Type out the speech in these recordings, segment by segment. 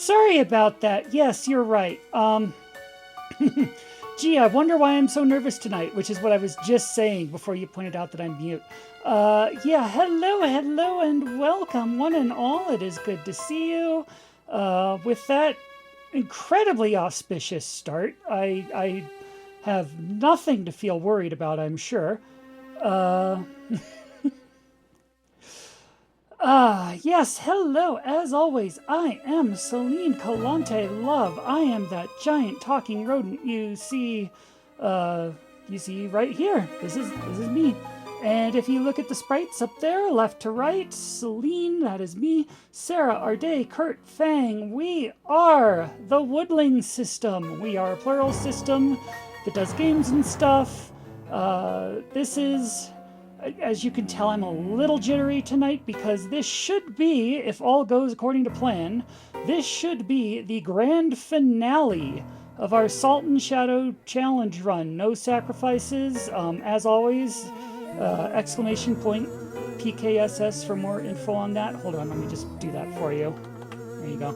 Sorry about that. Yes, you're right. Gee, I wonder why I'm so nervous tonight, which is what I was just saying before you pointed out that I'm mute. Yeah, hello, and welcome, one and all. It is good to see you. With that incredibly auspicious start, I have nothing to feel worried about, I'm sure. Uh, yes, hello. As always, I am Celine Calante Love. I am that giant talking rodent uh, you see right here. This is me. And if you look at the sprites up there, left to right, Celine, that is me, Sarah, Arday, Kurt, Fang, we are the Woodling system. We are a plural system that does games and stuff. This is as you can tell, I'm a little jittery tonight because this should be, if all goes according to plan, this should be the grand finale of our Salt and Shadow challenge run. No sacrifices, as always. Exclamation point PKSS for more info on that. Hold on, let me just do that for you. There you go.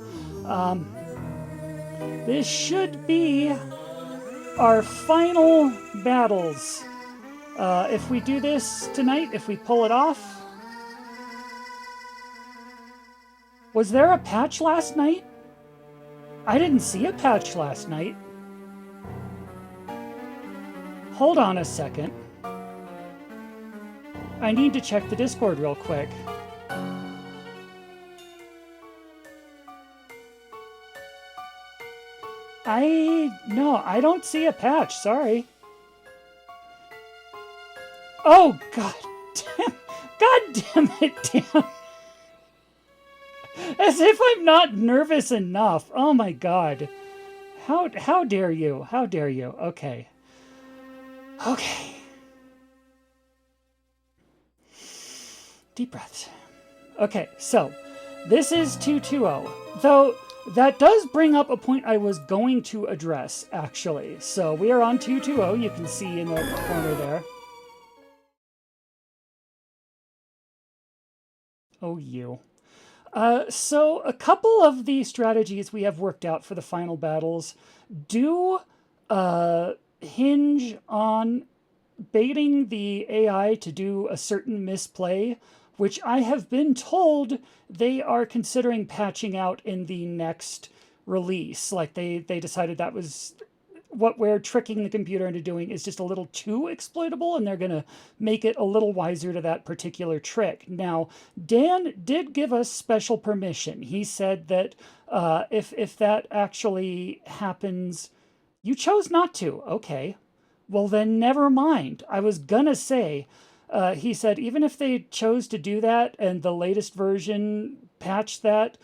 This should be our final battles. If we do this tonight, if we pull it off... Was there a patch last night? I didn't see a patch last night. Hold on a second. I need to check the Discord real quick. No, I don't see a patch, sorry. Oh, God damn it, Dan. As if I'm not nervous enough. Oh my God. How dare you? How dare you? Okay. Okay. Deep breaths. Okay, so this is 220. Though that does bring up a point I was going to address, actually. So we are on 220, you can see in the corner there. Oh, you. So a couple of the strategies we have worked out for the final battles do hinge on baiting the AI to do a certain misplay, which I have been told they are considering patching out in the next release. Like they decided that was what we're tricking the computer into doing is just a little too exploitable, and they're going to make it a little wiser to that particular trick. Now, Dan did give us special permission. He said that if that actually happens, you chose not to. Okay. Well, then never mind. I was going to say, he said, even if they chose to do that and the latest version patched that,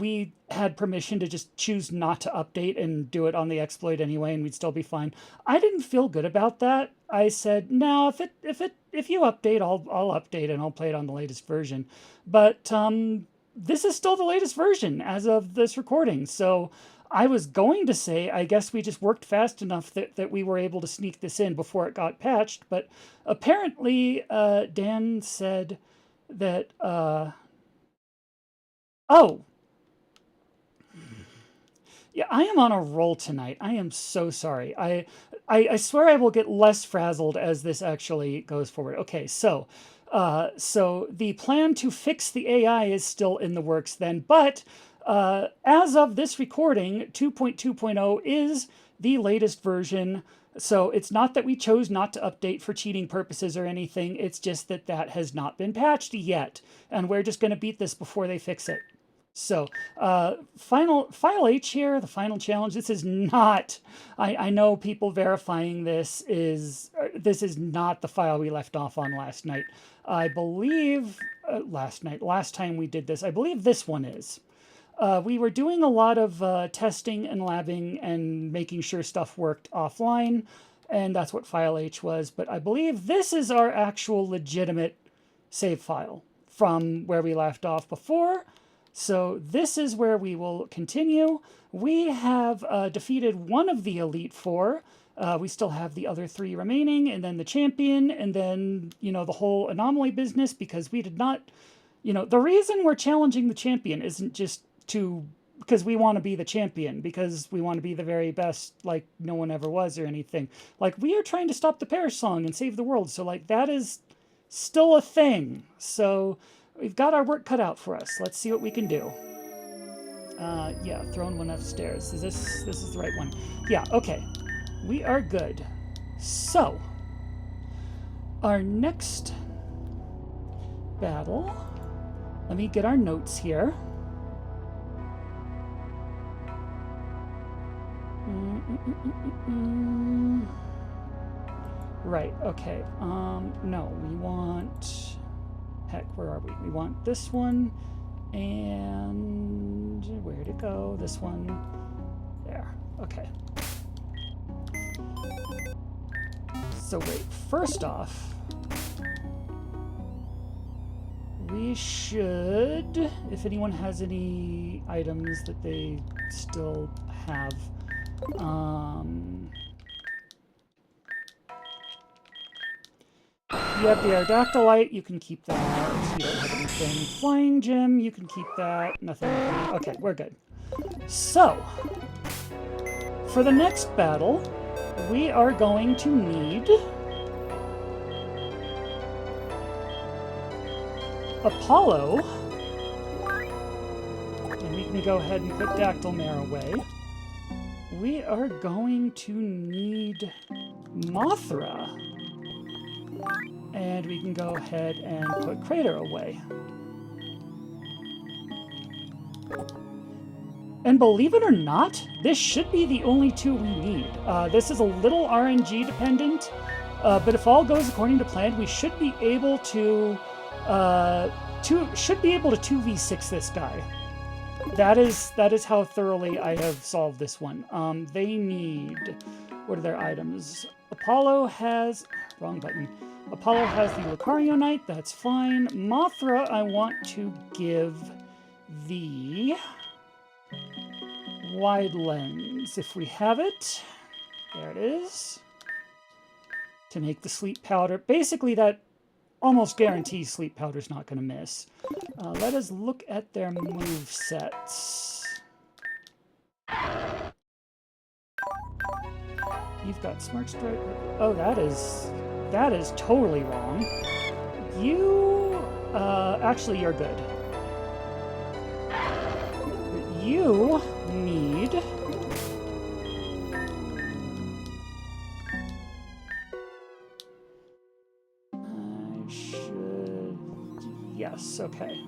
we had permission to just choose not to update and do it on the exploit anyway, and we'd still be fine. I didn't feel good about that. I said, no, if you update, I'll update and I'll play it on the latest version. But this is still the latest version as of this recording, so I was going to say, I guess we just worked fast enough that we were able to sneak this in before it got patched, but apparently Dan said that, oh, yeah, I am on a roll tonight. I am so sorry. I swear I will get less frazzled as this actually goes forward. Okay, so the plan to fix the AI is still in the works then, but as of this recording, 2.2.0 is the latest version. So it's not that we chose not to update for cheating purposes or anything. It's just that that has not been patched yet. And we're just going to beat this before they fix it. So, file H here, the final challenge. This is not, I know people verifying this is not the file we left off on last night. I believe, last time we did this, I believe this one is. We were doing a lot of testing and labbing and making sure stuff worked offline, and that's what file H was. But I believe this is our actual legitimate save file from where we left off before. So this is where we will continue. We have defeated one of the Elite Four. We still have the other three remaining, and then the champion, and then, you know, the whole anomaly business, because we did not, you know, the reason we're challenging the champion isn't just to because we want to be the champion, because we want to be the very best, like no one ever was or anything. Like, we are trying to stop the Parish Song and save the world. So, like, that is still a thing. So we've got our work cut out for us. Let's see what we can do. Yeah, throwing one upstairs. This is the right one? Yeah, okay. We are good. So, our next battle. Let me get our notes here. Right, okay. No, we want... Heck, where are we? We want this one, and... Where'd it go? This one. There. Okay. So wait, first off, we should, if anyone has any items that they still have, you have the Aerodactylite, you can keep that. You don't have anything. Flying Gem, you can keep that. Nothing. Okay, we're good. So, for the next battle, we are going to need Apollo, and we can go ahead and put Dactylmare away. We are going to need Mothra, and we can go ahead and put Crater away. And believe it or not, this should be the only two we need. This is a little RNG dependent, but if all goes according to plan, we should be able to 2v6 this guy. That is how thoroughly I have solved this one. They need, what are their items? Apollo has, wrong button. Apollo has the Lucario Knight, that's fine. Mothra, I want to give the Wide Lens, if we have it. There it is. To make the Sleep Powder. Basically, that almost guarantees Sleep Powder's not going to miss. Let us look at their move sets. You've got Smirk Strike. Oh, that is totally wrong. You, actually, you're good. You need... I should... Yes, okay.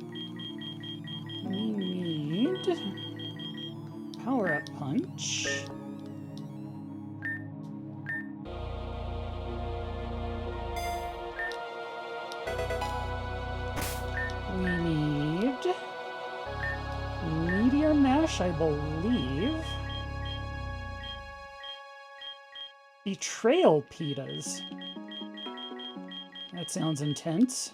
We need... Power Up Punch. We need... Meteor Mash, I believe. Betrayal Pitas. That sounds intense.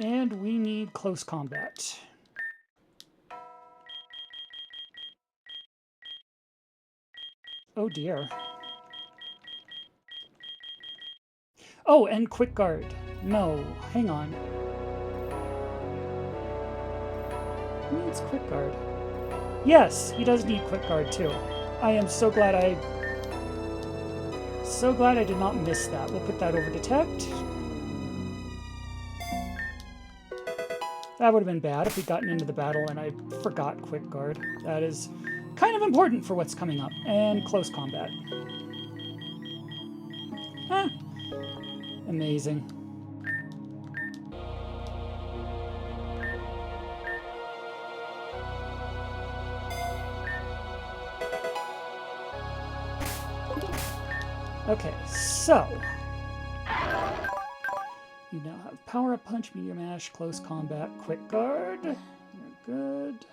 And we need Close Combat. Oh dear. Oh, and Quick Guard. No, hang on. Who needs Quick Guard? Yes, he does need Quick Guard too. I am so glad I did not miss that. We'll put that over Detect. That would have been bad if we'd gotten into the battle and I forgot Quick Guard. That is kind of important for what's coming up. And Close Combat. Ah, amazing. Okay, so you now have Power Up Punch, Meteor Mash, Close Combat, Quick Guard. You're good.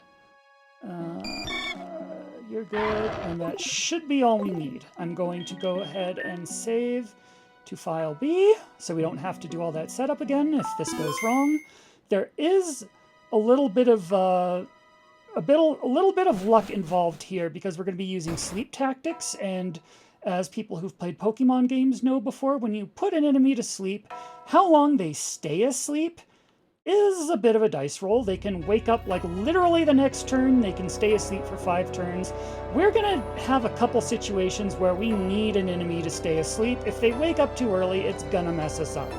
You're good, and that should be all we need. I'm going to go ahead and save to File B, so we don't have to do all that setup again if this goes wrong. There is a little bit of a little bit of luck involved here because we're going to be using sleep tactics, and as people who've played Pokemon games know before, when you put an enemy to sleep, how long they stay asleep is a bit of a dice roll. They can wake up like literally the next turn, they can stay asleep for 5 turns. We're gonna have a couple situations where we need an enemy to stay asleep. If they wake up too early, it's gonna mess us up.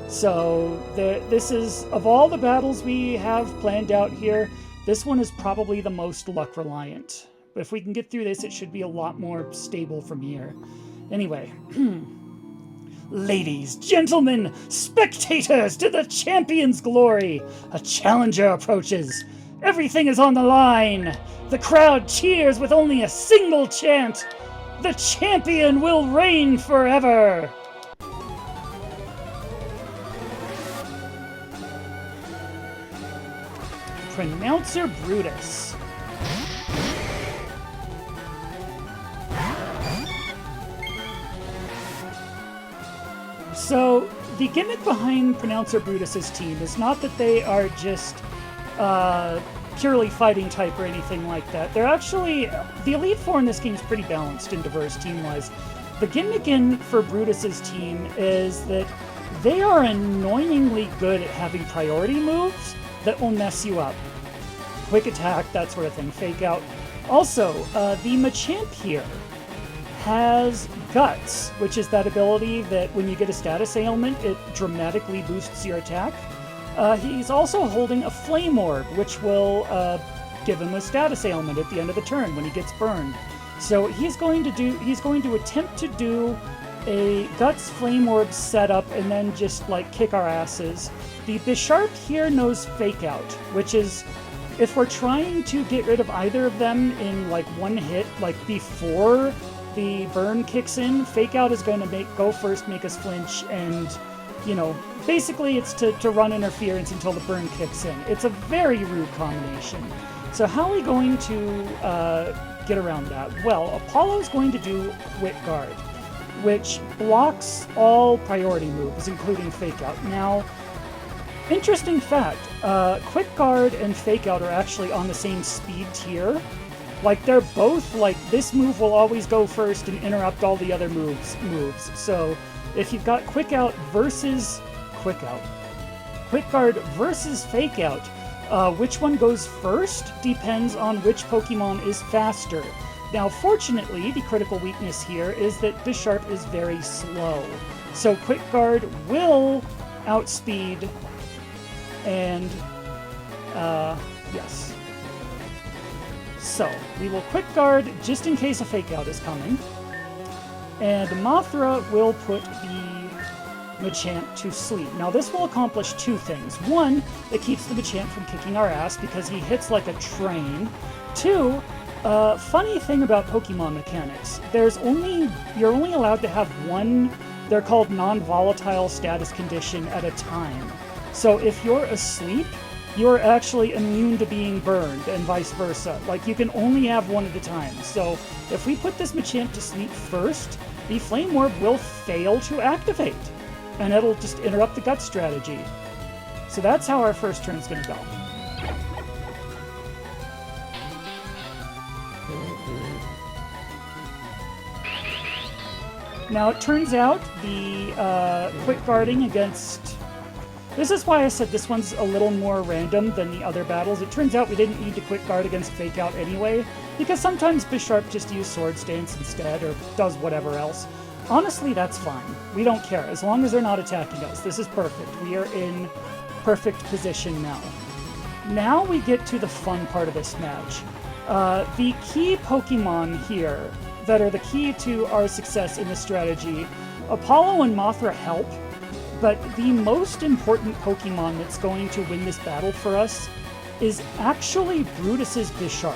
So this is, of all the battles we have planned out here, this one is probably the most luck reliant. But if we can get through this, it should be a lot more stable from here. Anyway. Ladies, gentlemen, spectators, to the champion's glory! A challenger approaches. Everything is on the line. The crowd cheers with only a single chant. The champion will reign forever! Pronouncer Brutus. So, the gimmick behind Pronouncer Brutus's team is not that they are just purely fighting type or anything like that. They're actually, the Elite Four in this game is pretty balanced and diverse team-wise. The gimmick for Brutus's team is that they are annoyingly good at having priority moves that will mess you up. Quick attack, that sort of thing, fake out. Also, the Machamp here has Guts, which is that ability that when you get a status ailment, it dramatically boosts your attack. He's also holding a Flame Orb, which will give him a status ailment at the end of the turn when he gets burned. So he's going to attempt to do a Guts Flame Orb setup and then just like kick our asses. The Bisharp here knows Fake Out, which is, if we're trying to get rid of either of them in like one hit, like before the burn kicks in, Fake Out is going to go first, make us flinch, and, you know, basically it's to run interference until the burn kicks in. It's a very rude combination. So how are we going to get around that? Well, Apollo's going to do Quick Guard, which blocks all priority moves, including Fake Out. Now, interesting fact, Quick Guard and Fake Out are actually on the same speed tier. Like, they're both, like, this move will always go first and interrupt all the other moves. So, if you've got Quick Out versus Quick Guard versus Fake Out, which one goes first depends on which Pokemon is faster. Now, fortunately, the critical weakness here is that Bisharp is very slow. So, Quick Guard will outspeed, and, yes. So, we will Quick Guard just in case a Fake Out is coming. And Mothra will put the Machamp to sleep. Now, this will accomplish 2 things. 1, it keeps the Machamp from kicking our ass because he hits like a train. 2, funny thing about Pokemon mechanics, you're only allowed to have one, they're called non-volatile status condition at a time. So if you're asleep, you're actually immune to being burned, and vice versa. Like, you can only have one at a time. So, if we put this Machamp to sleep first, the Flame Orb will fail to activate, and it'll just interrupt the Gut strategy. So that's how our first turn's gonna go. Now, it turns out the Quick Guarding against... This is why I said this one's a little more random than the other battles. It turns out we didn't need to Quick Guard against Fake Out anyway, because sometimes Bisharp just uses Swords Dance instead, or does whatever else. Honestly, that's fine. We don't care, as long as they're not attacking us. This is perfect. We are in perfect position now. Now we get to the fun part of this match. The key Pokemon here that are the key to our success in this strategy, Apollo and Mothra help, but the most important Pokemon that's going to win this battle for us is actually Brutus's Bisharp.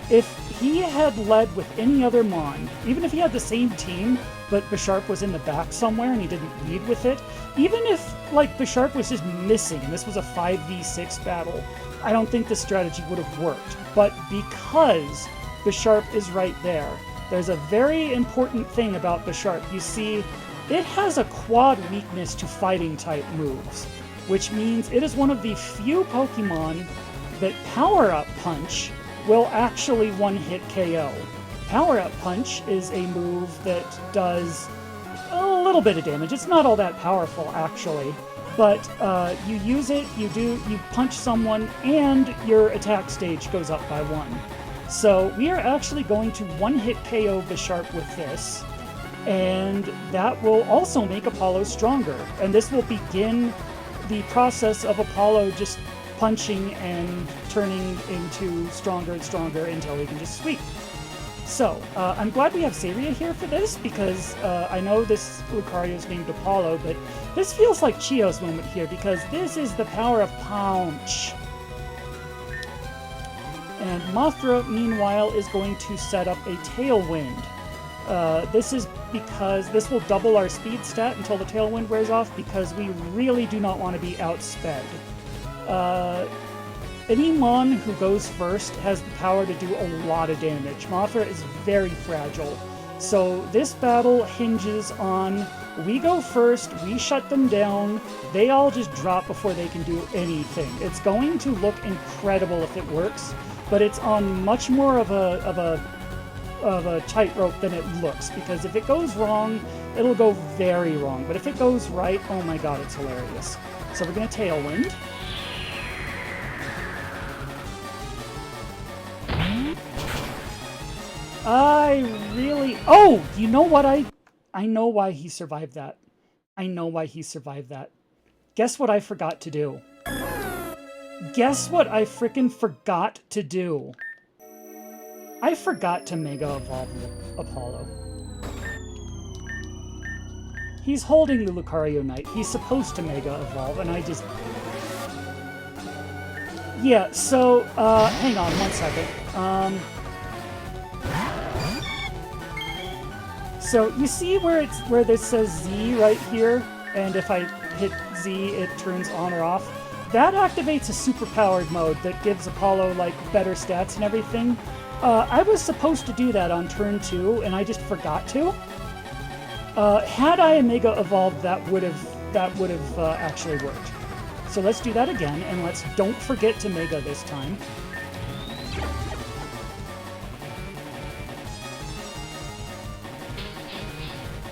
If he had led with any other Mon, even if he had the same team, but Bisharp was in the back somewhere and he didn't lead with it, even if, like, Bisharp was just missing and this was a 5v6 battle, I don't think this strategy would have worked. But because Bisharp is right there, there's a very important thing about Bisharp. You see, it has a quad weakness to fighting type moves, which means it is one of the few Pokemon that Power-Up Punch will actually one-hit KO. Power-Up Punch is a move that does a little bit of damage. It's not all that powerful, actually. But you use it, you punch someone, and your attack stage goes up by 1. So we are actually going to one-hit KO Bisharp with this, and that will also make Apollo stronger. And this will begin the process of Apollo just punching and turning into stronger and stronger until he can just sweep. So, I'm glad we have Saria here for this, because I know this Lucario is named Apollo, but this feels like Chio's moment here, because this is the power of Punch. And Mothra, meanwhile, is going to set up a Tailwind. This is because this will double our speed stat until the Tailwind wears off, because we really do not want to be outsped. Any Mon who goes first has the power to do a lot of damage. Mothra is very fragile. So this battle hinges on we go first, we shut them down, they all just drop before they can do anything. It's going to look incredible if it works, but it's on much more of a tightrope than it looks, because if it goes wrong, it'll go very wrong. But if it goes right, oh my god, it's hilarious. So we're going to Tailwind. Oh, you know what? I know why he survived that. I know why he survived that. Guess what I forgot to do? Guess what I frickin' forgot to do? I forgot to Mega Evolve Apollo. He's holding the Lucario Knight. He's supposed to Mega Evolve, and I just... Yeah, so, hang on one second. So you see where this says Z right here, and if I hit Z, it turns on or off. That activates a superpowered mode that gives Apollo like better stats and everything. I was supposed to do that on turn 2, and I just forgot to. Had I Mega Evolved, that would have actually worked. So let's do that again, and let's don't forget to Mega this time.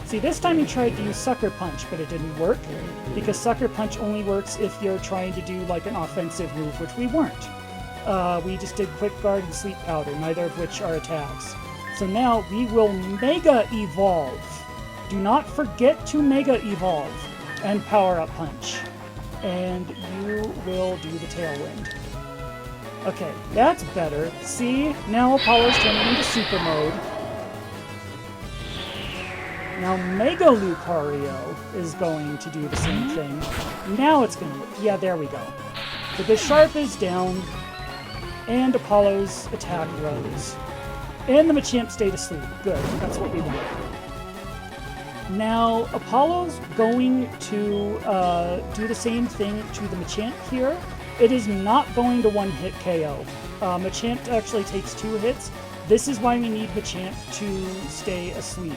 See, this time he tried to use Sucker Punch, but it didn't work, because Sucker Punch only works if you're trying to do like an offensive move, which we weren't. We just did Quick Guard and Sleep Powder, neither of which are attacks. So now we will Mega Evolve. Do not forget to Mega Evolve and Power Up Punch. And you will do the Tailwind. Okay, that's better. See, now Apollo's turning into Super Mode. Now Mega Lucario is going to do the same thing. Now it's going to... Yeah, there we go. So the Bisharp is down, and Apollo's attack rose. And the Machamp stayed asleep. Good, that's what we want. Now, Apollo's going to do the same thing to the Machamp here. It is not going to one-hit KO. Machamp actually takes 2 hits. This is why we need Machamp to stay asleep.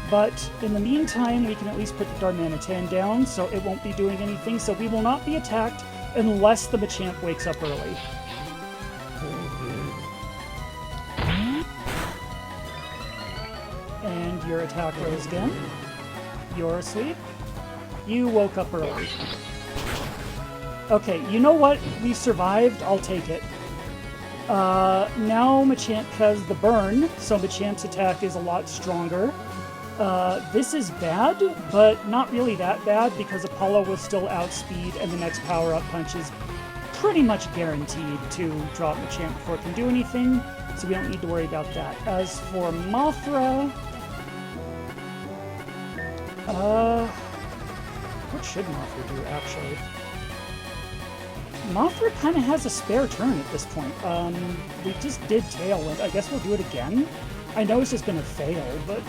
But in the meantime, we can at least put the Darmanitan down, so it won't be doing anything. So we will not be attacked unless the Machamp wakes up early. And your attack rose again. You're asleep. You woke up early. Okay, you know what? We survived. I'll take it. Now Machamp has the burn, so Machamp's attack is a lot stronger. This is bad, but not really that bad, because Apollo will still outspeed, and the next power-up punch is pretty much guaranteed to drop Machamp before it can do anything, so we don't need to worry about that. As for Mothra... what should Mothra do, actually? Mothra kind of has a spare turn at this point. We just did Tailwind. I guess we'll do it again. I know it's just gonna fail, but,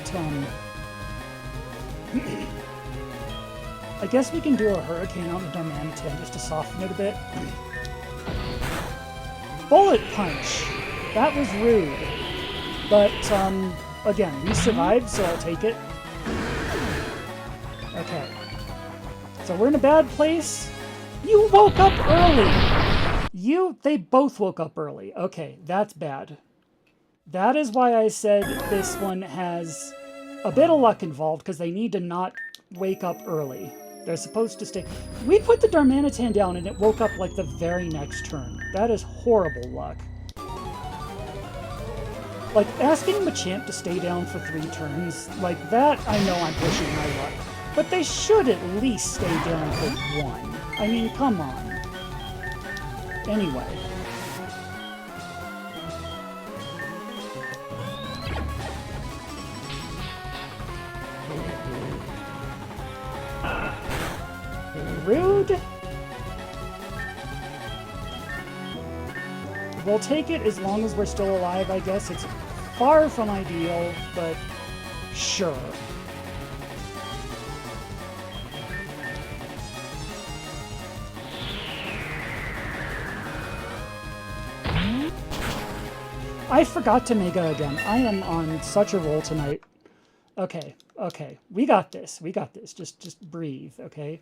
I guess we can do a Hurricane on the Darmanitan just to soften it a bit. Bullet Punch! That was rude. But, again, we survived, so I'll take it. Okay. So we're in a bad place. You woke up early! They both woke up early. Okay, that's bad. That is why I said this one has a bit of luck involved, because they need to not wake up early. They're supposed to stay... We put the Darmanitan down and it woke up like the very next turn. That is horrible luck. Like, asking Machamp to stay down for 3 turns, like that, I know I'm pushing my luck. But they should at least stay down for 1. I mean, come on. Anyway. Rude. We'll take it as long as we're still alive, I guess. It's far from ideal, but sure. I forgot to Mega again. I am on such a roll tonight. Okay, okay. We got this. We got this. Just breathe, okay?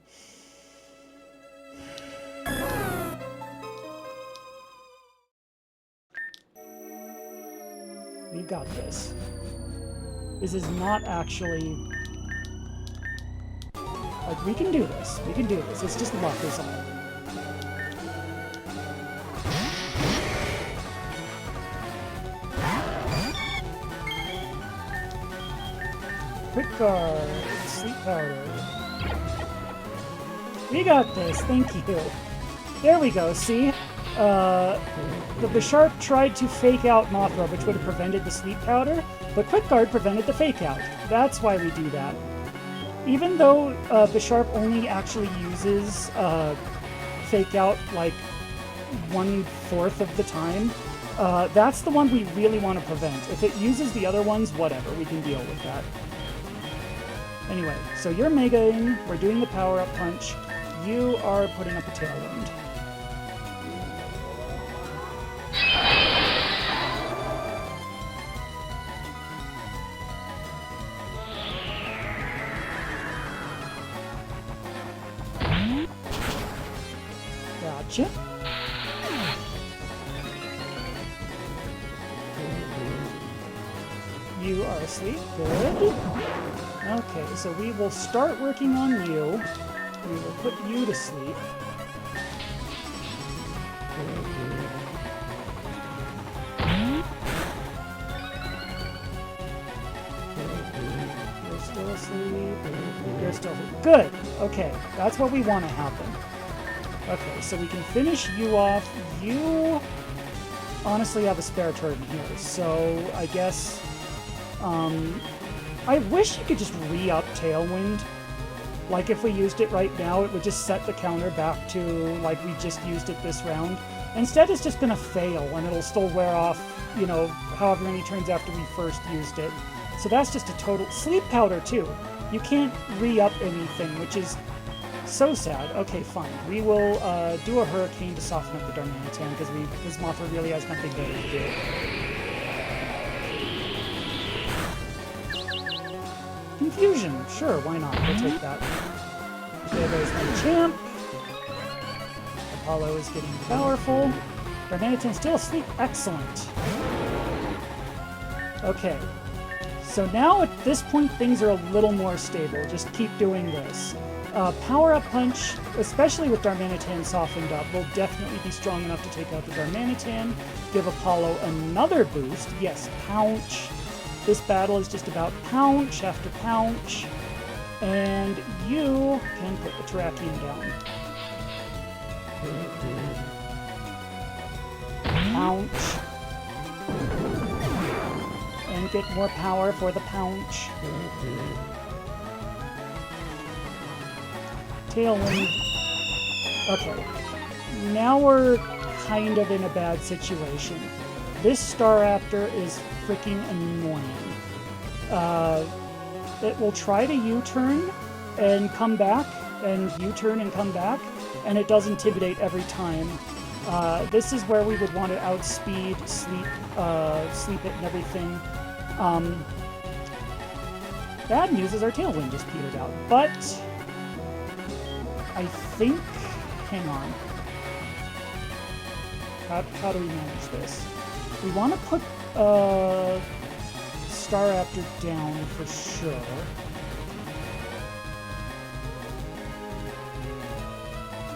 We got this. This is not actually... Like, we can do this. We can do this. It's just luck is all. Quick guard. Sleep powder. We got this. Thank you. There we go. See? The Bisharp tried to fake out Mothra, which would have prevented the sleep powder, but Quick Guard prevented the fake out. That's why we do that. Even though Bisharp only actually uses fake out like 1/4 of the time, that's the one we really want to prevent. If it uses the other ones, whatever, we can deal with that. Anyway, so you're Megaing, we're doing the power-up punch, you are putting up a Tailwind. Gotcha. You are asleep. Good. Okay, so we will start working on you. We will put you to sleep. You're still asleep. You're still asleep. Good. Okay, that's what we want to happen. Okay, so we can finish you off. You honestly have a spare turn here, so I guess... I wish you could just re-up Tailwind. Like, if we used it right now, it would just set the counter back to, like, we just used it this round. Instead, it's just gonna fail, and it'll still wear off, you know, however many turns after we first used it. So that's just a total... Sleep powder, too. You can't re-up anything, which is so sad. Okay, fine. We will do a Hurricane to soften up the Darmanitan, because Mothra really has nothing better to do. Confusion, sure, why not? We'll take that. There goes my champ. Apollo is getting powerful. Darmanitan still asleep. Excellent. Okay. So now at this point things are a little more stable. Just keep doing this. Power-up punch, especially with Darmanitan softened up, will definitely be strong enough to take out the Darmanitan. Give Apollo another boost. Yes, pounce. This battle is just about pounce after pounce, and you can put the Giratina down. Pounce. And get more power for the pounce. Tailwind. Okay. Now we're kind of in a bad situation. This Staraptor is freaking annoying. It will try to U-turn and come back, and U-turn and come back, and it does Intimidate every time. This is where we would want to outspeed, sleep it and everything. Bad news is our Tailwind just petered out, but I think hang on. How do we manage this? We want to put Staraptor down for sure.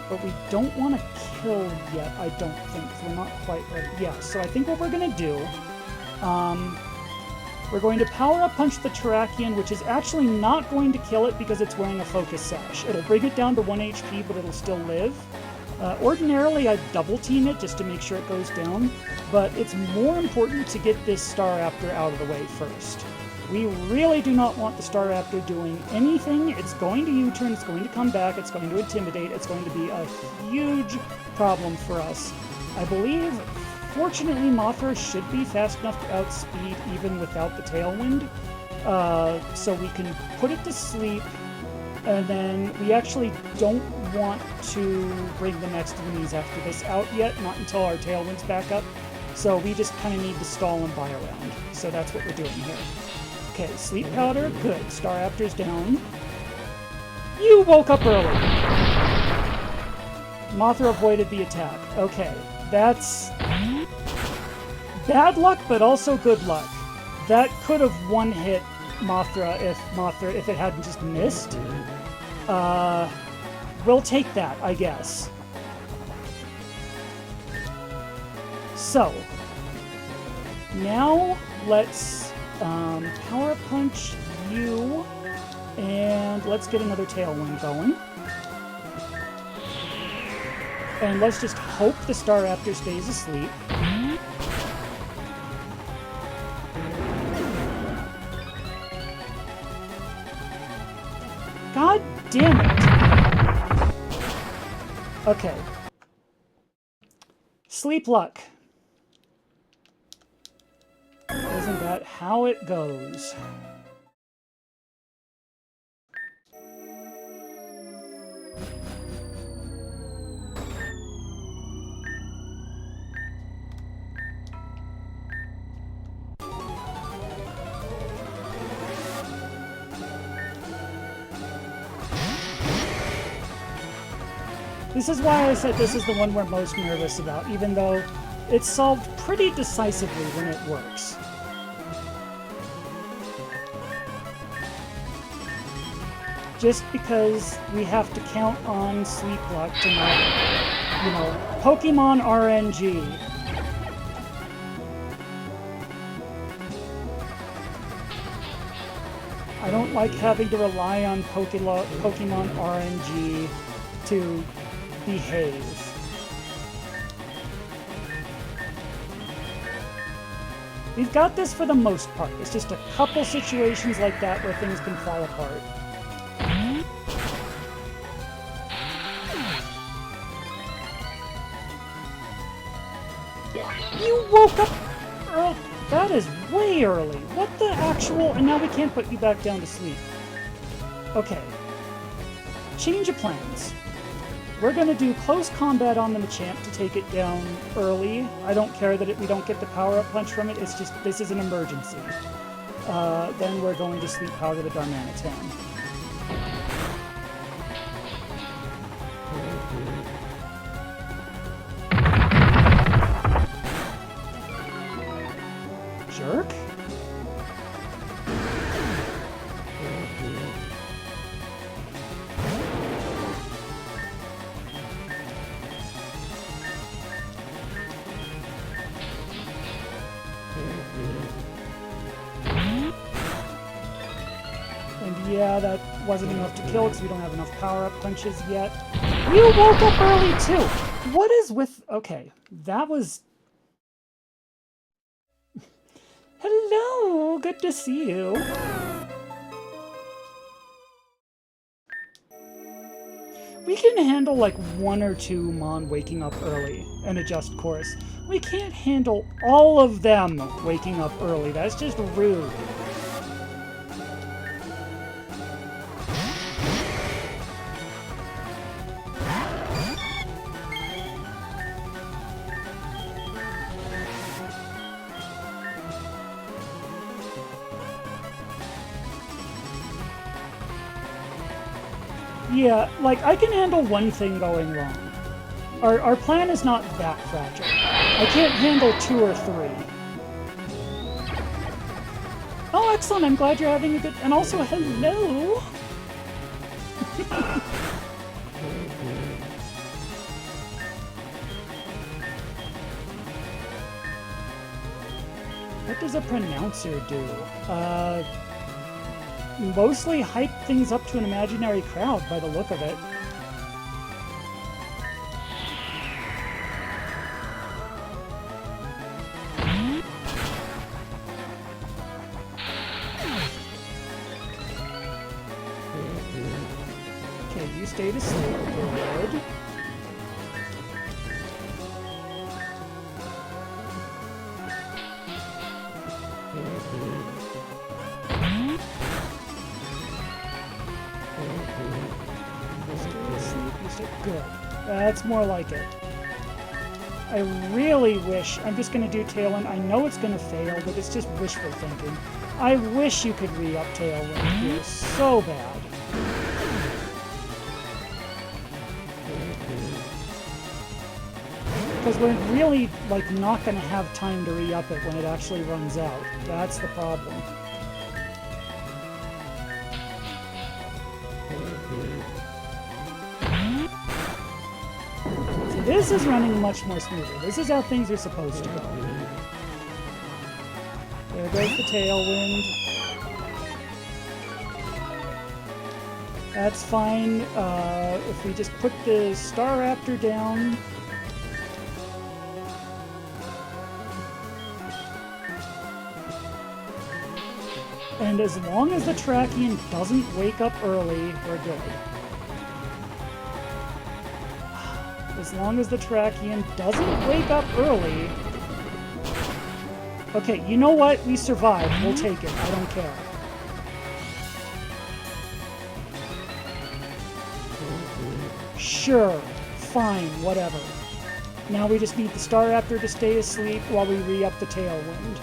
But we don't want to kill yet, I don't think. We're not quite ready. Yeah, so I think what we're going to do, we're going to Power-Up Punch the Terrakion, which is actually not going to kill it because it's wearing a Focus Sash. It'll bring it down to 1 HP, but it'll still live. Ordinarily, I'd double team it just to make sure it goes down, but it's more important to get this Staraptor out of the way first. We really do not want the Staraptor doing anything. It's going to U-turn, it's going to come back, it's going to intimidate, it's going to be a huge problem for us. I believe, fortunately, Mothra should be fast enough to outspeed even without the Tailwind, so we can put it to sleep, and then we actually don't want to bring the next enemies after this out yet, not until our Tailwind's back up, so we just kind of need to stall and buy around. So that's what we're doing here. Okay, Sleep Powder, good. Staraptor's down. You woke up early! Mothra avoided the attack. Okay, that's bad luck, but also good luck. That could have one-hit Mothra if it hadn't just missed. We'll take that, I guess. So, now let's Power Punch you, and let's get another Tailwind going. And let's just hope the Staraptor stays asleep. God damn it! Okay. Sleep luck. Isn't that how it goes? This is why I said this is the one we're most nervous about, even though it's solved pretty decisively when it works. Just because we have to count on Sleep Luck to not, you know, Pokemon RNG. I don't like having to rely on Pokemon RNG to behave. We've got this for the most part. It's just a couple situations like that where things can fall apart. You woke up early. That is way early. What the actual... And now we can't put you back down to sleep. Okay. Change of plans. We're going to do close combat on the Machamp to take it down early. I don't care that we don't get the power-up punch from it. It's just, this is an emergency. Then we're going to Sleep Powder the Darmanitan. Jerk? And yeah, that wasn't enough to kill because we don't have enough power-up punches yet. You woke up early too! What is with... Okay, that was... Hello! Good to see you! We can handle like 1 or 2 Mon waking up early and adjust course. We can't handle all of them waking up early. That's just rude. Yeah, like, I can handle one thing going wrong. Our plan is not that fragile. I can't handle 2 or 3. Oh, excellent. I'm glad you're having a good... And also, hello. What does a pronouncer do? Mostly hype things up to an imaginary crowd by the look of it. Okay, you stayed asleep. Good. Good. That's more like it. I really wish... I'm just going to do Tailwind. I know it's going to fail, but it's just wishful thinking. I wish you could re-up Tailwind here so bad. Because we're really, like, not going to have time to re-up it when it actually runs out. That's the problem. This is running much more smoothly. This is how things are supposed to go. There goes the Tailwind. That's fine. If we just put the Staraptor down... And as long as the Trachean doesn't wake up early, we're good. As long as the Trachean doesn't wake up early... Okay, you know what? We survived. We'll take it. I don't care. Sure. Fine. Whatever. Now we just need the Staraptor to stay asleep while we re-up the Tailwind.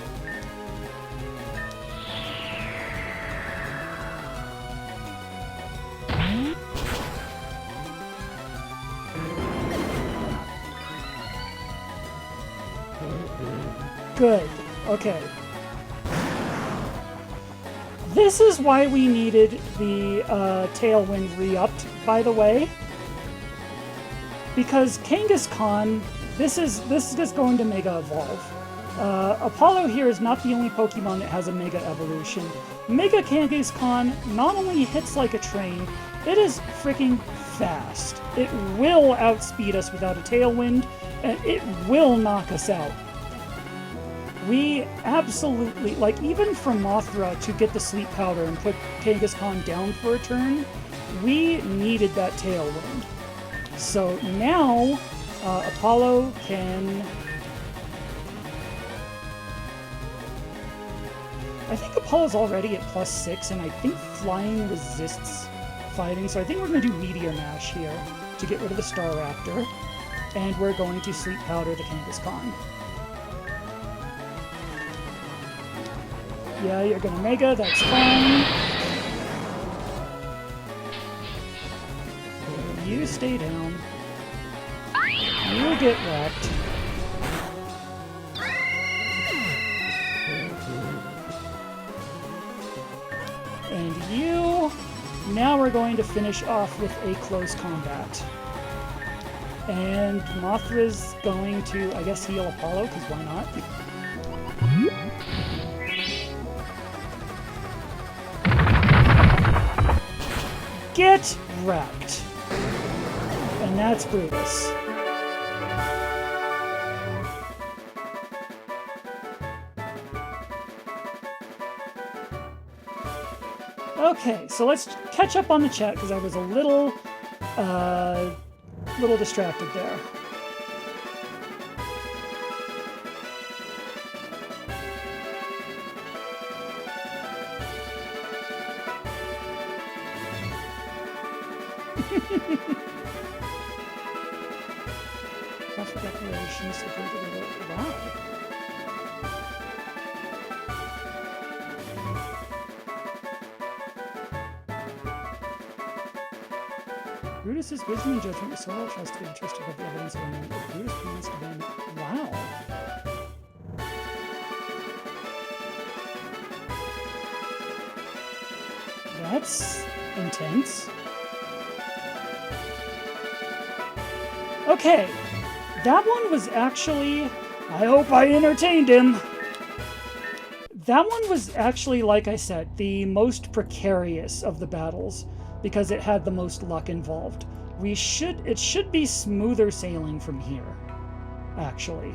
Good. Okay. This is why we needed the Tailwind re-upped, by the way. Because Kangaskhan, this is just going to Mega Evolve. Apollo here is not the only Pokemon that has a Mega Evolution. Mega Kangaskhan not only hits like a train, it is freaking fast. It will outspeed us without a Tailwind, and it will knock us out. We absolutely, like, even for Mothra to get the Sleep Powder and put Kangaskhan down for a turn, we needed that Tailwind. So now, Apollo can... I think Apollo's already at +6, and I think Flying resists fighting, so I think we're going to do Meteor Mash here to get rid of the Staraptor, and we're going to Sleep Powder the Kangaskhan. Yeah, you're gonna Mega, that's fine. You stay down. You get wrecked. And you... Now we're going to finish off with a close combat. And Mothra's going to, I guess, heal Apollo, because why not? Get wrecked. And that's Brutus. Okay, so let's catch up on the chat because I was a little distracted there. Profit declarations. Wow. Brutus's wisdom and judgment was so well trusted and trusted above the evidence of unknown. Brutus pronounced to be... Wow. That's intense. Okay, that one was actually... I hope I entertained him. That one was actually, like I said, the most precarious of the battles because it had the most luck involved. It should be smoother sailing from here, actually.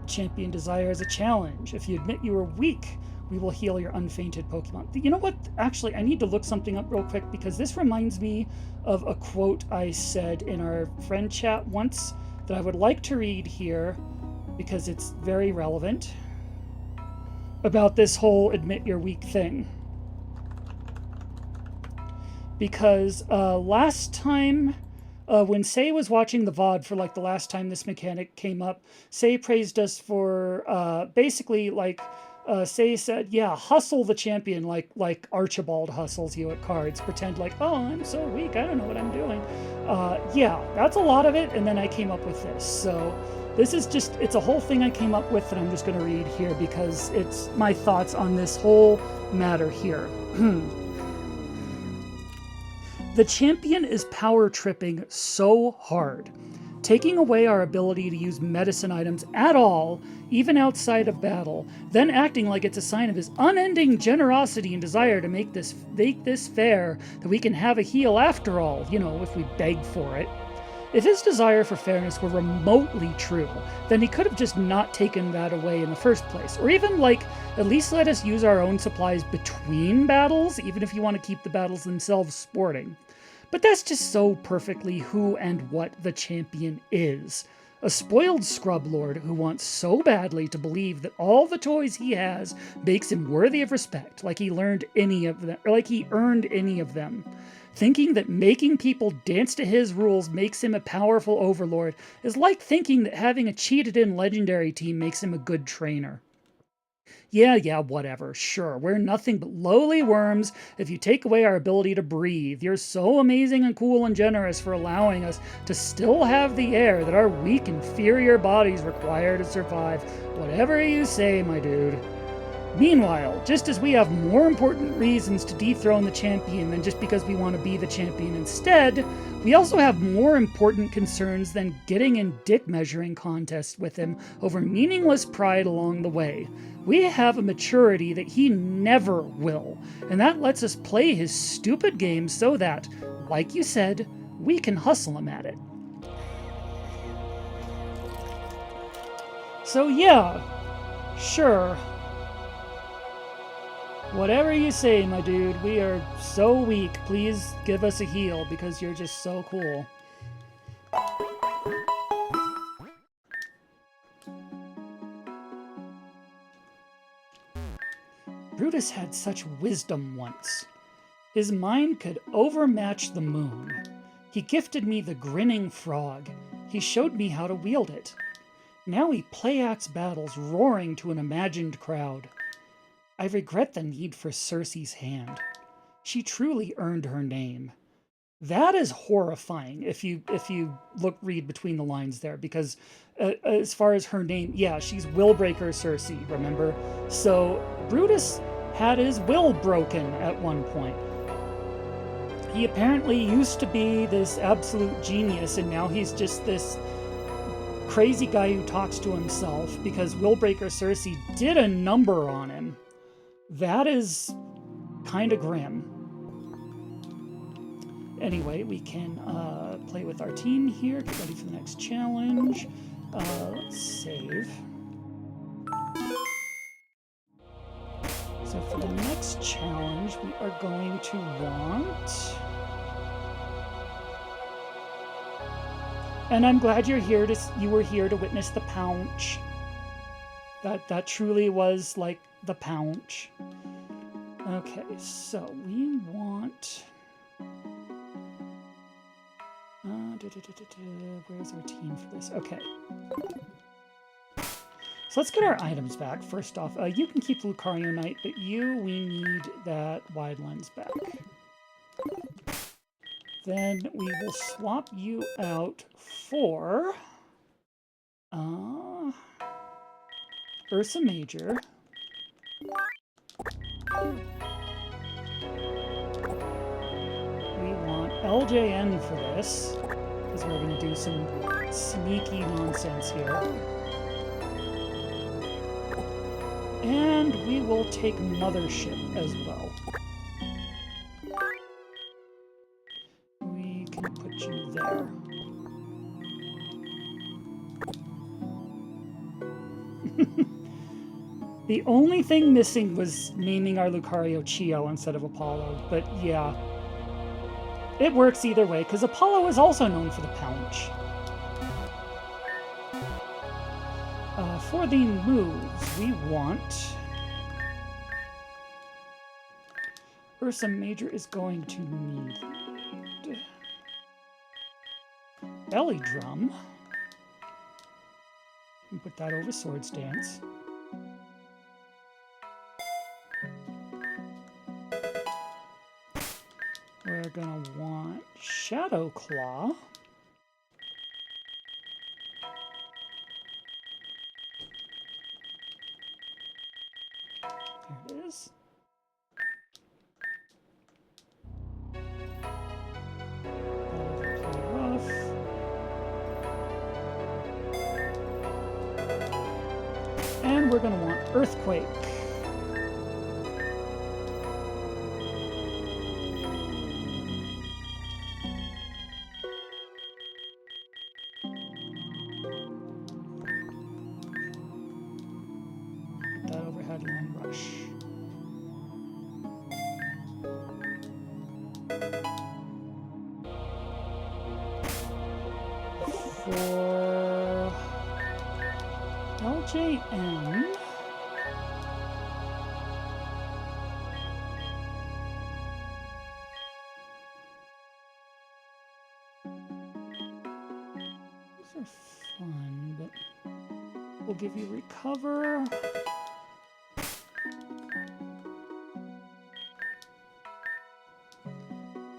Champion Desire is a challenge. If you admit you are weak, we will heal your unfainted Pokemon. You know what? Actually, I need to look something up real quick because this reminds me of a quote I said in our friend chat once that I would like to read here because it's very relevant about this whole admit you're weak thing. Because last time, when Say was watching the VOD for like the last time this mechanic came up, Say praised us for basically like Say said, yeah, hustle the champion like Archibald hustles you at cards. Pretend like, oh, I'm so weak, I don't know what I'm doing. Yeah, that's a lot of it, and then I came up with this. So this is just, it's a whole thing I came up with that I'm just going to read here because it's my thoughts on this whole matter here. The champion is power tripping so hard, taking away our ability to use medicine items at all, even outside of battle, then acting like it's a sign of his unending generosity and desire to make this fair, that we can have a heal after all, you know, if we beg for it. If his desire for fairness were remotely true, then he could have just not taken that away in the first place. Or even, like, at least let us use our own supplies between battles, even if you want to keep the battles themselves sporting. But that's just so perfectly who and what the champion is. A spoiled scrub lord who wants so badly to believe that all the toys he has makes him worthy of respect, like he earned any of them. Thinking that making people dance to his rules makes him a powerful overlord is like thinking that having a cheated-in legendary team makes him a good trainer. Yeah, whatever, sure, we're nothing but lowly worms if you take away our ability to breathe. You're so amazing and cool and generous for allowing us to still have the air that our weak, inferior bodies require to survive. Whatever you say, my dude. Meanwhile, just as we have more important reasons to dethrone the champion than just because we want to be the champion instead, we also have more important concerns than getting in dick measuring contests with him over meaningless pride along the way. We have a maturity that he never will, and that lets us play his stupid game so that, like you said, we can hustle him at it. So yeah, sure. Whatever you say, my dude, we are so weak. Please give us a heal because you're just so cool. Brutus had such wisdom once. His mind could overmatch the moon. He gifted me the grinning frog. He showed me how to wield it. Now he play-acts battles roaring to an imagined crowd. I regret the need for Circe's hand. She truly earned her name. That is horrifying if you read between the lines there, because as far as her name, yeah, she's Willbreaker Circe, remember? So Brutus had his will broken at one point. He apparently used to be this absolute genius, and now he's just this crazy guy who talks to himself because Willbreaker Circe did a number on him. That is kind of grim. Anyway, we can play with our team here, get ready for the next challenge. Let's save. So for the next challenge, we are going to want... And I'm glad you were here to witness the pounce. That truly was like the pounce. Okay, so we want... where's our team for this? Okay. So let's get our items back. First off, you can keep Lucario Knight, but we need that wide lens back. Then we will swap you out for Ursa Major. We want LJN for this, because we're going to do some sneaky nonsense here. And we will take Mothership as well. We can put you there. The only thing missing was naming our Lucario Chio instead of Apollo, but yeah. It works either way, because Apollo is also known for the Pounce. For the moves, we want... Ursa Major is going to need... Belly Drum. And put that over Swords Dance. We're gonna want Shadow Claw. There it is. Rough. And we're gonna want Earthquake. For LJM, these are fun, but we'll give you Recover.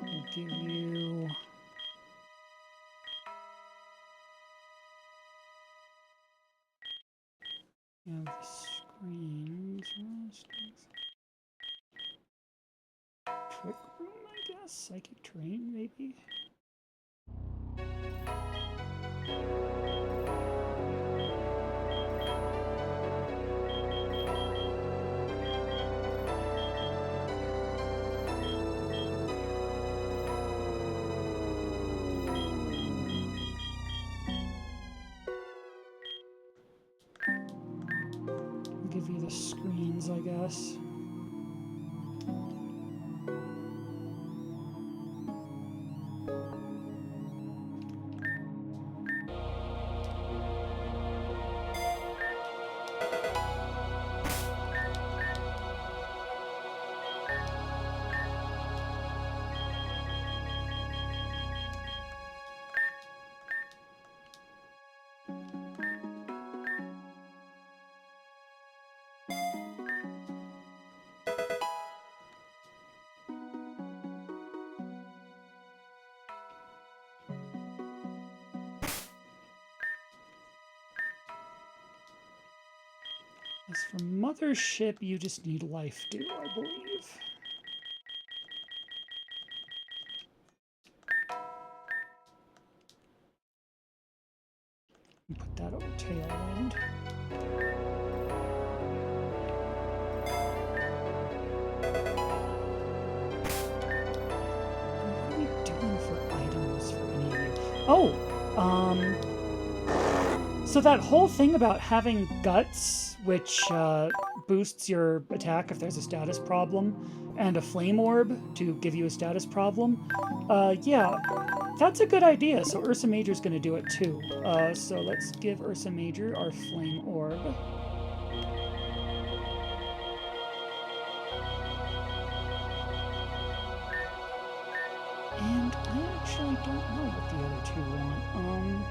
We'll give you... the screens. Trick Room, I guess? Psychic Terrain, maybe? Give you the screens, I guess. As for Mothership, you just need Life Dew, I believe. And put that over Tailwind. What are we doing for items for any of you? Oh! So that whole thing about having Guts, which boosts your attack if there's a status problem, and a Flame Orb to give you a status problem, yeah, that's a good idea. So Ursa Major's going to do it too. So let's give Ursa Major our Flame Orb. And I actually don't know what the other two want.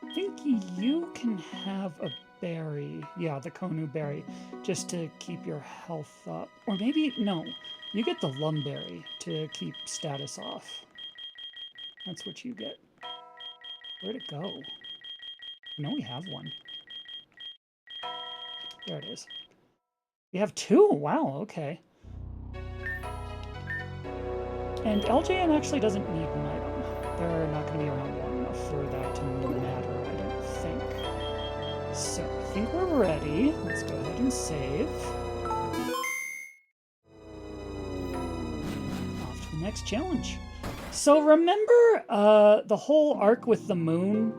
I think you can have a berry. Yeah, the Konu berry, just to keep your health up. Or maybe, no, you get the lumberry to keep status off. That's what you get. Where'd it go? No, we have one. There it is. We have two. Wow, okay. And LJN actually doesn't need an item. They're not going to be around long enough for that to matter, I don't think. So, I think we're ready. Let's go ahead and save. Off to the next challenge. So remember the whole arc with the moon,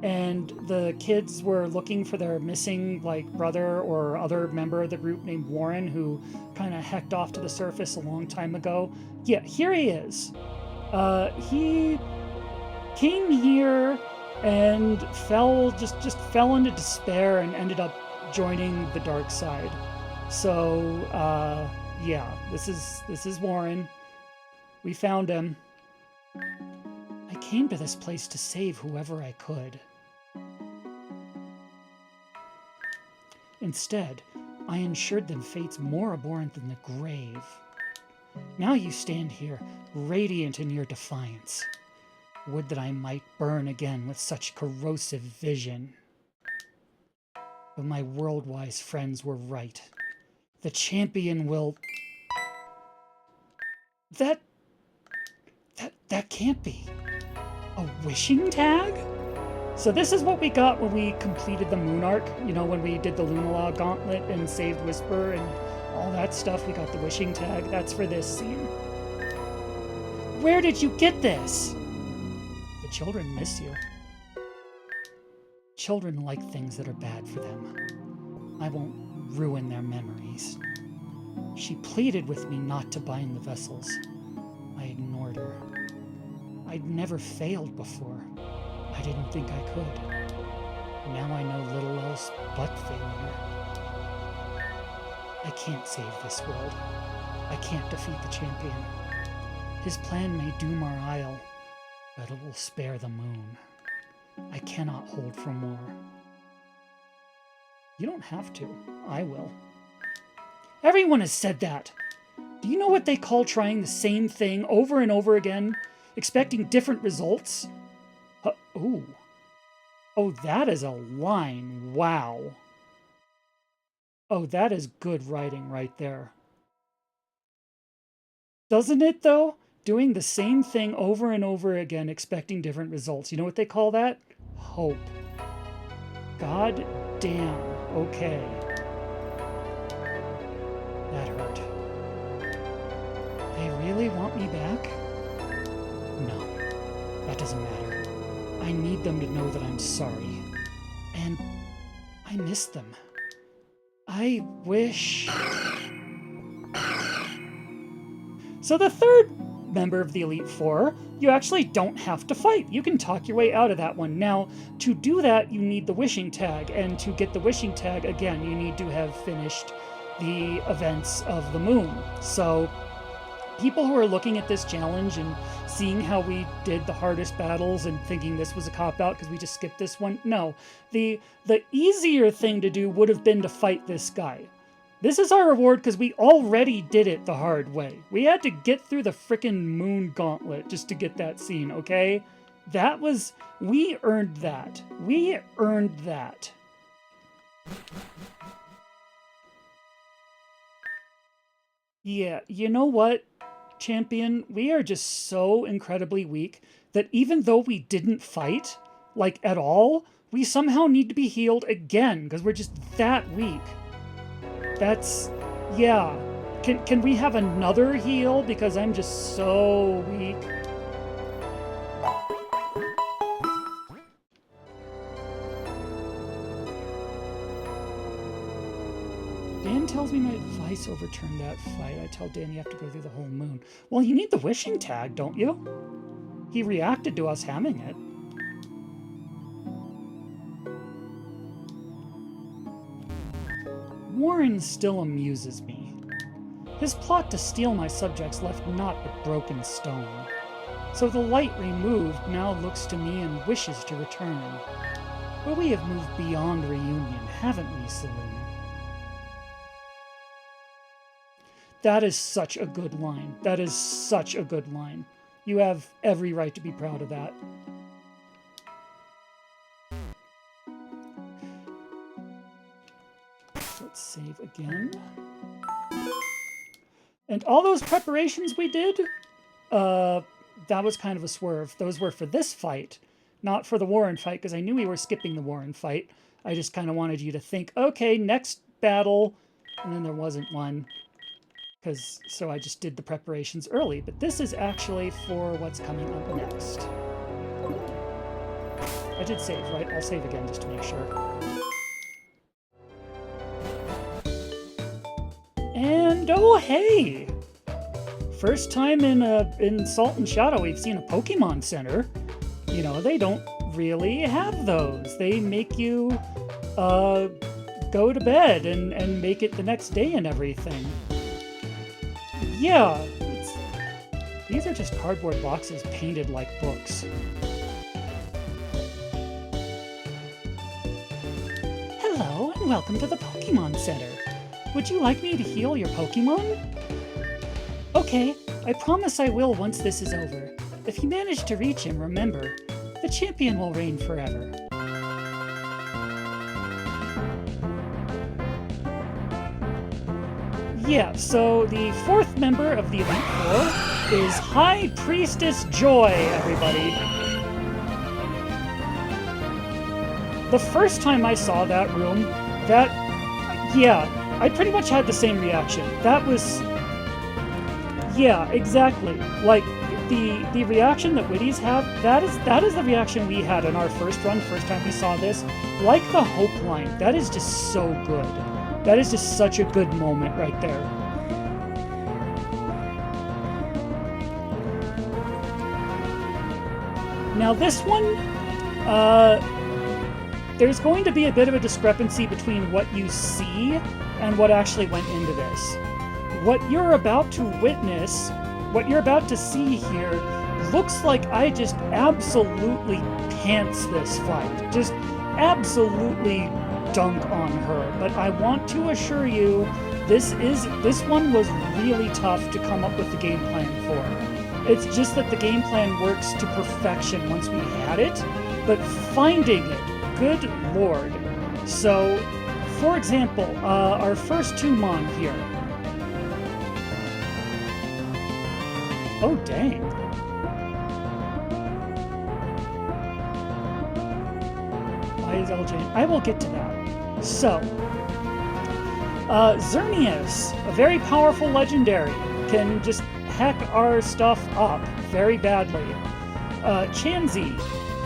and the kids were looking for their missing brother or other member of the group named Warren, who kind of hecked off to the surface a long time ago? Yeah, here he is. He came here and just fell into despair and ended up joining the dark side. So yeah, this is Warren. We found him. I came to this place to save whoever I could. Instead, I ensured them fates more abhorrent than the grave. Now you stand here, radiant in your defiance. Would that I might burn again with such corrosive vision. But my world-wise friends were right. The champion will... That can't be. A wishing tag? So this is what we got when we completed the Moon Arc. You know, when we did the Lunala Gauntlet and saved Whisper and all that stuff, we got the wishing tag. That's for this scene. Where did you get this? The children miss you. Children like things that are bad for them. I won't ruin their memories. She pleaded with me not to bind the vessels. I ignored her. I'd never failed before. I didn't think I could. Now I know little else but failure. I can't save this world. I can't defeat the champion. His plan may doom our isle, but it will spare the moon. I cannot hold for more. You don't have to. I will. Everyone has said that. Do you know what they call trying the same thing over and over again, expecting different results? Ooh. Oh, that is a line. Wow. Oh, that is good writing right there. Doesn't it, though? Doing the same thing over and over again, expecting different results. You know what they call that? Hope. God damn. Okay. That hurt. They really want me back? No, that doesn't matter. I need them to know that I'm sorry. And I miss them. I wish... So the third member of the Elite Four, you actually don't have to fight. You can talk your way out of that one. Now, to do that, you need the wishing tag. And to get the wishing tag, again, you need to have finished the events of the moon. So people who are looking at this challenge and seeing how we did the hardest battles and thinking this was a cop-out because we just skipped this one, no. The easier thing to do would have been to fight this guy. This is our reward because we already did it the hard way. We had to get through the frickin' moon gauntlet just to get that scene, okay? That was... we earned that. We earned that. Yeah, you know what, champion? We are just so incredibly weak that even though we didn't fight, at all, we somehow need to be healed again because we're just that weak. That's... yeah. Can we have another heal? Because I'm just so weak. Dan tells me my advice overturned that fight. I tell Dan you have to go through the whole moon. Well, you need the wishing tag, don't you? He reacted to us having it. Warren still amuses me. His plot to steal my subjects left naught but broken stone. So the light removed now looks to me and wishes to return. Well, we have moved beyond reunion, haven't we, Saloon? That is such a good line. That is such a good line. You have every right to be proud of that. Let's save again. And all those preparations we did, that was kind of a swerve. Those were for this fight, not for the Warren fight, because I knew we were skipping the Warren fight. I just kind of wanted you to think, okay, next battle, and then there wasn't one. So I just did the preparations early, but this is actually for what's coming up next. I did save, right? I'll save again just to make sure. And oh hey! First time in Salt and Shadow we've seen a Pokemon Center. You know, they don't really have those. They make you go to bed and make it the next day and everything. Yeah, these are just cardboard boxes painted like books. Hello, and welcome to the Pokemon Center. Would you like me to heal your Pokemon? Okay, I promise I will once this is over. If you manage to reach him, remember, the champion will reign forever. Yeah, so the fourth member of the Elite Four is High Priestess Joy, everybody. The first time I saw that room, yeah, I pretty much had the same reaction. That was... Yeah, exactly. Like, the reaction that Witties have, that is the reaction we had in our first run, first time we saw this. Like the Hope line, that is just so good. That is just such a good moment right there. Now this one, there's going to be a bit of a discrepancy between what you see and what actually went into this. What you're about to witness, what you're about to see here, looks like I just absolutely pants this fight. Just absolutely dunk on her. But I want to assure you, this one was really tough to come up with the game plan for. It's just that the game plan works to perfection once we had it, but finding it, good lord. So, for example, our first two Mon here. Oh, dang. Why is LJ? I will get to that. So, Xerneas, a very powerful legendary, can just heck our stuff up very badly. Chansey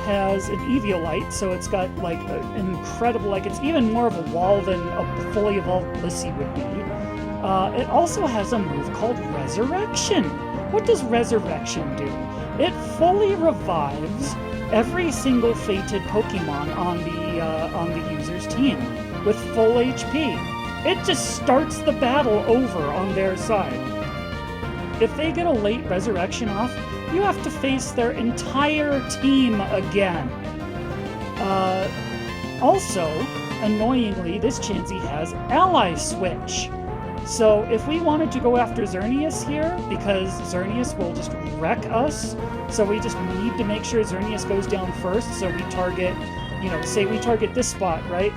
has an Eviolite, so it's got like an incredible, like it's even more of a wall than a fully evolved Blissey would be. It also has a move called Resurrection. What does Resurrection do? It fully revives every single fated Pokemon on the user's team with full HP. It just starts the battle over on their side. If they get a late Resurrection off, you have to face their entire team again. Also, annoyingly, this Chansey has Ally Switch. So if we wanted to go after Xerneas here, because Xerneas will just wreck us, so we just need to make sure Xerneas goes down first, so we target, you know, say we target this spot, right?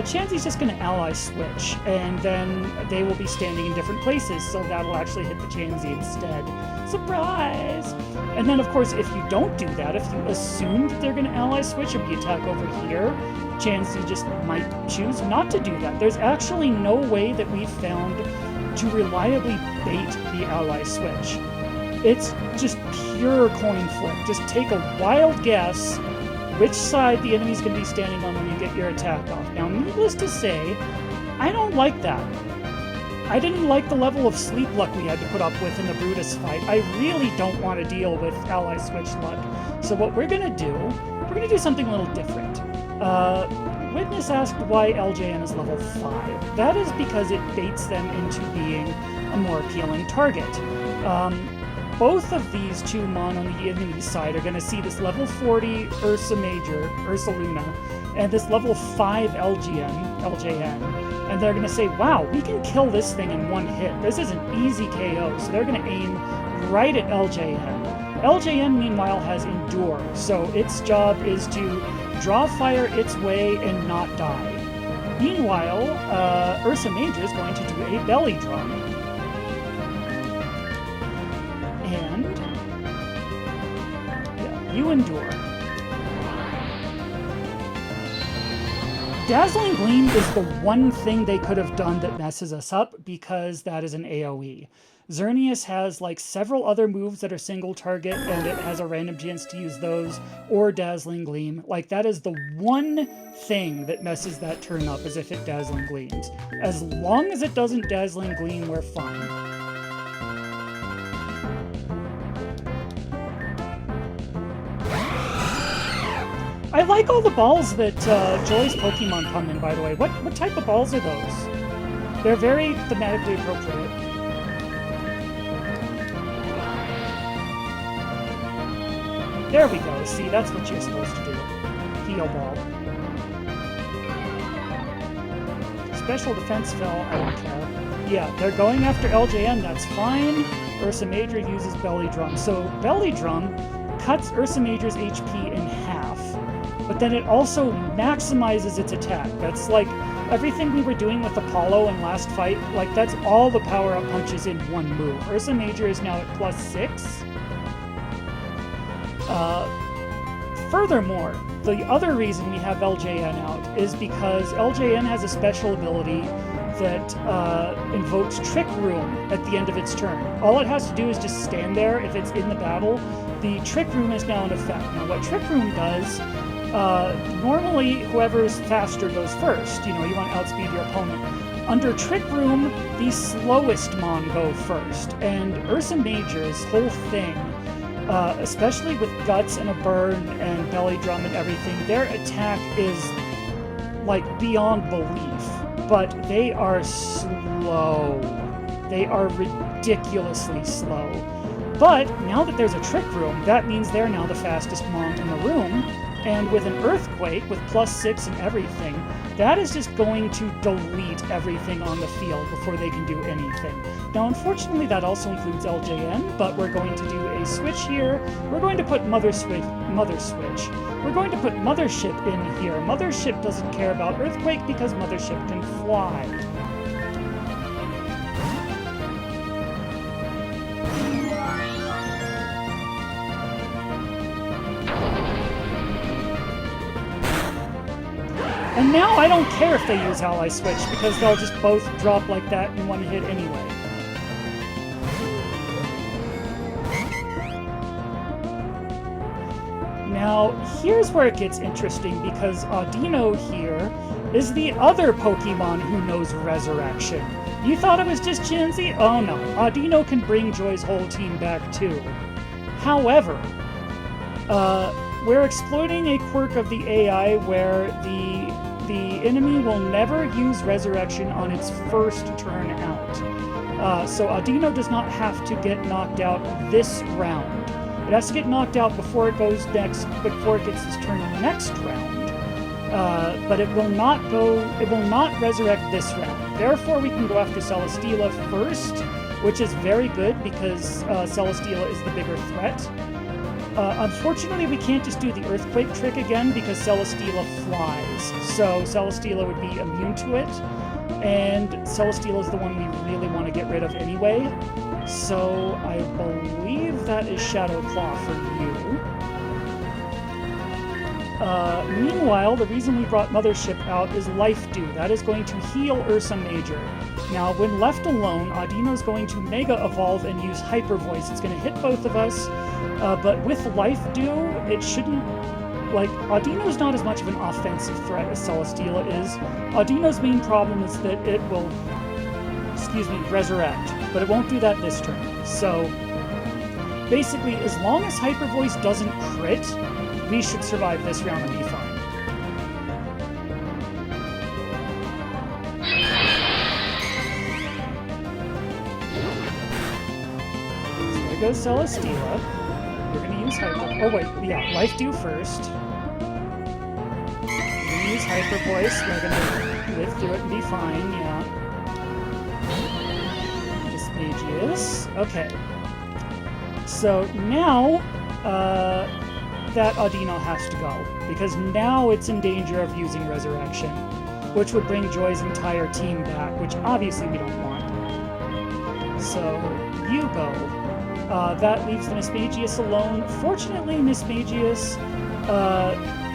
Chansey's just going to Ally Switch, and then they will be standing in different places, so that'll actually hit the Chansey instead. Surprise! And then, of course, if you don't do that, if you assume that they're going to Ally Switch and we attack over here, Chansey just might choose not to do that. There's actually no way that we've found to reliably bait the Ally Switch. It's just pure coin flip. Just take a wild guess which side the enemy's going to be standing on when you get your attack off. Now, needless to say, I don't like that. I didn't like the level of sleep luck we had to put up with in the Brutus fight. I really don't want to deal with Ally Switch luck. So what we're going to do something a little different. Witness asked why LJN is level 5. That is because it baits them into being a more appealing target. Both of these two Mon on the enemy side are going to see this level 40 Ursa Luna, and this level 5 LJN, and they're going to say, wow, we can kill this thing in one hit. This is an easy KO, so they're going to aim right at LJN. LJN, meanwhile, has Endure, so its job is to draw fire its way and not die. Meanwhile, Ursa Major is going to do a belly drum. And yeah, you endure. Dazzling Gleam is the one thing they could have done that messes us up, because that is an AoE. Xerneas has like several other moves that are single target, and it has a random chance to use those, or Dazzling Gleam. Like, that is the one thing that messes that turn up, is if it Dazzling Gleams. As long as it doesn't Dazzling Gleam, we're fine. I like all the balls that Joy's Pokemon come in, by the way. What type of balls are those? They're very thematically appropriate. There we go. See, that's what you're supposed to do. Heal ball. Special defense fell. I don't care. Yeah, they're going after LJN. That's fine. Ursa Major uses Belly Drum. So Belly Drum cuts Ursa Major's HP in half, but then it also maximizes its attack. That's like everything we were doing with Apollo in last fight. Like, that's all the power-up punches in one move. Ursa Major is now at +6. Furthermore, the other reason we have LJN out is because LJN has a special ability that invokes Trick Room at the end of its turn. All it has to do is just stand there if it's in the battle. The Trick Room is now in effect. Now, what Trick Room does, normally whoever's faster goes first. You know, you want to outspeed your opponent. Under Trick Room, the slowest Mon go first, and Ursa Major's whole thing, especially with Guts and a Burn and Belly Drum and everything, their attack is like beyond belief, but they are slow. They are ridiculously slow. But now that there's a Trick Room, that means they're now the fastest Mon in the room, and with an Earthquake with +6 and everything, that is just going to delete everything on the field before they can do anything. Now, unfortunately, that also includes LJN, but we're going to do a switch here. We're going to put Mother Switch. We're going to put Mothership in here. Mothership doesn't care about Earthquake because Mothership can fly. And now I don't care if they use Ally Switch, because they'll just both drop like that in one hit anyway. Now, here's where it gets interesting, because Audino here is the other Pokemon who knows Resurrection. You thought it was just Chansey? Oh no, Audino can bring Joy's whole team back too. However, we're exploiting a quirk of the AI where the enemy will never use Resurrection on its first turn out. So Audino does not have to get knocked out this round. It has to get knocked out before it gets its turn next round. But it will not resurrect this round. Therefore, we can go after Celesteela first, which is very good because Celesteela is the bigger threat. Unfortunately, we can't just do the Earthquake trick again because Celesteela flies. So Celesteela would be immune to it, and Celesteela is the one we really want to get rid of anyway. So I believe that is Shadow Claw for you. Meanwhile, the reason we brought Mothership out is Life Dew. That is going to heal Ursa Major. Now, when left alone, Audino's going to Mega Evolve and use Hyper Voice. It's going to hit both of us, but with Life Dew, it shouldn't... Like, Audino's not as much of an offensive threat as Celesteela is. Audino's main problem is that it will, resurrect, but it won't do that this turn. So, basically, as long as Hyper Voice doesn't crit, we should survive this round and be fine. So there goes Celesteela. You're going to use Hyper... Oh wait, yeah, Life Dew first. hyper voice. We're gonna live through it and be fine, yeah. Mismagius. Okay. So now, that Audino has to go, because now it's in danger of using Resurrection, which would bring Joy's entire team back, which obviously we don't want. So, you go. That leaves the Mismagius alone. Fortunately, Mismagius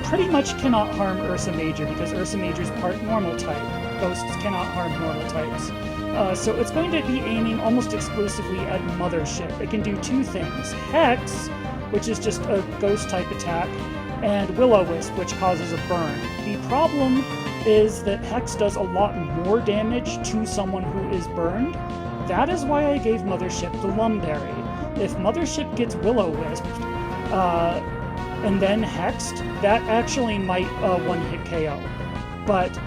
pretty much cannot harm Ursa Major, because Ursa Major's part normal type. Ghosts cannot harm normal types. So it's going to be aiming almost exclusively at Mothership. It can do two things. Hex, which is just a ghost type attack, and Will-O-Wisp, which causes a burn. The problem is that Hex does a lot more damage to someone who is burned. That is why I gave Mothership the Lumberry. If Mothership gets Will-O-Wisp, and then Hexed, that actually might one-hit KO. But,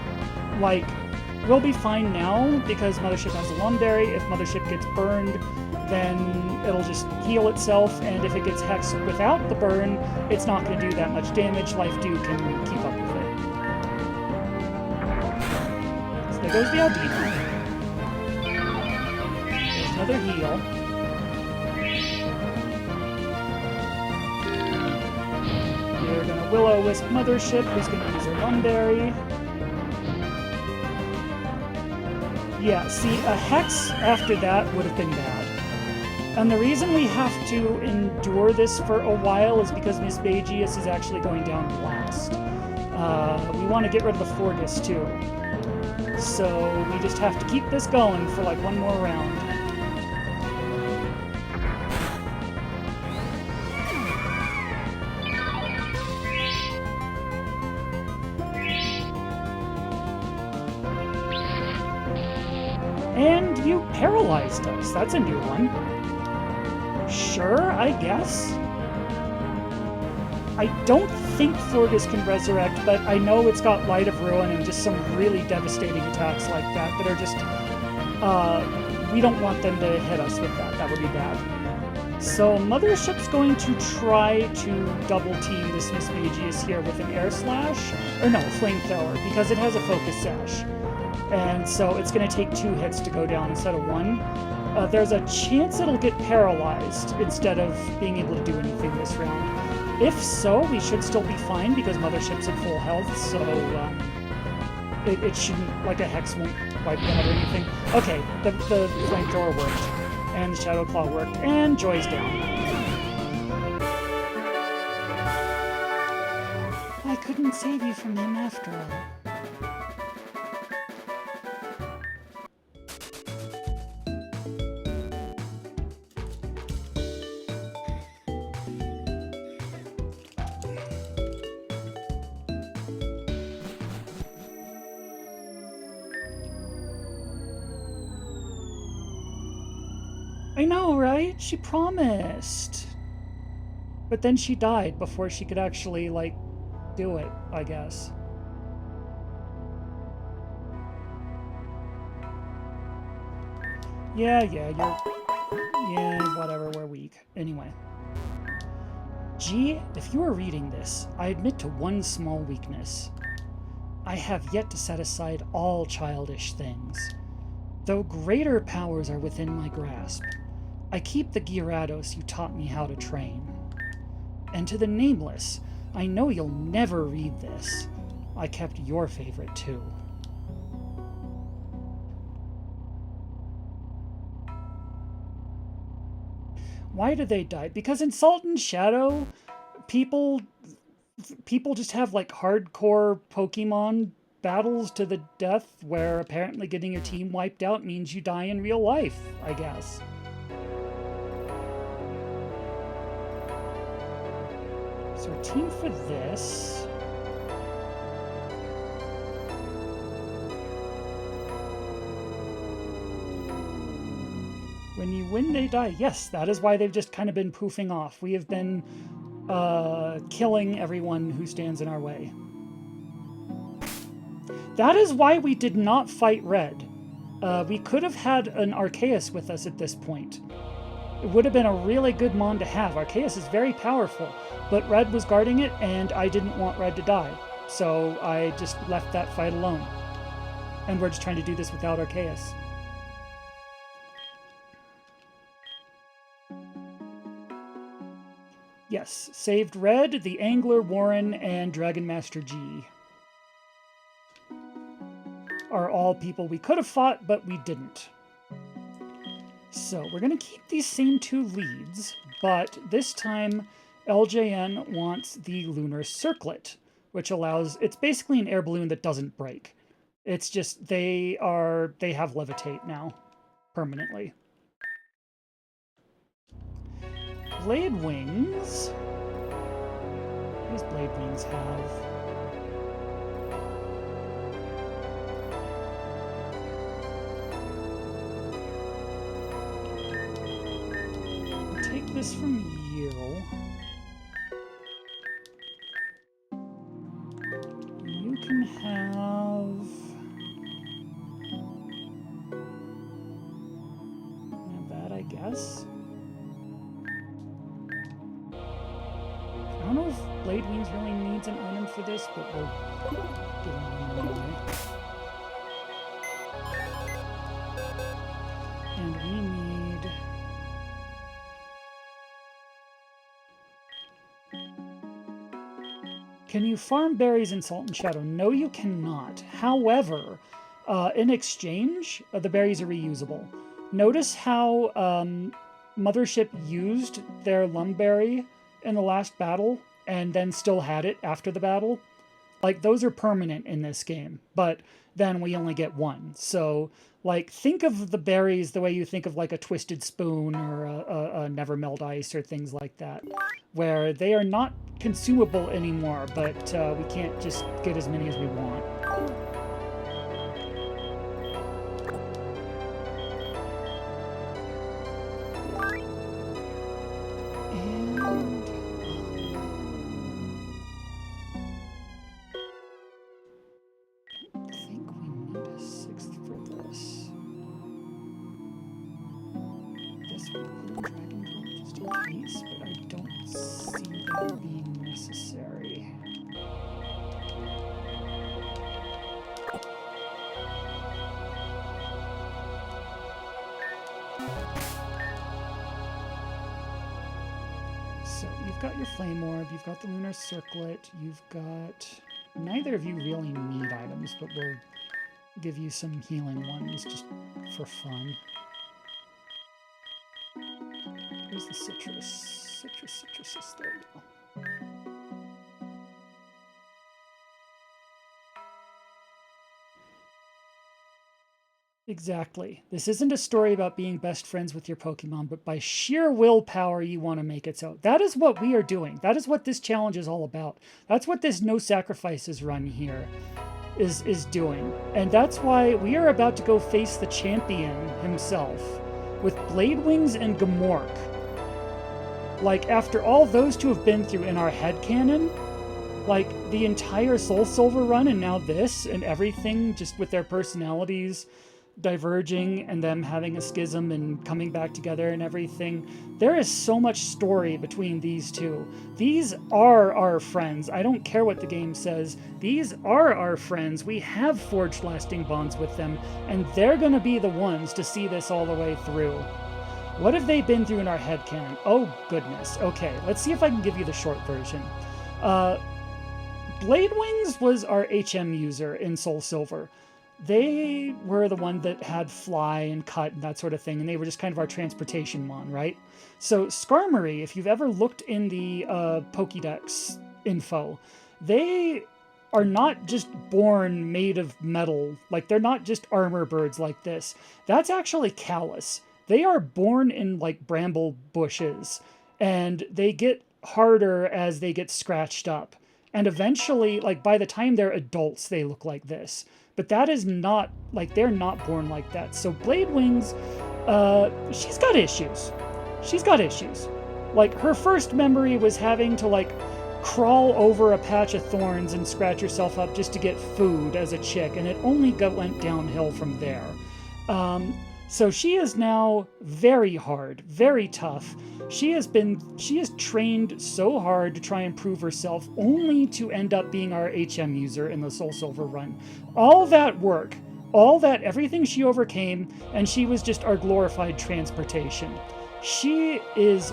like, we'll be fine now because Mothership has a Lumberry. If Mothership gets burned, then it'll just heal itself, and if it gets Hexed without the burn, it's not going to do that much damage. Life Dew can keep up with it. So there goes the Audino. There's another heal. We're going to Will-O-Wisp Mothership, who's going to use her Lumberry. Yeah, see, a Hex after that would have been bad. And the reason we have to endure this for a while is because Mismagius is actually going down last. We want to get rid of the Forgus too. So we just have to keep this going for like one more round. And you paralyzed us. That's a new one. Sure, I guess. I don't think Forgus can resurrect, but I know it's got Light of Ruin and just some really devastating attacks like that that are just... we don't want them to hit us with that. That would be bad. So Mothership's going to try to double team this Mismagius here with an Air Slash. Or no, Flamethrower, because it has a Focus Sash. And so it's going to take 2 hits to go down instead of 1. There's a chance it'll get paralyzed instead of being able to do anything this round. If so, we should still be fine because Mothership's at full health, so it shouldn't, like a Hex won't wipe it out or anything. Okay, the Flamethrower worked, and the Shadow Claw worked, and Joy's down. I couldn't save you from him after all. I know, right? She promised. But then she died before she could actually, like, do it, I guess. Yeah, whatever, we're weak. Anyway. G, if you are reading this, I admit to one small weakness. I have yet to set aside all childish things. Though greater powers are within my grasp, I keep the Gyarados you taught me how to train. And to the nameless, I know you'll never read this. I kept your favorite too. Why do they die? Because in Salt and Shadow, people just have like hardcore Pokemon battles to the death where apparently getting your team wiped out means you die in real life, I guess. So our team for this... When you win, they die. Yes, that is why they've just kind of been poofing off. We have been killing everyone who stands in our way. That is why we did not fight Red. We could have had an Arceus with us at this point. It would have been a really good Mon to have. Arceus is very powerful, but Red was guarding it, and I didn't want Red to die. So I just left that fight alone. And we're just trying to do this without Arceus. Yes, saved Red, the Angler, Warren, and Dragon Master G. Are all people we could have fought, but we didn't. So we're going to keep these same 2 leads, but this time LJN wants the Lunar Circlet, which allows... It's basically an air balloon that doesn't break. It's just they have levitate now, permanently. Blade Wings. What does Blade Wings have? I'll take this from you. You can have that, I guess. I don't know if Blade Wings really needs an item for this, but we'll get on anyway. And we need... Can you farm berries in Salt and Shadow? No, you cannot. However, in exchange, the berries are reusable. Notice how Mothership used their Lumberry in the last battle and then still had it after the battle. Like, those are permanent in this game, but then we only get 1. So, like, think of the berries the way you think of like a Twisted Spoon or a Never Melt Ice or things like that, where they are not consumable anymore, but we can't just get as many as we want. So you've got your Flame Orb, you've got the Lunar Circlet, you've got... Neither of you really need items, but we'll give you some healing ones just for fun. Where's the citrus? Citrus. There we go. Exactly. This isn't a story about being best friends with your Pokemon, but by sheer willpower, you want to make it so. That is what we are doing. That is what this challenge is all about. That's what this no sacrifices run here is doing. And that's why we are about to go face the champion himself with Blade Wings and Gamork. Like, after all those 2 have been through in our headcanon, like, the entire Soul Silver run and now this and everything, just with their personalities diverging and them having a schism and coming back together and everything. There is so much story between these 2. These are our friends. I don't care what the game says. These are our friends. We have forged lasting bonds with them, and they're going to be the ones to see this all the way through. What have they been through in our headcanon? Oh, goodness. Okay, let's see if I can give you the short version. Blade Wings was our HM user in Soul Silver. They were the one that had fly and cut and that sort of thing, and they were just kind of our transportation mon, right? So Skarmory, if you've ever looked in the Pokédex info, they are not just born made of metal. Like, they're not just armor birds like this. That's actually callous. They are born in, like, bramble bushes, and they get harder as they get scratched up. And eventually, like, by the time they're adults, they look like this. But that is not, like, they're not born like that. So Blade Wings, she's got issues. She's got issues. Like, her first memory was having to, like, crawl over a patch of thorns and scratch herself up just to get food as a chick, and it only went downhill from there. So she is now very hard, very tough. She has trained so hard to try and prove herself, only to end up being our HM user in the Soul Silver run. All that work, everything she overcame, and she was just our glorified transportation. She is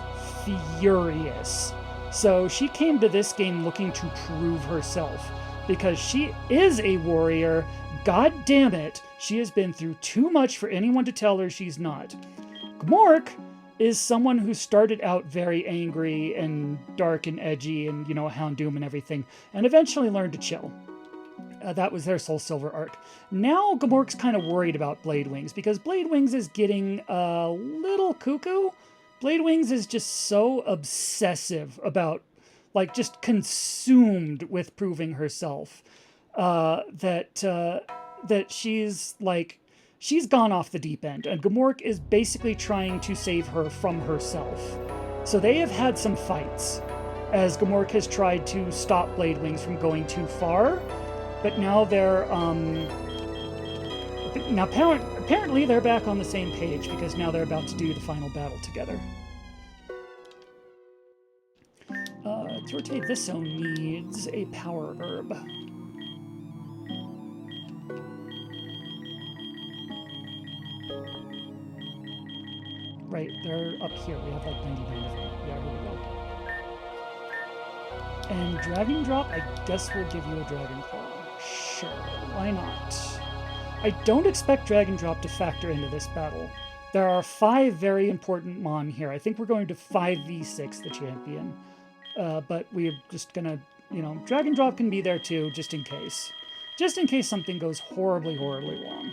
furious. So she came to this game looking to prove herself, because she is a warrior. God damn it, she has been through too much for anyone to tell her she's not. Gmork is someone who started out very angry and dark and edgy and, Houndoom and everything, and eventually learned to chill. That was their Soul Silver arc. Now Gmork's kind of worried about Blade Wings, because Blade Wings is getting a little cuckoo. Blade Wings is just so obsessive about, just consumed with proving herself, that she's gone off the deep end, and Gmork is basically trying to save her from herself. So they have had some fights, as Gmork has tried to stop Blade Wings from going too far, but now they're apparently they're back on the same page, because now they're about to do the final battle together. To rotate this zone needs a power herb. Right, they're up here. We have 99 of them. Yeah, here we go. And Dragon Drop, I guess we'll give you a Dragon Claw. Sure, why not? I don't expect Dragon Drop to factor into this battle. There are 5 very important Mon here. I think we're going to 5v6 the champion. But we're just gonna, Dragon Drop can be there too, just in case. Just in case something goes horribly, horribly wrong.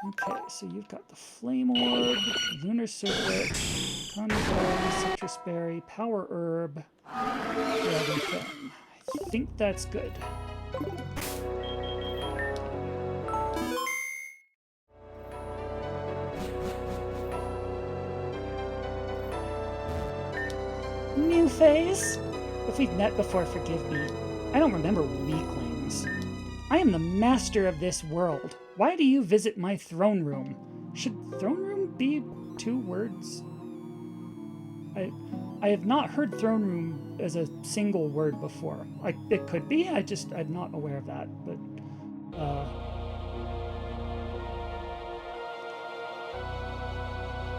Okay, so you've got the Flame Orb, Lunar Circlet, Convoy, Citrus Berry, Power Herb, Dragon Thing. I think that's good. New phase? If we've met before, forgive me. I don't remember weaklings. I am the master of this world. Why do you visit my throne room? Should throne room be 2 words? I have not heard throne room as a single word before. It could be, I'm not aware of that, but,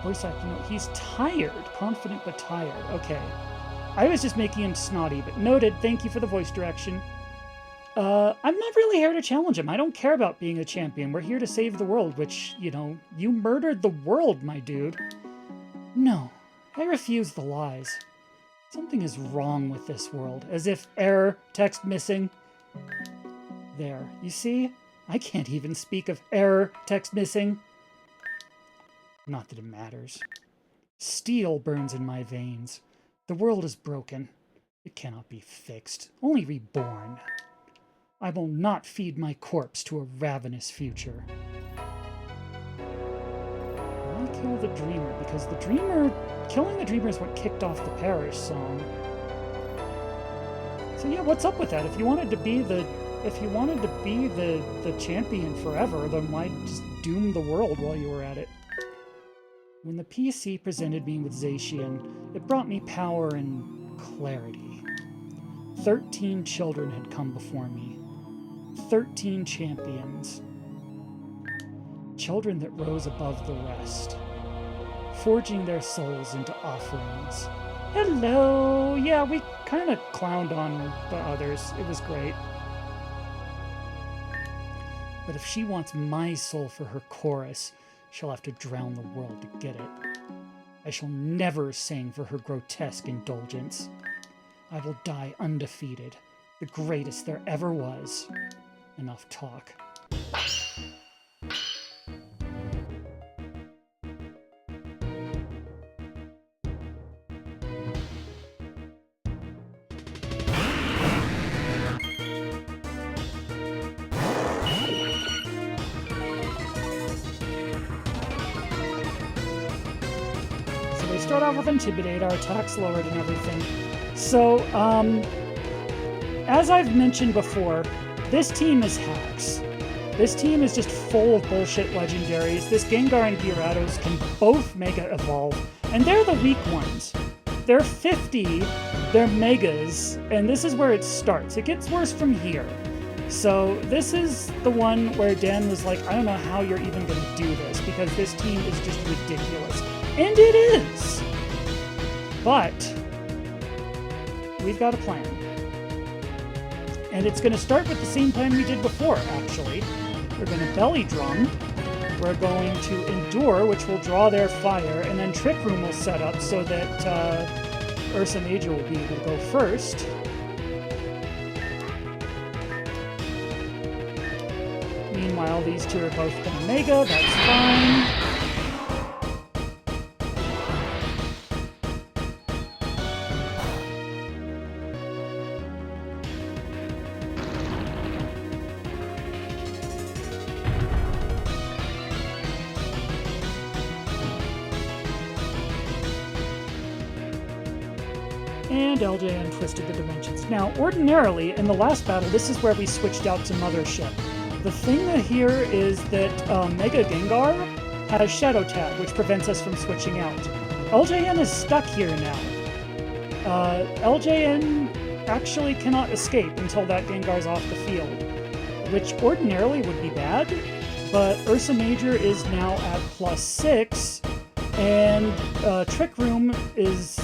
voice acting, he's tired. Confident but tired. Okay. I was just making him snotty, but noted. Thank you for the voice direction. I'm not really here to challenge him. I don't care about being a champion. We're here to save the world, which, you murdered the world, my dude. No, I refuse the lies. Something is wrong with this world. As if error, text missing. There, you see? I can't even speak of error, text missing. Not that it matters. Steel burns in my veins. The world is broken. It cannot be fixed, only reborn. I will not feed my corpse to a ravenous future. Why kill the Dreamer? Because killing the Dreamer is what kicked off the Parish song. So yeah, what's up with that? If you wanted to be the champion forever, then why just doom the world while you were at it? When the PC presented me with Zacian, it brought me power and clarity. 13 children had come before me. 13 champions. Children that rose above the rest, forging their souls into offerings. Hello! Yeah, we kind of clowned on the others. It was great. But if she wants my soul for her chorus, she'll have to drown the world to get it. I shall never sing for her grotesque indulgence. I will die undefeated, the greatest there ever was. Enough talk. they start off with Intimidate, our attack's lowered and everything. So, as I've mentioned before, this team is hacks. This team is just full of bullshit legendaries. This Gengar and Gyarados can both Mega Evolve, and they're the weak ones. They're 50, they're Megas, and this is where it starts. It gets worse from here. So this is the one where Dan was like, I don't know how you're even going to do this, because this team is just ridiculous. And it is! But we've got a plan. And it's going to start with the same plan we did before, actually. We're going to Belly Drum. We're going to Endure, which will draw their fire, and then Trick Room will set up so that Ursa Major will be able to go first. Meanwhile, these two are both going to Mega, that's fine. And LJN twisted the dimensions. Now, ordinarily, in the last battle, this is where we switched out to Mothership. The thing here is that Mega Gengar has Shadow Tag, which prevents us from switching out. LJN is stuck here now. LJN actually cannot escape until that Gengar's off the field, which ordinarily would be bad, but Ursa Major is now at +6, and Trick Room is,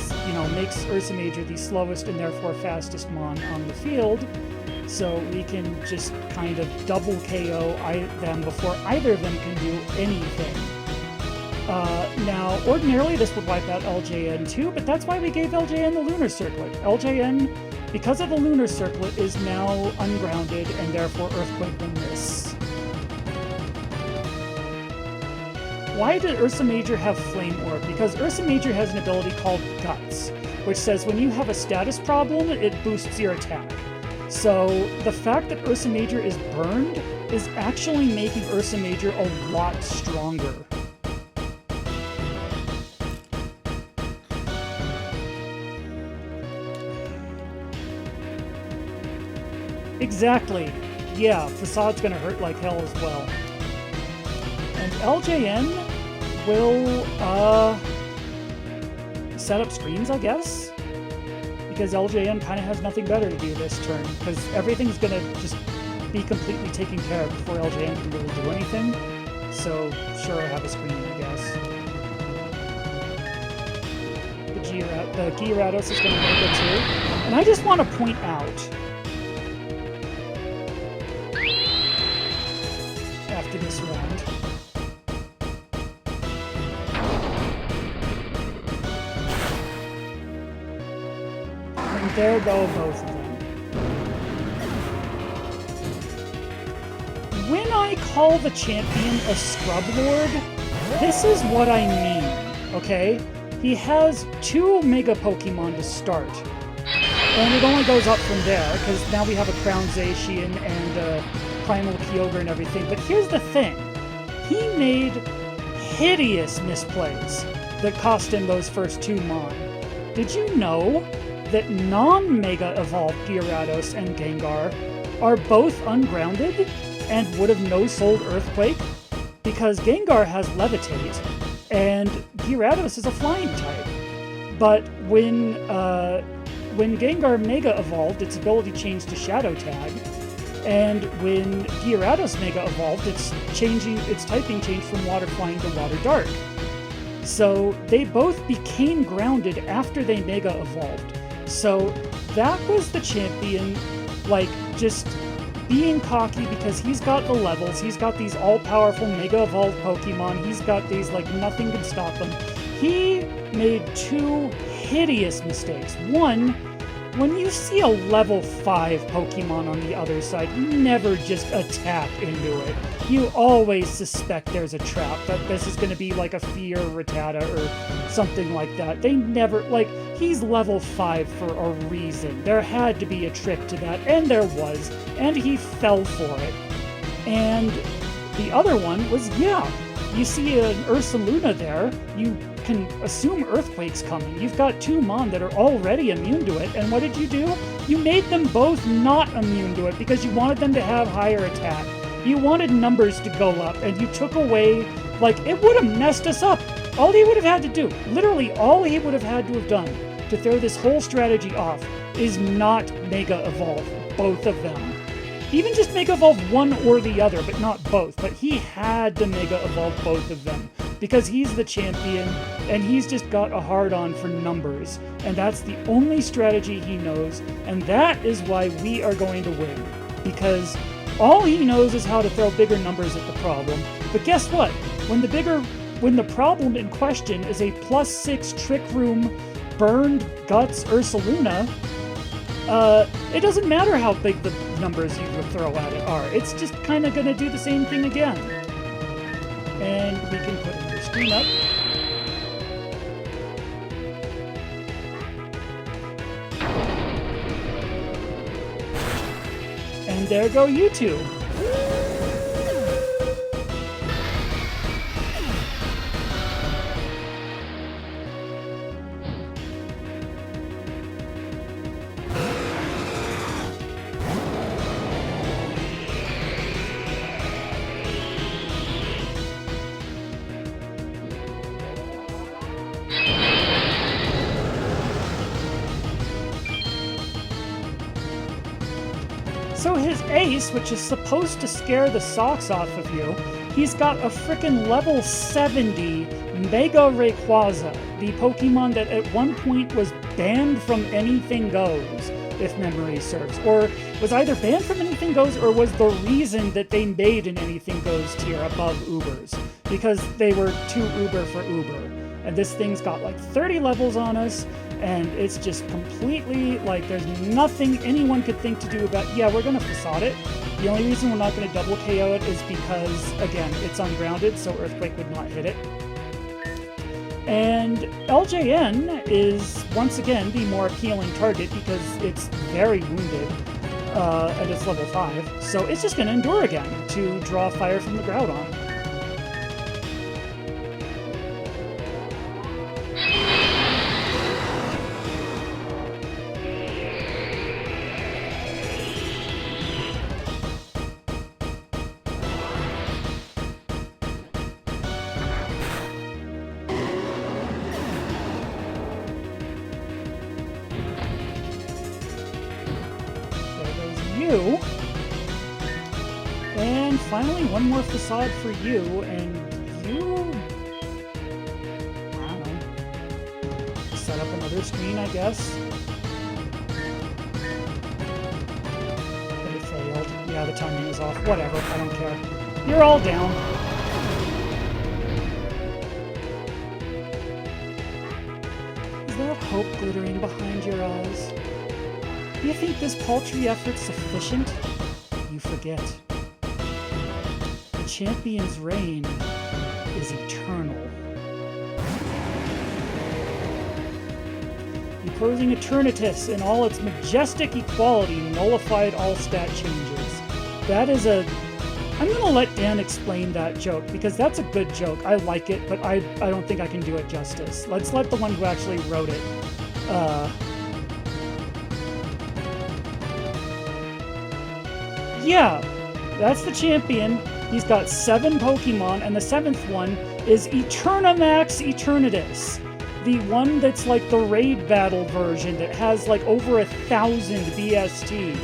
makes Ursa Major the slowest and therefore fastest Mon on the field, so we can just kind of double KO them before either of them can do anything. Now, ordinarily this would wipe out LJN too, but that's why we gave LJN the Lunar Circlet. LJN, because of the Lunar Circlet, is now ungrounded and therefore Earthquake will miss. Why did Ursa Major have Flame Orb? Because Ursa Major has an ability called Guts, which says when you have a status problem, it boosts your attack. So the fact that Ursa Major is burned is actually making Ursa Major a lot stronger. Exactly. Yeah, Facade's gonna hurt like hell as well. And LJN will set up screens, I guess? Because LJN kind of has nothing better to do this turn, because everything's going to just be completely taken care of before LJN can really do anything. So, sure, I have a screen, I guess. The Gyarados is going to make it too. And I just want to point out, after this round, and there go both of them. When I call the champion a Scrub Lord, this is what I mean, okay? He has 2 Mega Pokemon to start, and it only goes up from there, because now we have a Crown Zacian and a Primal Kyogre and everything. But here's the thing. He made hideous misplays that cost him those first 2 Mon. Did you know that non-Mega Evolved Gyarados and Gengar are both ungrounded and would have no-sold Earthquake? Because Gengar has Levitate, and Gyarados is a flying type. But when Gengar Mega Evolved, its ability changed to Shadow Tag, and when Gyarados Mega Evolved, its typing changed from Water Flying to Water Dark. So they both became grounded after they Mega Evolved. So that was the champion, just being cocky because he's got the levels, he's got these all-powerful Mega Evolved Pokemon, he's got these, nothing can stop him. He made 2 hideous mistakes. One, when you see a level 5 Pokemon on the other side, you never just attack into it. You always suspect there's a trap, that this is going to be like a Fear Rattata or something like that. They never, he's level 5 for a reason. There had to be a trick to that, and there was, and he fell for it. And the other one was, you see an Ursaluna there, you can assume Earthquake's coming. You've got 2 Mon that are already immune to it, and what did you do? You made them both not immune to it because you wanted them to have higher attack. You wanted numbers to go up, and you took away, like, it would have messed us up. All he would have had to do, literally all he would have had to have done to throw this whole strategy off is not Mega Evolve both of them. Even just Mega Evolve one or the other, but not both. But he had to Mega Evolve both of them because he's the champion and he's just got a hard-on for numbers. And that's the only strategy he knows, and that is why we are going to win. Because all he knows is how to throw bigger numbers at the problem. But guess what? When the problem in question is a +6 Trick Room Burned Guts Ursaluna, it doesn't matter how big the numbers you throw at it are. It's just kind of going to do the same thing again. And we can put another screen up. And there go you two. So his ace, which is supposed to scare the socks off of you, he's got a frickin' level 70 Mega Rayquaza, the Pokemon that at one point was banned from Anything Goes, if memory serves. Or was either banned from Anything Goes or was the reason that they made an Anything Goes tier above Ubers, because they were too Uber for Uber. And this thing's got like 30 levels on us, and it's just completely, like, there's nothing anyone could think to do about, yeah, we're gonna facade it. The only reason we're not gonna double KO it is because, again, it's ungrounded, so Earthquake would not hit it. And LJN is, once again, the more appealing target because it's very wounded, and it's level 5, so it's just gonna endure again to draw fire from the Groudon. And finally, one more facade for you, and you, I don't know, set up another screen, I guess. But it failed. Yeah, the timing is off. Whatever, I don't care. You're all down. Is that hope glittering behind your eyes? Do you think this paltry effort's sufficient? You forget. The champion's reign is eternal. The opposing Eternatus in all its majestic equality nullified all stat changes. That is a... I'm going to let Dan explain that joke, because that's a good joke. I like it, but I don't think I can do it justice. Let's let the one who actually wrote it yeah, that's the champion. He's got 7 Pokemon, and the 7th one is Eternamax Eternatus. The one that's like the raid battle version that has like over 1,000 BST.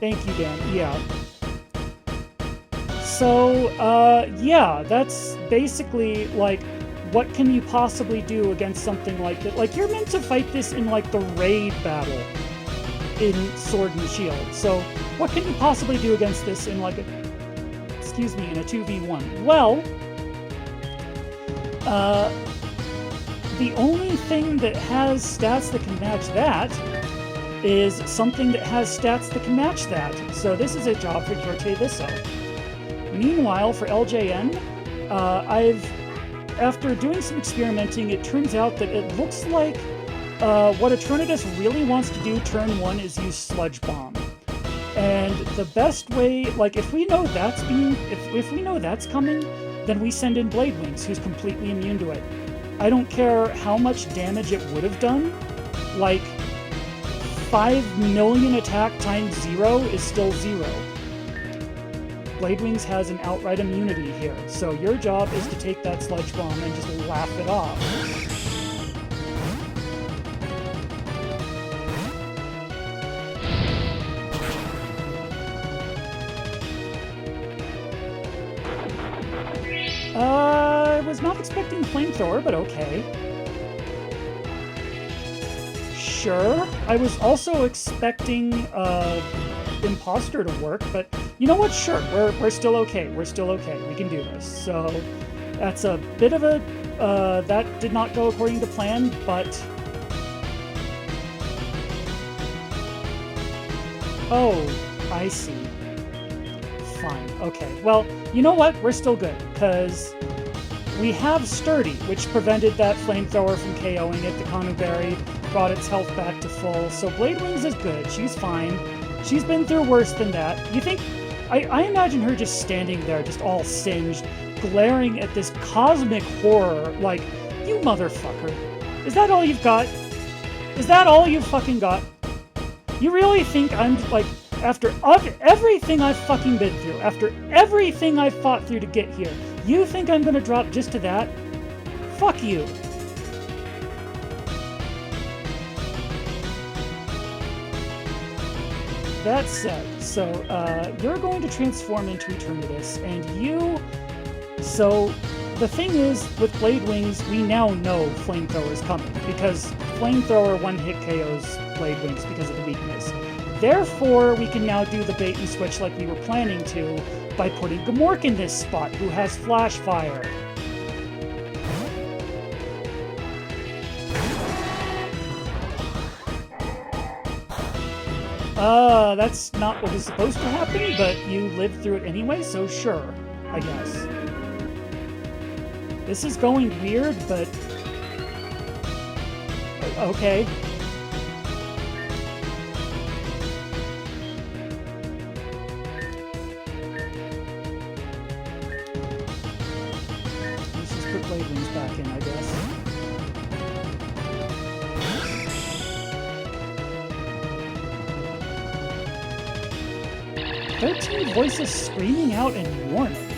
Thank you, Dan. Yeah. So, yeah, that's basically like, what can you possibly do against something like that? Like, you're meant to fight this in like the raid battle in Sword and Shield. So what can you possibly do against this in like a, excuse me, in a 2v1? Well, the only thing that has stats that can match that is something that has stats that can match that. So this is a job for Giratina. Meanwhile, for LJN, after doing some experimenting, it turns out that it looks like what Eternatus really wants to do turn 1 is use Sludge Bomb. And the best way, like, if we know that's if we know that's coming, then we send in Blade Wings, who's completely immune to it. I don't care how much damage it would have done. Like, 5 million attack times 0 is still 0. Blade Wings has an outright immunity here, so your job is to take that Sludge Bomb and just laugh it off. I was not expecting Flamethrower, but okay. Sure. I was also expecting Imposter to work, but you know what? Sure, we're still okay. We're still okay. We can do this. So that's a bit of a that did not go according to plan, but oh, I see. Fine. Okay. Well, you know what? We're still good because we have Sturdy, which prevented that Flamethrower from KOing it. The Kanuberry brought its health back to full, so Blade Wings is good. She's fine. She's been through worse than that. You think... I imagine her just standing there, just all singed, glaring at this cosmic horror, like, you motherfucker. Is that all you've got? Is that all you've fucking got? You really think I'm, like, after everything I've fucking been through, after everything I've fought through to get here, you think I'm gonna drop just to that? Fuck you. That said, so you're going to transform into Eternatus, and you... So, the thing is, with Blade Wings, we now know Flamethrower is coming, because Flamethrower one-hit KOs Blade Wings because of the weakness. Therefore, we can now do the bait and switch like we were planning to, by putting Gamork in this spot, who has Flash Fire. That's not what was supposed to happen, but you lived through it anyway, so sure, I guess. This is going weird, but... okay. Let's just put Blade Wings back in, I guess. 13 voices screaming out in warning.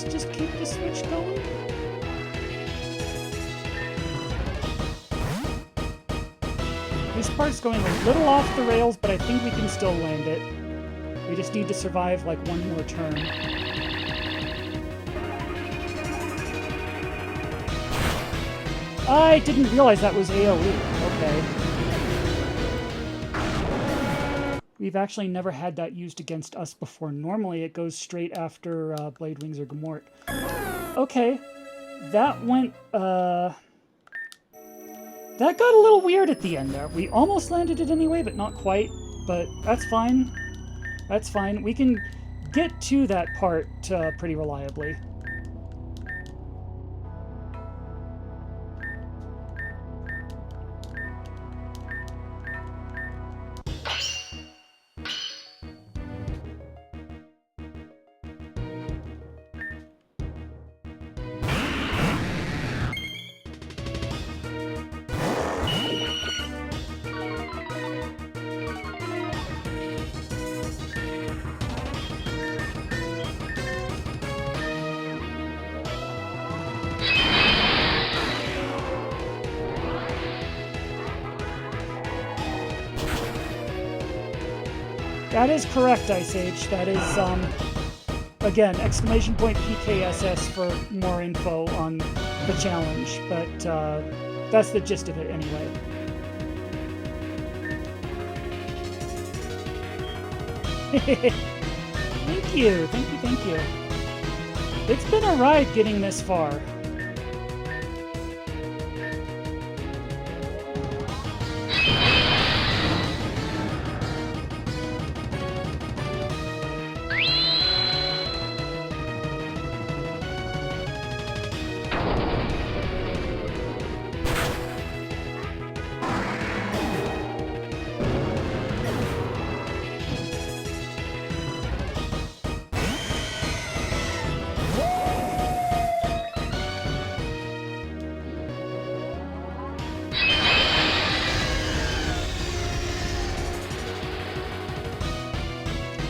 Just keep the switch going. This part's going a little off the rails, but I think we can still land it. We just need to survive like one more turn. I didn't realize that was AoE. Okay. We've actually never had that used against us before. Normally it goes straight after Blade Wings or Gamork. Okay. That went, that got a little weird at the end there. We almost landed it anyway, but not quite. But that's fine. That's fine. We can get to that part pretty reliably. That is correct, Ice Age. That is, again, exclamation point PKSS for more info on the challenge, but that's the gist of it anyway. Thank you, thank you, thank you. It's been a ride getting this far.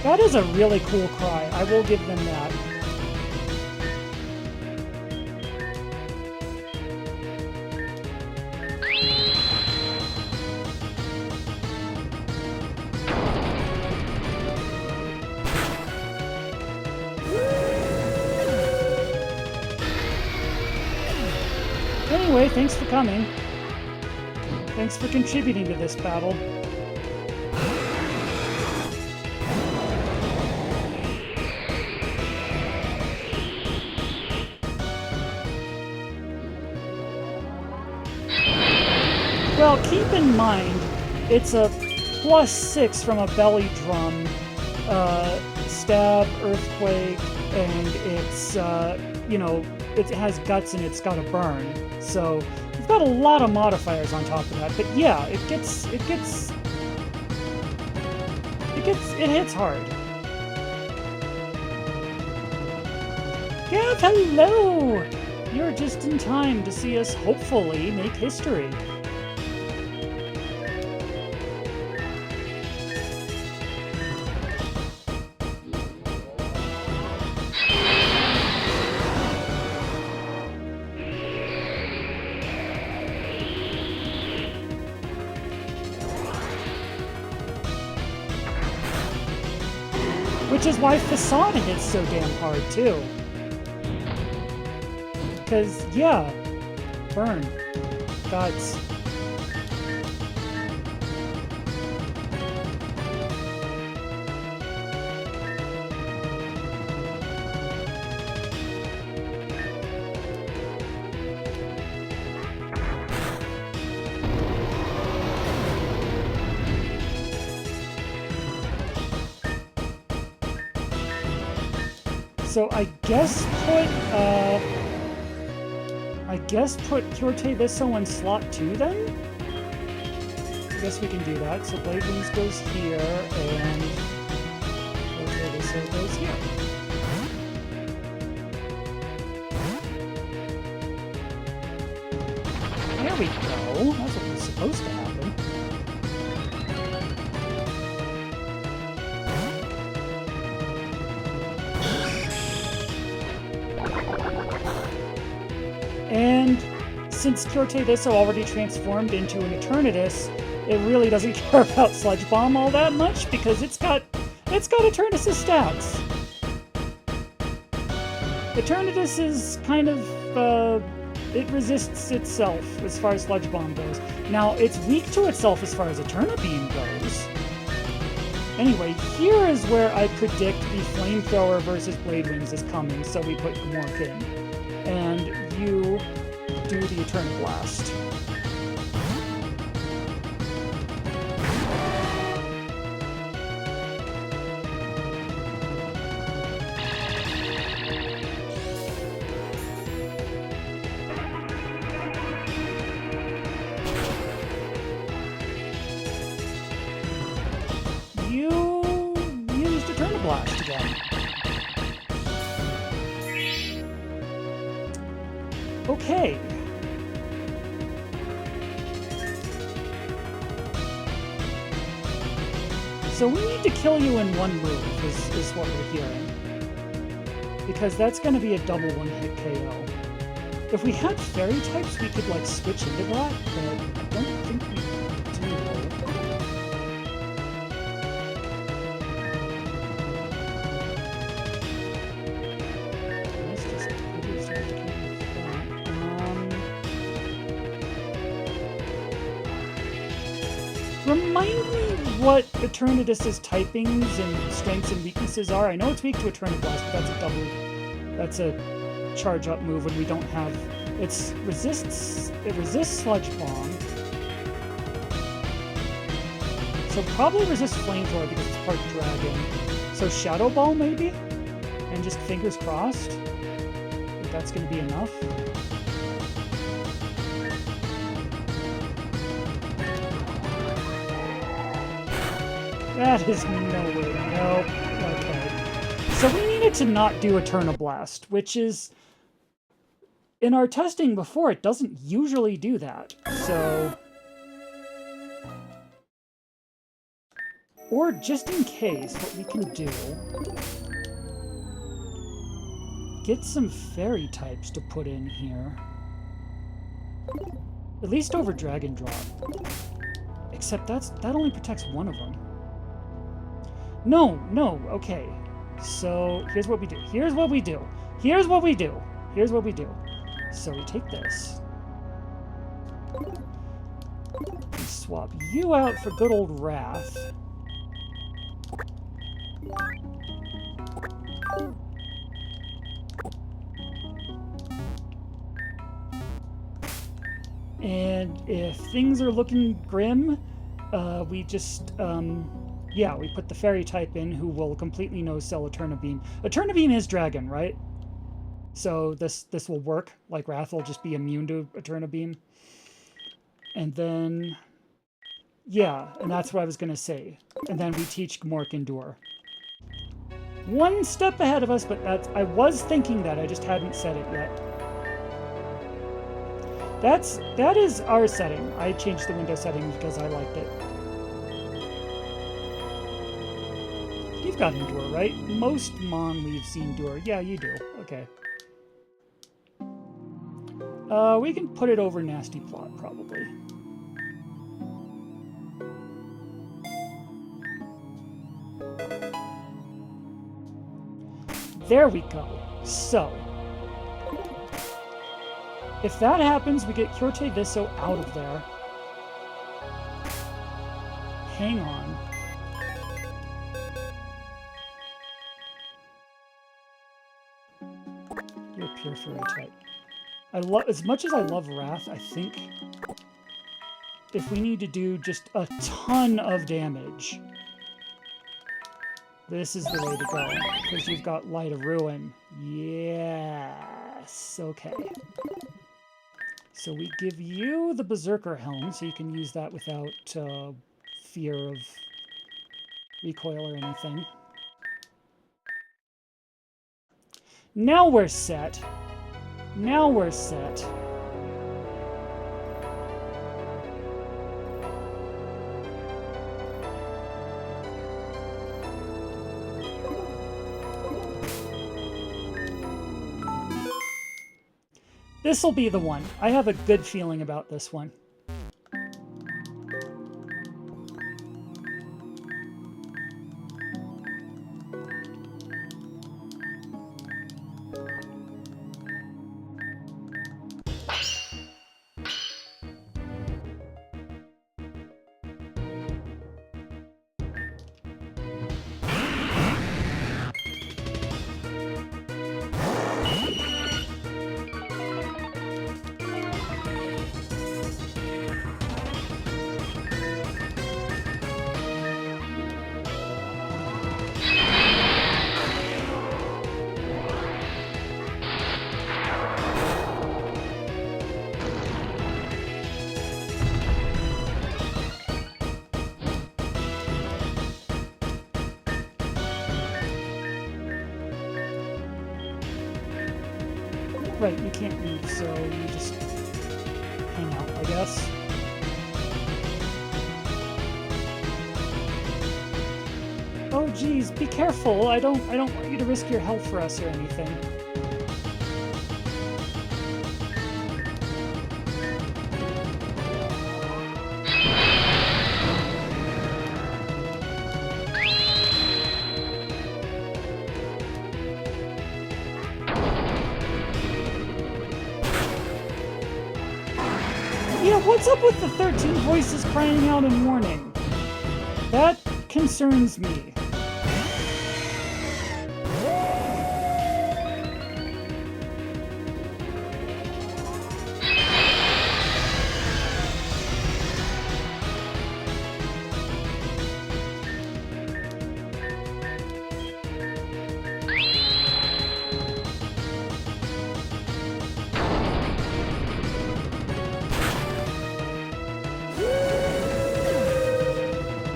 That is a really cool cry. I will give them that. Anyway, thanks for coming. Thanks for contributing to this battle. Well, keep in mind, it's a +6 from a belly drum, stab, earthquake, and it's, you know, it has guts and it's got a burn. So we've got a lot of modifiers on top of that. But yeah, it hits hard. Gav, hello! You're just in time to see us hopefully make history. Which is why Facade hits so damn hard, too. Because, yeah, burn. Guts. So I guess put Curte Visso in slot 2 then? I guess we can do that. So Blade Wings goes here, and Curte Visso goes here. There we go. That's what was supposed to happen. And since Curte Visso already transformed into an Eternatus, it really doesn't care about Sludge Bomb all that much because it's got Eternatus' stats. Eternatus is kind of it resists itself as far as Sludge Bomb goes. Now it's weak to itself as far as Eterna Beam goes. Anyway, here is where I predict the Flamethrower versus Blade Wings is coming, so we put Gmork in. And you do the Eternal Blast. You used Eternal Blast again. Okay. So we need to kill you in one move, is what we're hearing. Because that's going to be a double one-hit KO. If we had fairy types, we could, like, switch into that, but I don't think we do. Remind me what Eternatus's typings and strengths and weaknesses are. I know it's weak to Eternablast, but that's a charge up move when we don't have. It resists Sludge Bomb. So probably resists Flamethrower because it's part Dragon. So Shadow Ball maybe? And just fingers crossed. I think that's going to be enough. That is no way. Nope. Okay. So we needed to not do Eternablast, which is... In our testing before, it doesn't usually do that. So... Or just in case, what we can do... Get some fairy types to put in here. At least over Dragon Drop. Except that only protects one of them. No, okay. So, here's what we do. Here's what we do. Here's what we do. Here's what we do. So we take this. We swap you out for good old Wrath. And if things are looking grim, we just, yeah, we put the fairy type in who will completely no-sell Eterna Beam. Eterna Beam is Dragon, right? So this will work. Like Wrath will just be immune to Eterna Beam. And then, yeah, and that's what I was going to say. And then we teach Gmork Endure. One step ahead of us, but I was thinking that, I just hadn't said it yet. That is our setting. I changed the window setting because I liked it. You've got Endure, right? Most Mon we've seen Endure. Yeah, you do. Okay. We can put it over Nasty Plot, probably. There we go. So, if that happens, we get Kyorte Visso out of there. Hang on. You're a pure fairy type. As much as I love Wrath, I think if we need to do just a ton of damage, this is the way to go. Because you've got Light of Ruin. Yes. Okay. So we give you the Berserker Helm, so you can use that without fear of recoil or anything. Now we're set. Now we're set. This'll be the one. I have a good feeling about this one. Right, you can't move, so you just hang out, I guess. Oh geez, be careful. I don't want you to risk your health for us or anything. Yeah, what's up with the 13 voices crying out in warning? That concerns me.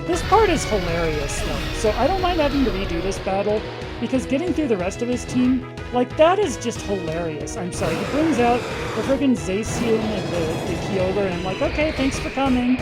This part is hilarious, though, so I don't mind having to redo this battle, because getting through the rest of his team, like, that is just hilarious. I'm sorry, he brings out the friggin' Zacian and the Kyogre, and I'm like, okay, thanks for coming.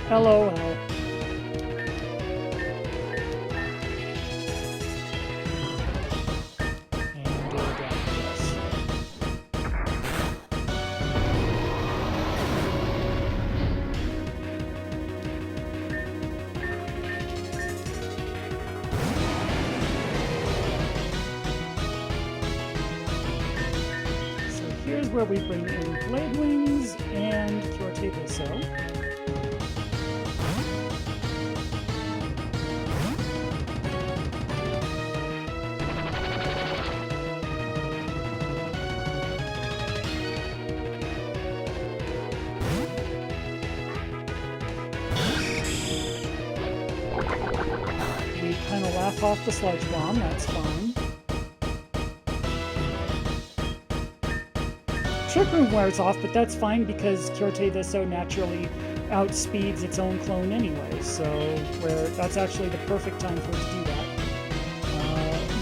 LOL. And go down, yes. So here's where we bring in Blade Wings and Giratina. Kind of laugh off the Sludge Bomb, that's fine. Trick Room wears off, but that's fine because Giratina so naturally outspeeds its own clone anyway, so that's actually the perfect time for it to do that.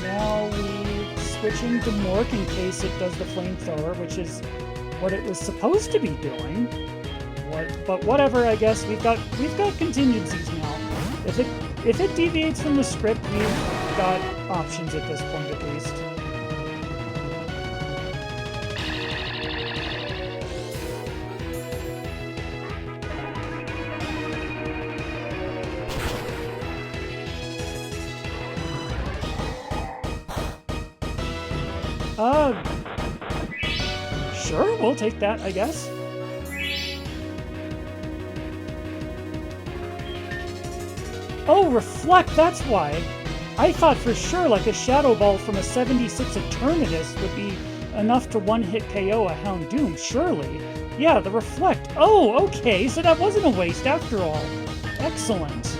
Now we switch into Mork in case it does the flamethrower, which is what it was supposed to be doing. But whatever, I guess we've got contingencies now. If it deviates from the script, we've got options at this point, at least. Sure, we'll take that, I guess. Oh, Reflect, that's why. I thought for sure like a Shadow Ball from a 76 Eternatus would be enough to one-hit KO a Houndoom, surely. Yeah, the Reflect. Oh, okay, so that wasn't a waste after all. Excellent.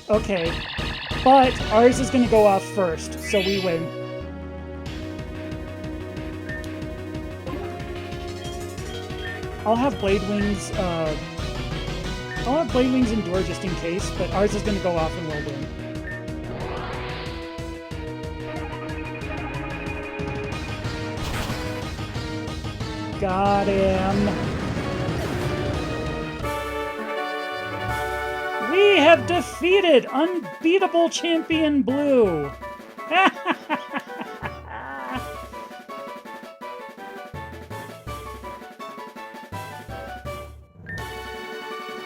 Okay, but ours is going to go off first, so we win. I'll have Blade Wings endure just in case, but ours is going to go off and we'll win. Got him. We have defeated unbeatable Champion Blue!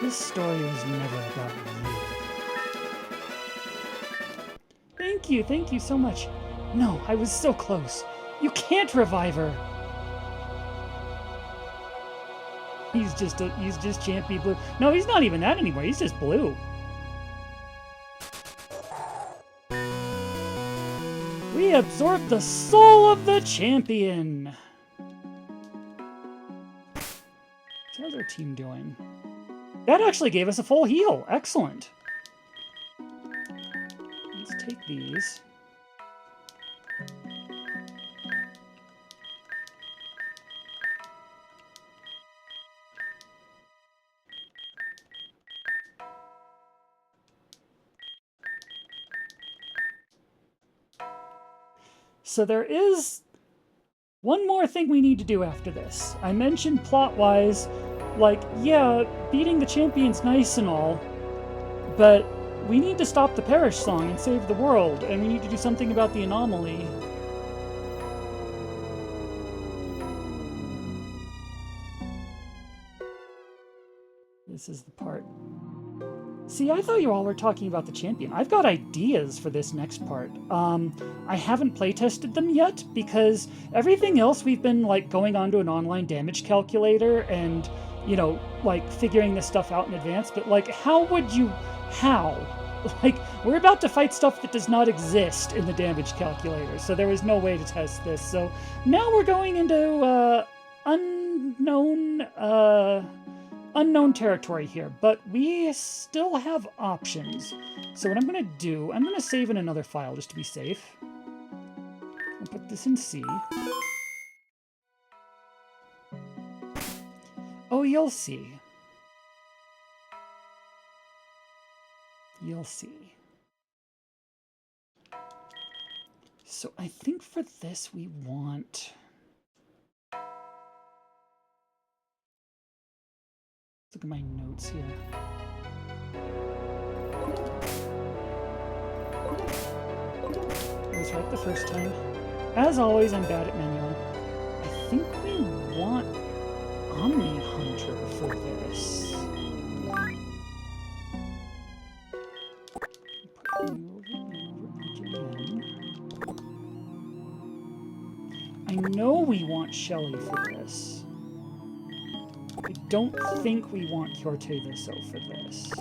This story was never about you. Thank you so much. No, I was so close. You can't revive her! He's just Champion Blue. No, he's not even that anymore. He's just blue. We absorbed the soul of the champion. How's our team doing? That actually gave us a full heal. Excellent. Let's take these. So there is one more thing we need to do after this. I mentioned plot-wise, like, yeah, beating the champion's nice and all, but we need to stop the Parish Song and save the world, and we need to do something about the anomaly. This is the part. See, I thought you all were talking about the champion. I've got ideas for this next part. I haven't playtested them yet because everything else we've been like going on to an online damage calculator and, you know, like figuring this stuff out in advance. But like, how? Like, we're about to fight stuff that does not exist in the damage calculator, so there was no way to test this. So now we're going into unknown territory here, but we still have options. So what I'm going to do, I'm going to save in another file just to be safe. I'll put this in C. Oh, you'll see. You'll see. So I think for this we want... Look at my notes here. I was right the first time. As always, I'm bad at menuing. I think we want Omni Hunter for this. Put you over again. I know we want Shelly for this. I don't think we want Kyorte Viso for this.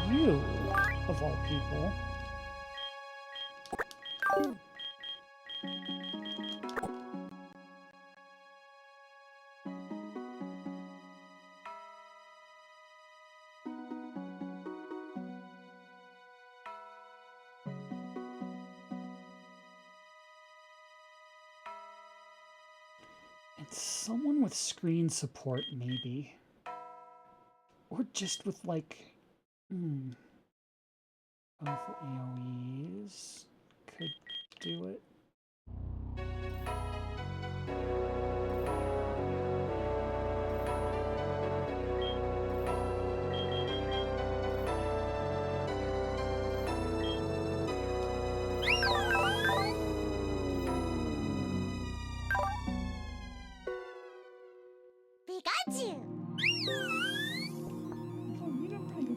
You, of all people. And someone with screen support, maybe. Or just with, like... Powerful AoEs. Could do it.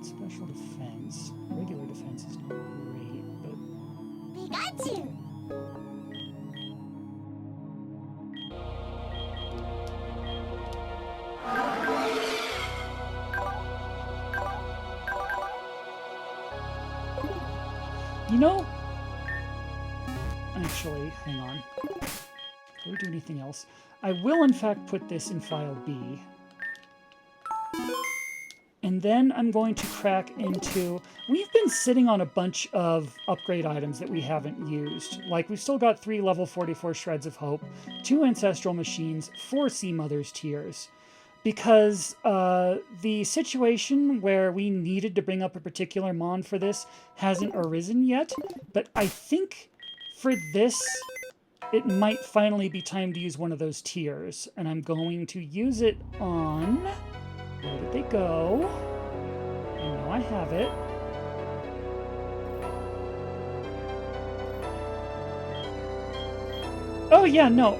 Special defense. Regular defense is not great, but... Pikachu! You know... Actually, hang on. Before we do anything else, I will in fact put this in file B. And then I'm going to crack into... We've been sitting on a bunch of upgrade items that we haven't used. Like, we've still got 3 level 44 Shreds of Hope, 2 Ancestral Machines, 4 Sea Mother's Tears. Because the situation where we needed to bring up a particular Mon for this hasn't arisen yet. But I think for this, it might finally be time to use one of those tiers. And I'm going to use it on... Where did they go? I know I have it. Oh yeah, no.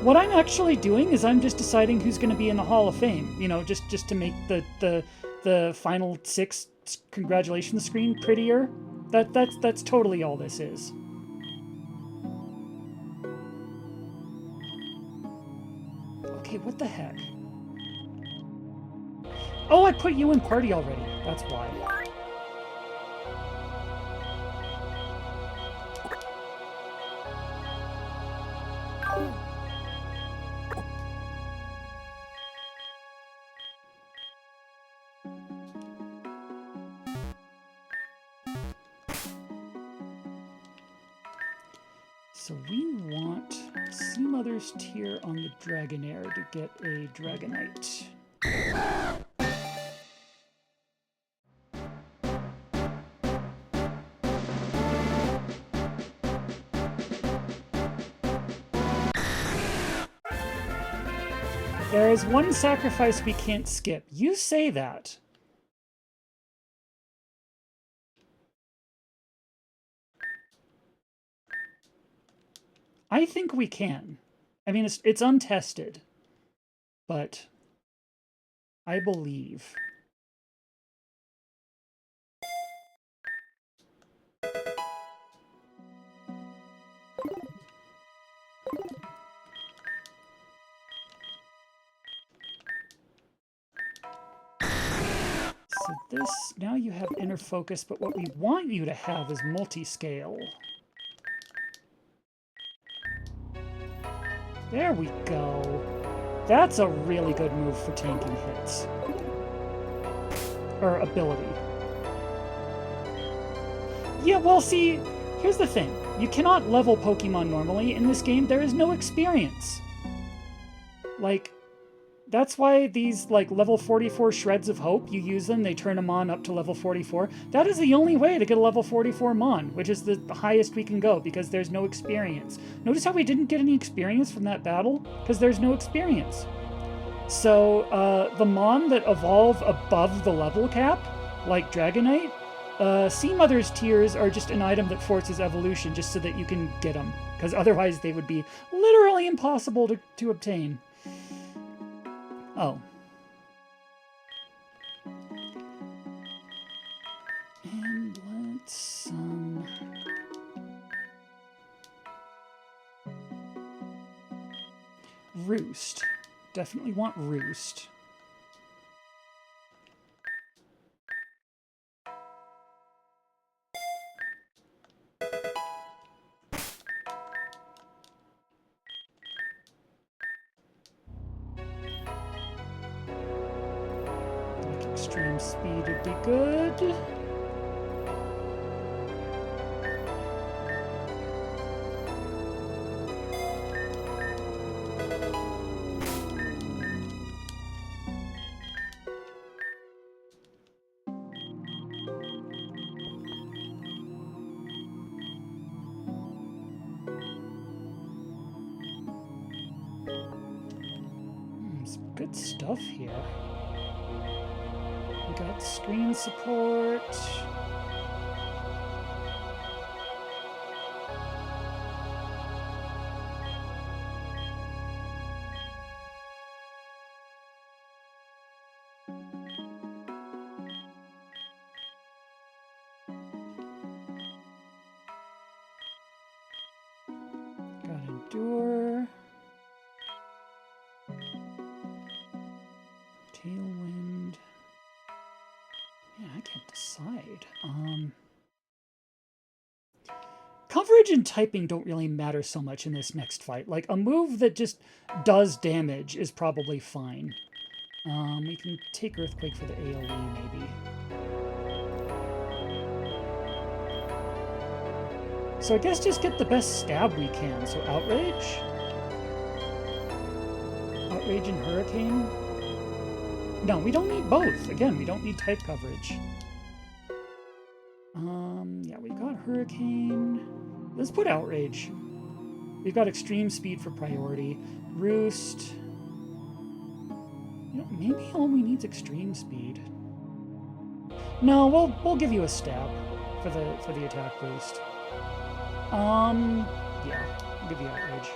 What I'm actually doing is I'm just deciding who's going to be in the Hall of Fame. You know, just to make the final 6 congratulations screen prettier. That's totally all this is. Okay, what the heck? Oh, I put you in party already. That's why. So we want Sea Mother's Tear on the Dragonair to get a Dragonite. There is one sacrifice we can't skip. You say that. I think we can. I mean, it's untested, but I believe. So this, now you have inner focus, but what we want you to have is multi-scale. There we go. That's a really good move for tanking hits. Or ability. Yeah, well, see, here's the thing. You cannot level Pokemon normally in this game. There is no experience. Like, that's why these, like, level 44 Shreds of Hope, you use them, they turn a Mon up to level 44. That is the only way to get a level 44 Mon, which is the highest we can go, because there's no experience. Notice how we didn't get any experience from that battle? Because there's no experience. So, the Mon that evolve above the level cap, like Dragonite, Sea Mother's Tears are just an item that forces evolution just so that you can get them. Because otherwise they would be literally impossible to obtain. Oh. And let's, Roost. Definitely want Roost. Extreme speed would be good. Some good stuff here. We got screen support. Got Endure. Tailwind. Yeah, I can't decide. Coverage and typing don't really matter so much in this next fight. Like, a move that just does damage is probably fine. We can take Earthquake for the AoE, maybe. So I guess just get the best stab we can. So Outrage? Outrage and Hurricane? No, we don't need both. Again, we don't need type coverage. Yeah, we've got Hurricane. Let's put Outrage. We've got Extreme Speed for priority. Roost. You know, maybe all we need is Extreme Speed. No, we'll give you a stab for the attack boost. Yeah, I'll give you Outrage.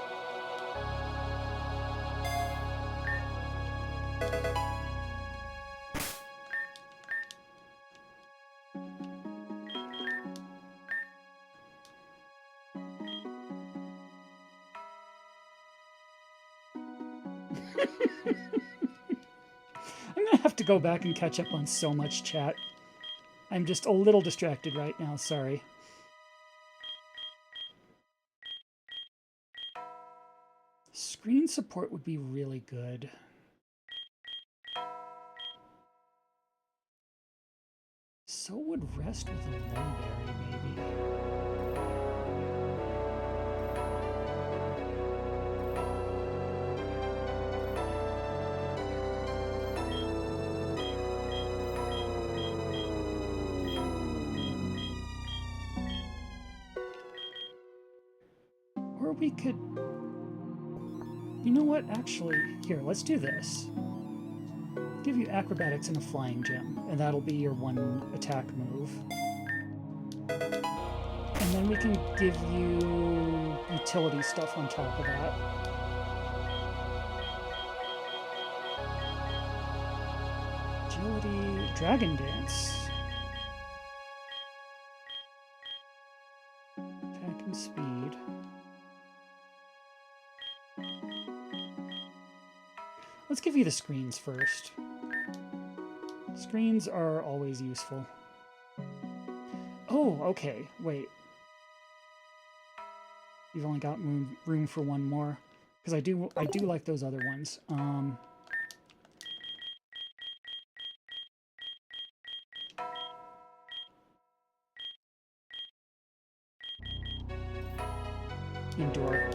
I'm gonna have to go back and catch up on so much chat. I'm just a little distracted right now, sorry. Screen support would be really good. So would Rest with a Lumberry, maybe. Or we could... You know what? Actually, here, let's do this. Give you acrobatics and a flying gem, and that'll be your one attack move. And then we can give you utility stuff on top of that. Agility, Dragon Dance. Attack and speed. Let's give you the screens first. Screens are always useful. Oh, okay, wait. You've only got room for one more. Because I do like those other ones. Endure.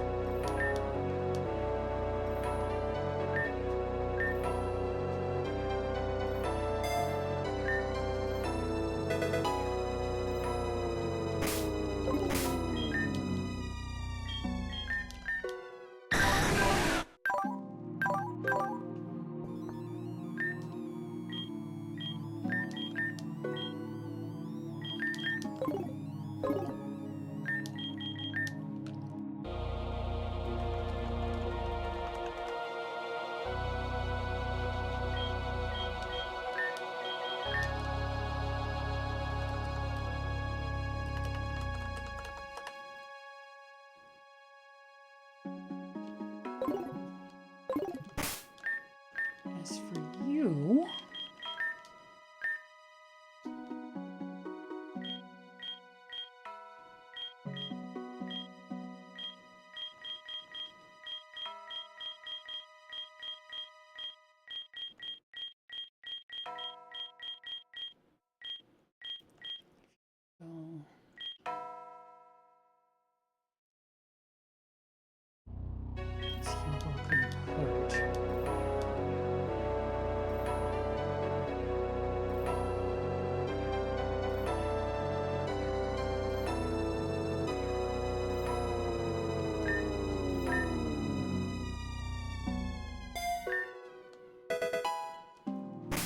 As for you... This hero couldn't hurt.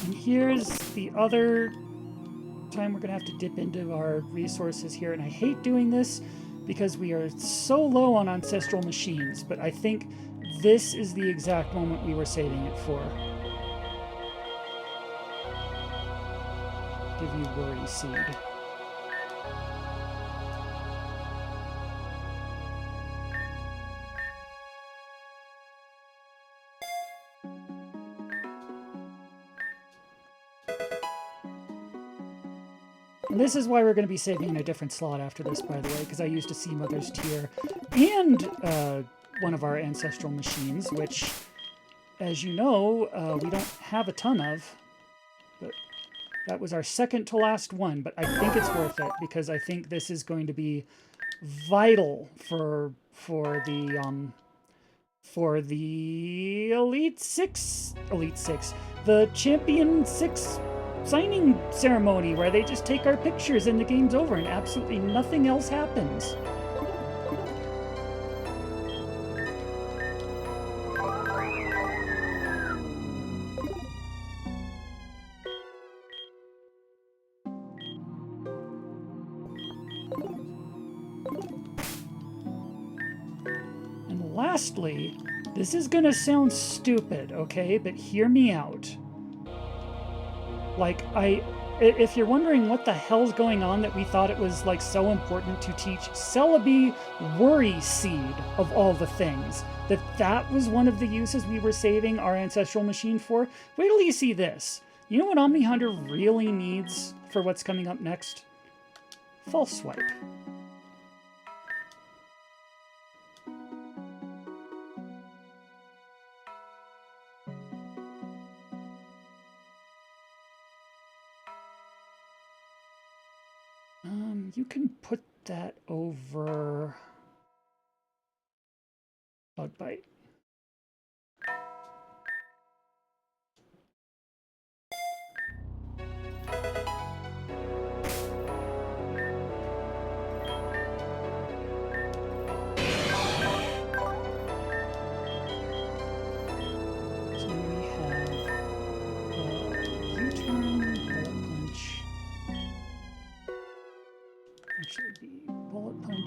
And here's the other time we're going to have to dip into our resources here. And I hate doing this because we are so low on ancestral machines, but I think this is the exact moment we were saving it for. Give you Worry Seed. And this is why we're going to be saving in a different slot after this, by the way, because I used a Sea Mother's Tear and one of our ancestral machines, which, as you know, we don't have a ton of. But that was our second to last one, but I think it's worth it because I think this is going to be vital for the Elite Six, the Champion 6 signing ceremony where they just take our pictures and the game's over and absolutely nothing else happens. And lastly, this is gonna sound stupid, okay, but hear me out. Like, if you're wondering what the hell's going on that we thought it was, like, so important to teach Celebi Worry Seed, of all the things, that was one of the uses we were saving our ancestral machine for, wait till you see this. You know what Omni Hunter really needs for what's coming up next? False Swipe. You can put that over Bug Bite.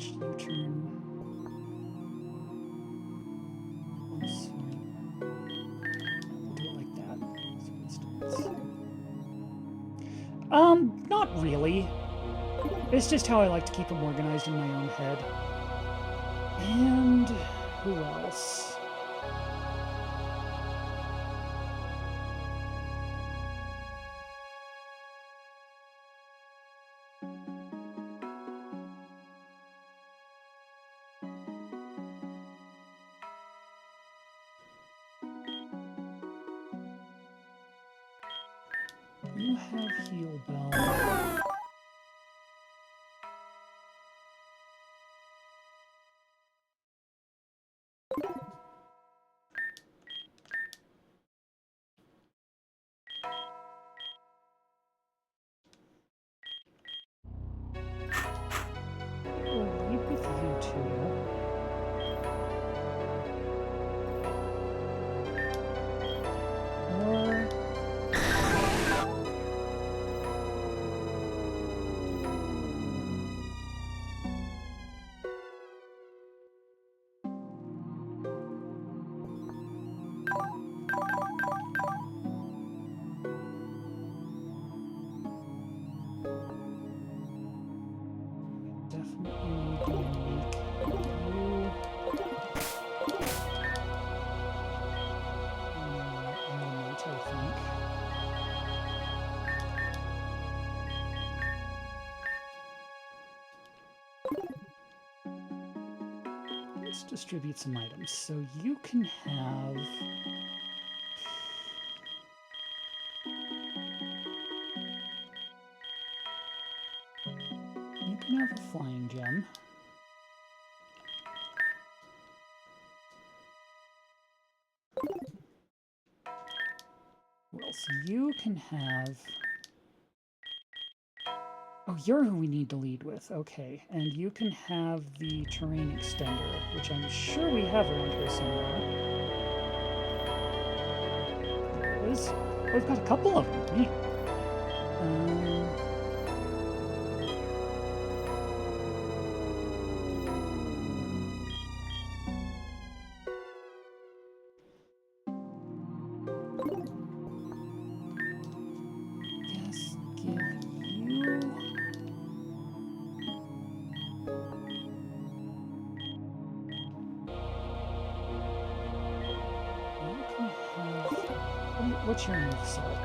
U-turn. Once here. We'll do it like that, for instance. Not really. It's just how I like to keep them organized in my own head. And who else? You have heal bell. We'll lead with you two. Or definitely need to make you element, I think. Let's distribute some items. So you can have a flying gem. Well, so you can have... Oh, you're who we need to lead with. Okay, and you can have the terrain extender, which I'm sure we have around here somewhere. There it is. Oh, we've got a couple of them. Neat. Yes, give you... You can have... What's your moveset?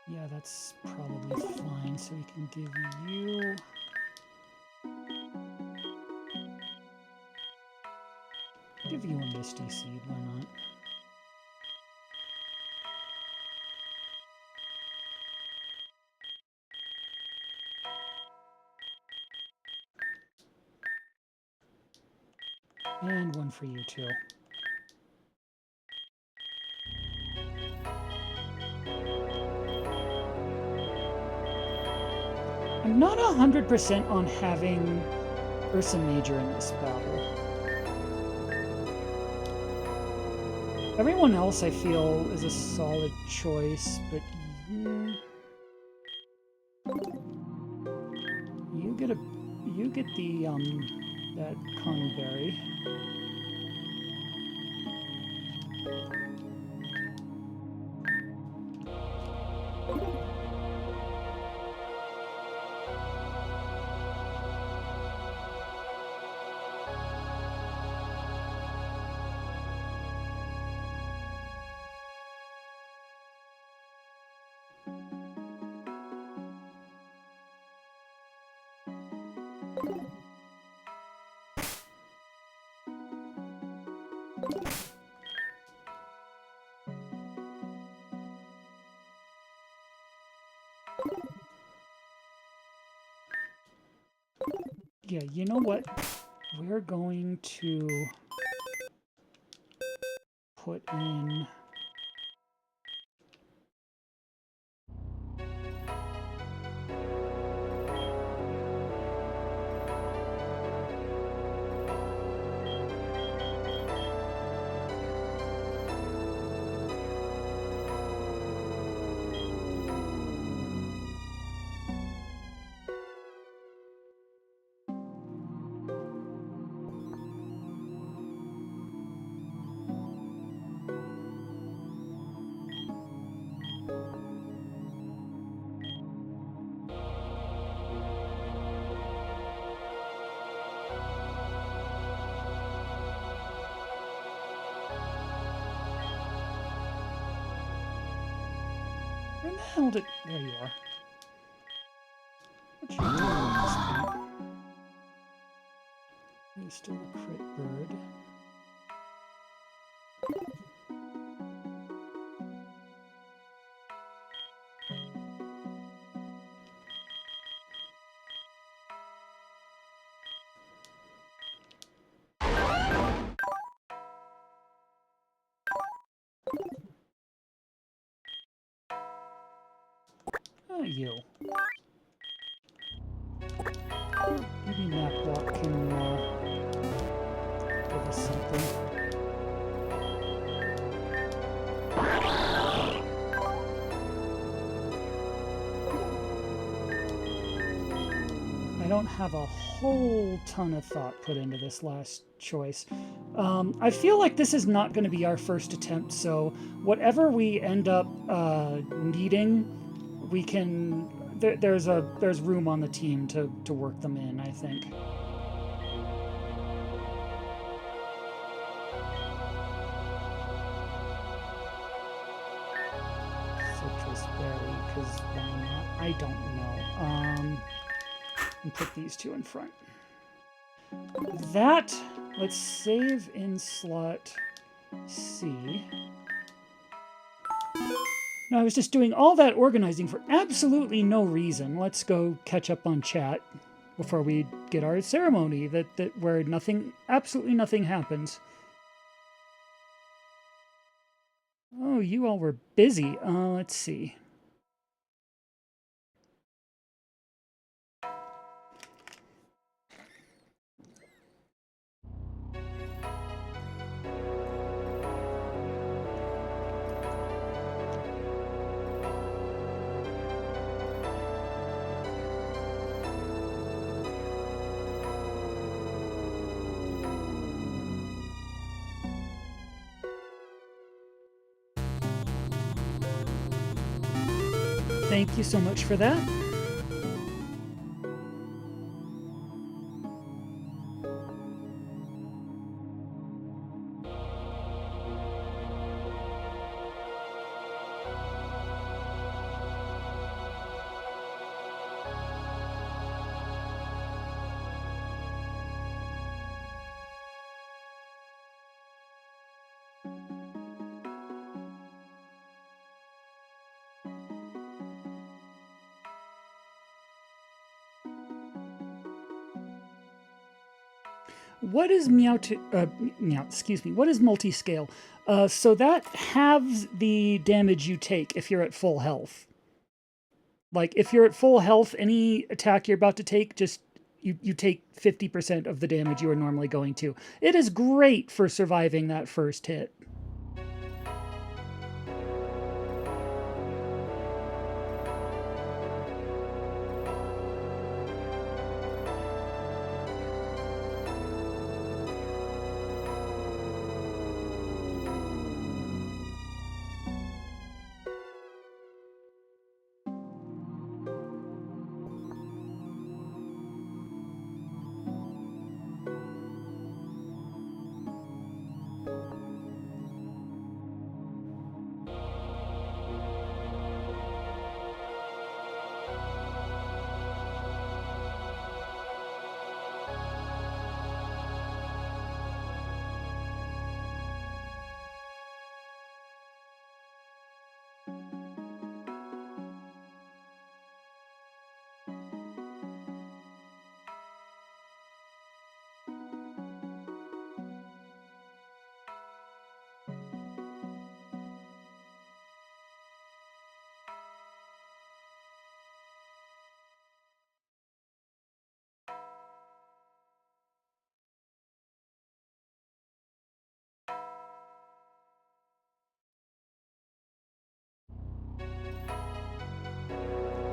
Yeah, that's probably fine, so we can give you... Give you a Misty Seed, why not? And one for you, too. I'm not 100% on having Ursa Major in this battle. Everyone else, I feel, is a solid choice, but you get the that Conberry. Yeah, you know what? We're going to put in... the hell did... There you are. What you doing at this point? You're still a crit bird. You. Maybe map block can give us something. I don't have a whole ton of thought put into this last choice. I feel like this is not going to be our first attempt, so whatever we end up needing, we can... There's room on the team to work them in, I think. Citrus berry, because why not? I don't know. And put these two in front. That, let's save in slot C. No, I was just doing all that organizing for absolutely no reason. Let's go catch up on chat before we get our ceremony where absolutely nothing happens. Oh, you all were busy. Let's see. Thank you so much for that. What is what is multi-scale? So that halves the damage you take if you're at full health. Like, if you're at full health, any attack you're about to take, just you take 50% of the damage you are normally going to. It is great for surviving that first hit.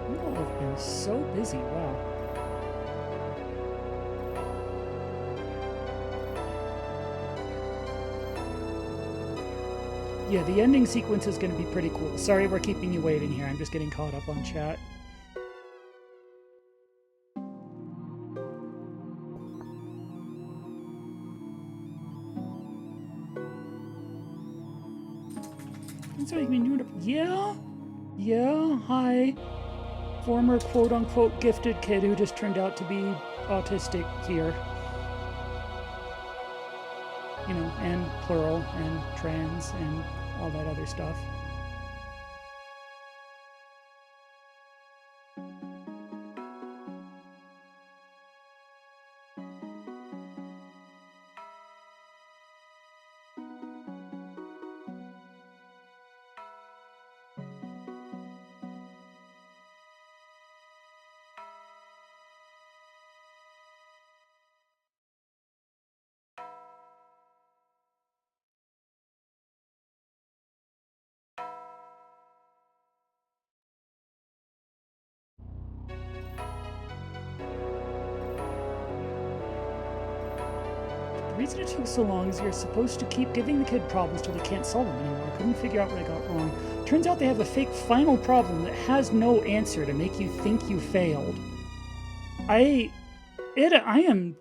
You all have been so busy, wow. Yeah, the ending sequence is going to be pretty cool. Sorry we're keeping you waiting here. I'm just getting caught up on chat. So you mean, yeah? Yeah, hi. Former quote-unquote gifted kid who just turned out to be autistic here. You know, and plural, and trans, and all that other stuff. The reason it took so long is you're supposed to keep giving the kid problems till they can't solve them anymore. Couldn't figure out what I got wrong. Turns out they have a fake final problem that has no answer to make you think you failed. I am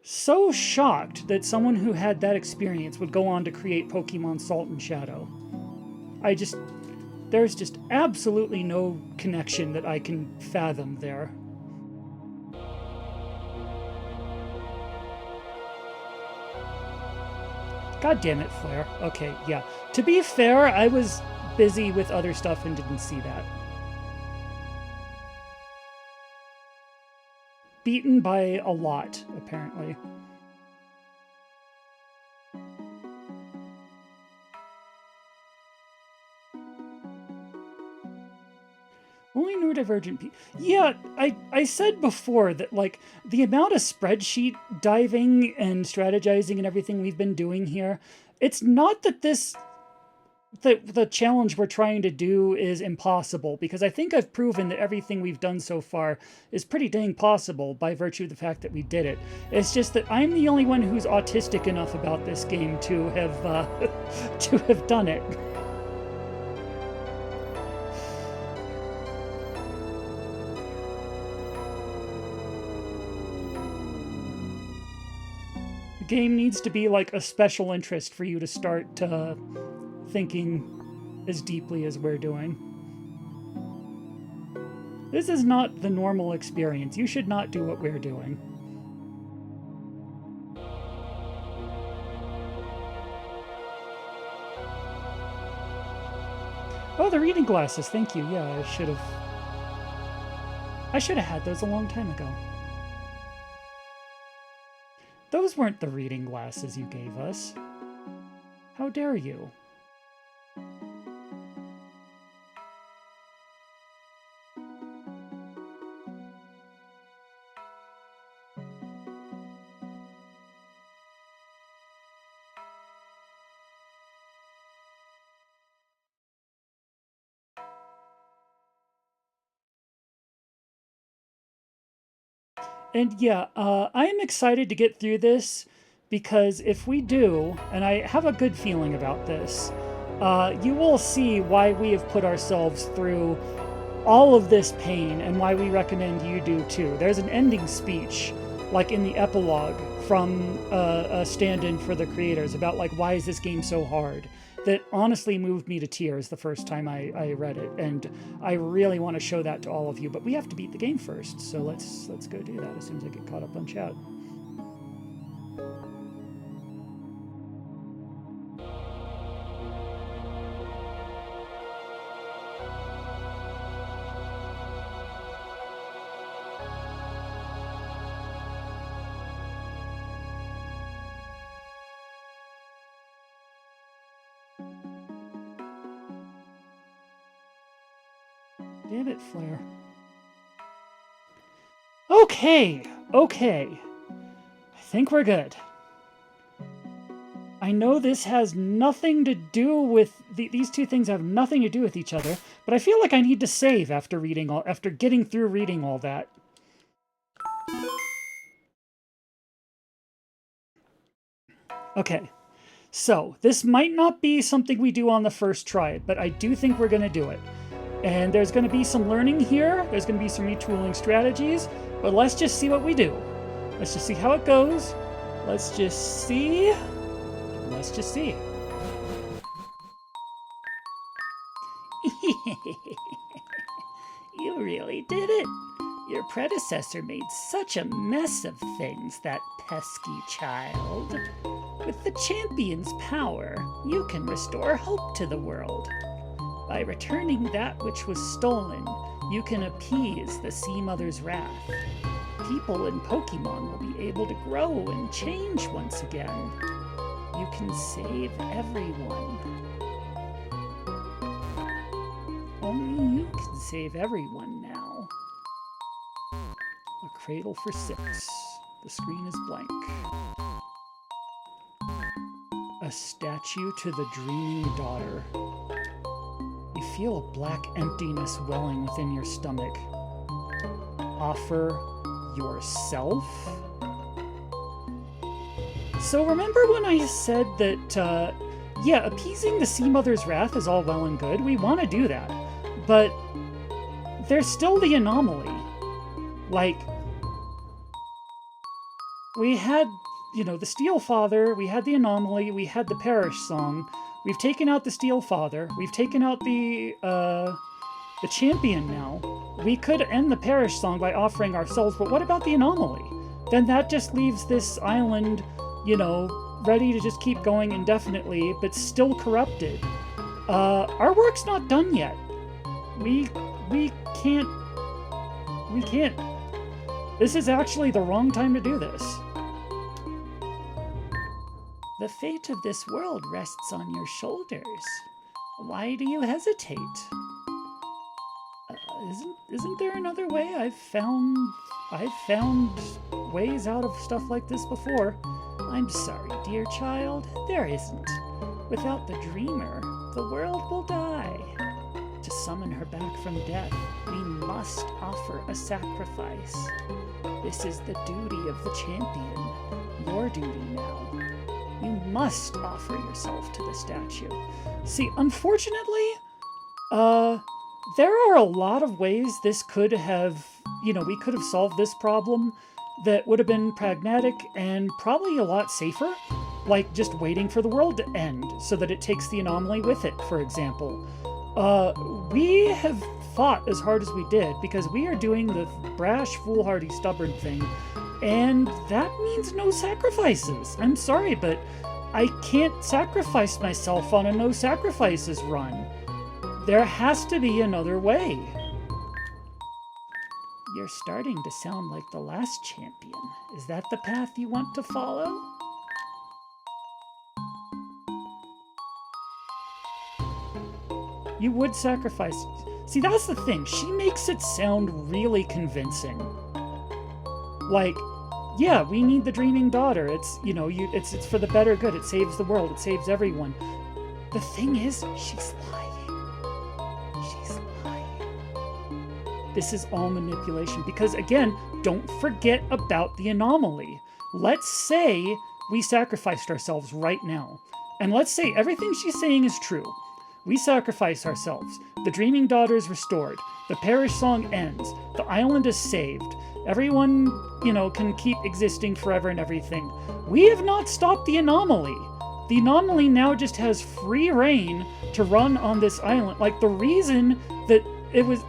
so shocked that someone who had that experience would go on to create Pokemon Salt and Shadow. There's just absolutely no connection that I can fathom there. God damn it, Flare. Okay, yeah. To be fair, I was busy with other stuff and didn't see that. Beaten by a lot, apparently. Only neurodivergent people. Yeah, I said before that, like, the amount of spreadsheet diving and strategizing and everything we've been doing here, it's not that the challenge we're trying to do is impossible, because I think I've proven that everything we've done so far is pretty dang possible by virtue of the fact that we did it. It's just that I'm the only one who's autistic enough about this game to have to have done it. The game needs to be like a special interest for you to start thinking as deeply as we're doing. This is not the normal experience. You should not do what we're doing. Oh, the reading glasses. Thank you. Yeah, I should have had those a long time ago. Those weren't the reading glasses you gave us. How dare you? And yeah, I am excited to get through this, because if we do, and I have a good feeling about this, you will see why we have put ourselves through all of this pain and why we recommend you do too. There's an ending speech, like in the epilogue, from a stand-in for the creators about, like, why is this game so hard, that honestly moved me to tears the first time I read it, and I really want to show that to all of you. But we have to beat the game first, so let's go do that as soon as I get caught up on chat. Damn it, Flare. Okay. I think we're good. I know this has nothing to do with these two things have nothing to do with each other, but I feel like I need to save after getting through reading all that. Okay. So, this might not be something we do on the first try, but I do think we're going to do it. And there's going to be some learning here. There's going to be some retooling strategies. But let's just see what we do. Let's just see how it goes. Let's just see. really did it. Your predecessor made such a mess of things, that pesky child. With the champion's power, you can restore hope to the world. By returning that which was stolen, you can appease the Sea Mother's wrath. People in Pokemon will be able to grow and change once again. You can save everyone. Only you can save everyone now. A cradle for 6. The screen is blank. A statue to the dreaming daughter. You feel a black emptiness welling within your stomach. Offer yourself? So remember when I said that, yeah, appeasing the Sea Mother's wrath is all well and good. We want to do that. But there's still the anomaly. Like, we had, the Steel Father, we had the anomaly, we had the Parish Song. We've taken out the Steel Father. We've taken out the champion now. We could end the Parish Song by offering ourselves, but what about the anomaly? Then that just leaves this island, ready to just keep going indefinitely, but still corrupted. Our work's not done yet. We can't. This is actually the wrong time to do this. The fate of this world rests on your shoulders. Why do you hesitate? Isn't there another way? I've found ways out of stuff like this before. I'm sorry, dear child, there isn't. Without the dreamer, the world will die. To summon her back from death, we must offer a sacrifice. This is the duty of the champion, your duty now. You must offer yourself to the statue. See, unfortunately, there are a lot of ways this could have, we could have solved this problem that would have been pragmatic and probably a lot safer, like just waiting for the world to end so that it takes the anomaly with it, for example. We have fought as hard as we did because we are doing the brash, foolhardy, stubborn thing, and that means no sacrifices. I'm sorry, but I can't sacrifice myself on a no sacrifices run. There has to be another way. You're starting to sound like the last champion. Is that the path you want to follow? You would sacrifice. See, that's the thing. She makes it sound really convincing. Like, yeah, we need the dreaming daughter. It's, it's for the better good. It saves the world. It saves everyone. The thing is, she's lying. She's lying. This is all manipulation because, again, don't forget about the anomaly. Let's say we sacrificed ourselves right now. And let's say everything she's saying is true. We sacrifice ourselves. The dreaming daughter is restored. The Parish Song ends. The island is saved. Everyone, can keep existing forever and everything. We have not stopped the anomaly. The anomaly now just has free reign to run on this island. Like, the reason that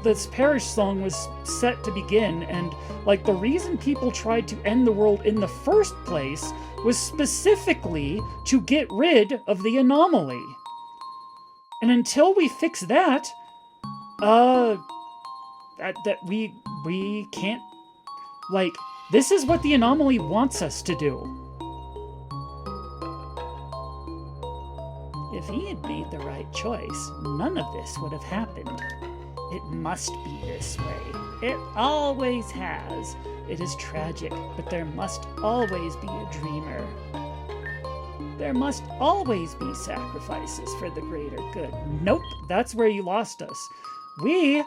this Parish Song was set to begin, and like the reason people tried to end the world in the first place was specifically to get rid of the anomaly. And until we fix that, we can't, like, this is what the anomaly wants us to do. If he had made the right choice, none of this would have happened. It must be this way. It always has. It is tragic, but there must always be a dreamer. There must always be sacrifices for the greater good. Nope, that's where you lost us. We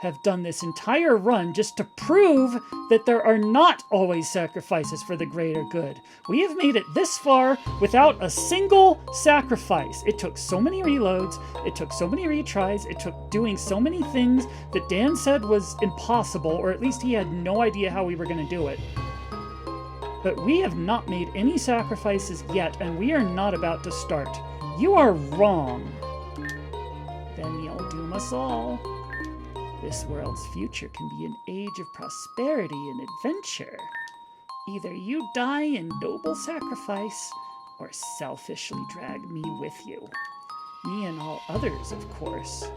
have done this entire run just to prove that there are not always sacrifices for the greater good. We have made it this far without a single sacrifice. It took so many reloads, it took so many retries, it took doing so many things that Dan said was impossible, or at least he had no idea how we were going to do it. But we have not made any sacrifices yet, and we are not about to start. You are wrong. Then you'll doom us all. This world's future can be an age of prosperity and adventure. Either you die in noble sacrifice, or selfishly drag me with you. Me and all others, of course.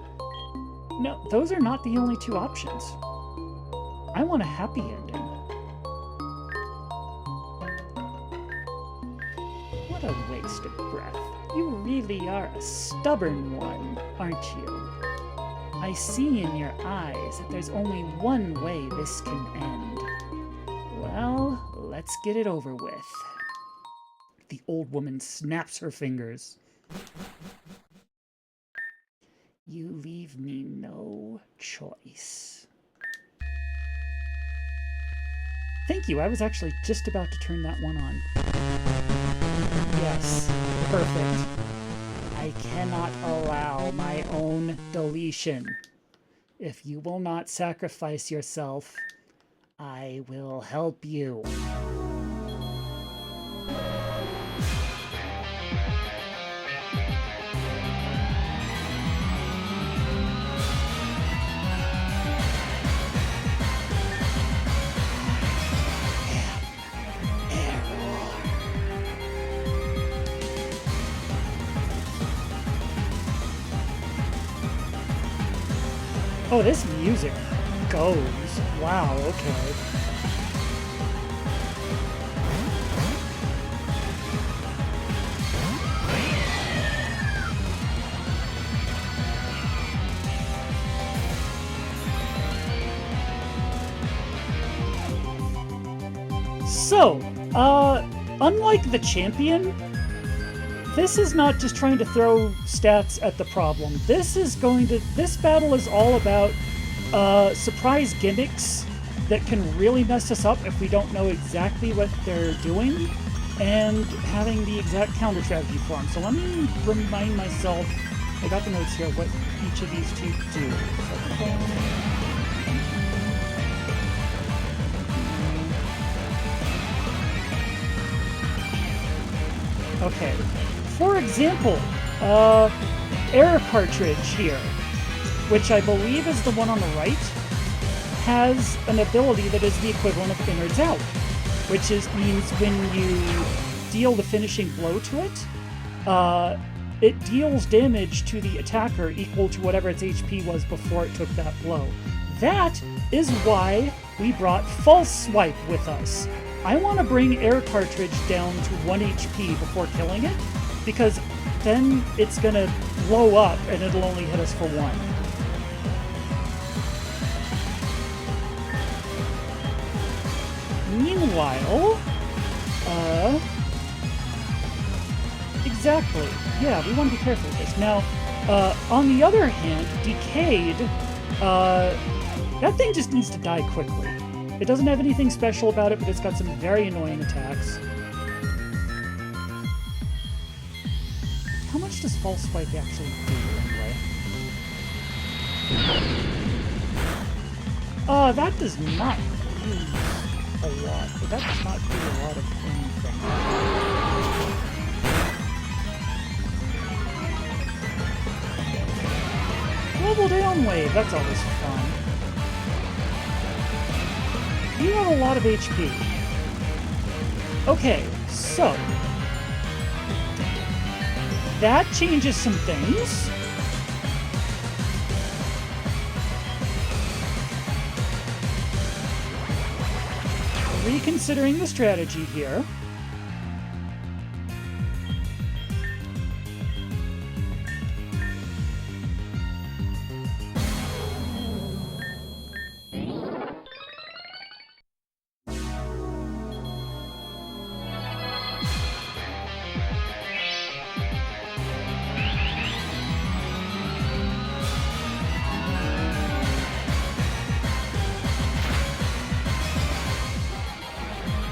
No, those are not the only two options. I want a happy ending. What a waste of breath. You really are a stubborn one, aren't you? I see in your eyes that there's only one way this can end. Well, let's get it over with. The old woman snaps her fingers. You leave me no choice. Thank you, I was actually just about to turn that one on. Yes, perfect. I cannot allow my own deletion. If you will not sacrifice yourself, I will help you. Oh, this music goes. Wow, okay. So, unlike the champion, this is not just trying to throw stats at the problem. This battle is all about surprise gimmicks that can really mess us up if we don't know exactly what they're doing, and having the exact counter strategy for them. So let me remind myself, I got the notes here, what each of these two do. Okay. For example, air cartridge here, which I believe is the one on the right, has an ability that is the equivalent of innards out, which means when you deal the finishing blow to it, it deals damage to the attacker equal to whatever its HP was before it took that blow. That is why we brought False Swipe with us. I want to bring air cartridge down to 1 HP before killing it, because then it's going to blow up and it'll only hit us for 1. Meanwhile, exactly. Yeah, we want to be careful with this. Now, on the other hand, Decayed, that thing just needs to die quickly. It doesn't have anything special about it, but it's got some very annoying attacks. How much does False Swipe actually do, anyway? That does not do a lot, but that does not do a lot of anything. Level down wave, that's always fun. You have a lot of HP. Okay, so that changes some things. Reconsidering the strategy here.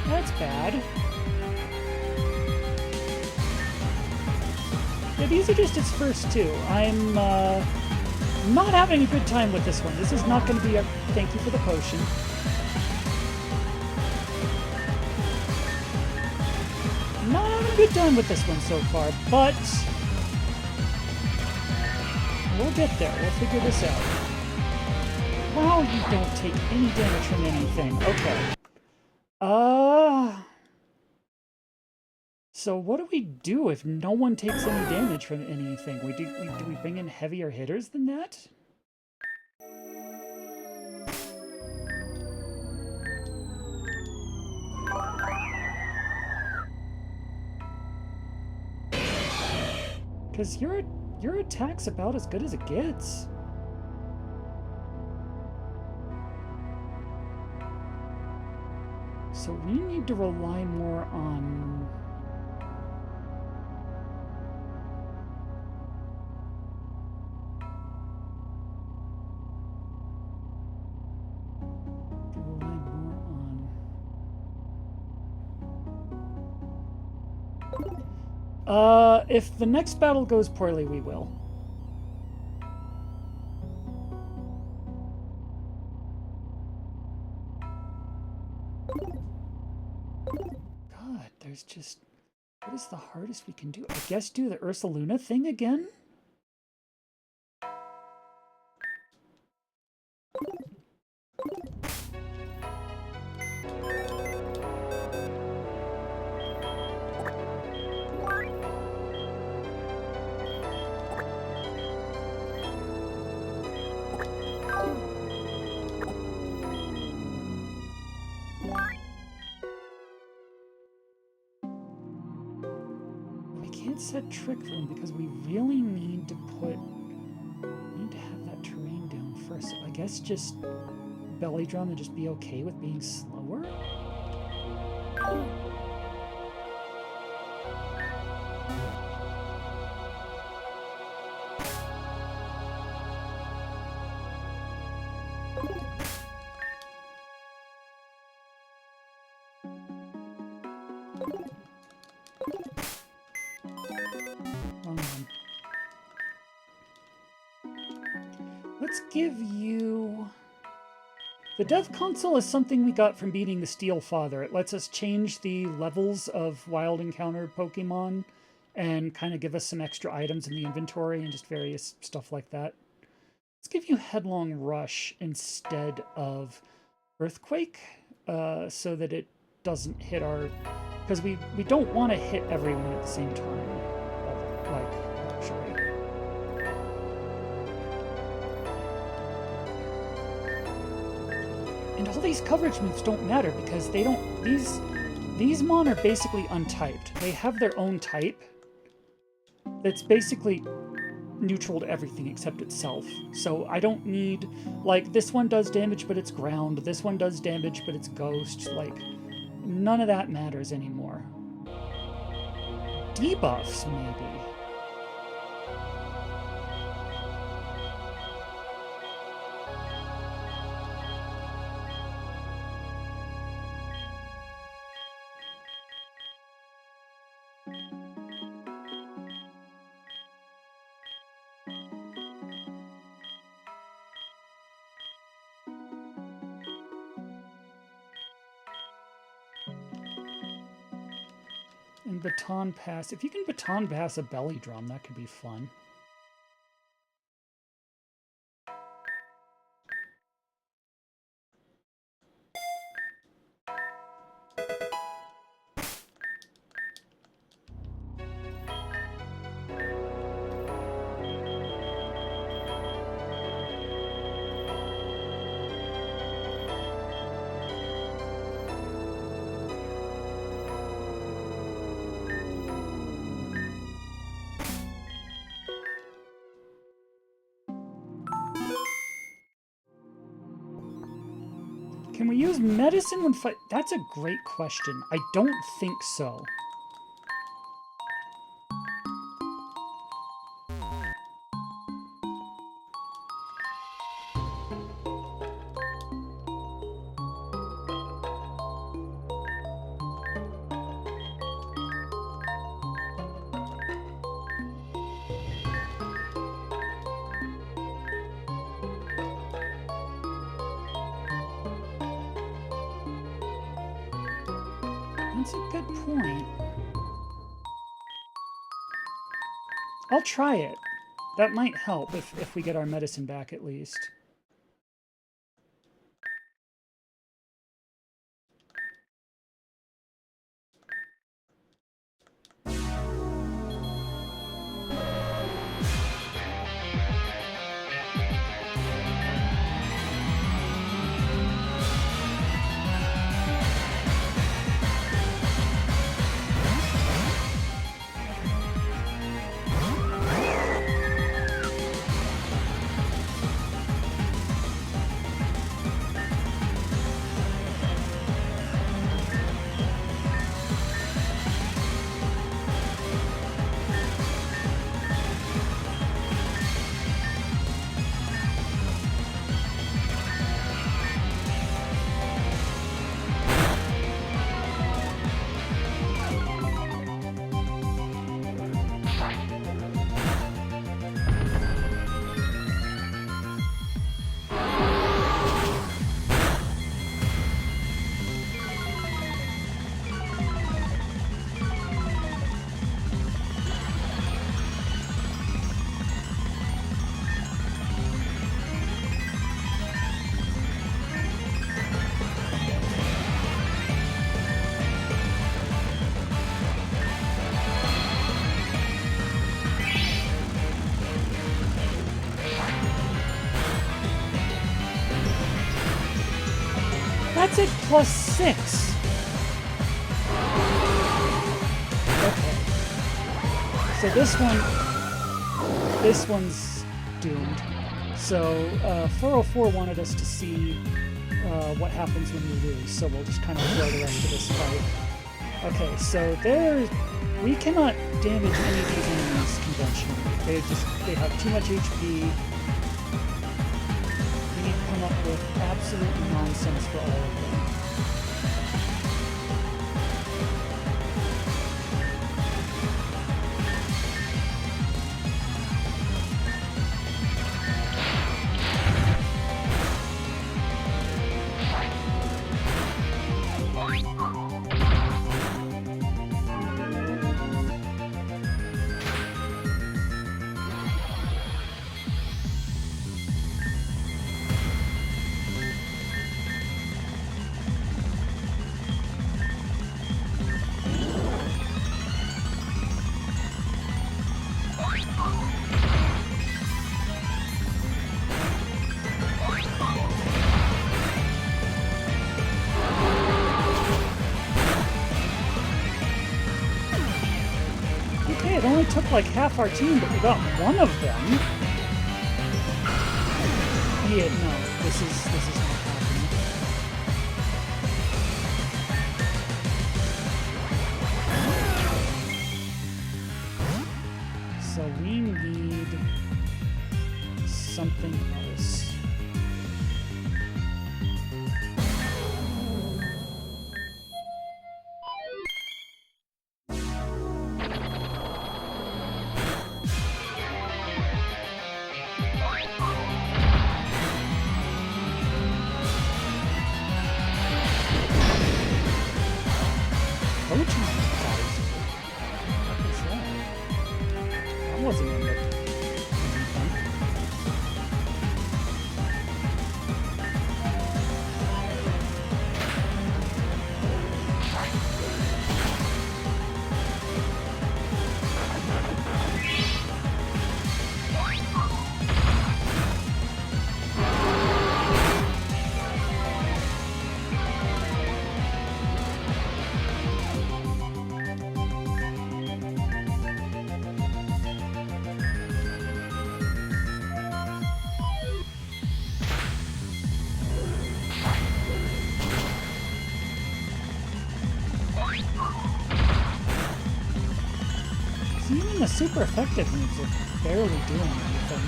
That's bad. Yeah, these are just its first two. I'm not having a good time with this one. This is not going to be a... Thank you for the potion. Not having a good time with this one so far, but we'll get there. We'll figure this out. Wow, you don't take any damage from anything. Okay. So what do we do if no one takes any damage from anything? Do we bring in heavier hitters than that? Because your attack's about as good as it gets. So we need to rely more on... if the next battle goes poorly, we will. God, there's just... What is the hardest we can do? I guess do the Ursaluna thing again? Set trick room because we really need to have that terrain down first. So I guess just belly drum and just be okay with being slower. Let's give you... The Death Console is something we got from beating the Steel Father. It lets us change the levels of wild encounter Pokemon and kind of give us some extra items in the inventory and just various stuff like that. Let's give you Headlong Rush instead of Earthquake, so that it doesn't hit our... Because we don't want to hit everyone at the same time. Like, actually. And all these coverage moves don't matter because they don't... These mon are basically untyped. They have their own type that's basically neutral to everything except itself. So I don't need... Like, this one does damage, but it's ground. This one does damage, but it's ghost. Like, none of that matters anymore. Debuffs, maybe. And baton pass. If you can baton pass a belly drum, that could be fun. Can we use medicine when fight? That's a great question. I don't think so. That's a good point. I'll try it. That might help if we get our medicine back at least. +6. Okay. So this one's doomed. So 404 wanted us to see what happens when we lose. So we'll just kind of throw the rest of this fight. Okay, so we cannot damage any of these enemies conventionally. They have too much HP. We need to come up with absolute nonsense for all of them. It only took like half our team, but we got one of them. Yeah, no, this is not happening. So we need something else. That wasn't in it. Even the super effective moves are barely doing anything.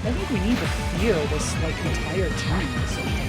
I think we need to fear this like entire team or something.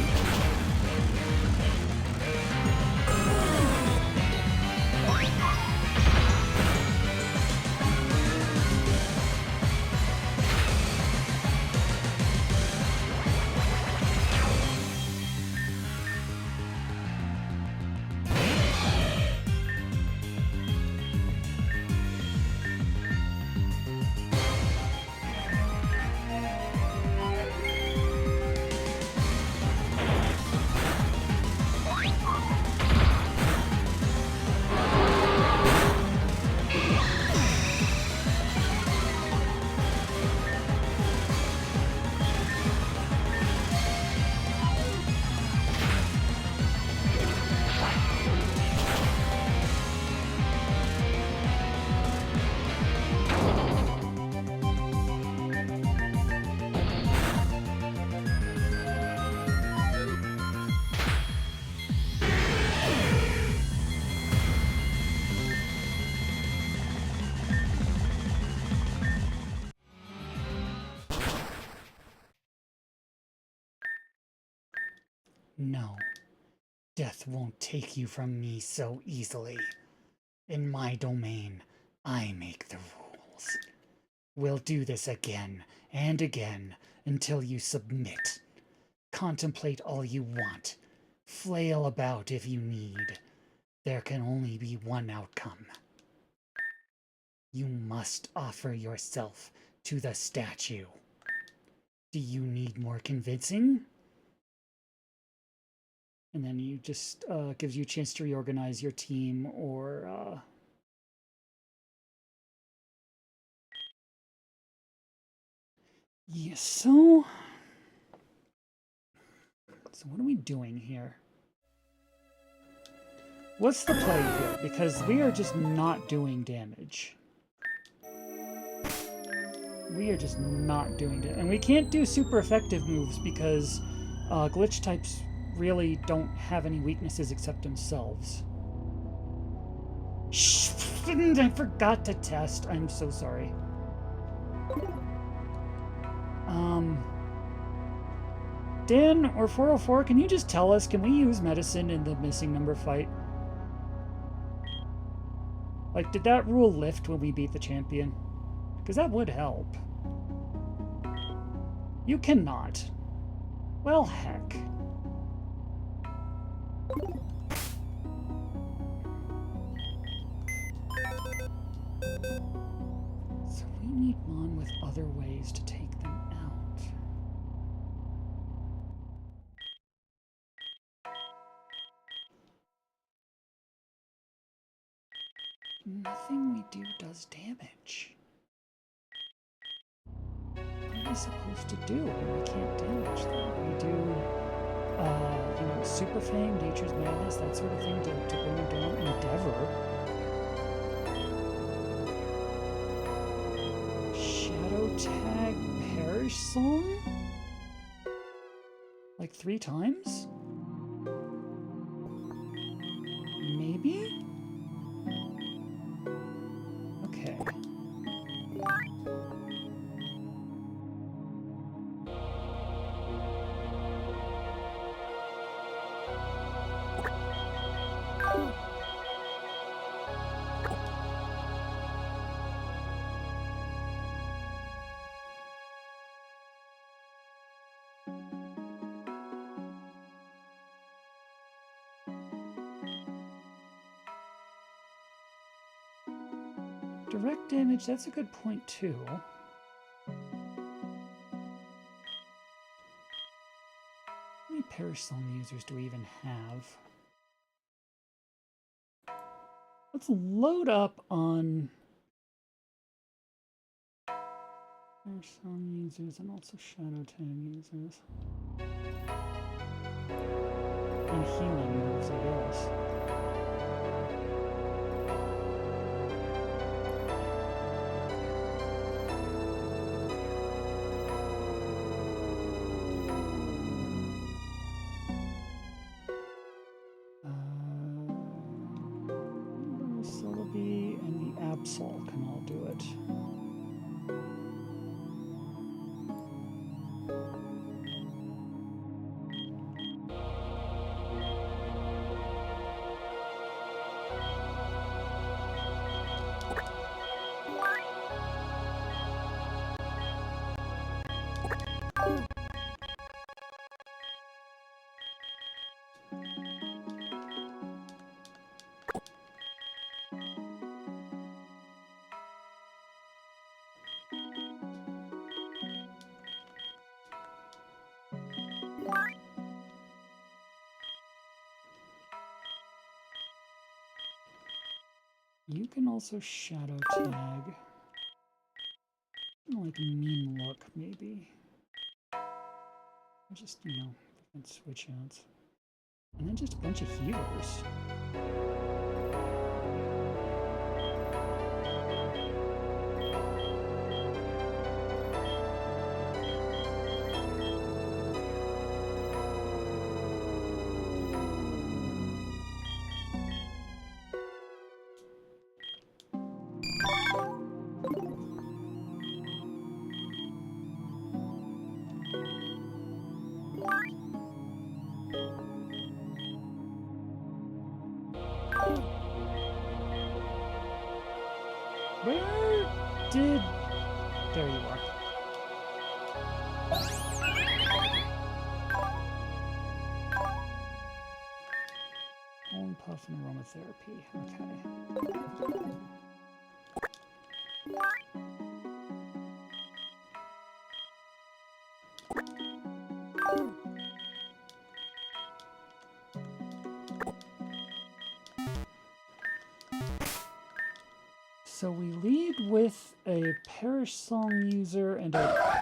No, death won't take you from me so easily. In my domain, I make the rules. We'll do this again and again until you submit. Contemplate all you want. Flail about if you need. There can only be one outcome. You must offer yourself to the statue. Do you need more convincing? And then you just gives you a chance to reorganize your team or Yes, so what are we doing here? What's the play here? Because we are just not doing damage. We are just not doing it. And we can't do super effective moves because glitch types really don't have any weaknesses except themselves. Shh! I forgot to test. I'm so sorry. Dan or 404, can you just tell us, can we use medicine in the missing number fight? Like, did that rule lift when we beat the champion? Because that would help. You cannot. Well, heck. So we need Mon with other ways to take them out. Nothing we do does damage. What are we supposed to do when we can't damage them? We do, you know, Super Fang, Nature's Madness, that sort of thing to bring them down. Endeavor. Shadow Tag Perish Song? Like 3 times? Maybe? Okay. Direct damage, that's a good point too. How many Perish Song users do we even have? Let's load up on Perish Song users and also Shadow Tag users. And healing moves, I guess. Celebi and the Absol can all do it. You can also Shadow Tag. Like mean look, maybe. Just, you know, different switch outs. And then just a bunch of healers. Where did... There you are. Home puff and aromatherapy. Okay. So we lead with a Perish Song user and a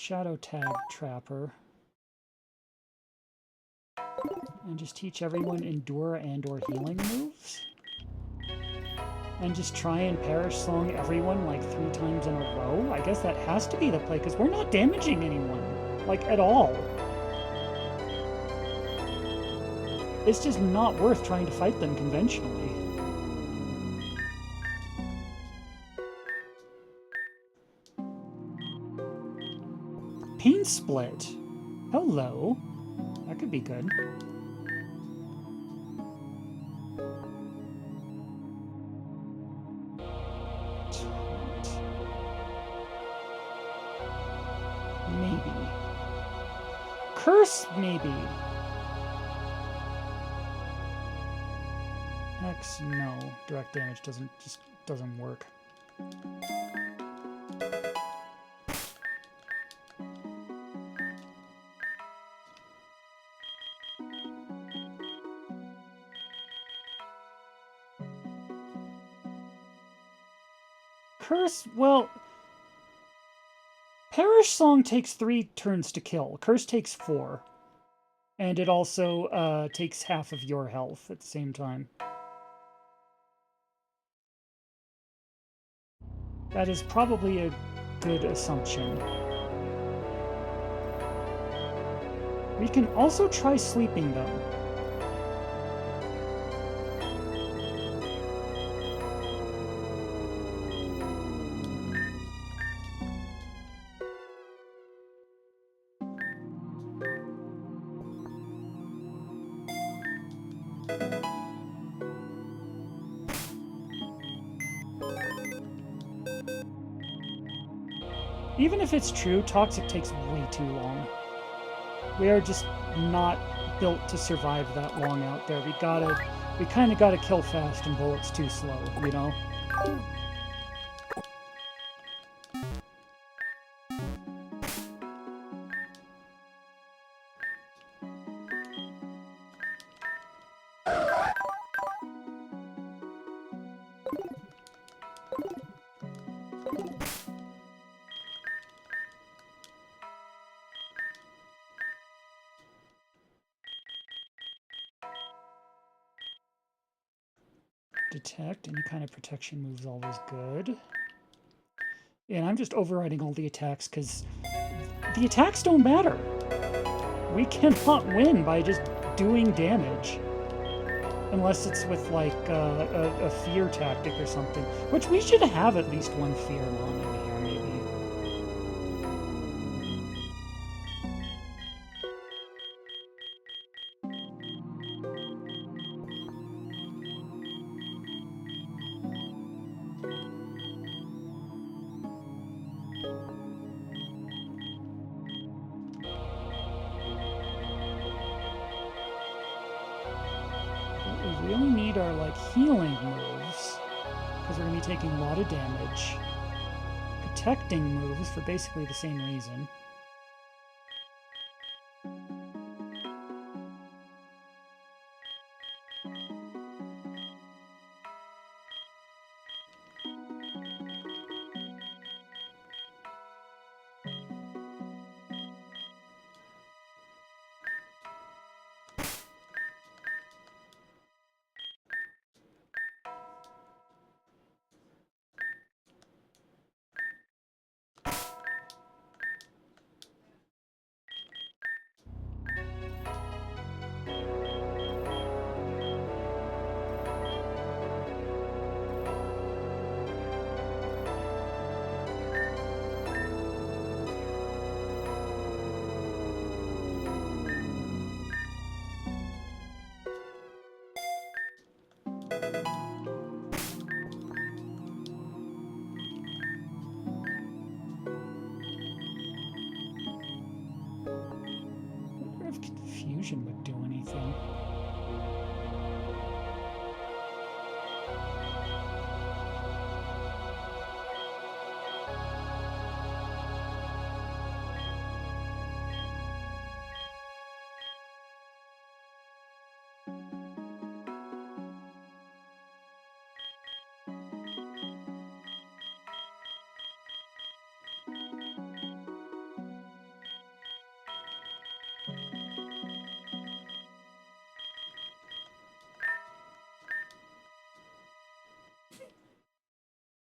Shadow Tag Trapper. And just teach everyone Endure and or healing moves. And just try and Perish Song everyone like 3 times in a row. I guess that has to be the play, because we're not damaging anyone. Like, at all. It's just not worth trying to fight them conventionally. Pain Split. Hello. That could be good. Maybe. Curse, maybe. Hex, no. Direct damage doesn't work. Curse, well, Perish Song takes 3 turns to kill. Curse takes 4. And it also takes half of your health at the same time. That is probably a good assumption. We can also try sleeping them. Even if it's true, Toxic takes way too long. We are just not built to survive that long out there. We kind of gotta kill fast and bullets too slow, you know? Detect, any kind of protection move is always good. And I'm just overriding all the attacks because the attacks don't matter. We cannot win by just doing damage. Unless it's with like a fear tactic or something. Which we should have at least one fear mon in here, maybe. What we really need are like healing moves, because we're going to be taking a lot of damage. Protecting moves for basically the same reason. Confusion would do anything.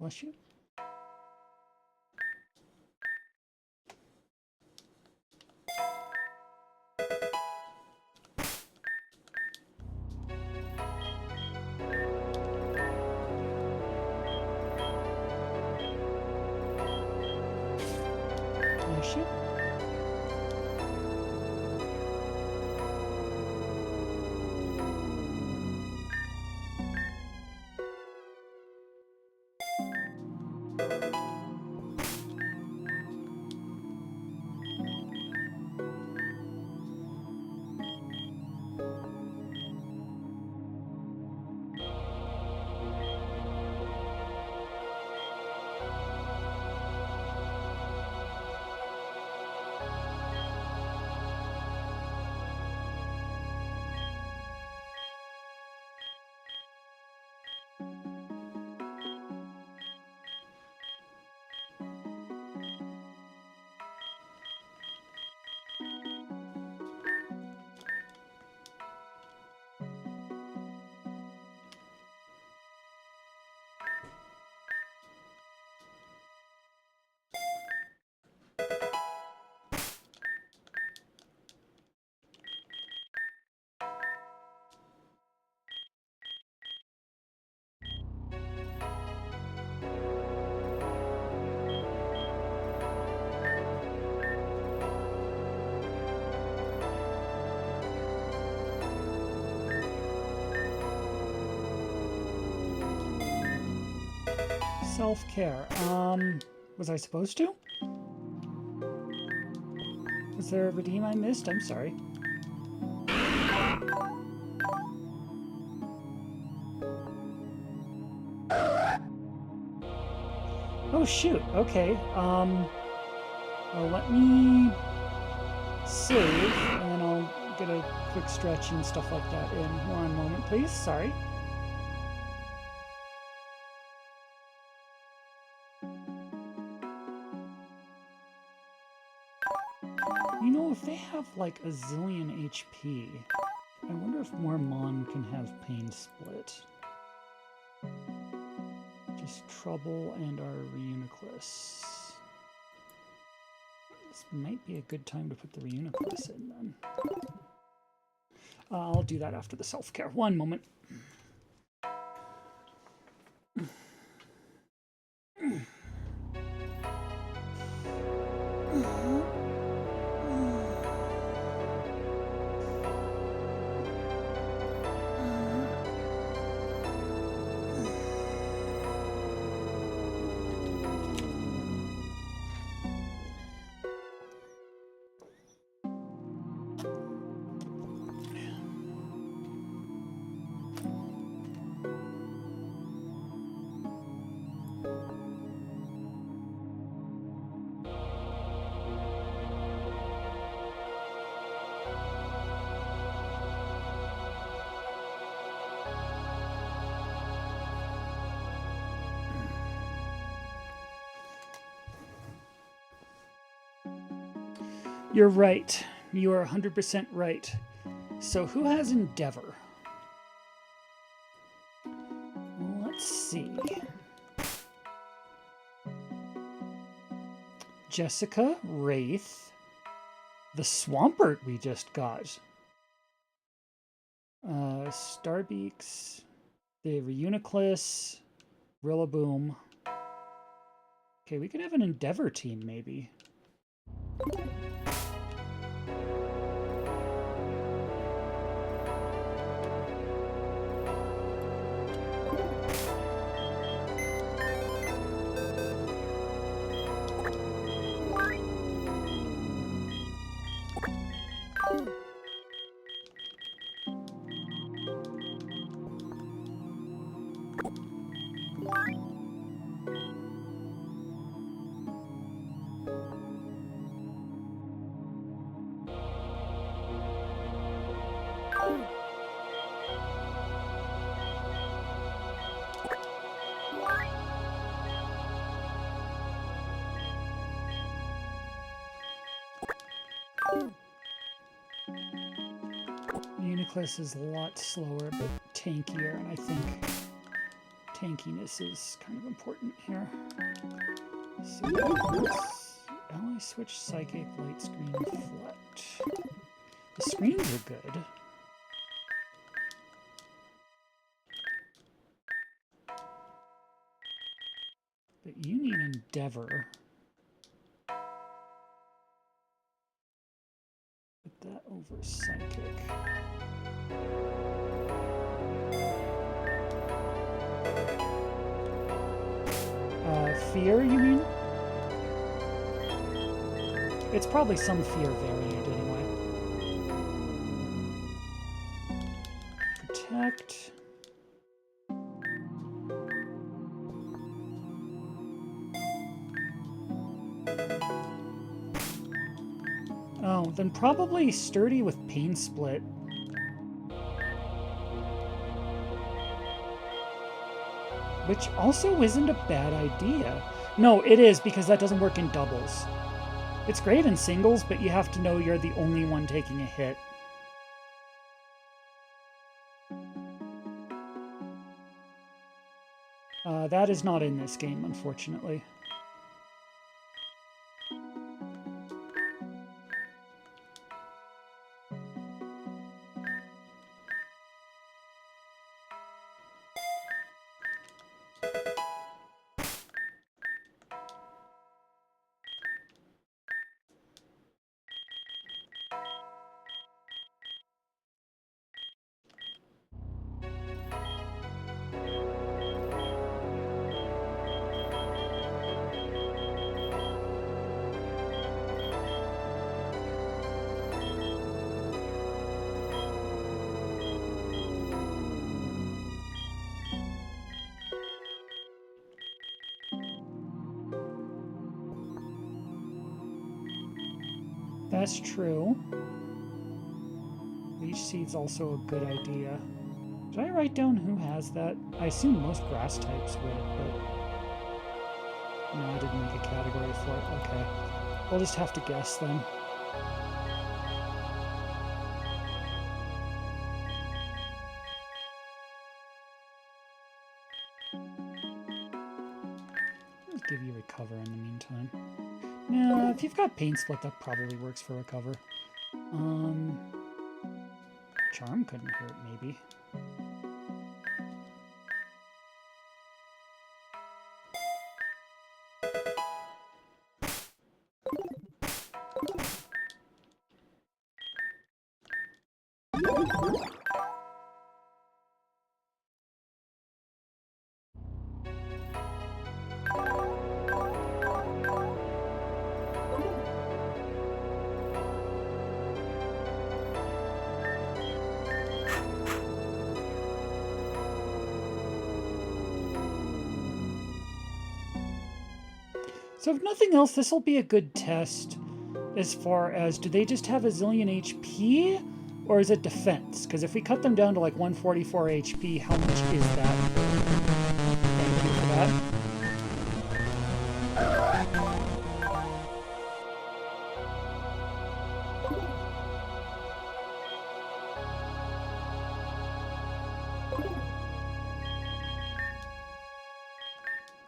Bless you. Bless you. Self-care. Was I supposed to? Was there a redeem I missed? I'm sorry. Oh shoot, okay. Well, let me save, and then I'll get a quick stretch and stuff like that in. One moment, please. Sorry. You know, if they have like a zillion HP, I wonder if more Mon can have Pain Split. Just Trouble and our Reuniclus. This might be a good time to put the Reuniclus in then. I'll do that after the self-care. One moment. You're right. You are 100% right. So who has Endeavor? Let's see. Jessica, Wraith, the Swampert we just got, Starbeaks, the Reuniclus, Rillaboom. Okay, we could have an Endeavor team maybe. Reuniclus is a lot slower but tankier, and I think Tankiness is kind of important here. So let's ally switch psychic, light screen, flat. The screens are good. But you need endeavor. Put that over psychic. Fear, you mean? It's probably some fear variant anyway. Protect. Oh, then probably sturdy with pain split. Which also isn't a bad idea. No, it is, because that doesn't work in doubles. It's great in singles, but you have to know you're the only one taking a hit. That is not in this game, unfortunately. That's true. Leech Seed's also a good idea. Did I write down who has that? I assume most grass types would, but... No, I didn't make a category for it. Okay. We'll just have to guess then. Let's give you recover in the meantime. Yeah, if you've got pain split, that probably works for recover. Charm couldn't hurt, maybe. So if nothing else, this will be a good test as far as, do they just have a zillion HP? Or is it defense? Because if we cut them down to like 144 HP, how much is that? Thank you for that.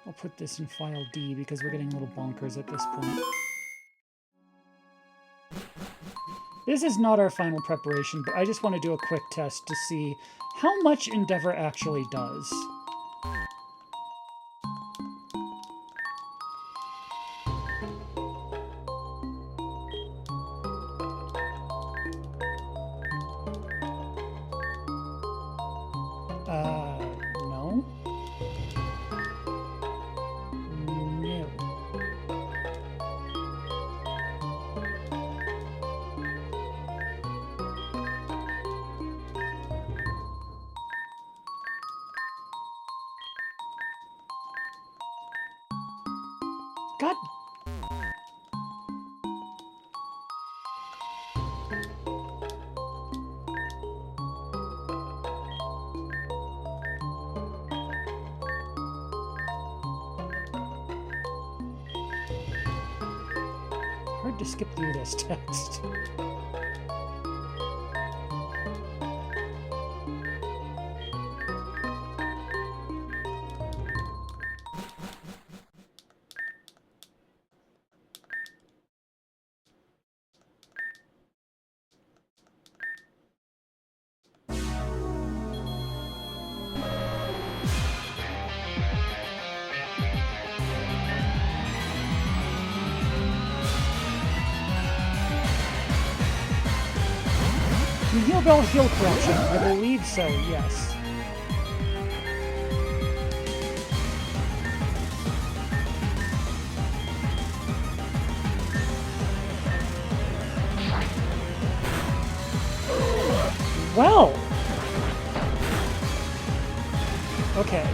I'll put this in file D because we're getting a little bonkers at this point. This is not our final preparation, but I just want to do a quick test to see how much Endeavor actually does. No. No. God. Hard to skip through this text. heal bell, heal corruption. I believe so, yes. Well! Okay.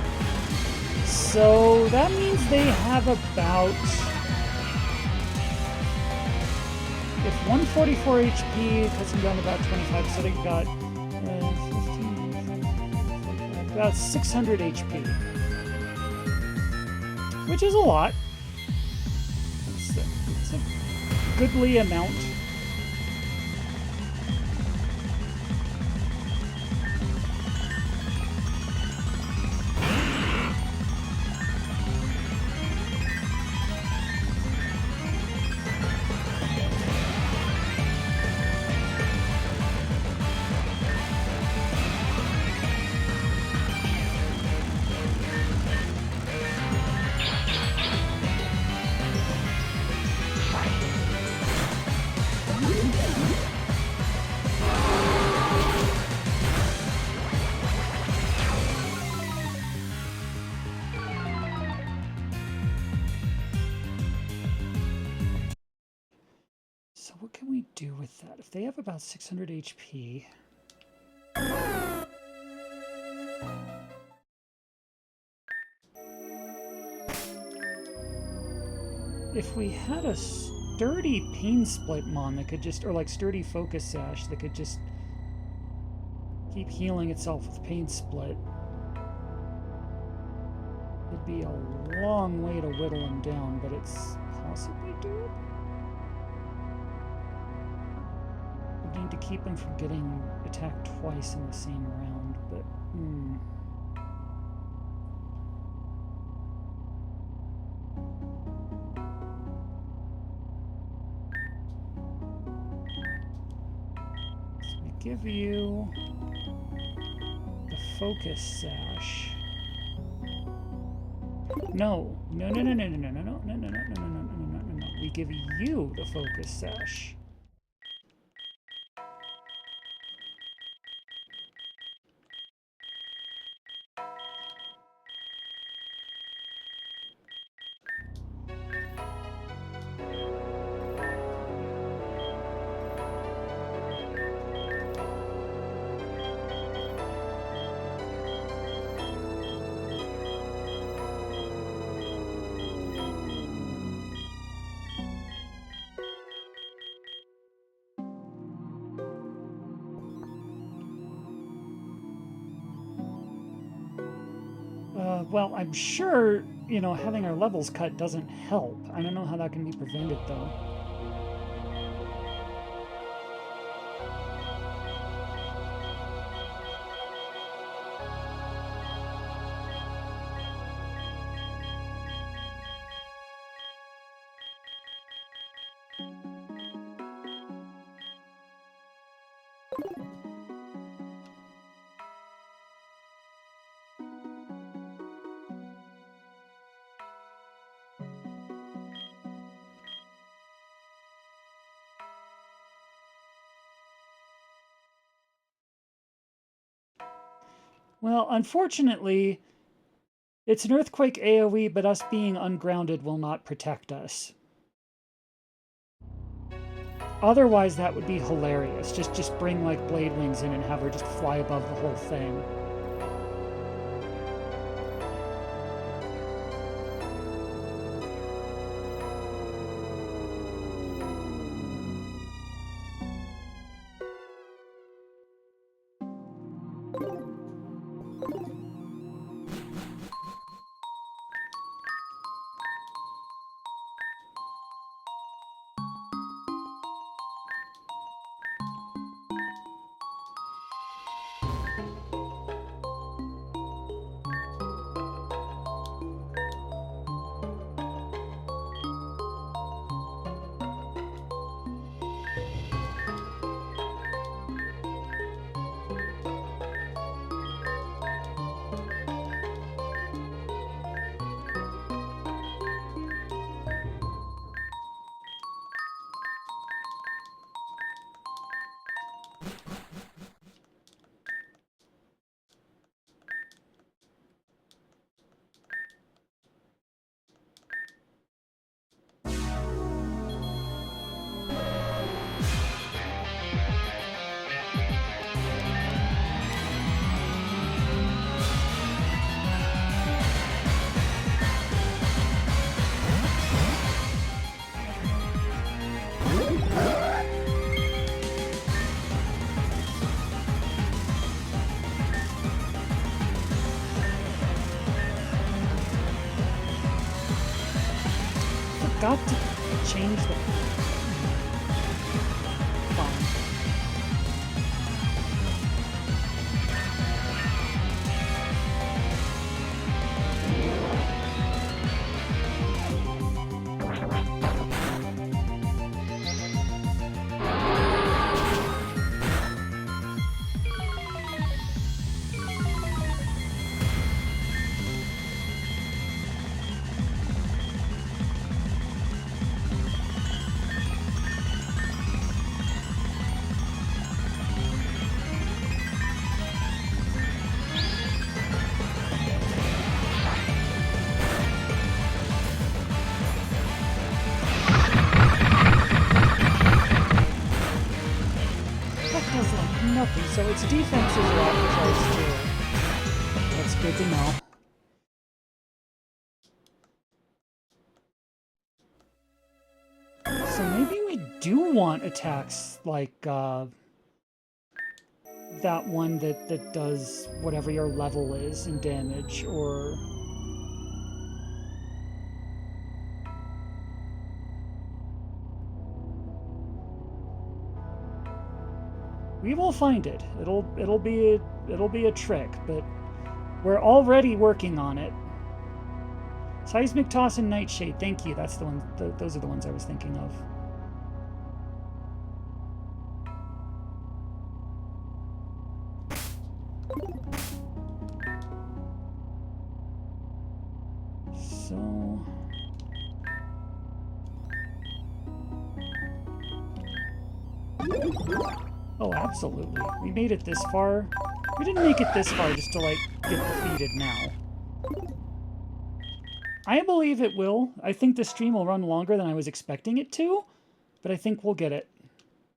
So that means they have about... If 144 HP cuts them down to about 25, so they got 15, about 600 HP. Which is a lot. It's a goodly amount. So what can we do with that? If they have about 600 HP... If we had a sturdy Pain Split Mon that could just... Or like sturdy Focus Sash that could just keep healing itself with Pain Split, it'd be a long way to whittle him down, but it's possibly doable. We need to keep him from getting attacked twice in the same round, but so we give you the Focus Sash. No. We give you the Focus Sash. Well, I'm sure, you know, having our levels cut doesn't help. I don't know how that can be prevented, though. Well, unfortunately, it's an earthquake AoE, but us being ungrounded will not protect us. Otherwise, that would be hilarious. Just bring, like, Blade Wings in and have her just fly above the whole thing. got to change the... Fine. Nothing, so its defenses are off the charts too. That's good to know. So maybe we do want attacks like that one that does whatever your level is in damage, or... We will find it. It'll be a trick, but we're already working on it. Seismic Toss and Nightshade. Thank you. That's the one. Those are the ones I was thinking of. So... Oh, absolutely. We made it this far. We didn't make it this far just to, like, get defeated now. I believe it will. I think the stream will run longer than I was expecting it to, but I think we'll get it.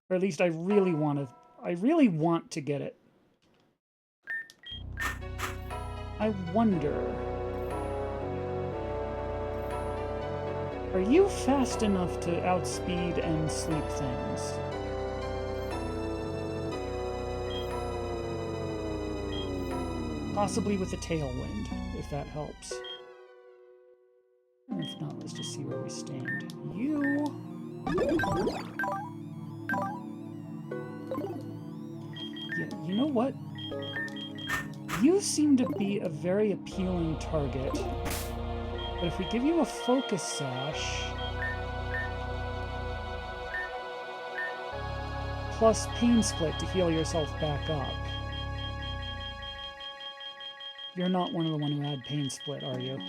Or at least I really want to get it. I wonder... Are you fast enough to outspeed and sleep things? Possibly with a tailwind, if that helps. If not, let's just see where we stand. You... Yeah, you know what? You seem to be a very appealing target. But if we give you a focus sash... plus pain split to heal yourself back up... You're not one of the one who had pain split, are you?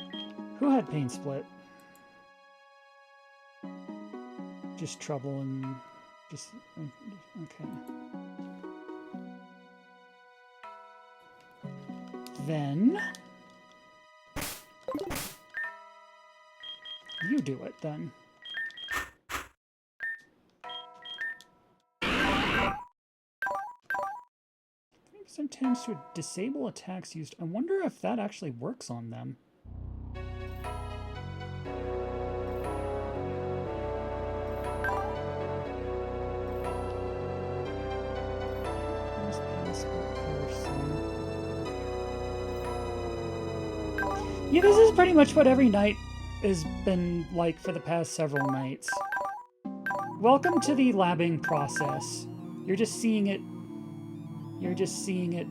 Who had pain split? Just trouble and... just... okay. Then... you do it, then. Tends to disable attacks used. I wonder if that actually works on them. Yeah, this is pretty much what every night has been like for the past several nights. Welcome to the labbing process. You're just seeing it. You're just seeing it,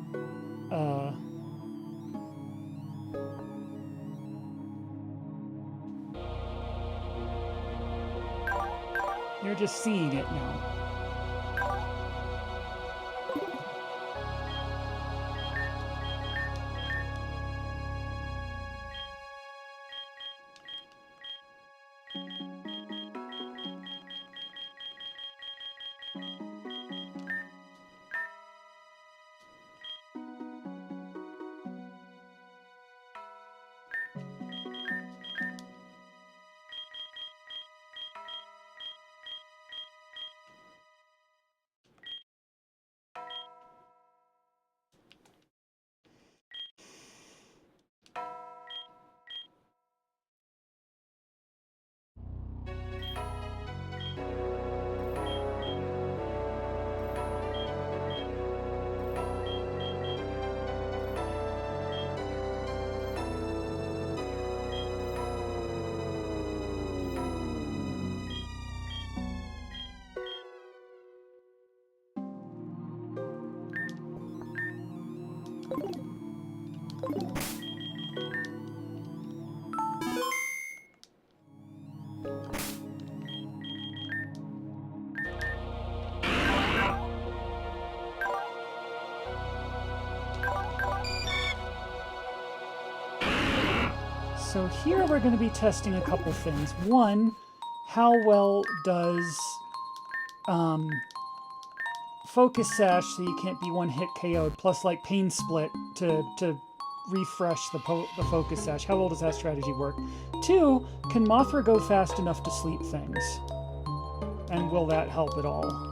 You're just seeing it now. So here we're going to be testing a couple things. One, how well does focus sash, so you can't be one hit KO'd, plus like pain split to refresh the focus sash. How well does that strategy work? Two, can Mothra go fast enough to sleep things? And will that help at all?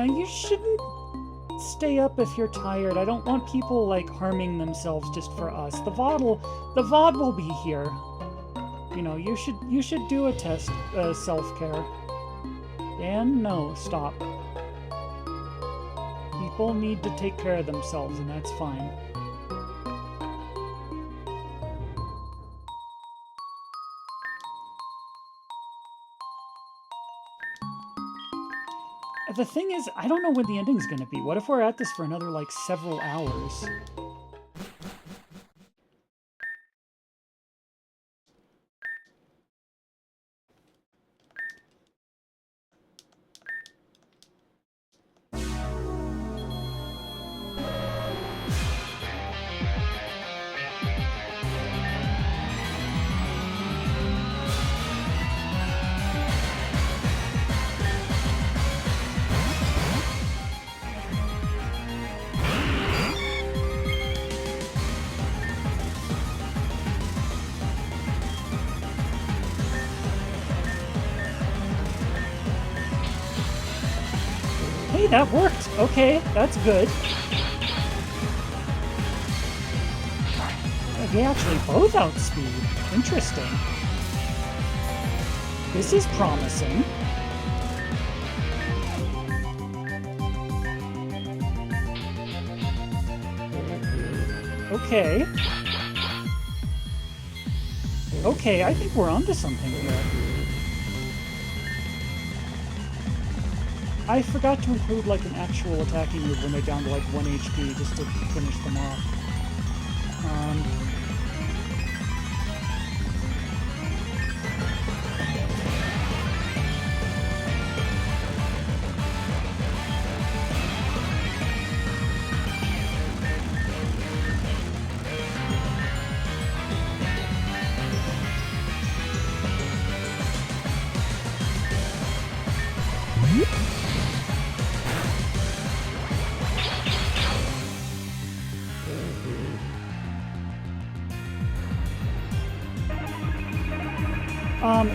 You shouldn't stay up if you're tired. I don't want people, like, harming themselves just for us. The VOD will be here. You know, you should do a test, self-care. And no, stop. People need to take care of themselves, and that's fine. The thing is, I don't know when the ending's gonna be. What if we're at this for another, like, several hours? Hey, that worked! Okay, that's good. They actually both outspeed. Interesting. This is promising. Okay. Okay, I think we're onto something here. I forgot to include, like, an actual attacking move when they're down to, like, 1 HP just to finish them off.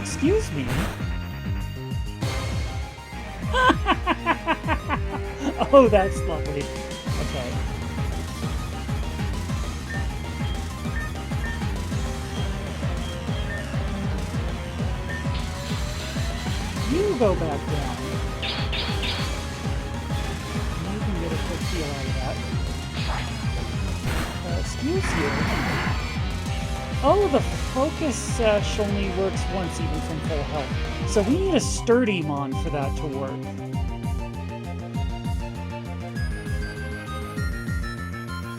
Excuse me? Oh, that's lovely. Okay. You go back down. You can get a quick heal out of that. Excuse you. Oh, the focus sash only works once even from full health. So we need a sturdy Mon for that to work.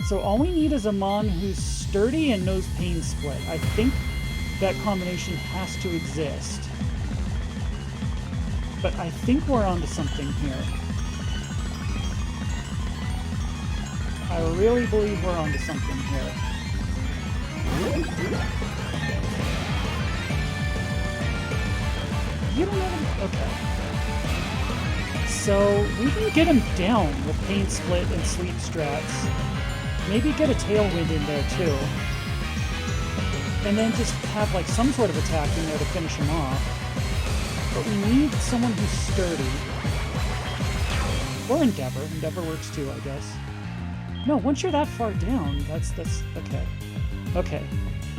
So all we need is a Mon who's sturdy and knows pain split. I think that combination has to exist. But I think we're onto something here. I really believe we're onto something here. You don't know. Okay. So we can get him down with pain split and sleep strats. Maybe get a tailwind in there too. And then just have like some sort of attack in there to finish him off. But we need someone who's sturdy. Or Endeavor. Endeavor works too, I guess. No, once you're that far down, that's okay. Okay.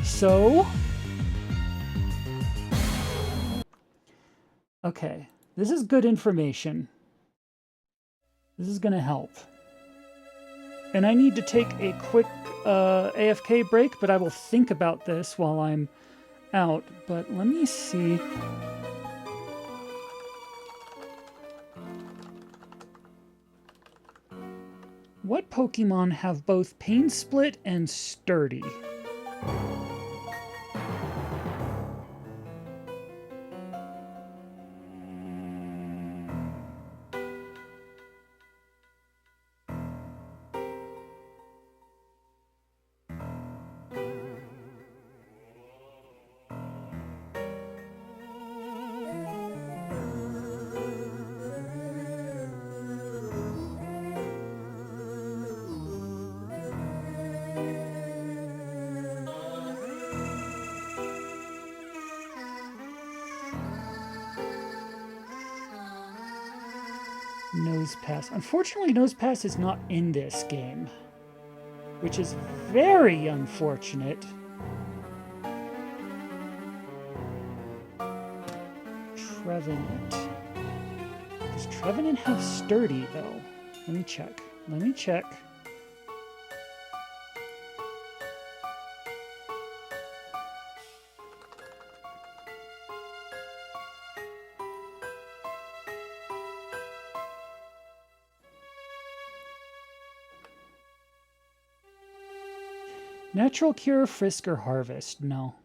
So Okay, this is good information. This is going to help. And I need to take a quick AFK break, but I will think about this while I'm out. But let me see. What Pokemon have both Pain Split and Sturdy? Nosepass. Unfortunately, Nosepass is not in this game, which is very unfortunate. Trevenant. Does Trevenant have Sturdy, though? Let me check. Let me check. Natural Cure, Frisk, or Harvest? No.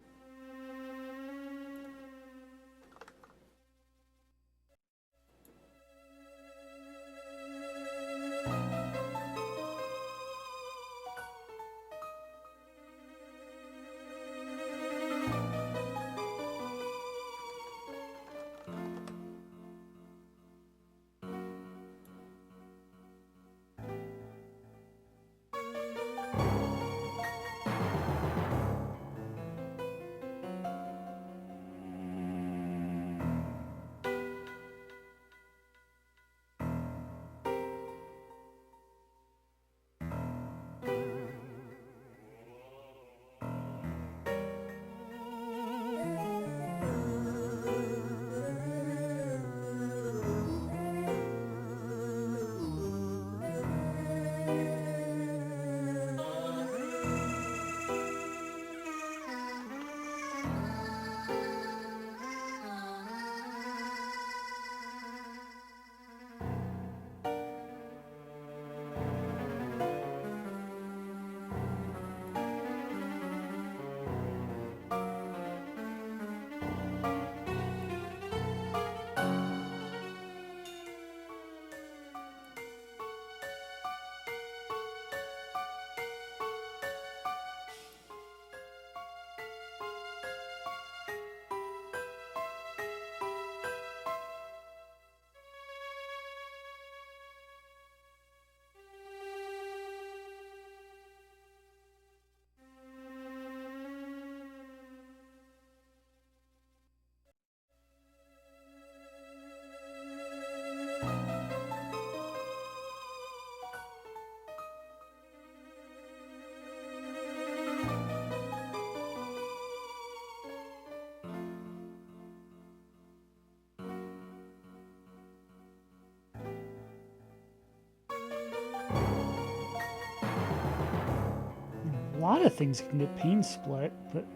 A lot of things can get Pain Split, but...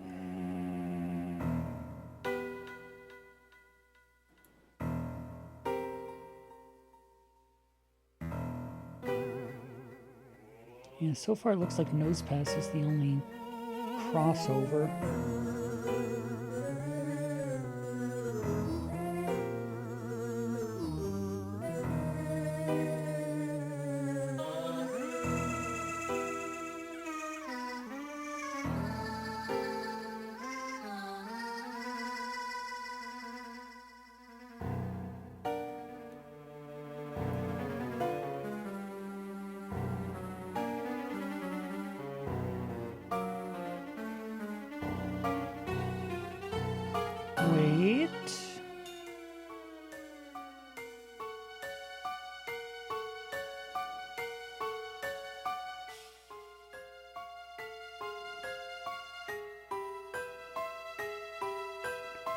Yeah, so far it looks like Nosepass is the only crossover. Wait.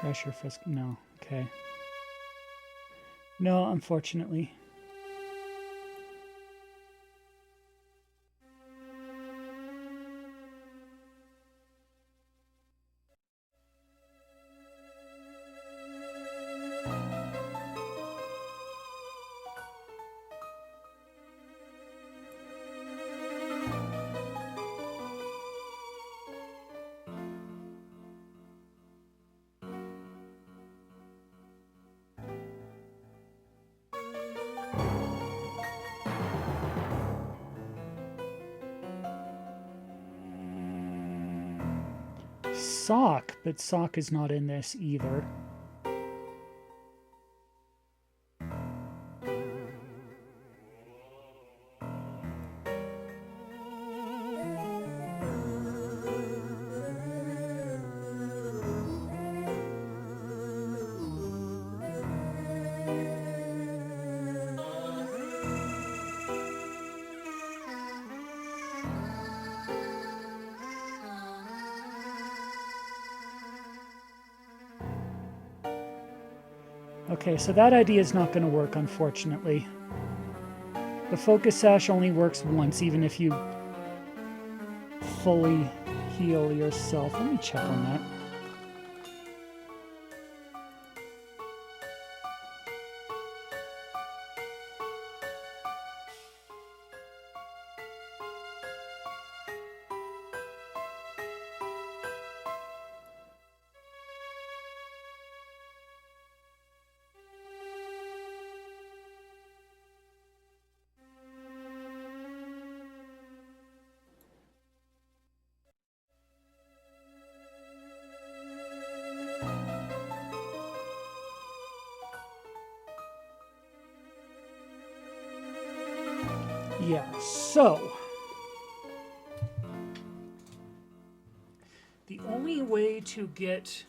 Pressure Frisk. No. Okay. No, unfortunately. Sock, but sock is not in this either. Okay, so that idea is not going to work, unfortunately. The focus sash only works once, even if you fully heal yourself. Let me check on that. Yeah, so the only way to get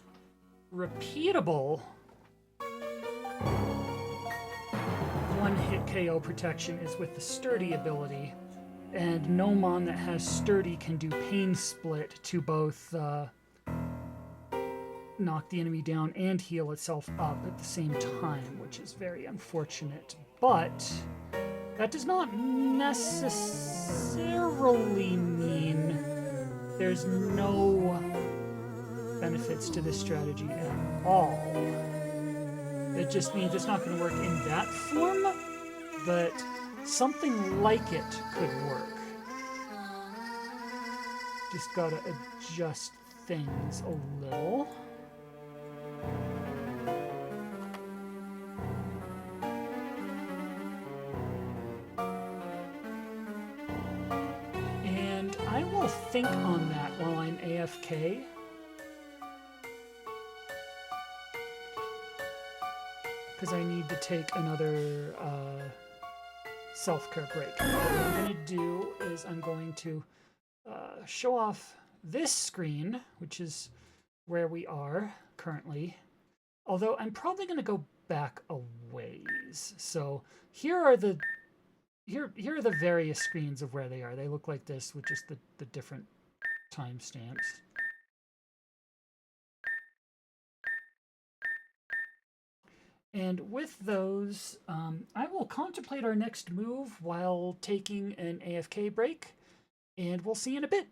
repeatable one-hit KO protection is with the sturdy ability, and no mon that has sturdy can do pain split to both knock the enemy down and heal itself up at the same time, which is very unfortunate. But that does not necessarily mean there's no benefits to this strategy at all. It just means it's not going to work in that form, but something like it could work. Just gotta adjust things a little. And I will think on that while I'm AFK. Because I need to take another self-care break. What I'm going to do is I'm going to show off this screen, which is where we are currently. Although I'm probably going to go back a ways. So here are the various screens of where they are. They look like this with just the different timestamps. And with those, I will contemplate our next move while taking an AFK break, and we'll see you in a bit.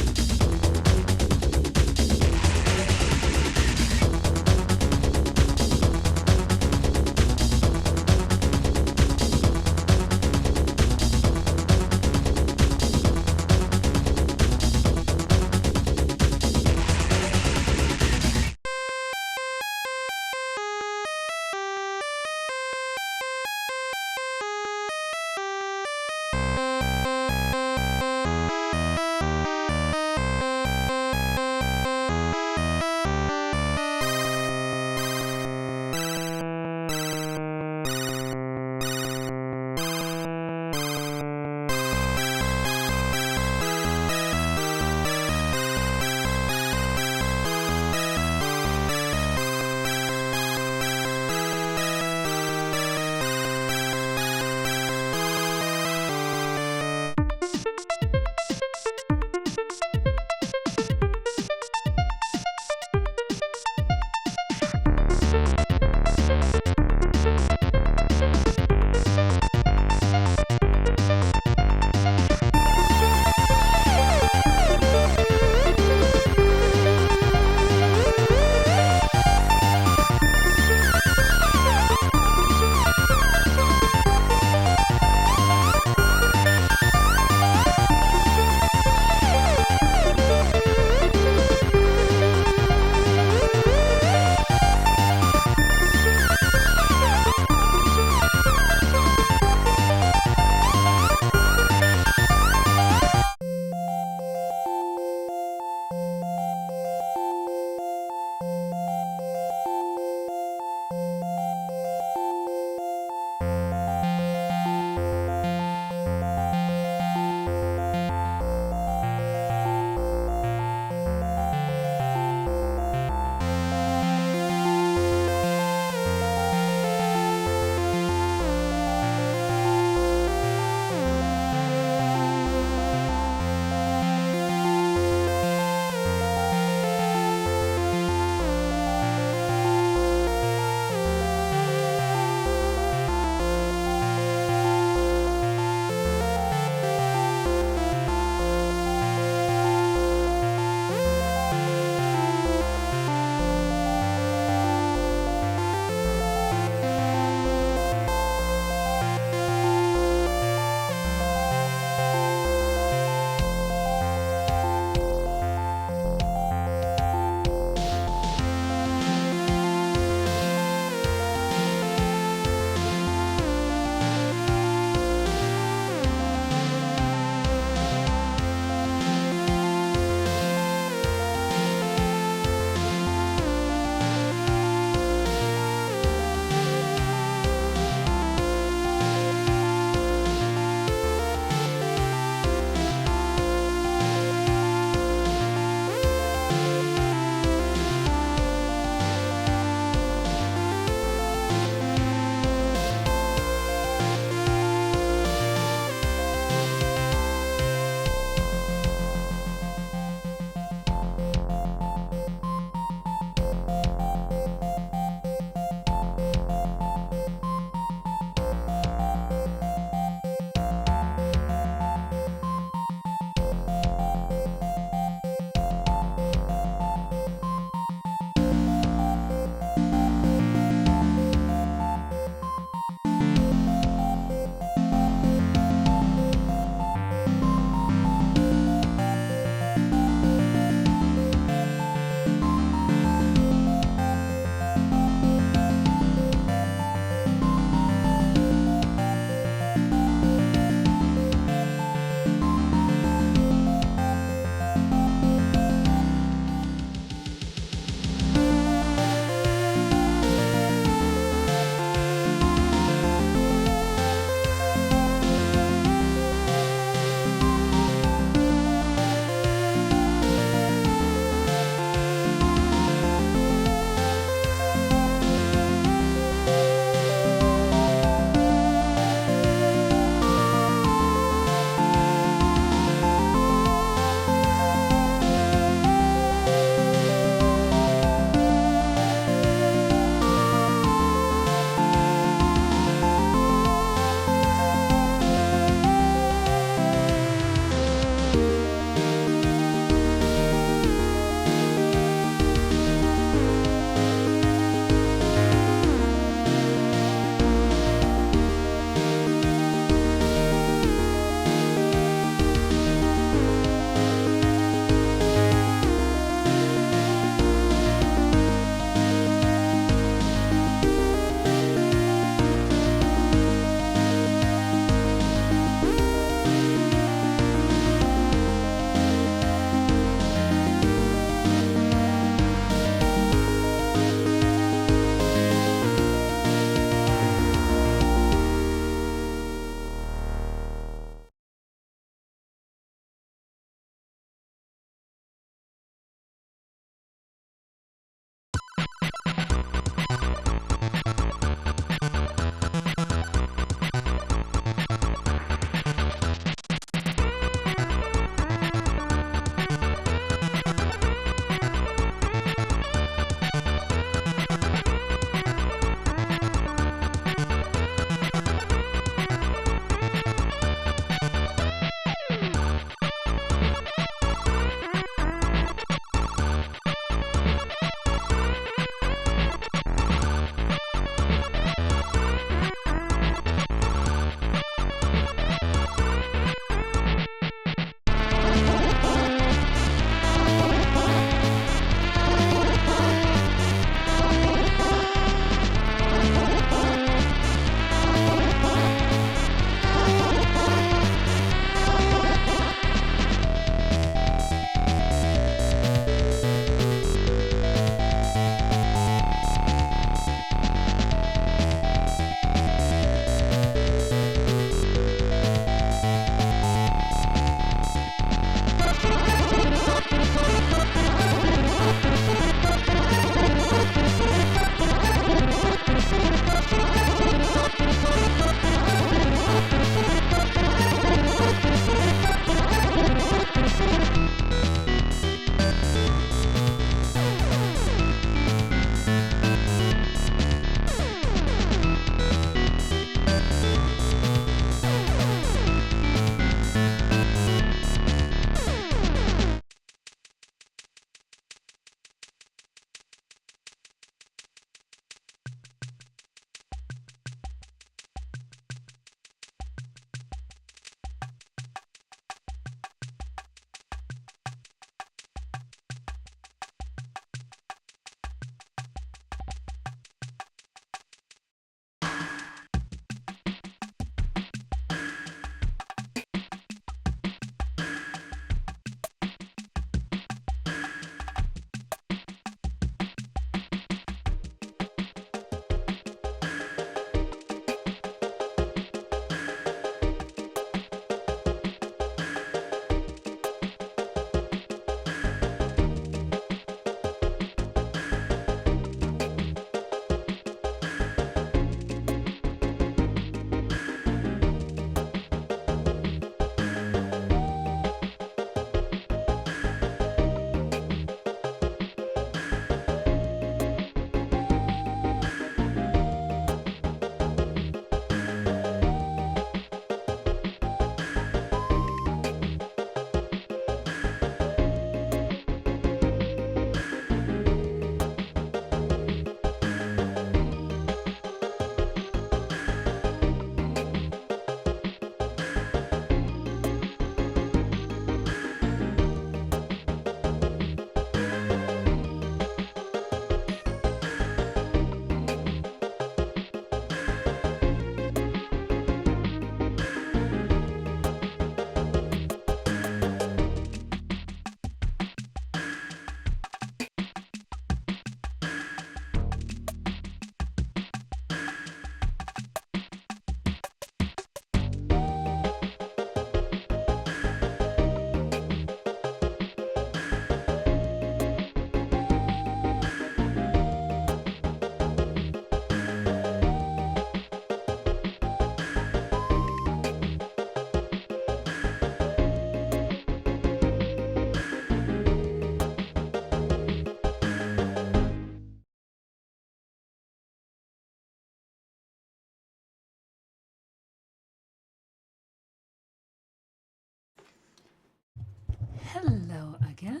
Hello again.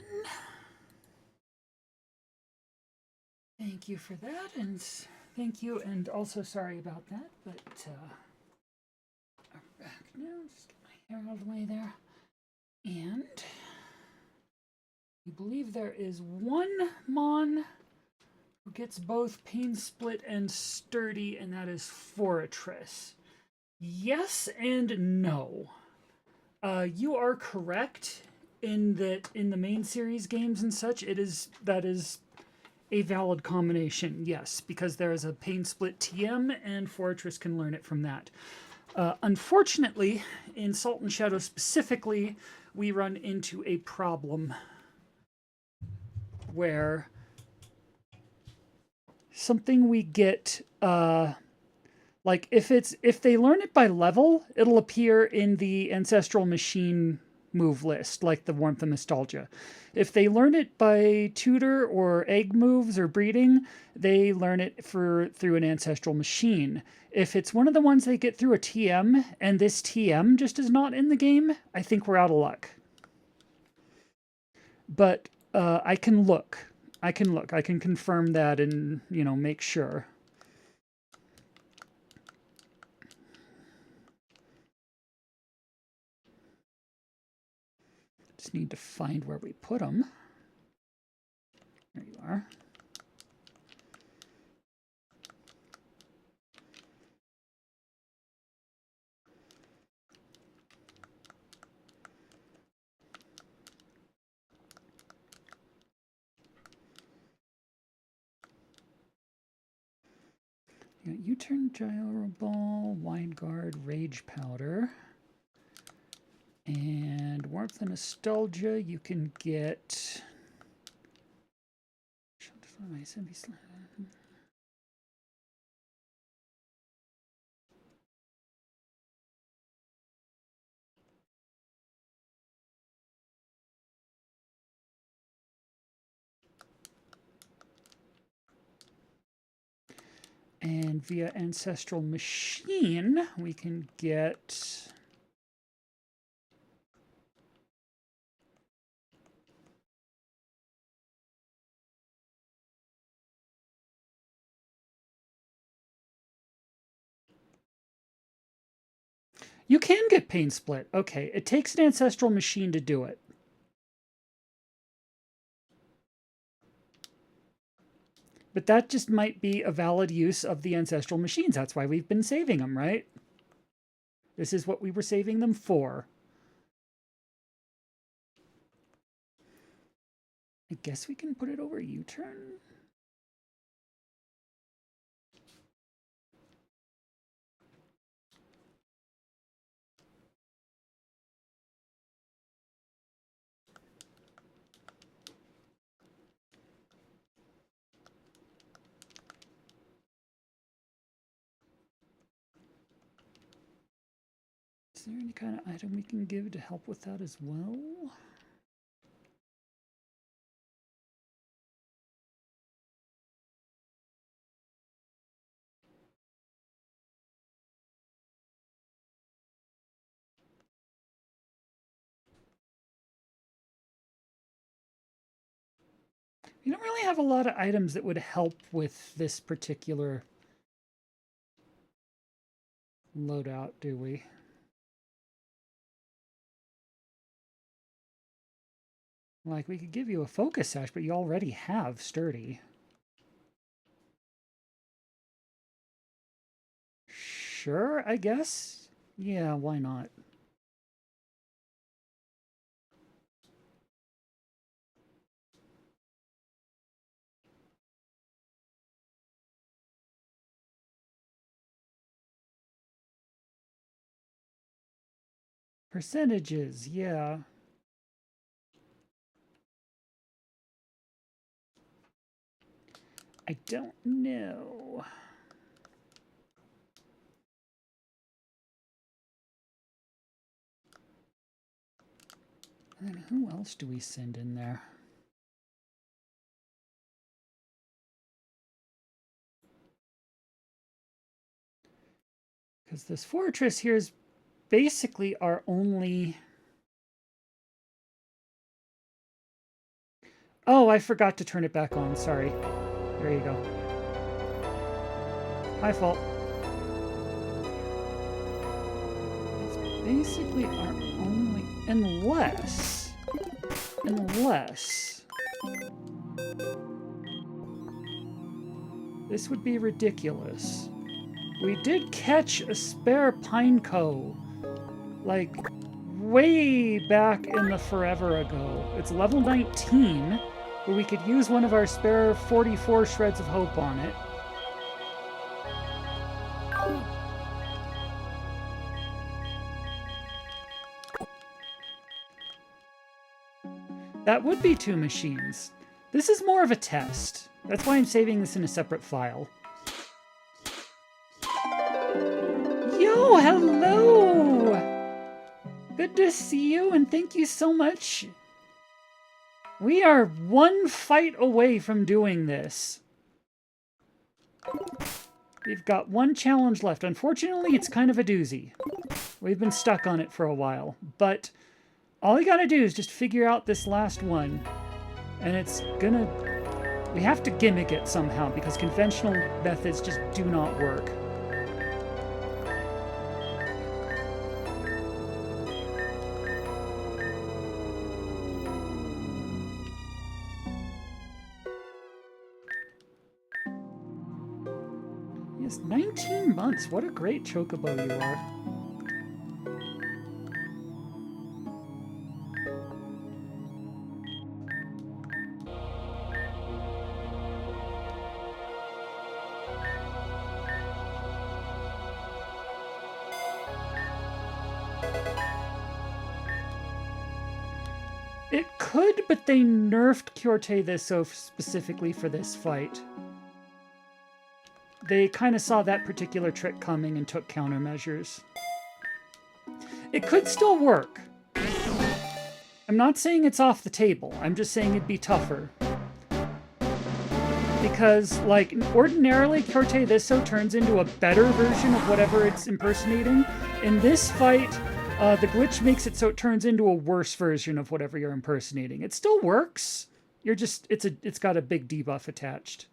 Thank you for that, and thank you, and also sorry about that, but I'm back now. Just get my hair out of the way there. And we believe there is one Mon who gets both Pain Split and Sturdy, and that is Fortress. Yes and no. You are correct in that in the main series games and such, that is a valid combination, yes, because there is a Pain Split TM and Fortress can learn it from that. Unfortunately, in Salt and Shadow specifically, we run into a problem where something we get, like if they learn it by level, it'll appear in the Ancestral Machine move list, like the Warmth and Nostalgia. If they learn it by tutor or egg moves or breeding, they learn it through an Ancestral Machine. If it's one of the ones they get through a TM, and this TM just is not in the game, I think we're out of luck. But I can look. I can confirm that and, make sure. Just need to find where we put them. There you are. U-turn, gyro ball, wide guard, rage powder, and warmth and nostalgia. You can get. And via Ancestral Machine, we can get. You can get Pain Split. Okay, it takes an Ancestral Machine to do it. But that just might be a valid use of the Ancestral Machines. That's why we've been saving them, right? This is what we were saving them for. I guess we can put it over U-turn. Is there any kind of item we can give to help with that as well? We don't really have a lot of items that would help with this particular loadout, do we? Like, we could give you a focus sash, but you already have sturdy. Sure, I guess. Yeah, why not? Percentages, yeah. I don't know. And who else do we send in there? Because this fortress here is basically our only Oh, I forgot to turn it back on. Sorry. There you go. My fault. It's basically our only... Unless... This would be ridiculous. We did catch a spare pineco, like, way back in the forever ago. It's level 19, but we could use one of our spare 44 shreds of hope on it. That would be 2 machines. This is more of a test. That's why I'm saving this in a separate file. Yo, hello! Good to see you, and thank you so much. We are 1 fight away from doing this. We've got 1 challenge left. Unfortunately, it's kind of a doozy. We've been stuck on it for a while, but all you gotta do is just figure out this last one, and it's gonna... We have to gimmick it somehow, because conventional methods just do not work. Yes, 19 months. What a great chocobo you are. It could, but they nerfed Kyorte this so specifically for this fight. They kind of saw that particular trick coming and took countermeasures. It could still work. I'm not saying it's off the table. I'm just saying it'd be tougher. Because, like, ordinarily, Kyorte Thisso turns into a better version of whatever it's impersonating. In this fight, the glitch makes it so it turns into a worse version of whatever you're impersonating. It still works. You're just, it's got a big debuff attached.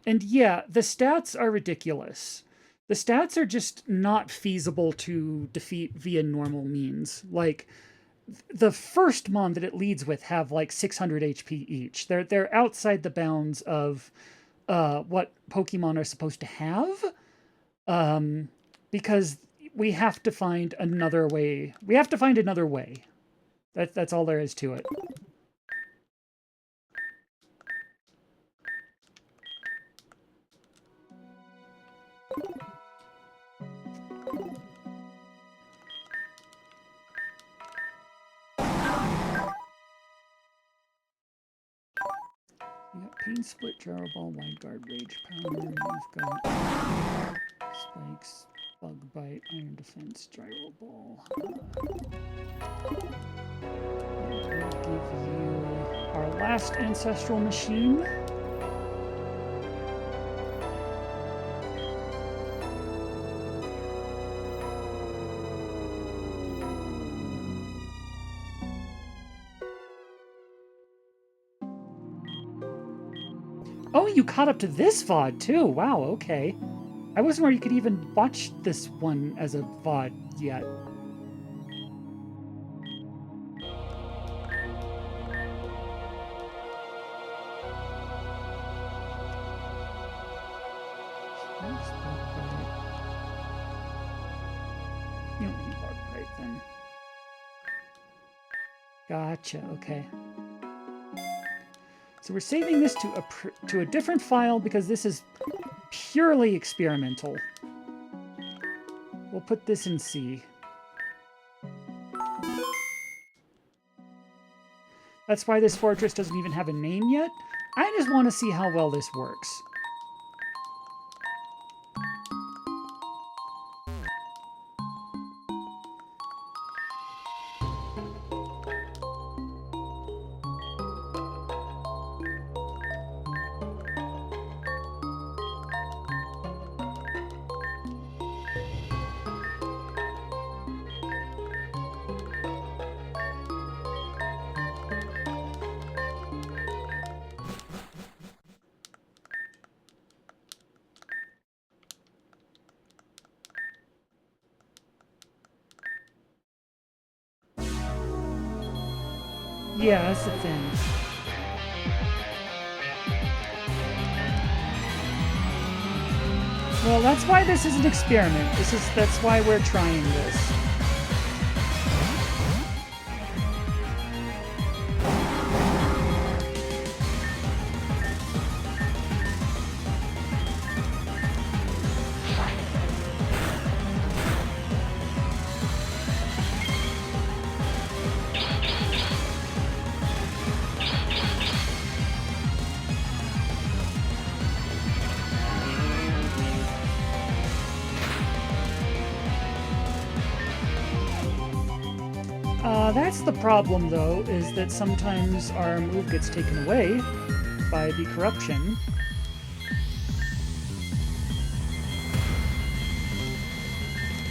And yeah, the stats are ridiculous. The stats are just not feasible to defeat via normal means. Like, the first mon that it leads with have like 600 HP each. They're outside the bounds of what Pokemon are supposed to have. Because we have to find another way. We have to find another way. That's all there is to it. We got Pain Split, Gyro Ball, Wide Guard, Rage Pounder. We've got Spikes, Bug Bite, Iron Defense, Gyro Ball. And we'll give you our last Ancestral Machine. Oh, you caught up to this VOD too. Wow, okay. I wasn't aware you could even watch this one as a VOD yet. You don't need Bug Bite then. Gotcha, okay. So we're saving this to a different file because this is purely experimental. We'll put this in C. That's why this fortress doesn't even have a name yet. I just want to see how well this works. Yeah, that's the thing. Well, that's why this is an experiment. That's why we're trying this. That's the problem, though, is that sometimes our move gets taken away by the corruption.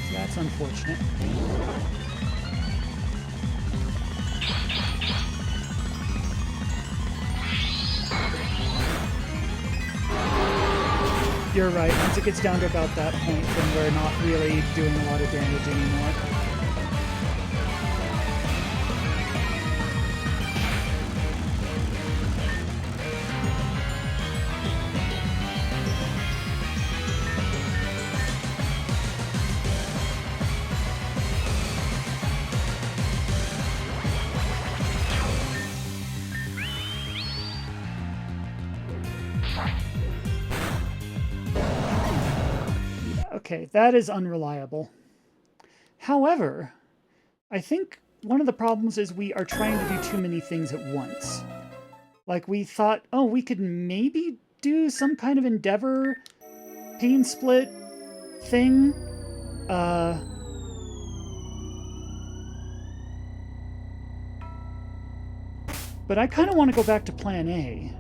So that's unfortunate. You're right, once it gets down to about that point, then we're not really doing a lot of damage anymore. Okay, that is unreliable. However, I think one of the problems is we are trying to do too many things at once. Like, we thought, oh, we could maybe do some kind of endeavor pain split thing. But I kind of want to go back to plan A,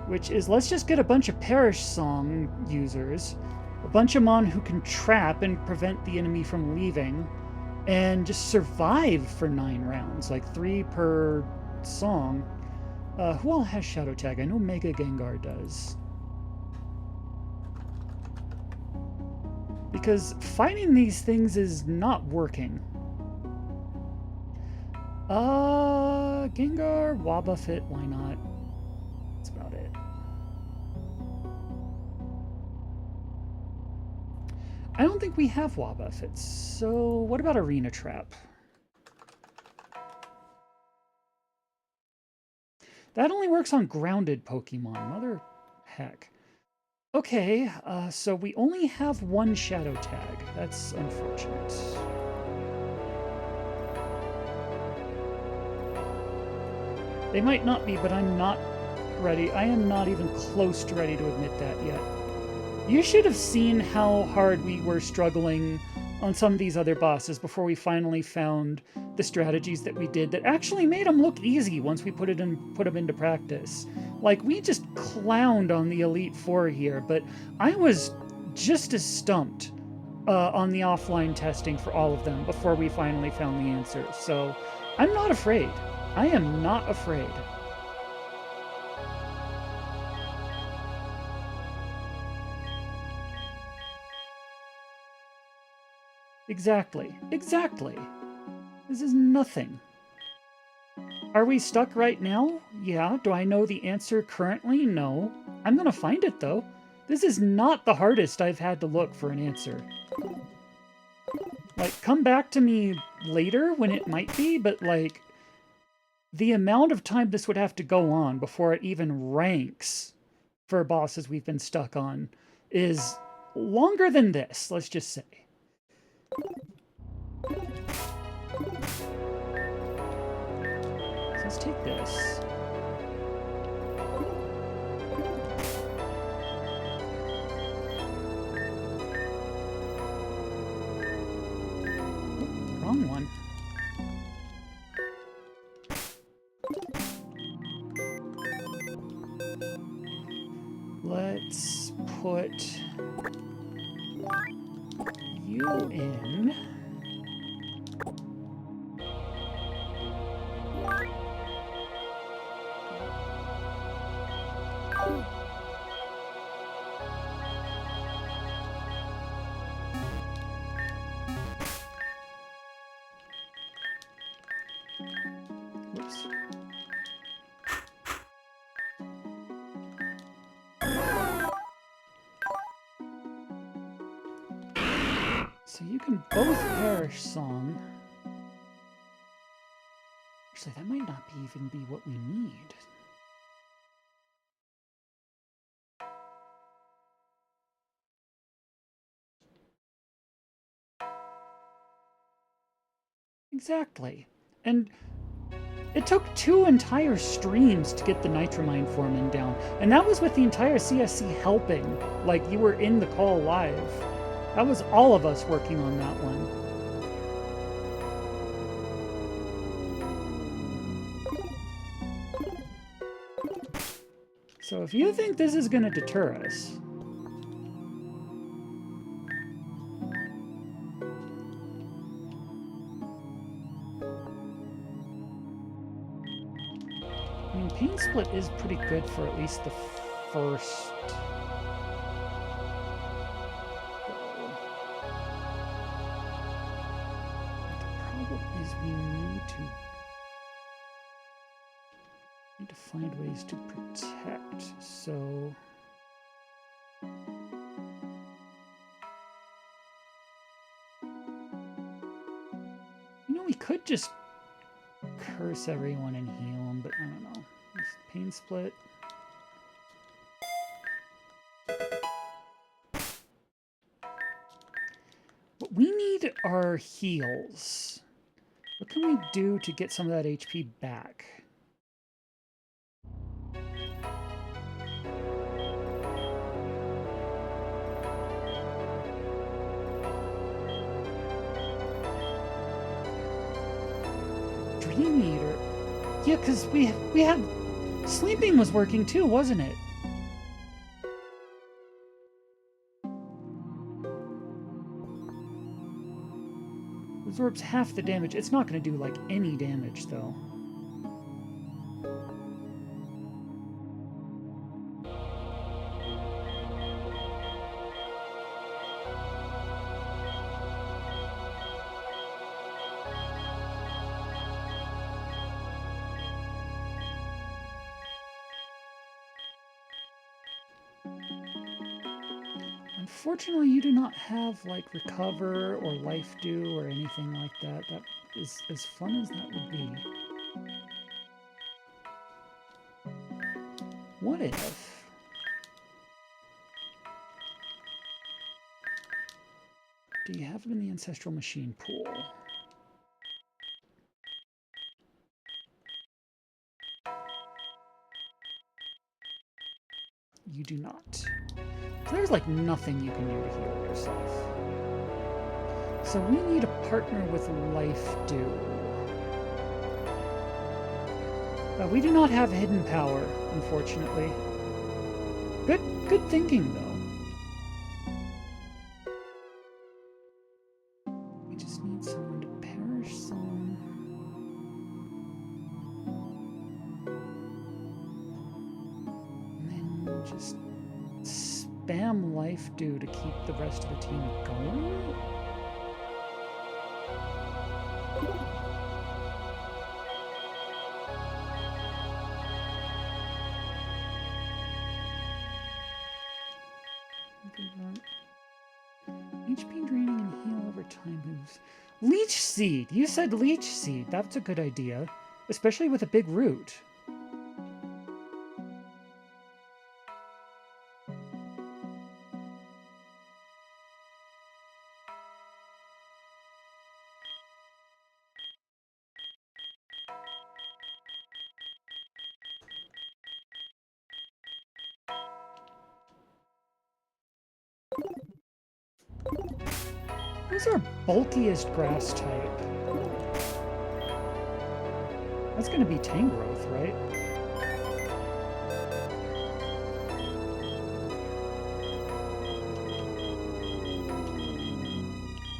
which is let's just get a bunch of Perish Song users, a bunch of Mon who can trap and prevent the enemy from leaving, and just survive for 9 rounds, like 3 per song. Who all has Shadow Tag? I know Mega Gengar does. Because fighting these things is not working. Gengar, Wobbuffet, why not? That's about it. I don't think we have Wobbuffets, so what about Arena Trap? That only works on grounded Pokemon, mother heck. Okay, so we only have 1 Shadow Tag. That's unfortunate. They might not be, but I'm not ready. I am not even close to ready to admit that yet. You should have seen how hard we were struggling on some of these other bosses before we finally found the strategies that we did that actually made them look easy once we put them into practice. Like, we just clowned on the Elite Four here, but I was just as stumped on the offline testing for all of them before we finally found the answers. So I'm not afraid. I am not afraid. Exactly. Exactly. This is nothing. Are we stuck right now? Yeah. Do I know the answer currently? No. I'm gonna find it, though. This is not the hardest I've had to look for an answer. Like, come back to me later when it might be, but, like, the amount of time this would have to go on before it even ranks for bosses we've been stuck on is longer than this, let's just say. So let's take this. Wrong one. Let's put you in. So you can both perish song. Actually, that might not even be what we need. Exactly. And it took 2 entire streams to get the Nitramine foreman down. And that was with the entire CSC helping. Like, you were in the call live. That was all of us working on that one. So if you think this is going to deter us... I mean, Pain Split is pretty good for at least the first... The problem is we need to find ways to protect, so... You know, we could just curse everyone and heal them, but I don't know. Pain Split. What we need are heals. What can we do to get some of that HP back? Dream Eater. Yeah, because we had... Sleeping was working too, wasn't it? Absorbs half the damage. It's not going to do, like, any damage, though. Unfortunately, you do not have, like, Recover or Life Dew or anything like that. That is as fun as that would be. What if... Do you have them in the Ancestral Machine pool? You do not. So there's like nothing you can do to heal yourself. So we need a partner with Life Dew. We do not have hidden power, unfortunately. Good thinking, though. We just need someone to perish some. And then just spam Life Dew to keep the rest of the team going? HP draining and heal over time moves. Leech Seed! You said Leech Seed. That's a good idea. Especially with a big root. Who's our bulkiest grass type? That's going to be Tangrowth, right?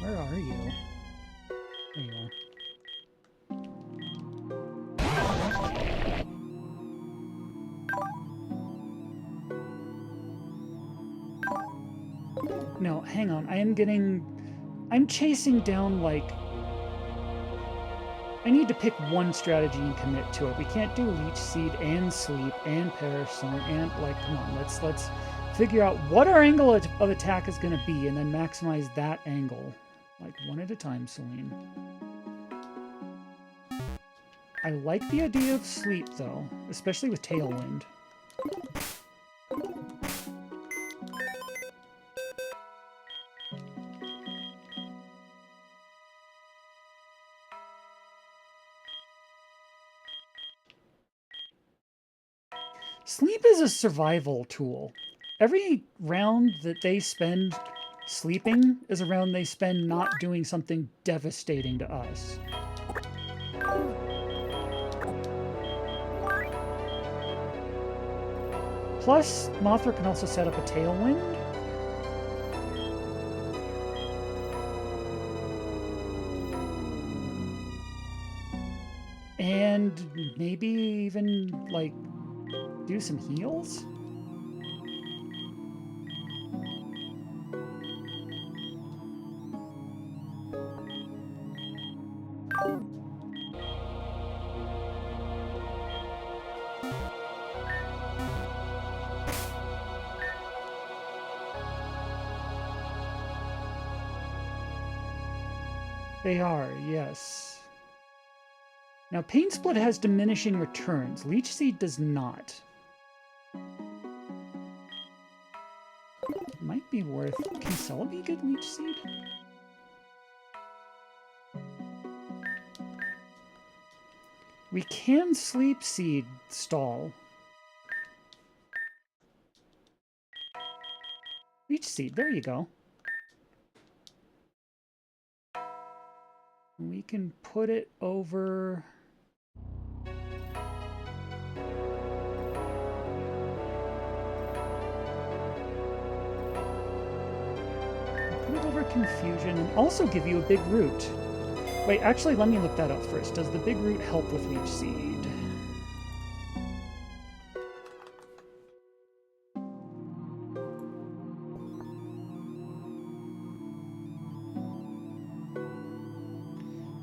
Where are you? There you are. No, hang on. I'm chasing down, like... I need to pick one strategy and commit to it. We can't do Leech Seed and Sleep and Perish Song and, like, come on. Let's figure out what our angle of attack is going to be and then maximize that angle. Like one at a time, Celine. I like the idea of sleep, though, especially with Tailwind. Sleep is a survival tool. Every round that they spend sleeping is a round they spend not doing something devastating to us. Plus, Mothra can also set up a Tailwind. And maybe even, like, do some heals? They are, yes. Now, Pain Split has diminishing returns. Leech Seed does not. Might be worth... Can Celebi get Leech Seed? We can Sleep Seed stall. Leech Seed, there you go. We can put it over... Put it over Confusion and also give you a big root. Wait, actually, let me look that up first. Does the big root help with Leech Seed?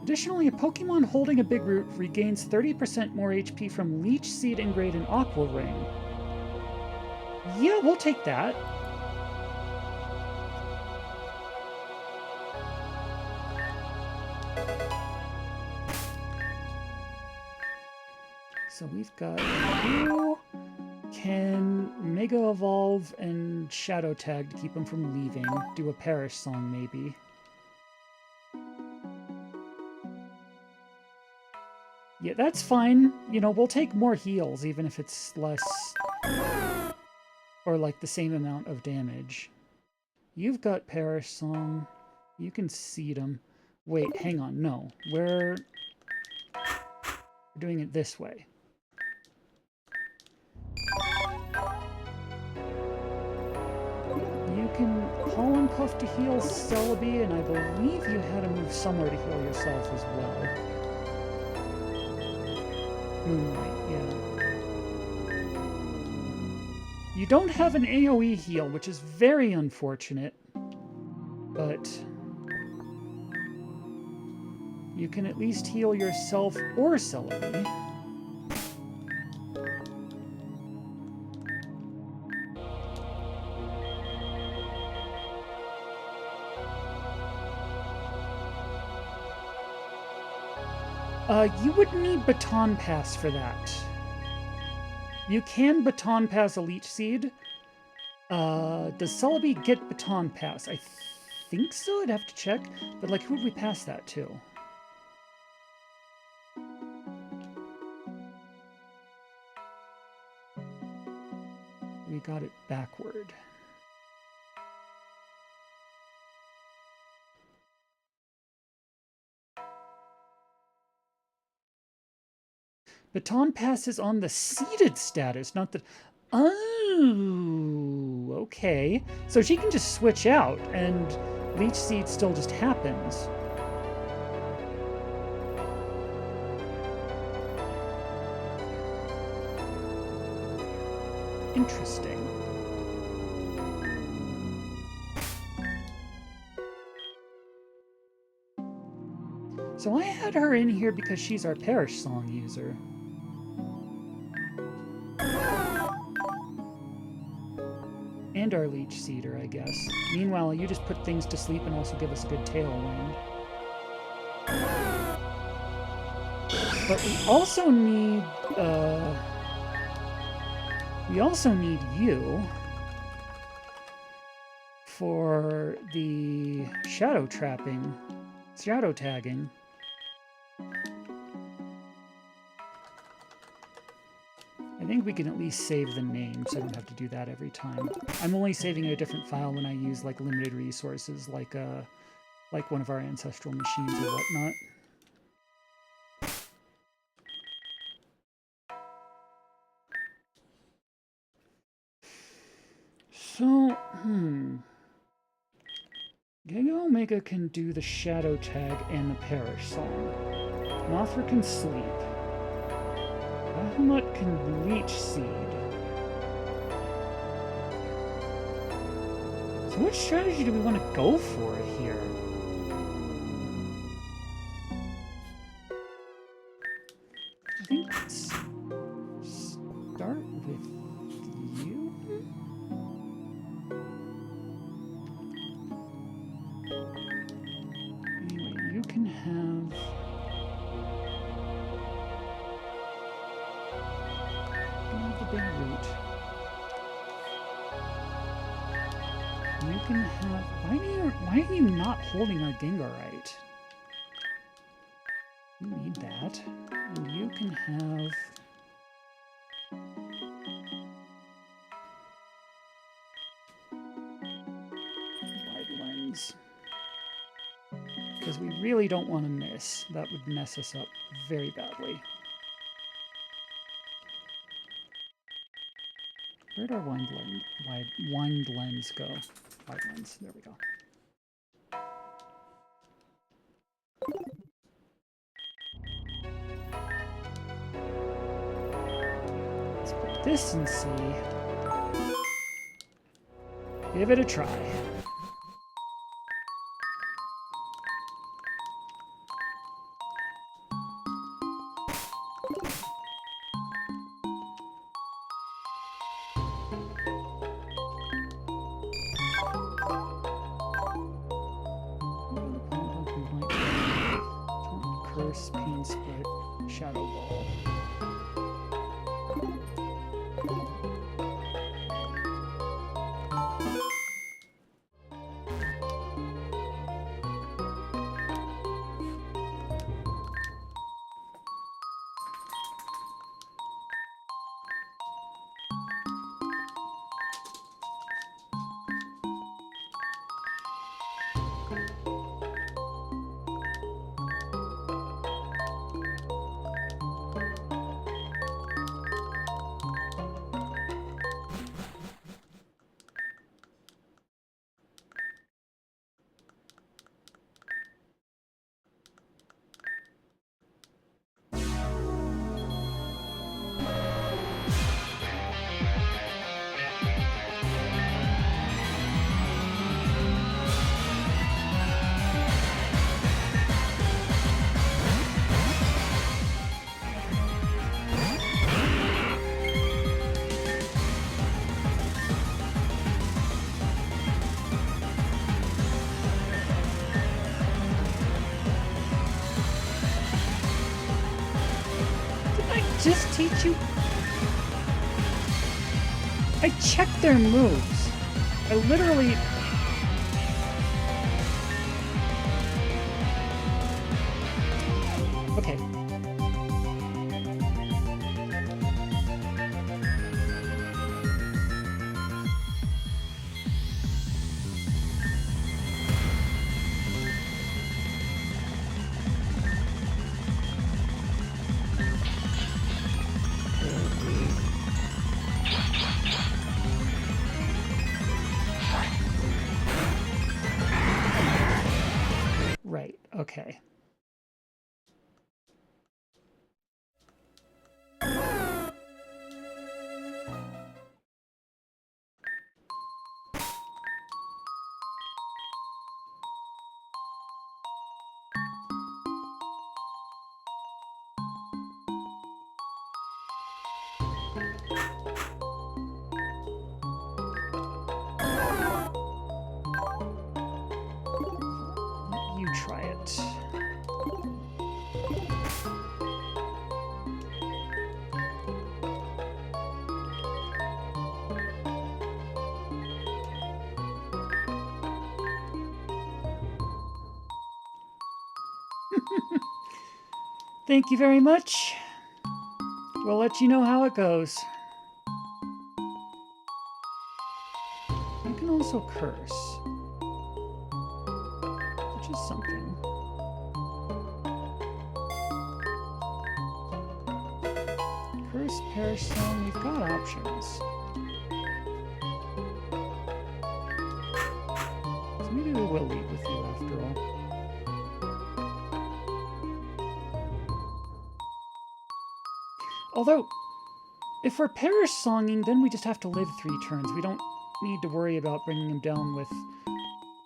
Additionally, a Pokemon holding a big root regains 30% more HP from Leech Seed Ingrate and Aqua Ring. Yeah, we'll take that. So we've got you can Mega Evolve and Shadow Tag to keep him from leaving. Do a Perish Song, maybe. Yeah, that's fine. You know, we'll take more heals, even if it's less... or, like, the same amount of damage. You've got Perish Song. You can seed him. Wait, hang on. No. We're doing it this way. You can Pollen Puff to heal Celebi, and I believe you had to move somewhere to heal yourself as well. Moonlight, yeah. You don't have an AoE heal, which is very unfortunate, but you can at least heal yourself or Celebi. You would need Baton Pass for that. You can Baton Pass a Leech Seed. Does Celebi get Baton Pass? I think so, I'd have to check. But, like, who would we pass that to? We got it backward. Baton Pass is on the seeded status, not the... Oh, okay. So she can just switch out, and Leech Seed still just happens. Interesting. So I had her in here because she's our Perish Song user. And our leech seeder, I guess. Meanwhile, you just put things to sleep and also give us a good tailwind. But we also need, you for the shadow tagging. I think we can at least save the name so I don't have to do that every time. I'm only saving a different file when I use like limited resources, like one of our ancestral machines or whatnot. So, Giga Omega can do the shadow tag and the parish song. Mothra can sleep. Bahamut can leech seed. So which strategy do we want to go for here? I think let's start with you. Anyway, you can have... the big root. You can have... Why are you not holding our Gengarite? You need that. And you can have... wide lens. Because we really don't want to miss. That would mess us up very badly. Where'd our wind lens go? Wide lens. There we go. Let's put this and see. Give it a try. Pain Split, Shadow Ball. Just teach you. I checked their moves. I literally. Okay. Right, okay. Thank you very much. We'll let you know how it goes. You can also curse, which is something. Curse, perish, song, we've got options. So maybe we will lead with you after all. Although, if we're perish songing, then we just have to live 3 turns. We don't need to worry about bringing him down with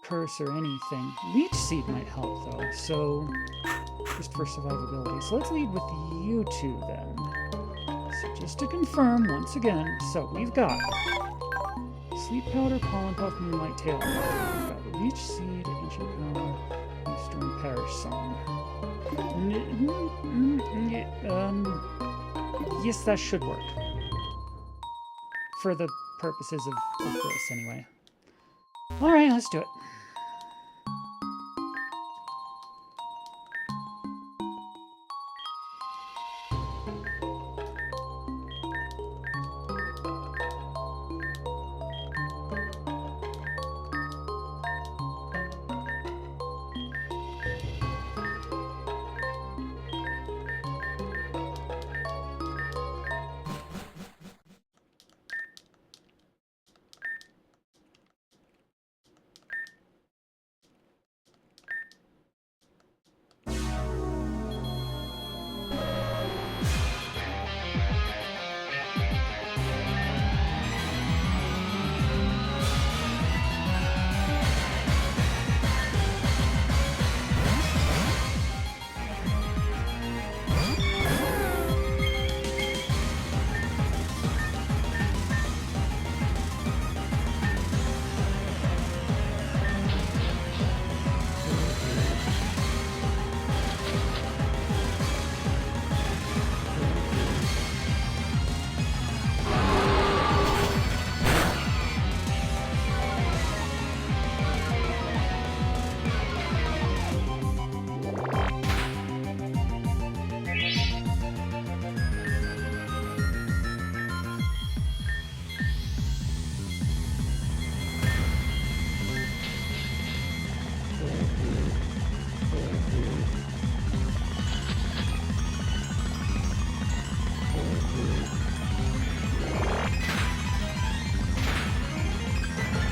curse or anything. Leech Seed might help, though, so just for survivability. So let's lead with you two, then. So just to confirm, once again, so we've got Sleep Powder, Pollen Puff, Moonlight Tail. We've got Leech Seed, Ancient Power, Storm, Perish Song. Yes, that should work. For the purposes of this, anyway. Alright, let's do it.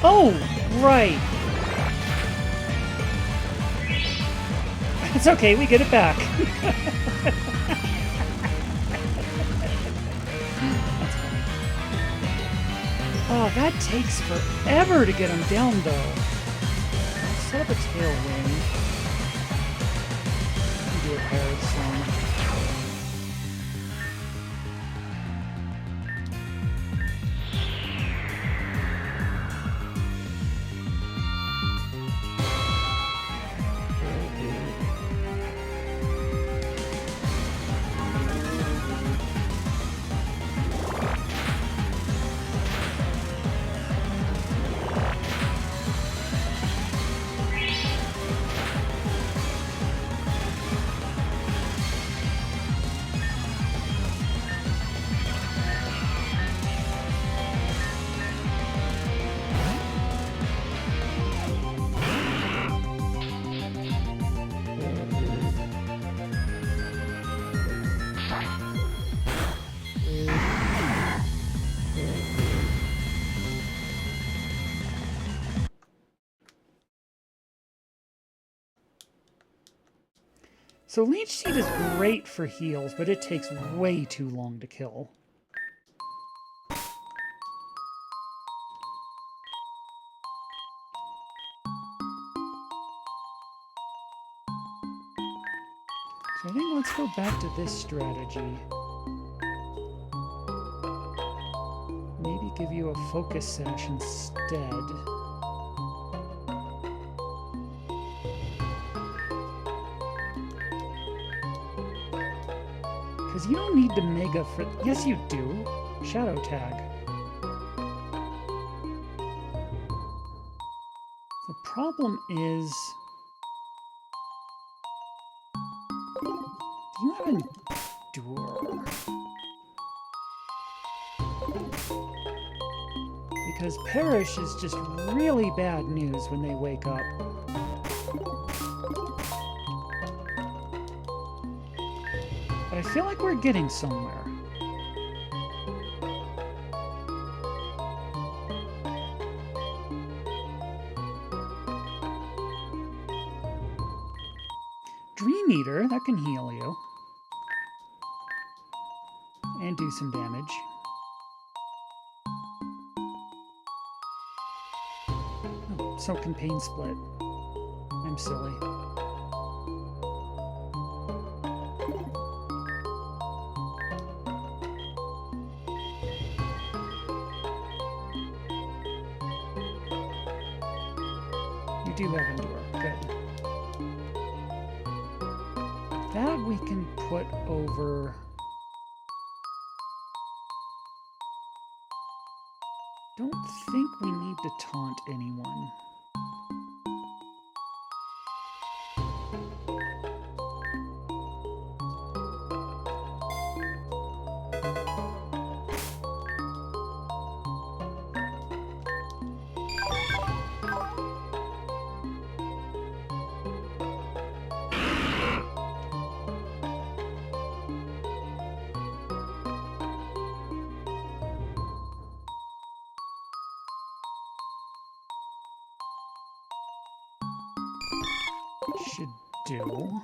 Oh, right. It's okay, we get it back. That's funny. Oh, that takes forever to get him down, though. Set up a tailwind. Do a parasong. So Leech Seed is great for heals, but it takes way too long to kill. So I think let's go back to this strategy. Maybe give you a focus sash instead. Because you don't need to mega for... Yes, you do. Shadow Tag. The problem is... endure. Because perish is just really bad news when they wake up. But I feel like we're getting somewhere. Dream Eater, that can heal you. And do some damage. Oh, so can Pain Split. I'm silly. You do have Endure. Good. That we can put over... Don't think we need to taunt anyone. Should do.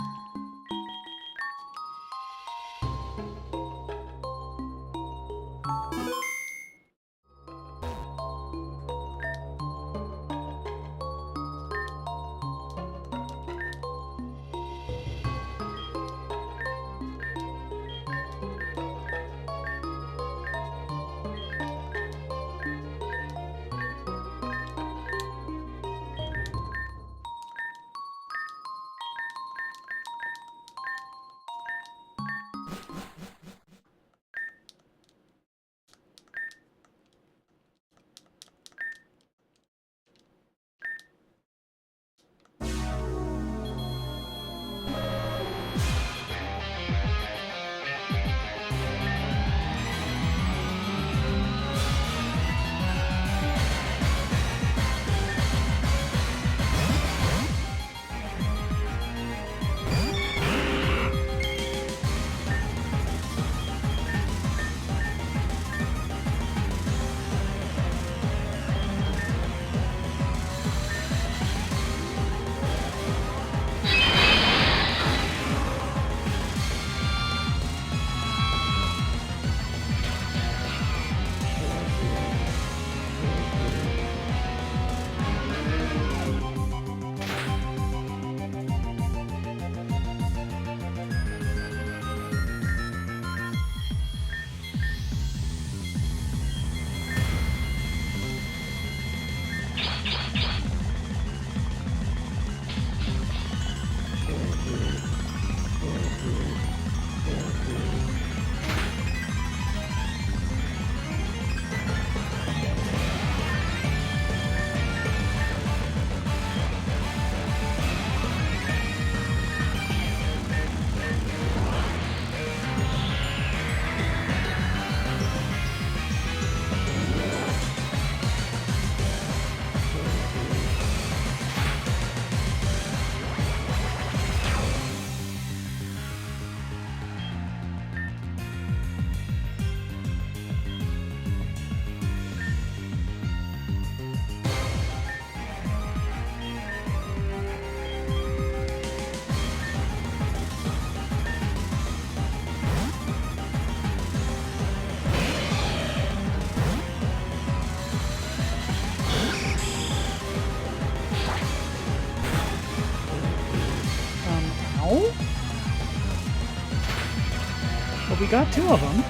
But we got two of them,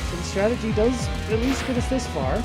so the strategy does at least get us this far.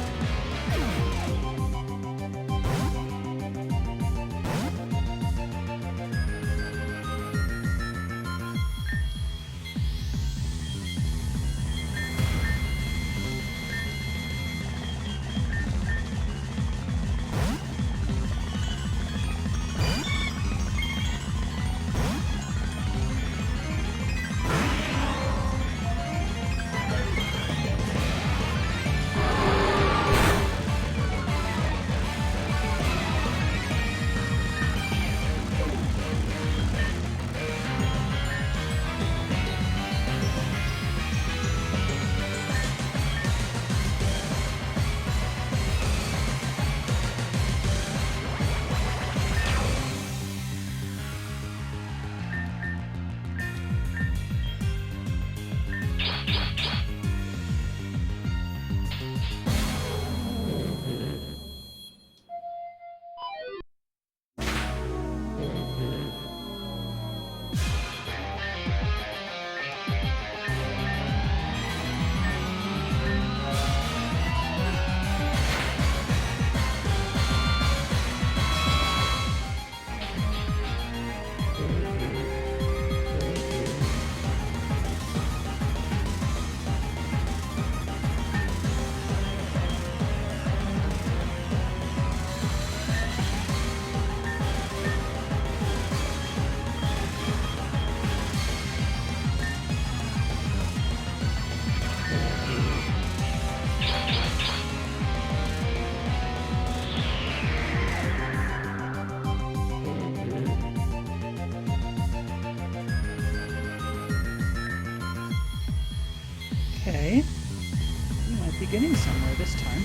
getting somewhere this time.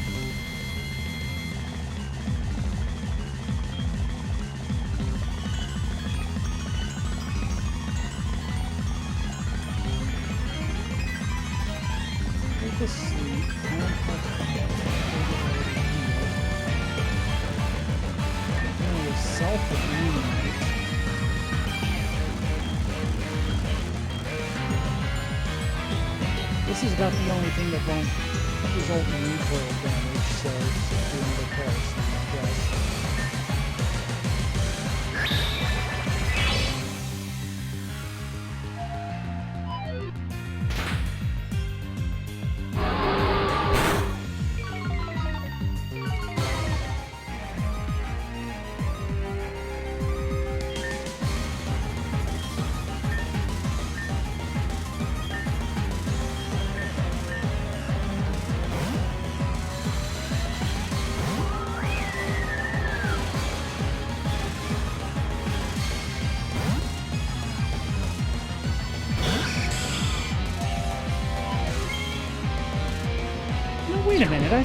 Go to sleep. Self-illuminate. This is about the only thing that won't result in recoil damage, so just do another parachute, I guess. Wait a minute, I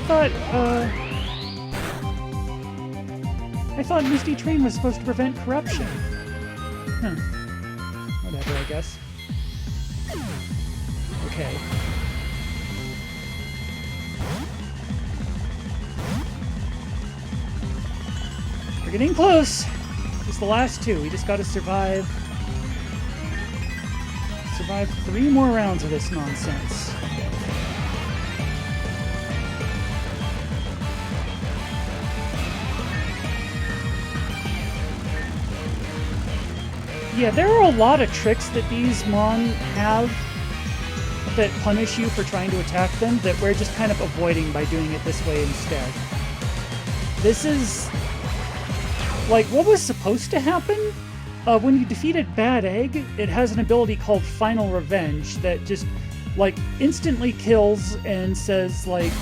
thought Misty Train was supposed to prevent corruption. Huh. Whatever, I guess. Okay. We're getting close. Just the last two. We just gotta survive 3 more rounds of this nonsense. Yeah, there are a lot of tricks that these Mon have that punish you for trying to attack them that we're just kind of avoiding by doing it this way instead. This is like what was supposed to happen. When you defeated Bad Egg, it has an ability called Final Revenge that just like instantly kills and says like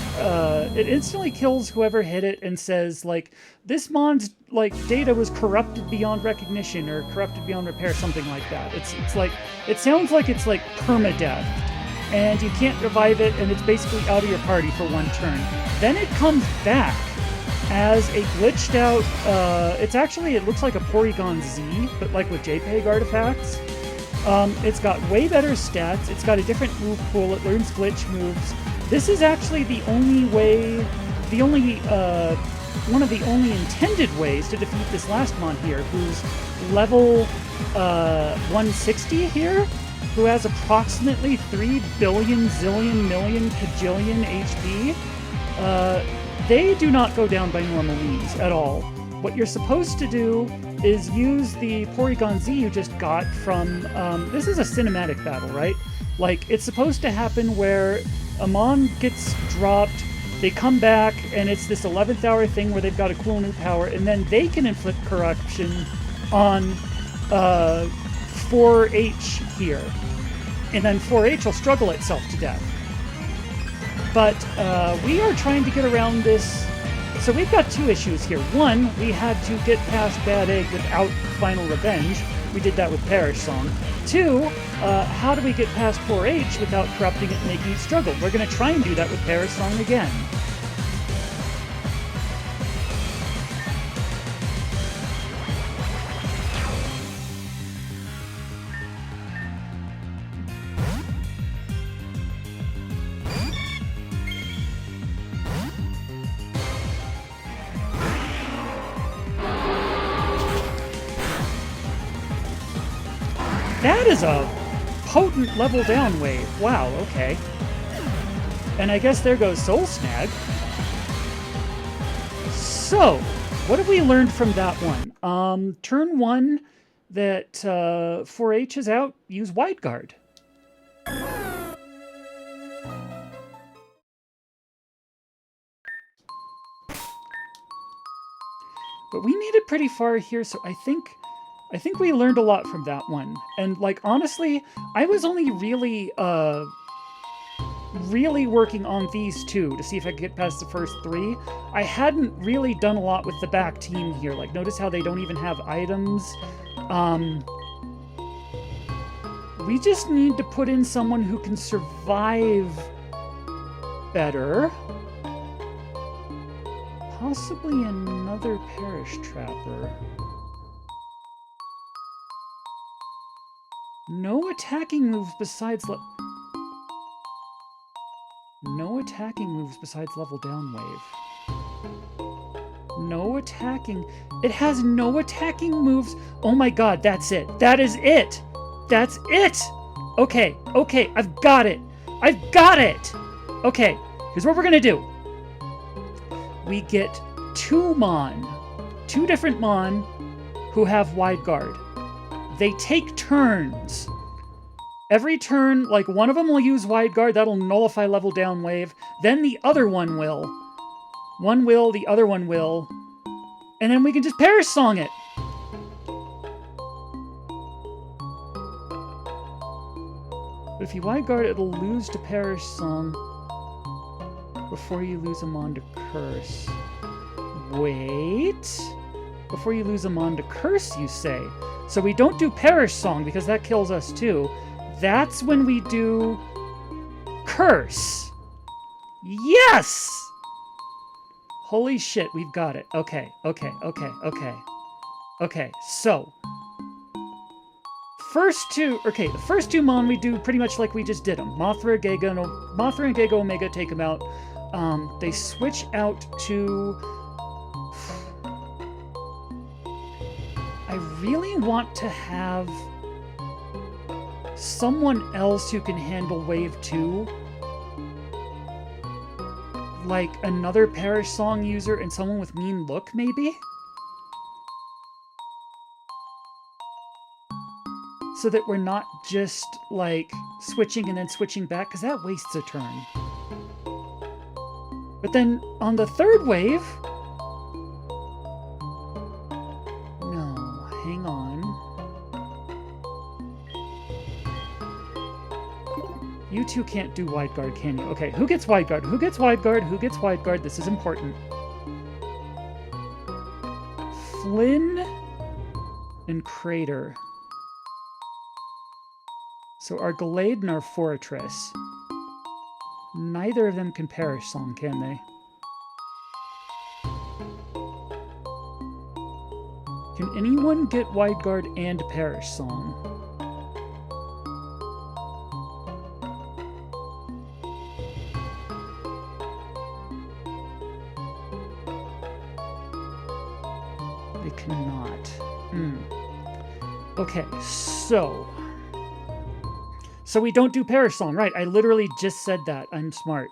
it instantly kills whoever hit it and says like this Mon's like data was corrupted beyond recognition or corrupted beyond repair, something like that. It's like it sounds like it's like permadeath, and you can't revive it, and it's basically out of your party for 1 turn. Then it comes back as a glitched out. It looks like a Porygon Z, but like with JPEG artifacts. It's got way better stats. It's got a different move pool. It learns glitch moves. This is actually one of the only intended ways to defeat this last Mon here, who's level 160 here, who has approximately 3 billion zillion million kajillion HP. They do not go down by normal means at all. What you're supposed to do is use the Porygon Z you just got from... this is a cinematic battle, right? Like, it's supposed to happen where a Mon gets dropped, they come back, and it's this 11th hour thing where they've got a cool new power, and then they can inflict corruption on 4H here. And then 4H will struggle itself to death. But we are trying to get around this. So we've got 2 issues here. One, we had to get past Bad Egg without Final Revenge. We did that with Parish Song. 2, how do we get past 4H without corrupting it and making it struggle? We're going to try and do that with Parish Song again. That is a potent level down wave. Wow, okay. And I guess there goes Soul Snag. So, what have we learned from that one? Turn 1, that 4H is out, use Wide Guard. But we made it pretty far here, so I think we learned a lot from that one. And, like, honestly, I was only really working on these 2 to see if I could get past the first 3. I hadn't really done a lot with the back team here. Like, notice how they don't even have items. We just need to put in someone who can survive better. Possibly another Parish Trapper. No attacking moves besides no attacking moves besides level down wave. No attacking. It has no attacking moves. Oh my god, that's it. That is it. That's it. Okay, okay, I've got it. I've got it. Okay, here's what we're gonna do. We get two different Mon who have Wide Guard. They take turns. Every turn, like one of them will use Wide Guard, that'll nullify level down wave. Then the other one will. One will, the other one will. And then we can just Perish Song it. But if you Wide Guard, it'll lose to Perish Song before you lose a Mon to Curse. Wait. Before you lose a Mon to Curse, you say. So we don't do Perish Song because that kills us too. That's when we do Curse. Yes! Holy shit, we've got it. Okay, okay, okay, okay. Okay, so. The first two Mon we do pretty much like we just did them. Mothra and Giga Omega take them out. They switch out to... I really want to have someone else who can handle Wave 2. Like another Perish Song user and someone with Mean Look, maybe? So that we're not just, like, switching and then switching back, because that wastes a turn. But then, on the third wave... No, hang on. You two can't do Wide Guard, can you? Okay, who gets Wide Guard? Who gets Wide Guard? Who gets Wide Guard? This is important. Flynn and Crater. So our Glade and our Fortress. Neither of them can Perish Song, can they? Can anyone get Wide Guard and Perish Song? They cannot. Okay, so we don't do Perish Song, right? I literally just said that. I'm smart.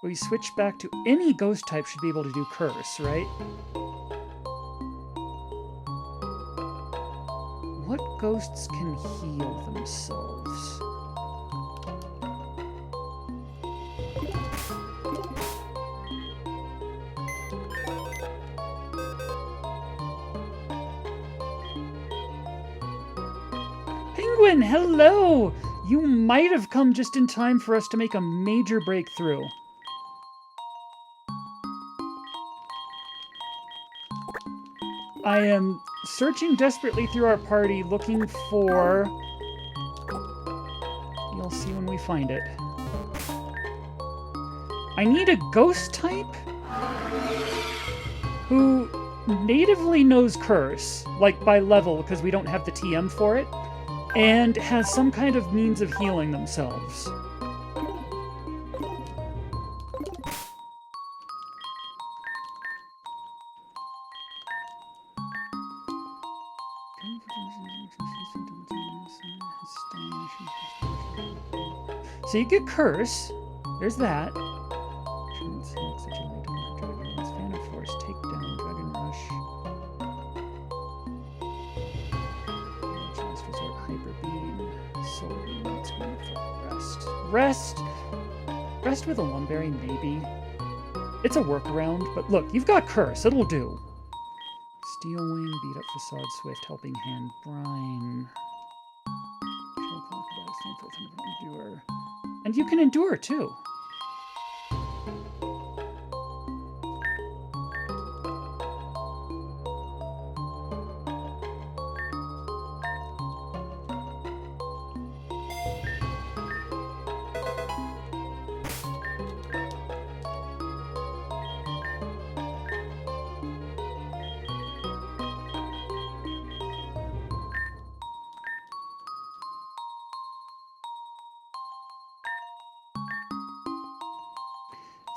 We switch back to any ghost type should be able to do Curse, right? What ghosts can heal themselves? Penguin, hello! You might have come just in time for us to make a major breakthrough. I am searching desperately through our party looking for... You'll see when we find it. I need a ghost type who natively knows Curse, like by level because we don't have the TM for it, and has some kind of means of healing themselves. So you get Curse. There's that. Fan of Force, Takedown, Dragon Rush. Last Resort, Hyper Beam, Solar Beam. Let's go for Rest. Rest! Rest with a Lumberry, maybe. It's a workaround, but look, you've got Curse. It'll do. Steel Wing, Beat Up Facade, Swift, Helping Hand, Brine. Endure. And you can endure, too.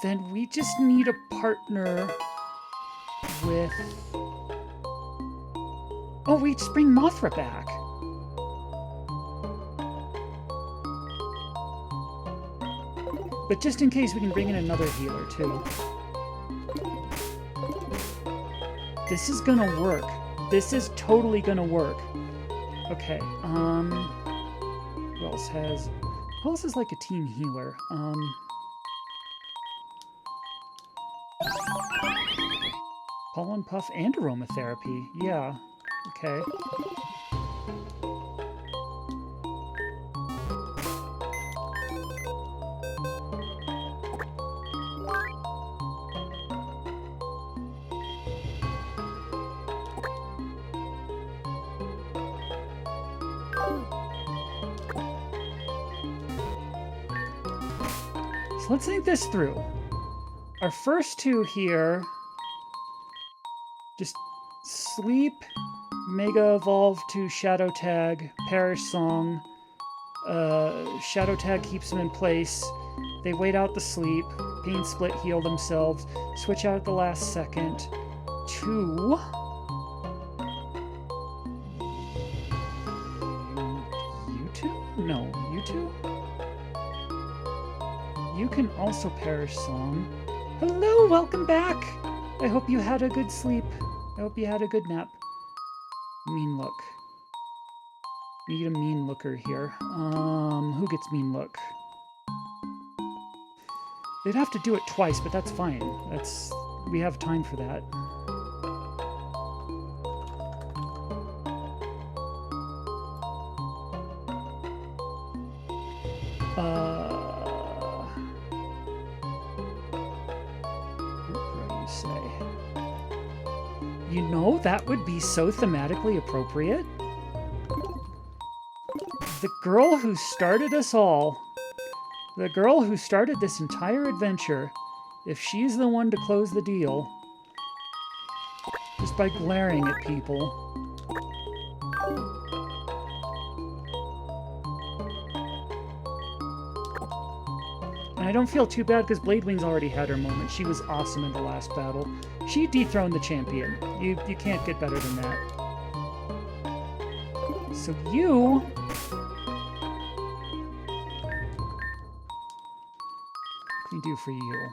Then we just need a partner with... Oh, we just bring Mothra back. But just in case, we can bring in another healer, too. This is gonna work. This is totally gonna work. Okay, who else has... Who else is like a team healer? Pollen Puff and aromatherapy. Yeah, okay. So let's think this through. Our first two here, just sleep, Mega Evolve to Shadow Tag, Perish Song. Shadow Tag keeps them in place. They wait out the sleep, Pain Split, heal themselves, switch out at the last second. 2. You two? No, you two? You can also Perish Song. Hello, welcome back! I hope you had a good sleep. I hope you had a good nap. Mean Look. We need a Mean Looker here. Who gets Mean Look? They'd have to do it twice, but that's fine. We have time for that. What do you say? You know, that would be so thematically appropriate. The girl who started us all, the girl who started this entire adventure, if she's the one to close the deal, just by glaring at people. And I don't feel too bad because Bladewing's already had her moment. She was awesome in the last battle. She dethroned the champion. You can't get better than that. So you... What can we do for you?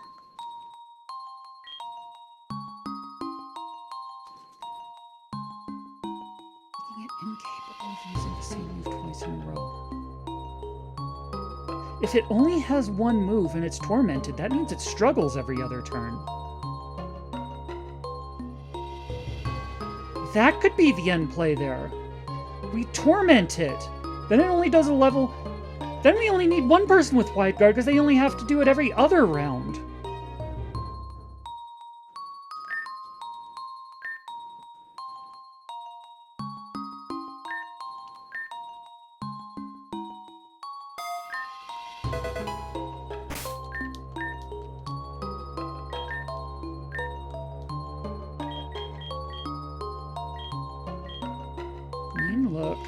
Making it incapable of using the same move twice in a row. If it only has one move and it's tormented, that means it struggles every other turn. That could be the end play there. We torment it. Then it only does a level... Then we only need one person with Wide Guard because they only have to do it every other round. Look.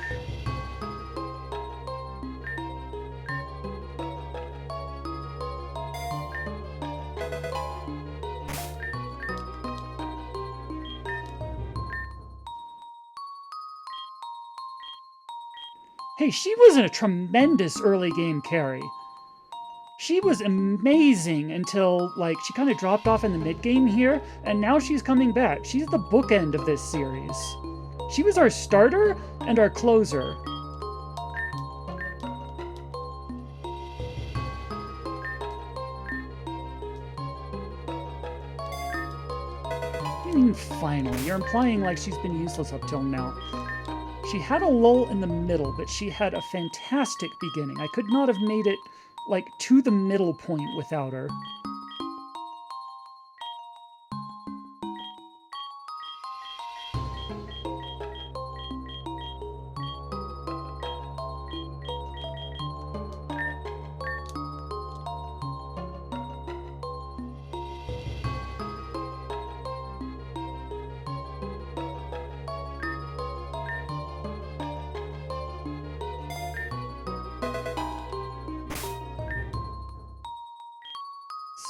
Hey, she was a tremendous early game carry. She was amazing until, like, she kind of dropped off in the mid-game here, and now she's coming back. She's the bookend of this series. She was our starter and our closer. I mean, finally. You're implying like she's been useless up till now. She had a lull in the middle, but she had a fantastic beginning. I could not have made it, like, to the middle point without her.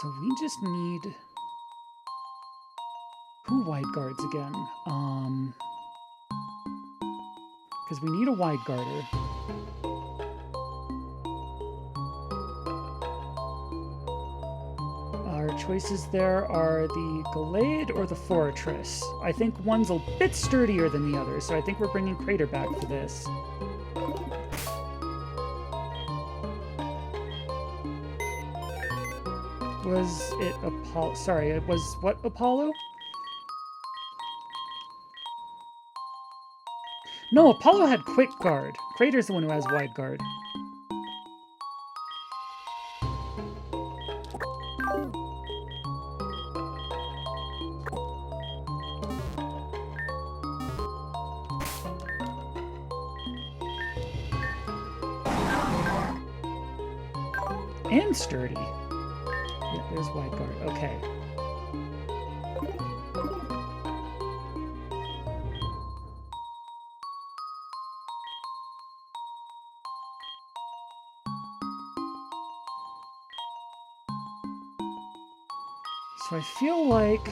So we just need... Who wide guards again? Because we need a wide garter. Our choices there are the Gallade or the Fortress. I think one's a bit sturdier than the other, so I think we're bringing Crater back for this. Was it Apollo? Sorry, it was what Apollo? No, Apollo had quick guard. Crater's the one who has wide guard. And sturdy. Yeah, there's wide guard. Okay. So I feel like...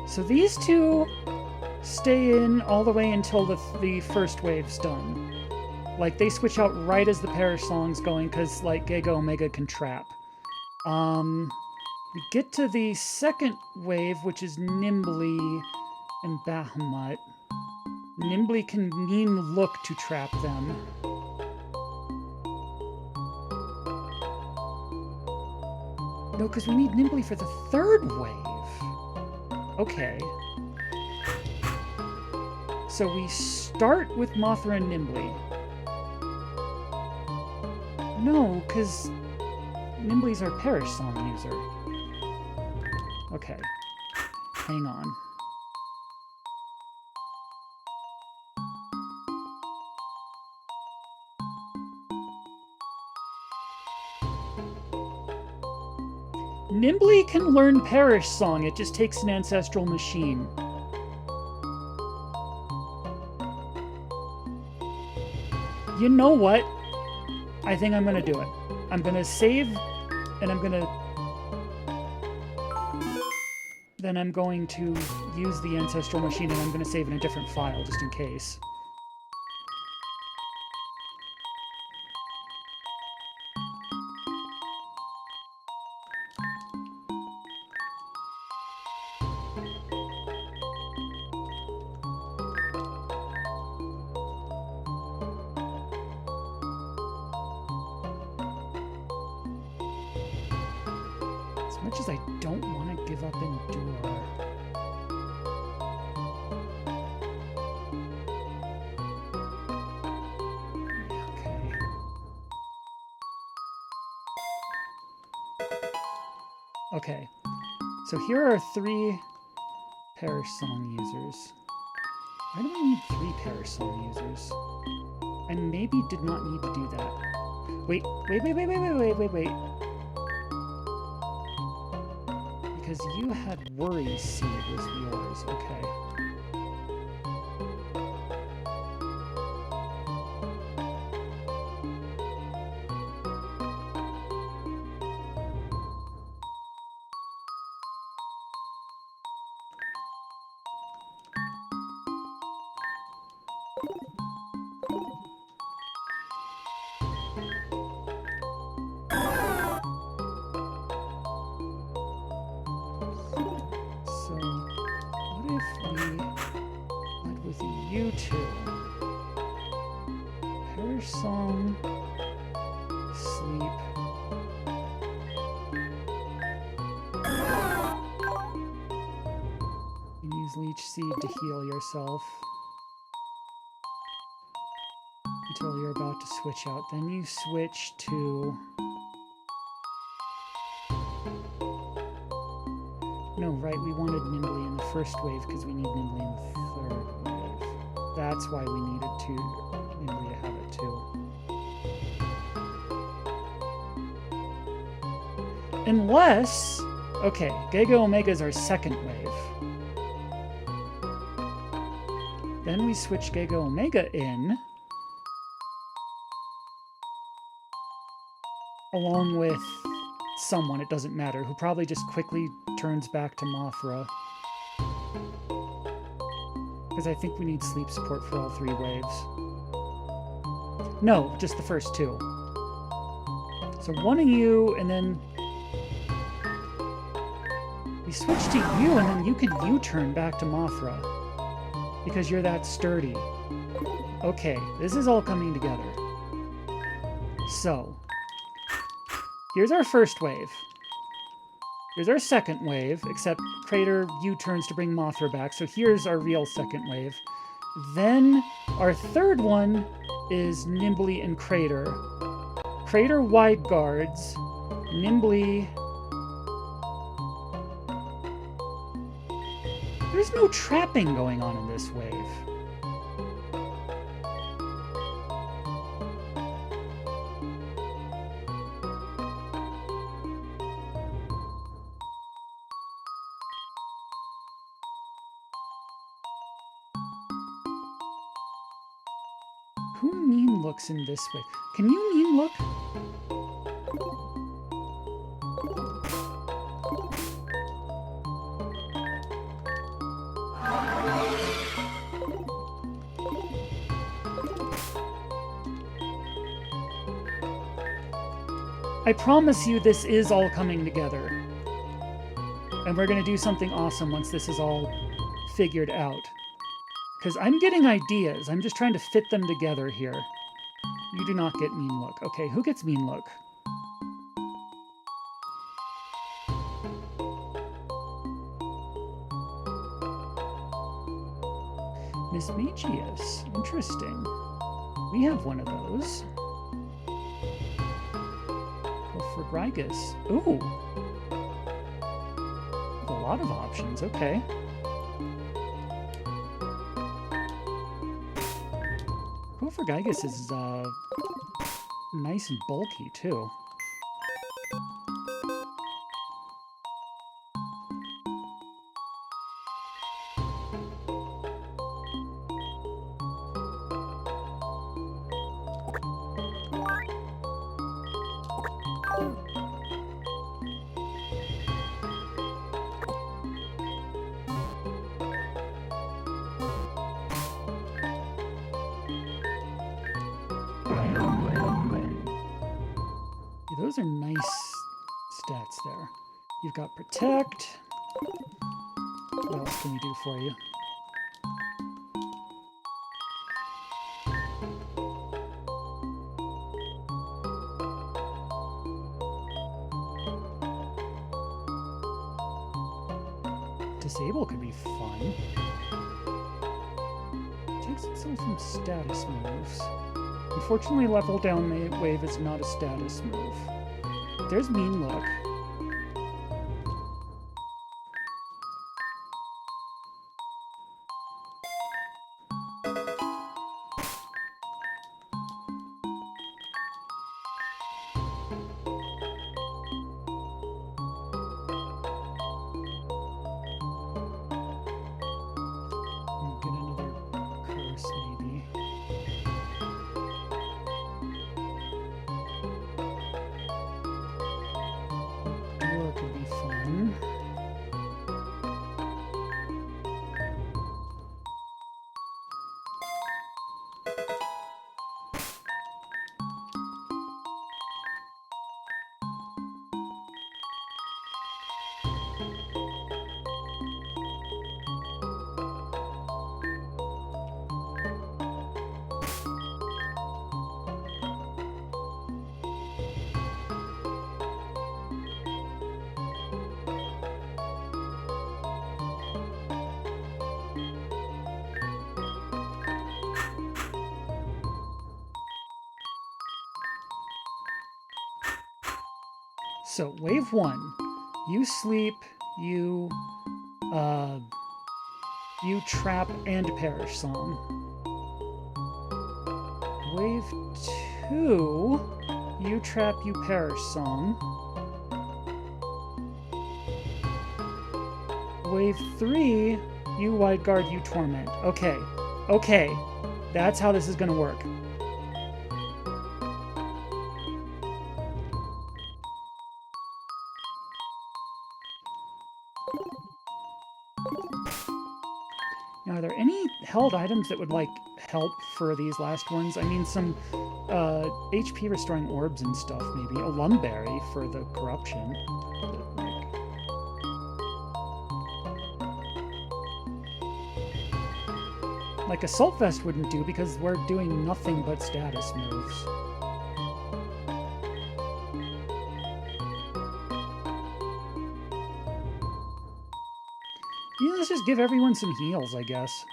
So these two stay in all the way until the first wave's done. Like, they switch out right as the parish song's going, because, like, Giga Omega can trap. We get to the second wave, which is Nimbly and Bahamut. Nimbly can mean look to trap them. No, because we need Nimbly for the third wave. Okay. So we start with Mothra and Nimbly. No, because Nimbly's our parish song user. Okay. Hang on. Nimbly can learn parish song, it just takes an ancestral machine. You know what? I think I'm gonna do it. I'm gonna save, and I'm gonna... Then I'm going to use the ancestral machine, and I'm gonna save in a different file, just in case. As much as I don't want to give up Endure. Okay. Okay. So here are 3 parish song users. Why do I need 3 parish song users? I maybe did not need to do that. Wait. Wait. Because you had Worry Seed was yours, okay. Song, sleep. You can use Leech Seed to heal yourself until you're about to switch out. Then you switch to... No, right, we wanted Nimbly in the first wave because we need Nimbly in the third wave. That's why we needed Nimbly to have it too. Unless Okay, Giga Omega is our second wave. Then we switch Giga Omega in, along with someone, it doesn't matter, who probably just quickly turns back to Mothra. Because I think we need sleep support for all 3 waves. No, just the first 2. So one of you, and then we switch to you, and then you can U-turn back to Mothra. Because you're that sturdy. Okay, this is all coming together. So, here's our first wave. Here's our second wave, except Crater U-turns to bring Mothra back, so here's our real second wave. Then, our third one is Nimbly and Crater. Crater wide guards, Nimbly... There's no trapping going on in this wave. Who mean looks in this way? Can you mean look? I promise you this is all coming together. And we're going to do something awesome once this is all figured out. Because I'm getting ideas. I'm just trying to fit them together here. You do not get mean look. Okay, who gets mean look? Miss Magius. Interesting. We have one of those. Grigus. Ooh! A lot of options, okay. Gigas is nice and bulky, too. Those are nice stats there. You've got Protect. What else can we do for you? Disable could be fun. Takes itself some status moves. Unfortunately, level down wave is not a status move. There's mean look. Get another curse, maybe. Door could be fun. So, wave 1, you sleep, you trap and perish song. Wave 2, you trap, you perish song. Wave 3, you wide guard, you torment. Okay. Okay. That's how this is going to work. Now, are there any held items that would, like, help for these last ones? I mean, some HP restoring orbs and stuff, maybe. A Lumberry for the corruption. Like, Assault Vest wouldn't do because we're doing nothing but status moves. Yeah, let's just give everyone some heals, I guess.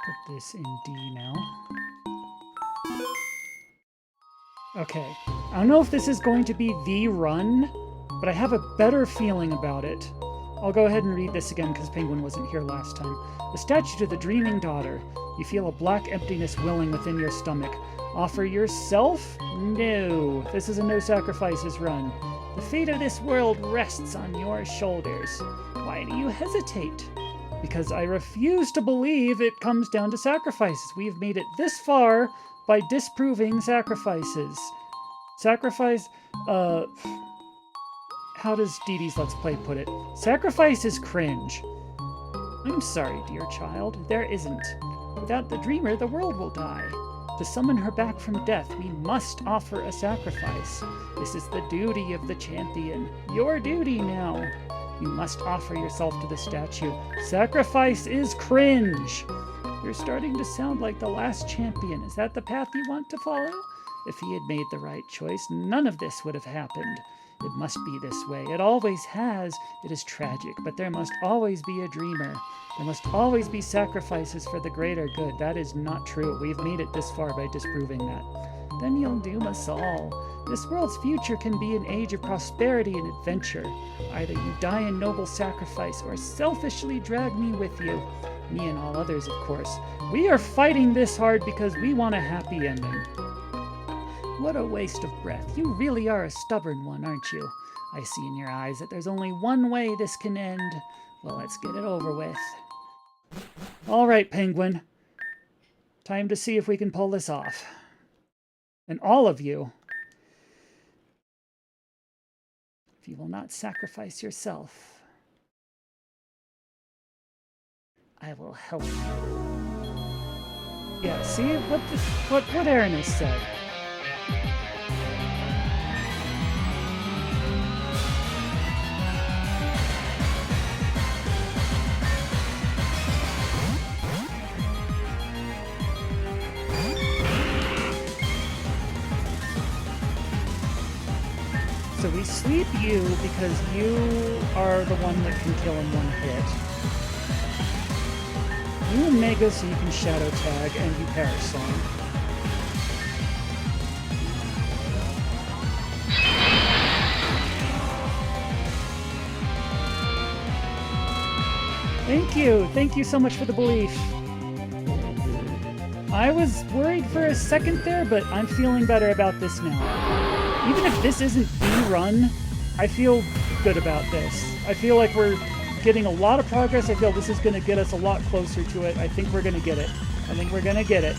Put this in D now. Okay. I don't know if this is going to be the run, but I have a better feeling about it. I'll go ahead and read this again because Penguin wasn't here last time. The statue to the dreaming daughter. You feel a black emptiness welling within your stomach. Offer yourself? No. This is a no sacrifices run. The fate of this world rests on your shoulders. Why do you hesitate? Because I refuse to believe it comes down to sacrifices. We have made it this far by disproving sacrifices. Sacrifice, how does Dee Dee's Let's Play put it? Sacrifice is cringe. I'm sorry, dear child, there isn't. Without the dreamer, the world will die. To summon her back from death, we must offer a sacrifice. This is the duty of the champion. Your duty now. You must offer yourself to the statue. Sacrifice is cringe. You're starting to sound like the last champion. Is that the path you want to follow? If he had made the right choice, none of this would have happened. It must be this way. It always has. It is tragic, but there must always be a dreamer. There must always be sacrifices for the greater good. That is not true. We've made it this far by disproving that. Then you'll doom us all. This world's future can be an age of prosperity and adventure. Either you die in noble sacrifice or selfishly drag me with you. Me and all others, of course. We are fighting this hard because we want a happy ending. What a waste of breath. You really are a stubborn one, aren't you? I see in your eyes that there's only one way this can end. Well, let's get it over with. All right, Penguin. Time to see if we can pull this off. And all of you, if you will not sacrifice yourself, I will help you. Yeah, see what Aaron has said. So we sleep you because you are the one that can kill in one hit. You Omega so you can Shadow Tag, and you Perish Song. Thank you so much for the belief. I was worried for a second there, but I'm feeling better about this now. Even if this isn't the run, I feel good about this. I feel like we're getting a lot of progress. I feel this is going to get us a lot closer to it. I think we're going to get it. I think we're going to get it.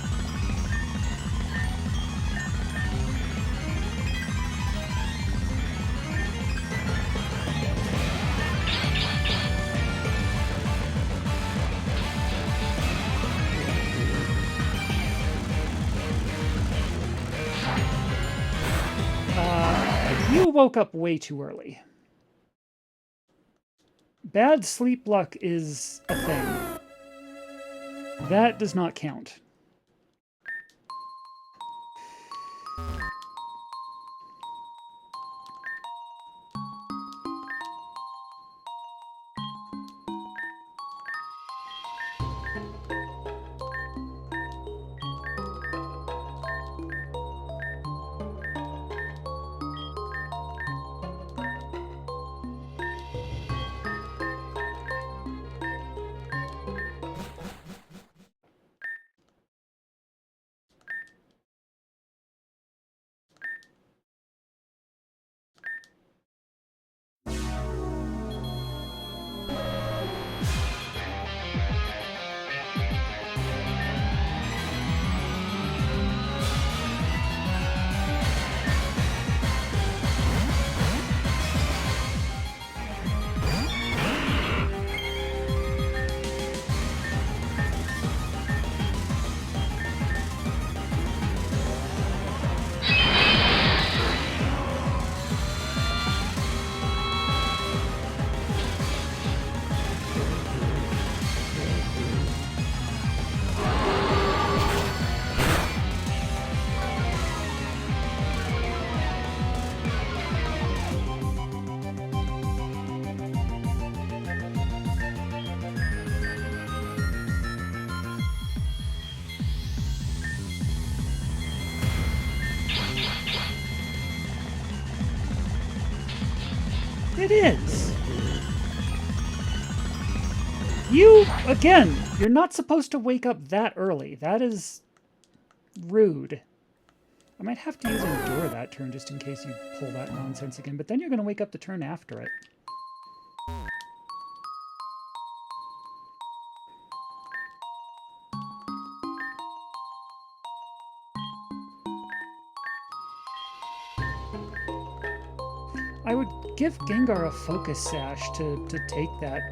You woke up way too early. Bad sleep luck is a thing. That does not count. It is. You, again, you're not supposed to wake up that early. That is rude. I might have to use Endure that turn just in case you pull that nonsense again, but then you're going to wake up the turn after it. I would give Gengar a focus sash to take that,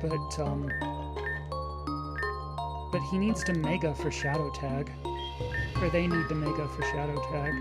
but he needs to Mega for Shadow Tag. Or they need to Mega for Shadow Tag.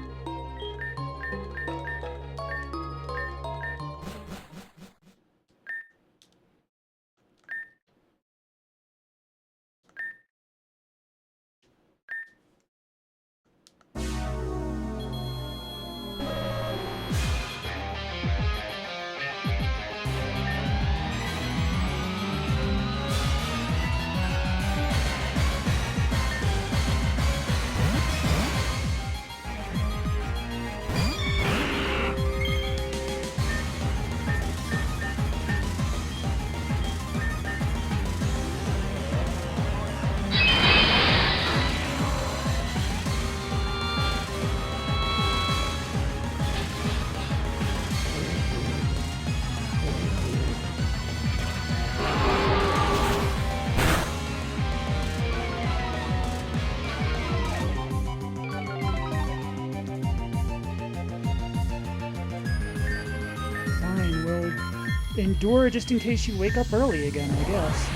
Endure just in case you wake up early again, I guess.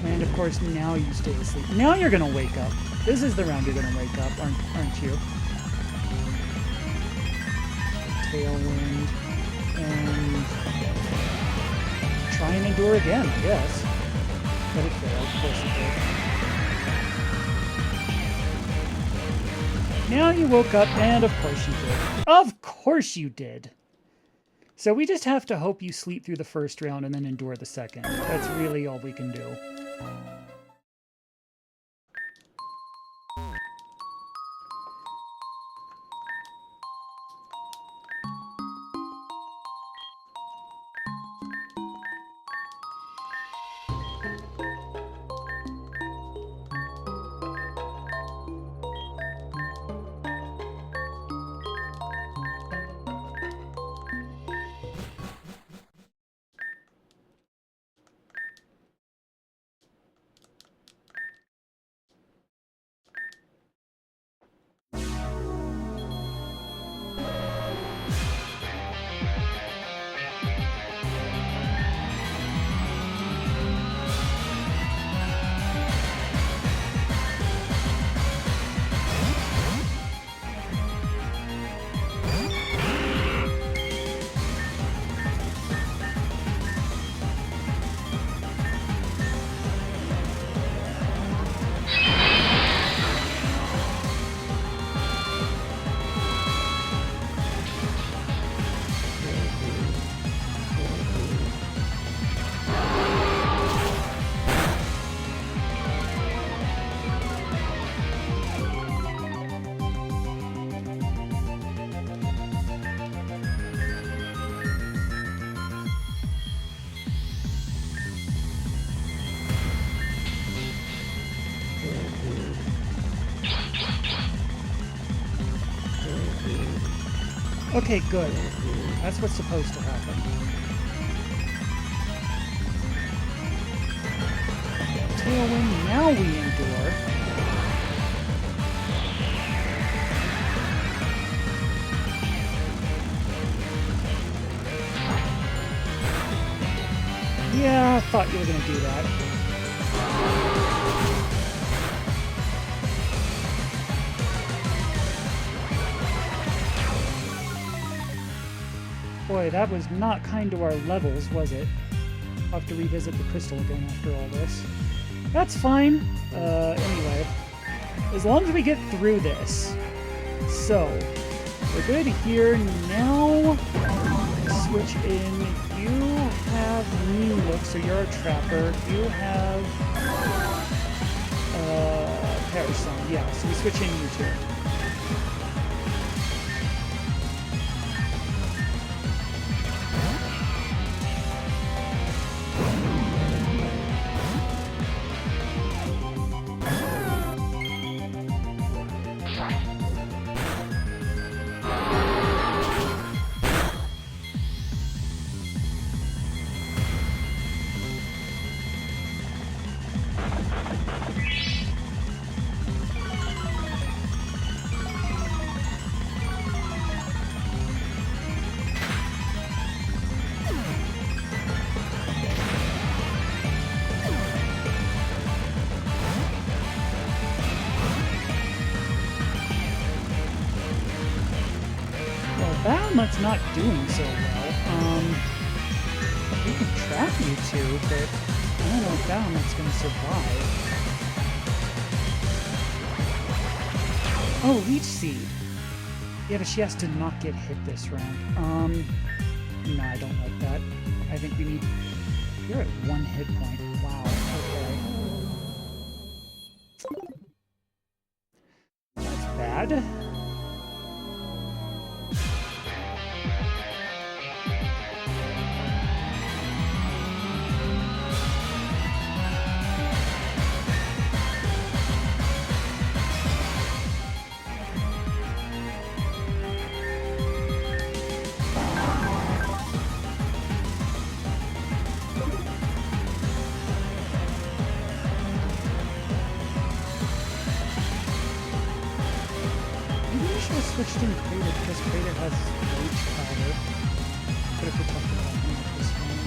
And of course, now you stay asleep. Now you're gonna wake up. This is the round you're gonna wake up, aren't you? Tailwind. And try and endure again, I guess. But it failed, of course it did. Now you woke up, and of course you did. Of course you did! So we just have to hope you sleep through the first round and then endure the second. That's really all we can do. Okay, good. That's what's supposed to happen. Tailwind, now we endure. Yeah, I thought you were going to do that. Boy, that was not kind to our levels, was it? I'll have to revisit the crystal again after all this. That's fine. Anyway. As long as we get through this. So, we're good here. Now, switch in. You have new look, so you're a trapper. You have Parasol. Yeah, so we switch in you two. Bahamut's not doing so well. We can trap you two, but I don't know if Bahamut's gonna survive. Oh, Leech Seed. Yeah, but she has to not get hit this round. No, I don't like that. I think we need... You're at 1 hit point. Wow, okay. That's bad. Switched in Crater because Crater has Roach Powder. Could have protected that one with this one.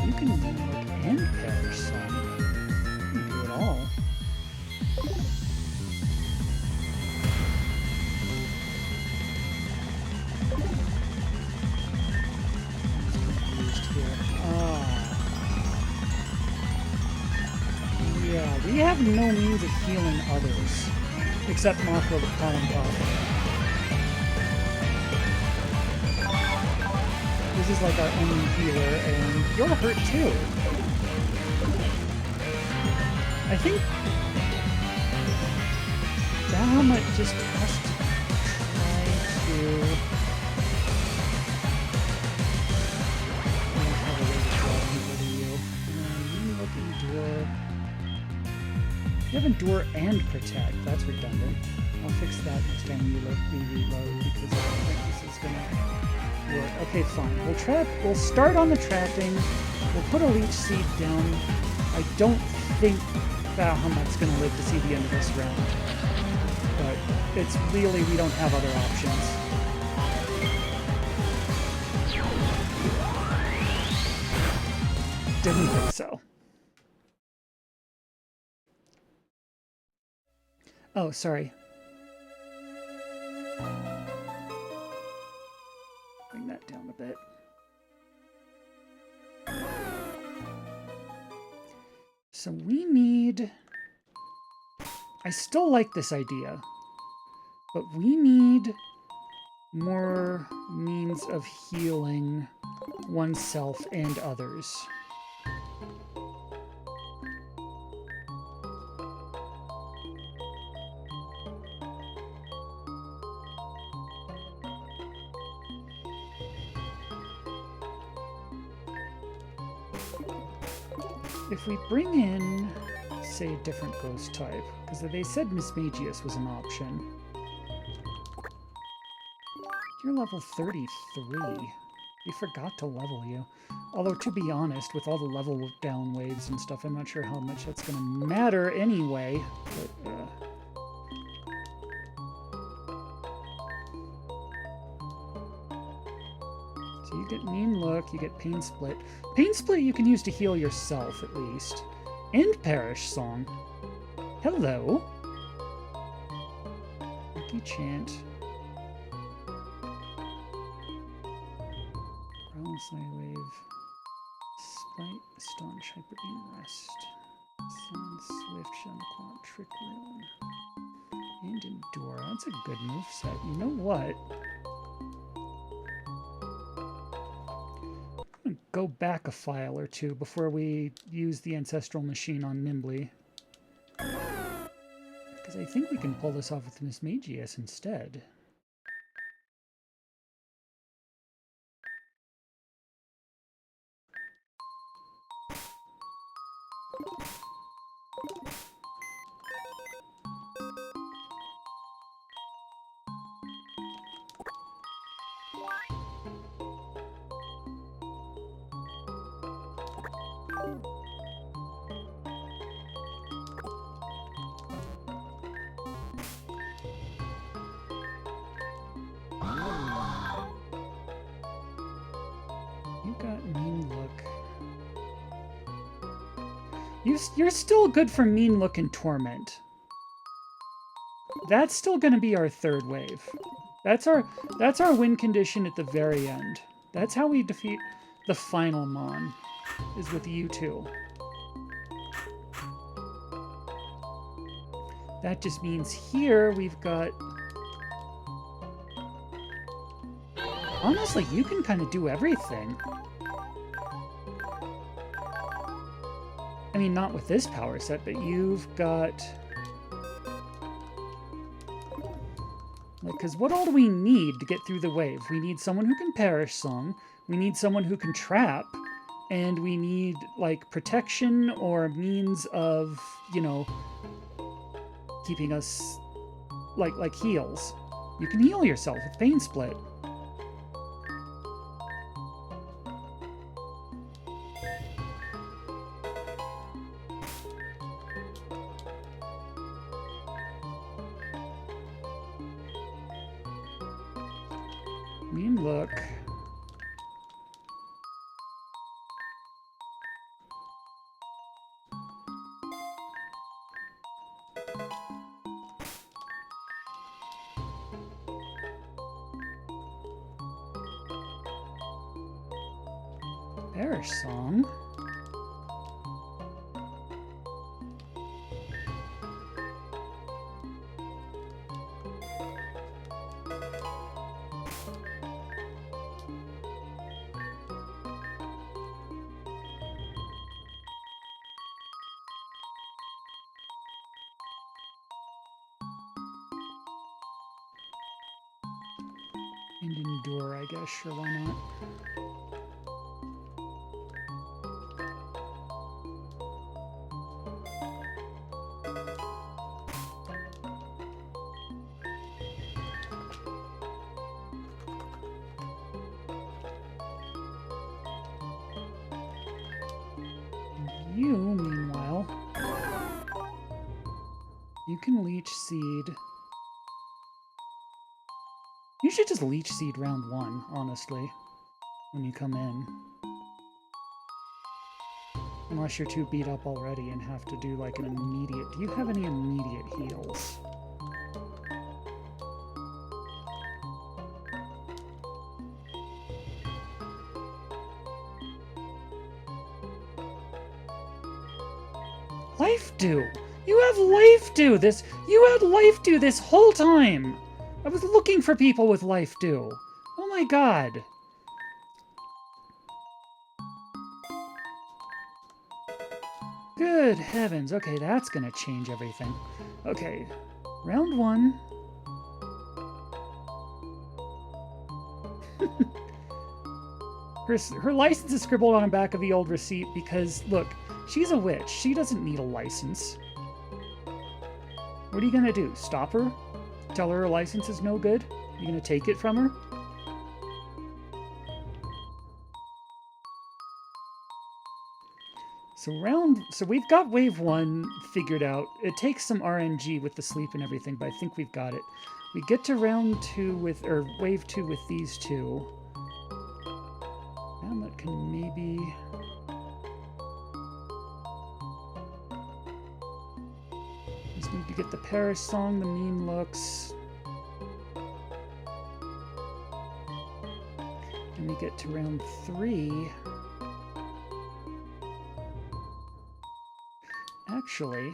You can like end Perish Sun. You can do it all. Yeah, we have no means of healing others, except Mothra the Column Pop. This is like our only healer, and you're hurt too. I think Bahamut just has to try to... I don't have a way to draw anybody to you. You look Endure. You have Endure and Protect. That's redundant. I'll fix that next time we reload because I don't think this is gonna work. Okay, fine. We'll start on the trapping. We'll put a Leech Seed down. I don't think Bahamut's gonna live to see the end of this round. But it's really, we don't have other options. Didn't think so. Oh, sorry. Bring that down a bit. So we need... I still like this idea, but we need more means of healing oneself and others. If we bring in, say, a different ghost type, because they said Mismagius was an option. You're level 33. We forgot to level you. Although, to be honest, with all the level down waves and stuff, I'm not sure how much that's going to matter anyway. But, So you get Mean Look, you get Pain Split. Pain Split you can use to heal yourself, at least. And Perish Song. Hello. Lucky Chant. Growl Side Wave. Spite, Staunch, Hyper Beam, Rest. Sun, Swift, Shadow Claw, Trick Room. And Endure. That's a good moveset. You know what? Go back a file or two before we use the Ancestral Machine on Nimbly. Because I think we can pull this off with Mismagius instead. You're still good for Mean Look and Torment. That's still going to be our third wave. That's our win condition at the very end. That's how we defeat the final Mon, is with you two. That just means here we've got... Honestly, you can kind of do everything. I mean, not with this power set, but you've got... Because what all do we need to get through the wave? We need someone who can Perish Song, we need someone who can Trap, and we need, like, protection or means of, you know, keeping us, like heals. You can heal yourself with Pain Split. Mean Look. Perish Song. And Endure, I guess. Sure, why not? You, meanwhile, you can Leech Seed. You should just Leech Seed round 1, honestly, when you come in. Unless you're too beat up already and have to do like an immediate... Do you have any immediate heals? Life Dew! You have Life Dew! You had Life Dew this whole time! I was looking for people with Life Dew. Oh my god. Good heavens. Okay, that's gonna change everything. Okay, round 1. Her license is scribbled on the back of the old receipt because, look, she's a witch. She doesn't need a license. What are you gonna do? Stop her? Tell her license is no good? You gonna take it from her? So we've got wave 1 figured out. It takes some RNG with the sleep and everything, but I think we've got it. We get to round 2 with, or wave 2 with these two. Hamlet can maybe... Just need to get the Perish Song, the Mean Looks. And we get to round 3. Actually,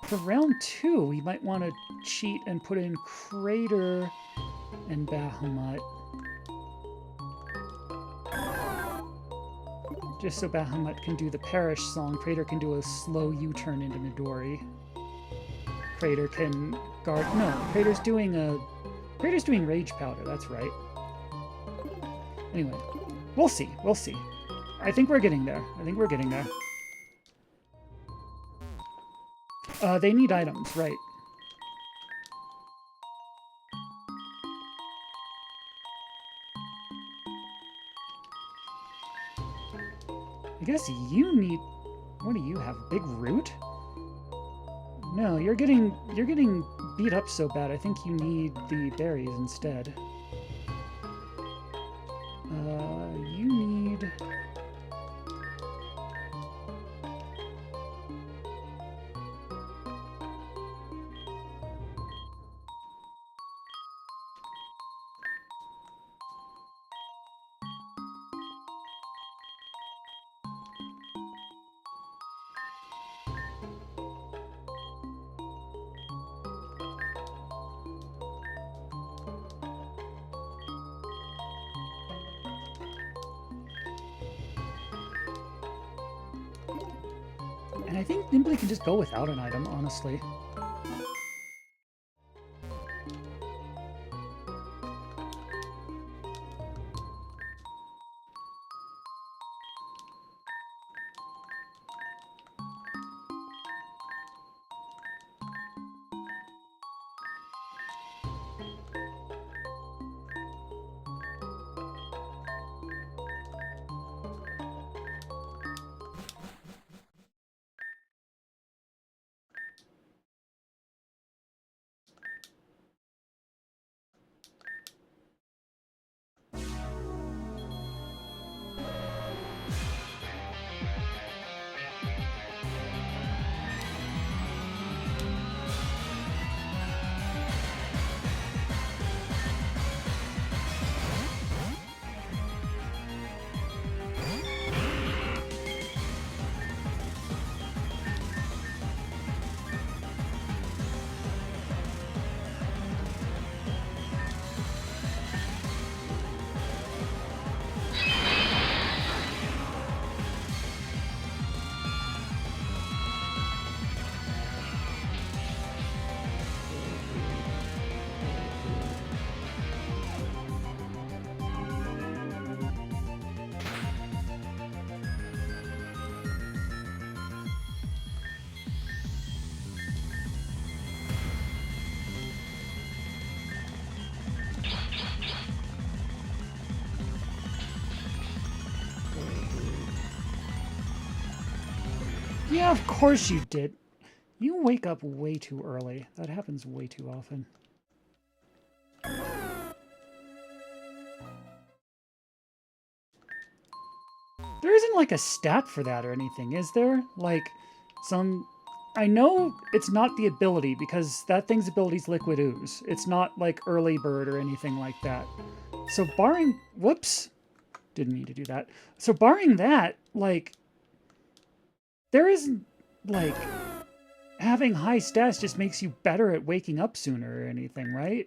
for round 2, we might want to cheat and put in Crater and Bahamut. Just so Bahamut can do the Perish Song, Crater can do a slow U-turn into Midori. Crater can guard... No, Crater's doing Rage Powder, that's right. Anyway, we'll see, we'll see. I think we're getting there. I think we're getting there. They need items, right. I guess you need... What do you have? Big root? No, you're getting beat up so bad. I think you need the berries instead. You need... And I think Nimbly can just go without an item, honestly. Yeah, of course you did. You wake up way too early. That happens way too often. There isn't like a stat for that or anything, is there? Like, some... I know it's not the ability, because that thing's ability's Liquid Ooze. It's not like Early Bird or anything like that. So barring... Whoops. Didn't mean to do that. So barring that, like... There isn't, like... Having high stats just makes you better at waking up sooner or anything, right?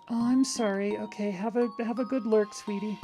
Oh, I'm sorry. Okay, have a good lurk, sweetie.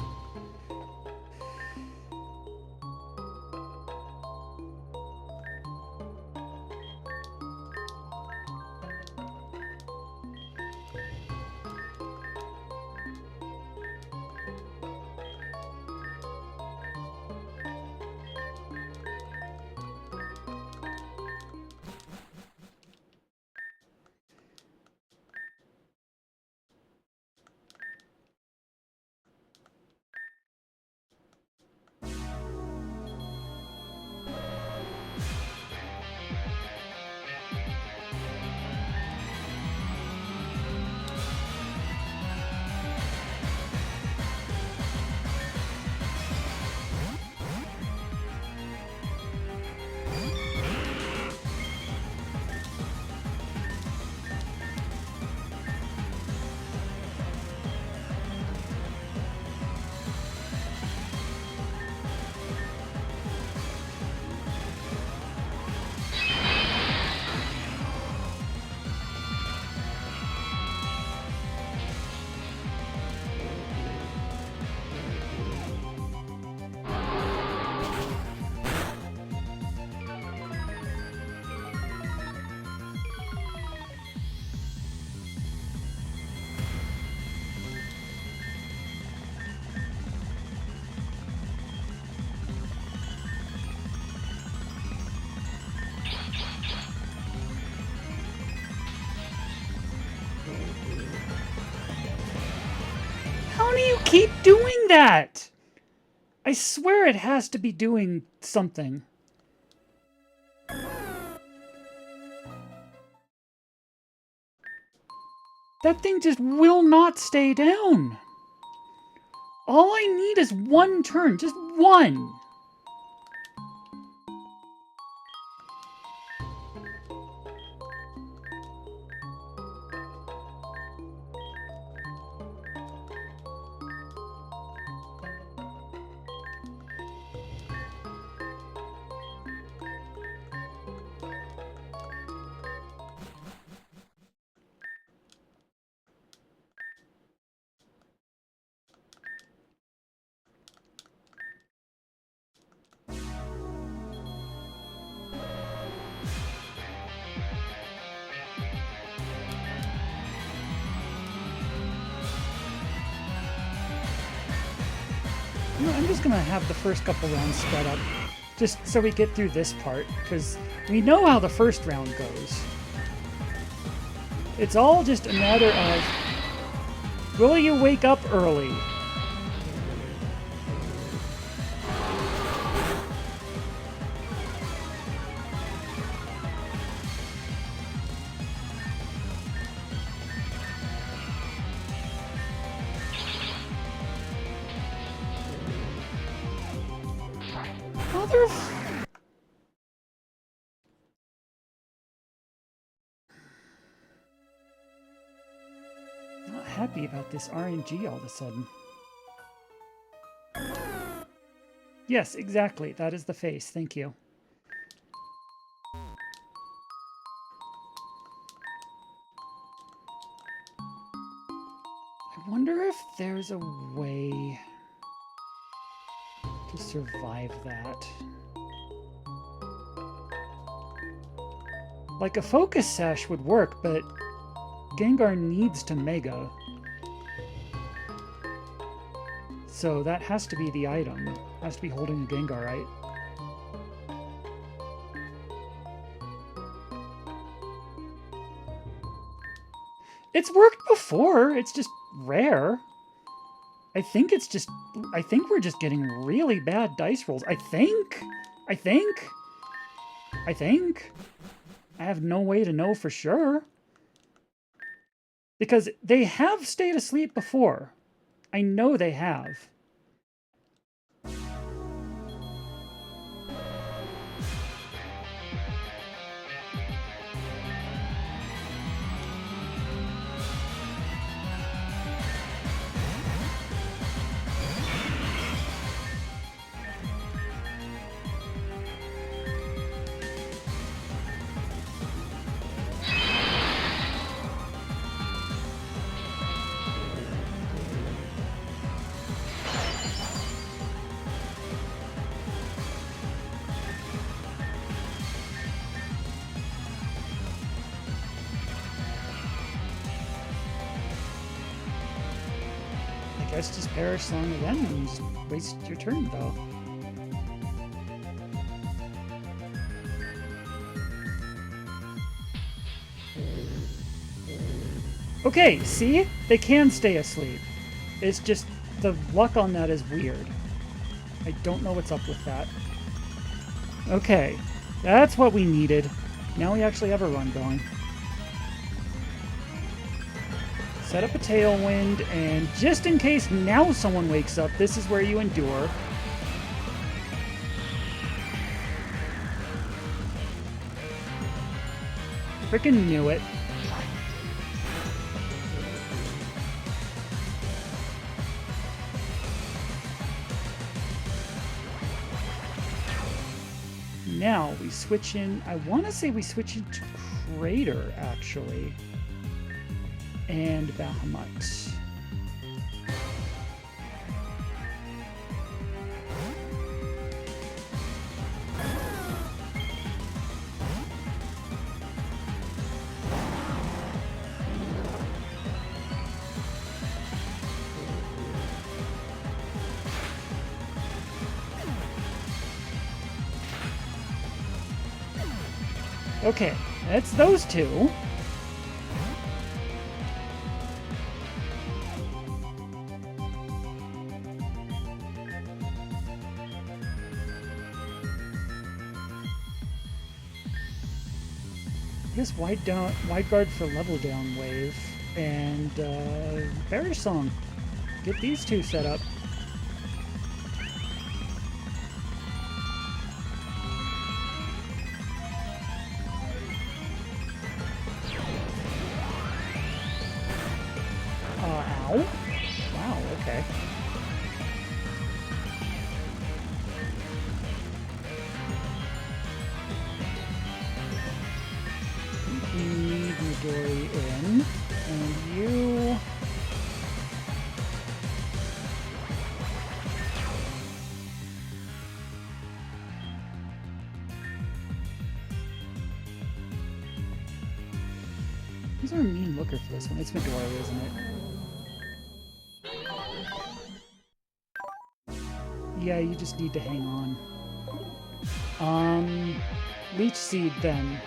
How do you keep doing that? I swear it has to be doing something. That thing just will not stay down. All I need is one turn, just one. I'm just gonna have the first couple rounds sped up, just so we get through this part, because we know how the first round goes. It's all just a matter of, will you wake up early? Mother... Not happy about this RNG all of a sudden. Yes, exactly. That is the face. Thank you. I wonder if there's a way to survive that. Like a focus sash would work, but Gengar needs to Mega. So that has to be the item. It has to be holding a Gengar, right? It's worked before. It's just rare. I think we're just getting really bad dice rolls. I think. I have no way to know for sure. Because they have stayed asleep before. I know they have. I guess just perish song again and just waste your turn, though. Okay, see? They can stay asleep. It's just the luck on that is weird. I don't know what's up with that. Okay, that's what we needed. Now we actually have a run going. Set up a tailwind, and just in case now someone wakes up, this is where you endure. Frickin' knew it. Now we switch in, I want to say we switch into Crater, actually. And Bahamut. Okay, that's those two. I guess wide guard for level down wave, and Perish Song. Get these two set up. Ow. Wow, okay. Need Midori in, and you... Who's our mean looker for this one? It's Midori, isn't it? Yeah, you just need to hang on. Leech Seed then.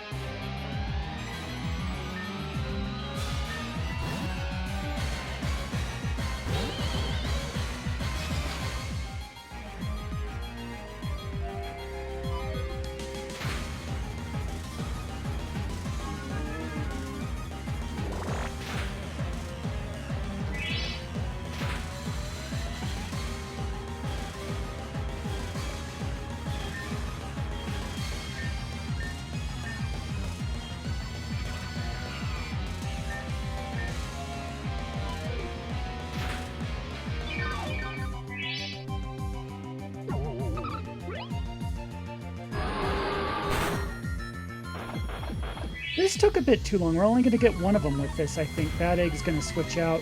This took a bit too long. We're only going to get one of them with this, I think. Bad Egg's going to switch out.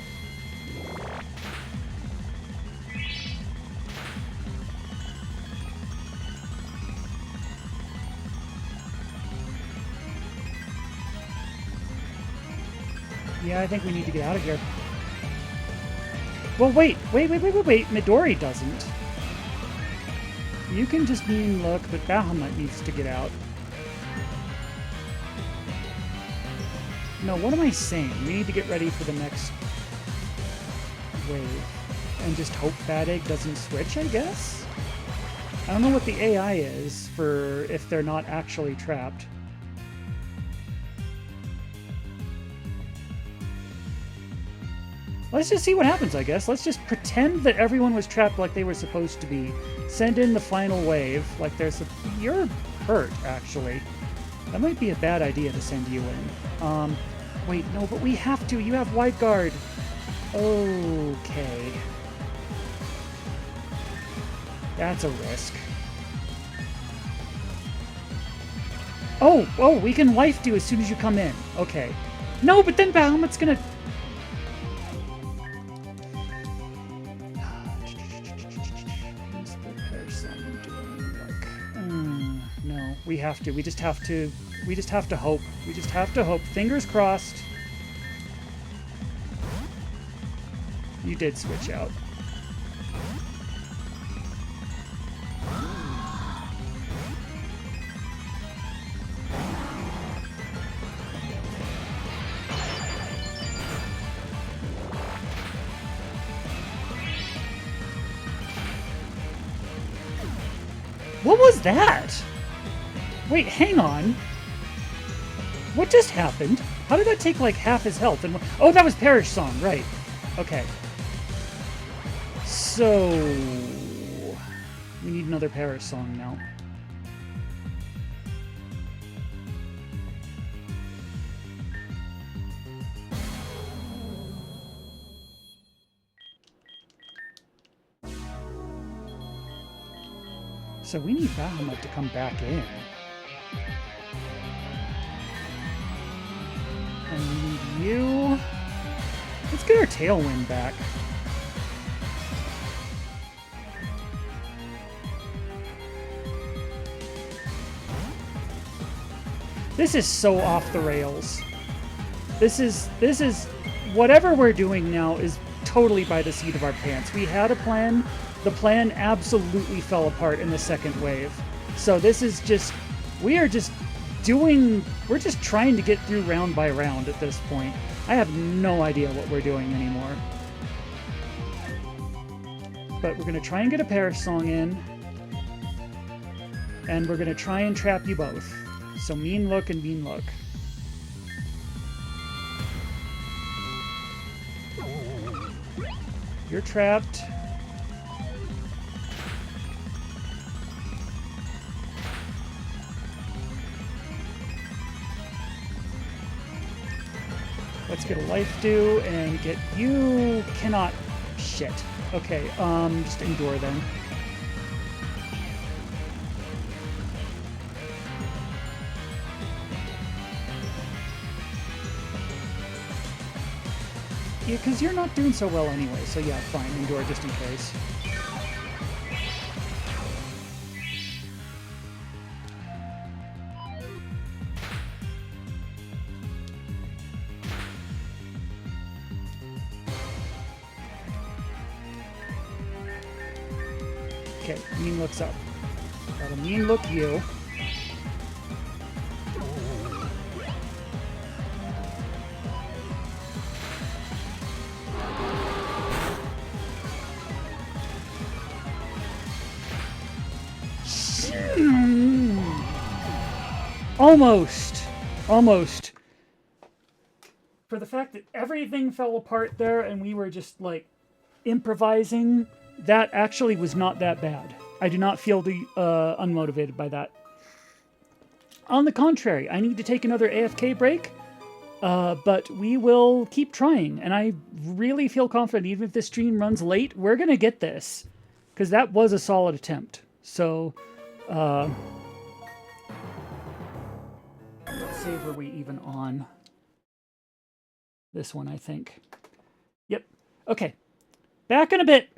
Yeah, I think we need to get out of here. Well, wait. Midori doesn't. You can just mean look, but Bahamut needs to get out. No, what am I saying? We need to get ready for the next wave. And just hope Bad Egg doesn't switch, I guess? I don't know what the AI is for if they're not actually trapped. Let's just see what happens, I guess. Let's just pretend that everyone was trapped like they were supposed to be. Send in the final wave. Like there's a... You're hurt, actually. That might be a bad idea to send you in. Wait, no, but we have to. You have Wide Guard. Okay. That's a risk. Oh, we can life do as soon as you come in. Okay. No, but then Bahamut's gonna... No, we have to. We just have to hope. We just have to hope. Fingers crossed. You did switch out. What was that? Wait, hang on. What just happened? How did that take like half his health? And oh, that was Perish Song, right? Okay. So we need another Perish Song now. So we need Bahamut to come back in. And we need you. Let's get our Tailwind back. This is so off the rails. This is whatever we're doing now is totally by the seat of our pants. We had a plan. The plan absolutely fell apart in the second wave. So this is just, we're just trying to get through round by round at this point. I have no idea what we're doing anymore. But we're going to try and get a Perish Song in. And we're going to try and trap you both. So Mean Look and Mean Look. You're trapped. Let's get a life do and get you. Cannot. Shit. Okay, just endure then. Yeah, because you're not doing so well anyway, so yeah, fine, endure just in case. Okay, mean looks up. Got a mean look you. Almost. Almost. For the fact that everything fell apart there and we were just like improvising, that actually was not that bad. I do not feel unmotivated by that. On the contrary, I need to take another AFK break, but we will keep trying. And I really feel confident, even if this stream runs late, we're going to get this. Because that was a solid attempt. So, what save were we even on? This one, I think. Yep. Okay. Back in a bit.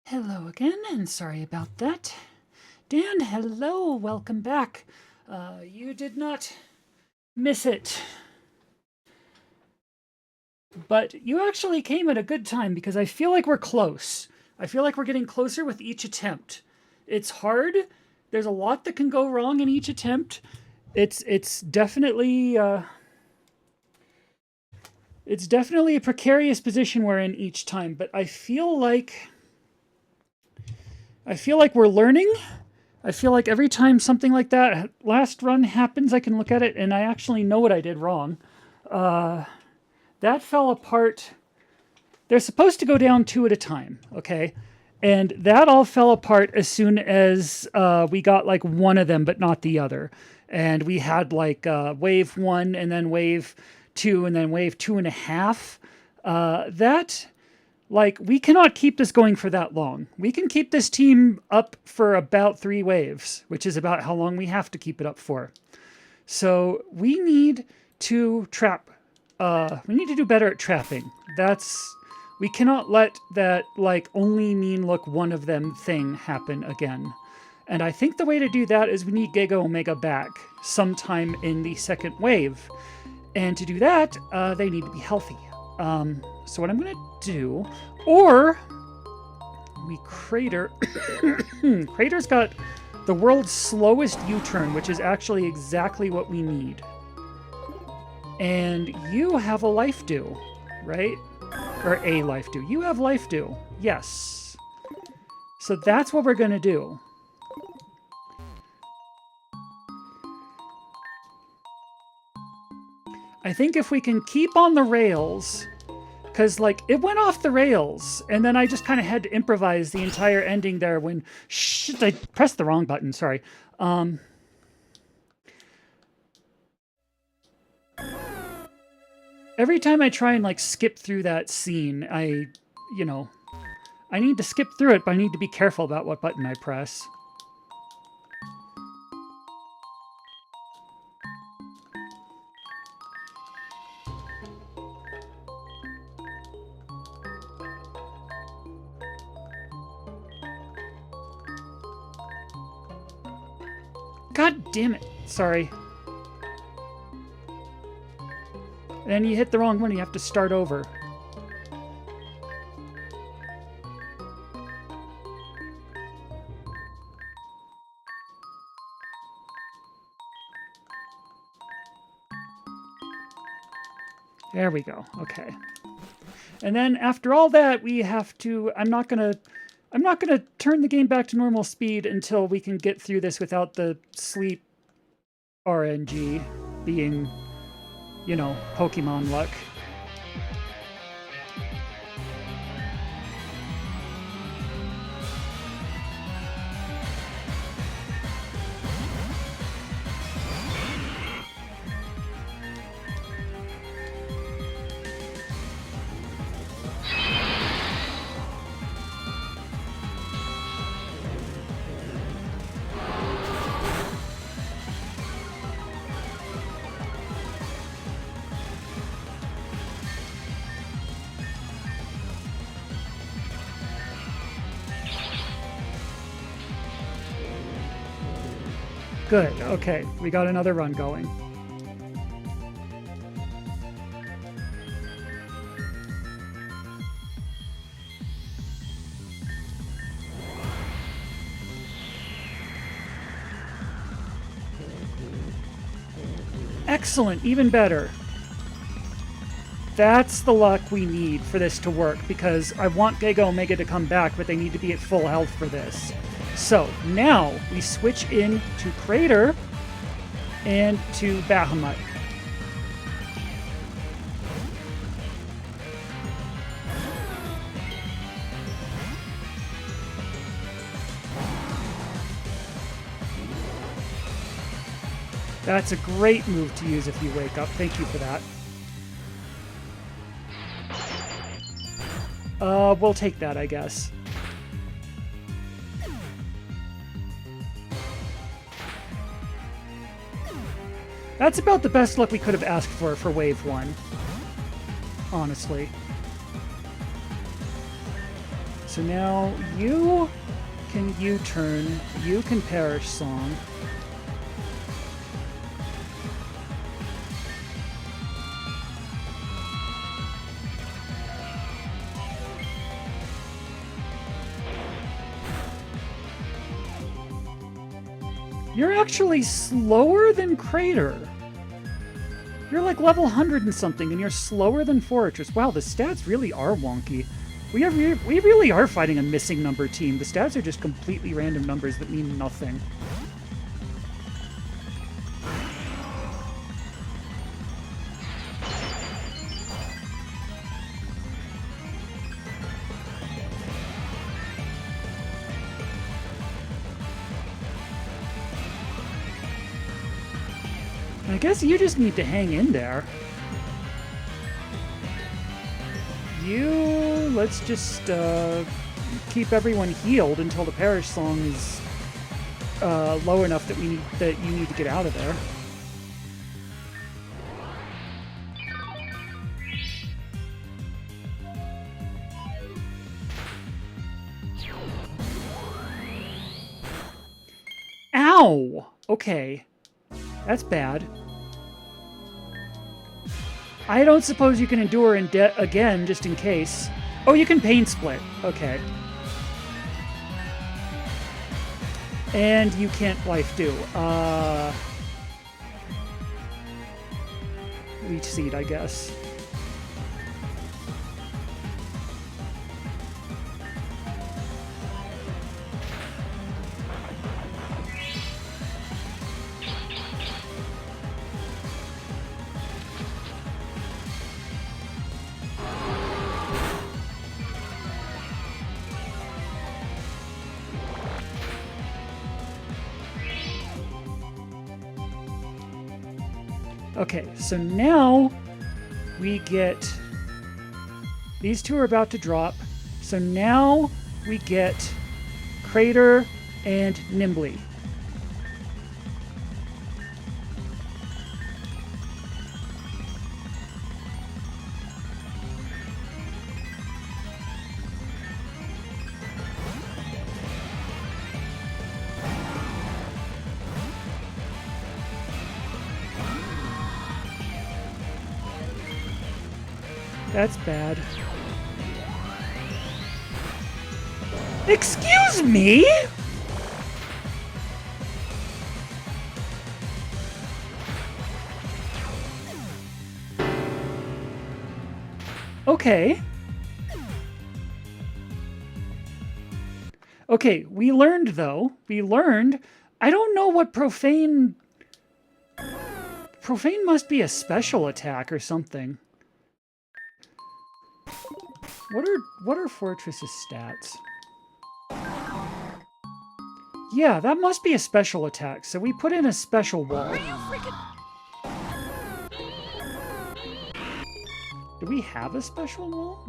Hello again, and sorry about that. Dan, hello, welcome back. You did not miss it. But you actually came at a good time because I feel like we're close. I feel like we're getting closer with each attempt. It's hard. There's a lot that can go wrong in each attempt. It's definitely it's definitely a precarious position we're in each time, but I feel like we're learning. I feel like every time something like that last run happens, I can look at it and I actually know what I did wrong. That fell apart. They're supposed to go down two at a time, okay? And that all fell apart as soon as we got like one of them, but not the other. And we had like wave one and then wave two and then wave 2.5. That, like, we cannot keep this going for that long. We can keep this team up for about 3 waves, which is about how long we have to keep it up for. So we need to trap. We need to do better at trapping. We cannot let that, like, only mean look one of them thing happen again. And I think the way to do that is we need Giga Omega back sometime in the second wave. And to do that, they need to be healthy. So what I'm going to do, or we Crater. Crater's got the world's slowest U-turn, which is actually exactly what we need. And you have a life dew, right? Or a life dew. You have life dew. Yes. So that's what we're going to do. I think if we can keep on the rails, because, like, it went off the rails, and then I just kind of had to improvise the entire ending there when... Shit, I pressed the wrong button, sorry. Every time I try and, like, skip through that scene, I need to skip through it, but I need to be careful about what button I press. God damn it. Sorry. And you hit the wrong one, you have to start over. There we go. Okay. And then after all that, we have to... I'm not gonna turn the game back to normal speed until we can get through this without the sleep RNG being, you know, Pokemon luck. Good, okay, we got another run going. Excellent, even better. That's the luck we need for this to work, because I want Giga Omega to come back, but they need to be at full health for this. So now we switch in to Crater, and to Bahamut. That's a great move to use if you wake up. Thank you for that. We'll take that, I guess. That's about the best luck we could have asked for Wave 1. Honestly. So now you can U-turn, you can Perish Song. You're actually slower than Crater. You're like level 100 and something, and you're slower than Fortress. Wow, the stats really are wonky. We really are fighting a missing number team. The stats are just completely random numbers that mean nothing. I guess you just need to hang in there. Let's just keep everyone healed until the Perish Song is low enough that you need to get out of there. Ow! Okay. That's bad. I don't suppose you can endure again, just in case. Oh, you can Pain Split. Okay. And you can't Life Dew. Leech Seed, I guess. Okay, so now we get... These two are about to drop. So now we get Crater and Nimbly. That's bad. Excuse me? Okay. Okay, we learned, though. We learned... I don't know what Profane... Profane must be a special attack or something. What are Fortress's stats? Yeah, that must be a special attack, so we put in a special wall. Do we have a special wall?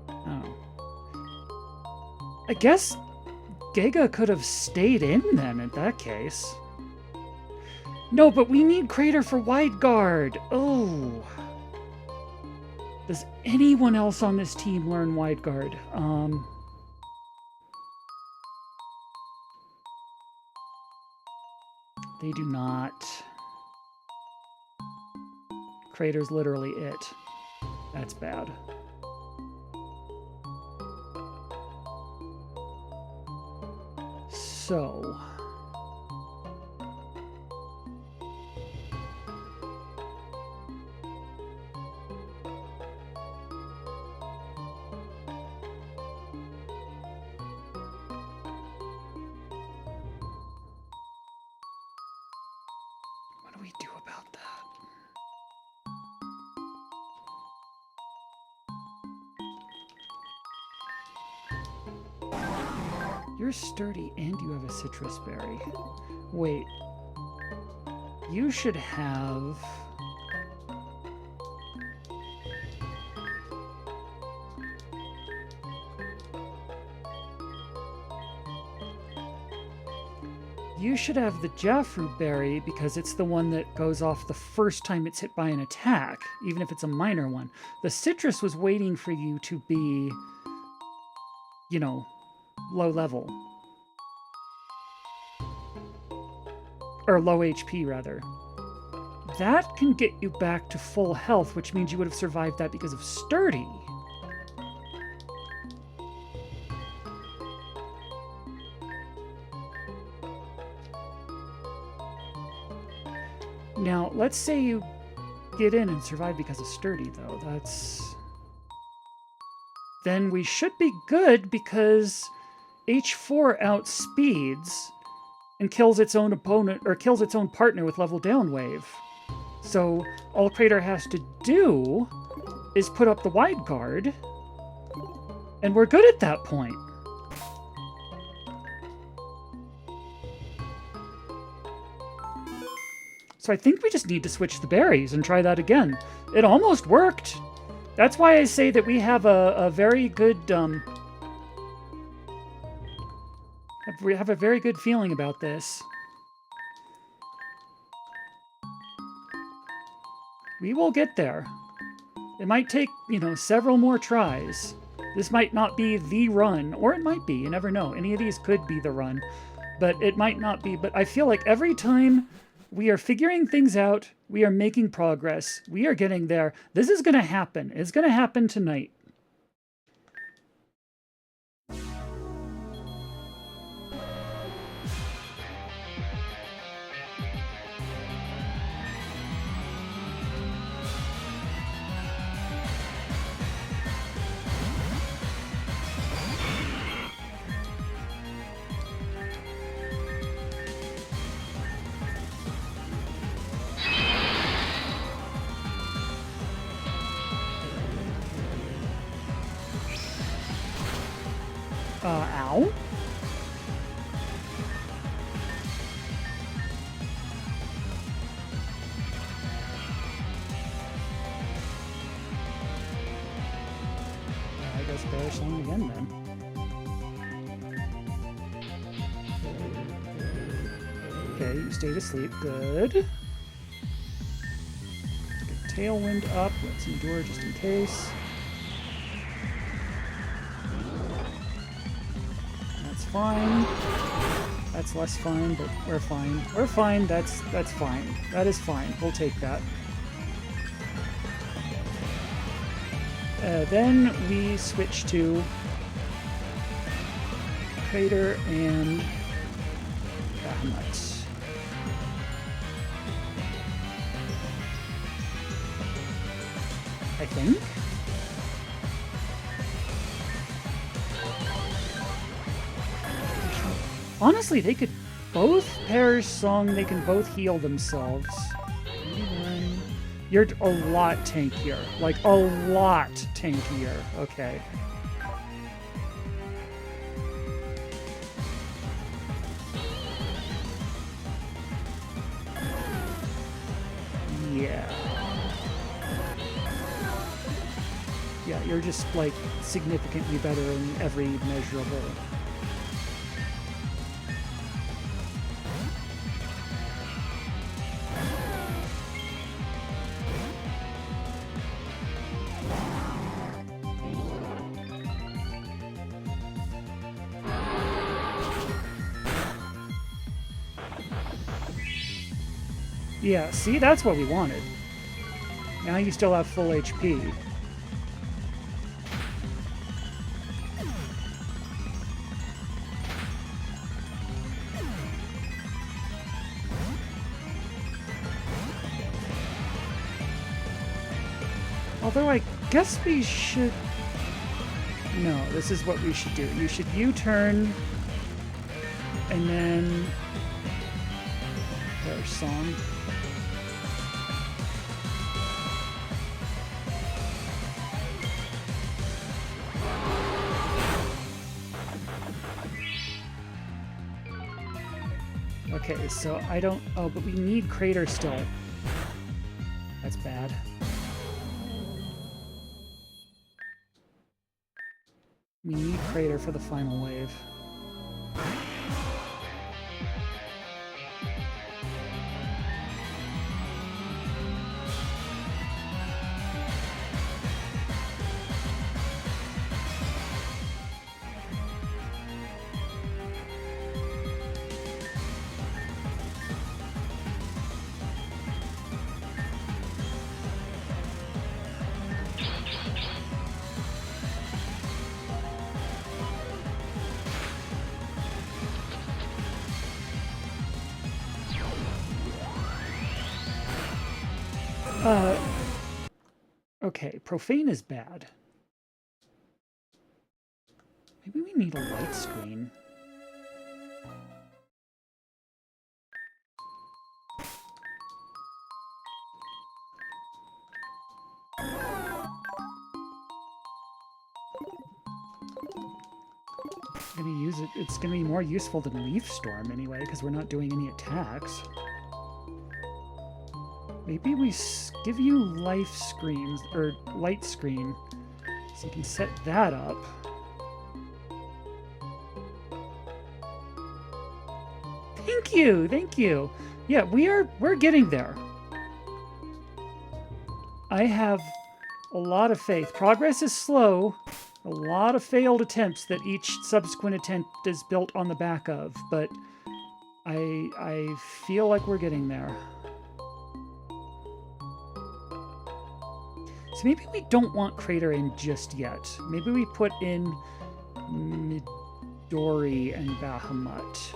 Oh. I guess Giga could have stayed in then in that case. No, but we need Crater for Wide Guard. Oh. Does anyone else on this team learn Wide Guard? They do not. Crater's literally it. That's bad. So... You're sturdy and you have a citrus berry. Wait. You should have... You should have the jaffruit berry because it's the one that goes off the first time it's hit by an attack, even if it's a minor one. The citrus was waiting for you to be, you know, low level. Or low HP, rather. That can get you back to full health, which means you would have survived that because of sturdy. Now, let's say you get in and survive because of sturdy, though. Then we should be good because H4 outspeeds and kills its own opponent, or kills its own partner with level down wave. So all Crater has to do is put up the wide guard, and we're good at that point. So I think we just need to switch the berries and try that again. It almost worked. That's why I say that we have a very good we have a very good feeling about this. We will get there. It might take, you know, several more tries. This might not be the run, or it might be, you never know. Any of these could be the run, but it might not be. But I feel like every time we are figuring things out, we are making progress, we are getting there. This is going to happen. It's going to happen tonight. Ow. I guess bear song again then. Okay, you stayed asleep. Good. Get Tailwind up. Let's endure just in case. Fine. That's less fine, but we're fine. We're fine. That's fine. That is fine. We'll take that. Then we switch to Crater and Bahamut. I think. Honestly, they could both pair song, they can both heal themselves. You're a lot tankier. Like, a lot tankier. Okay. Yeah. Yeah, you're just, like, significantly better in every measurable. Yeah, see, that's what we wanted. Now you still have full HP. Although I guess we should... No, this is what we should do. You should U-turn, and then... There's song. Okay, so I don't... Oh, but we need crater still. That's bad. We need crater for the final wave. Okay, profane is bad. Maybe we need a light screen. I'm gonna use it. It's gonna be more useful than Leaf Storm anyway, because we're not doing any attacks. Maybe we give you life screens, or light screen, so you can set that up. Thank you, thank you. Yeah, we're getting there. I have a lot of faith. Progress is slow. A lot of failed attempts that each subsequent attempt is built on the back of, but I feel like we're getting there. So maybe we don't want Crater in just yet. Maybe we put in Midori and Bahamut.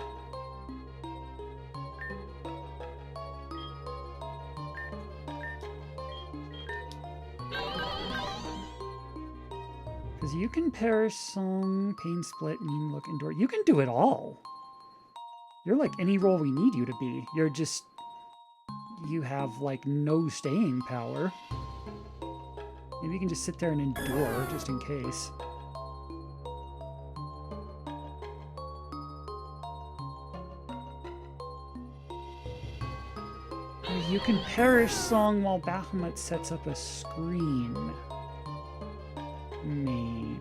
Because you can perish Song, Pain Split, Mean Look, Endure. You can do it all. You're like any role we need you to be. You're just... You have, like, no staying power. Maybe you can just sit there and endure, just in case. Or you can perish Song while Bahamut sets up a screen. Maybe.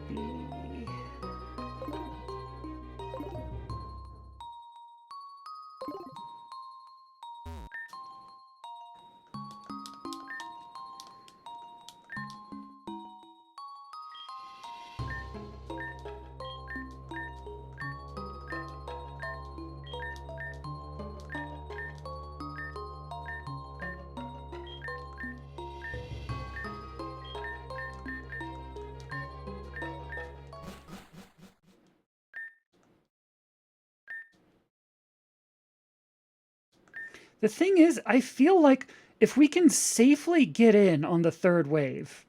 The thing is, I feel like if we can safely get in on the third wave,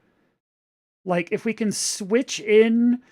like if we can switch in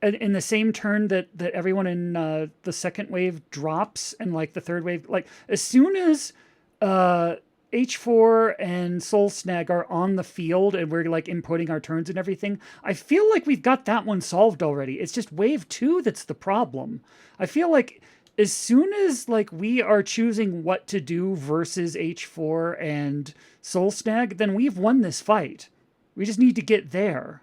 the same turn that everyone in the second wave drops, and like the third wave, like as soon as H4 and Soul Snag are on the field and we're like inputting our turns and everything, I feel like we've got that one solved already. It's just wave 2 that's the problem. I feel like as soon as like we are choosing what to do versus H4 and Soul Snag, then we've won this fight. We just need to get there.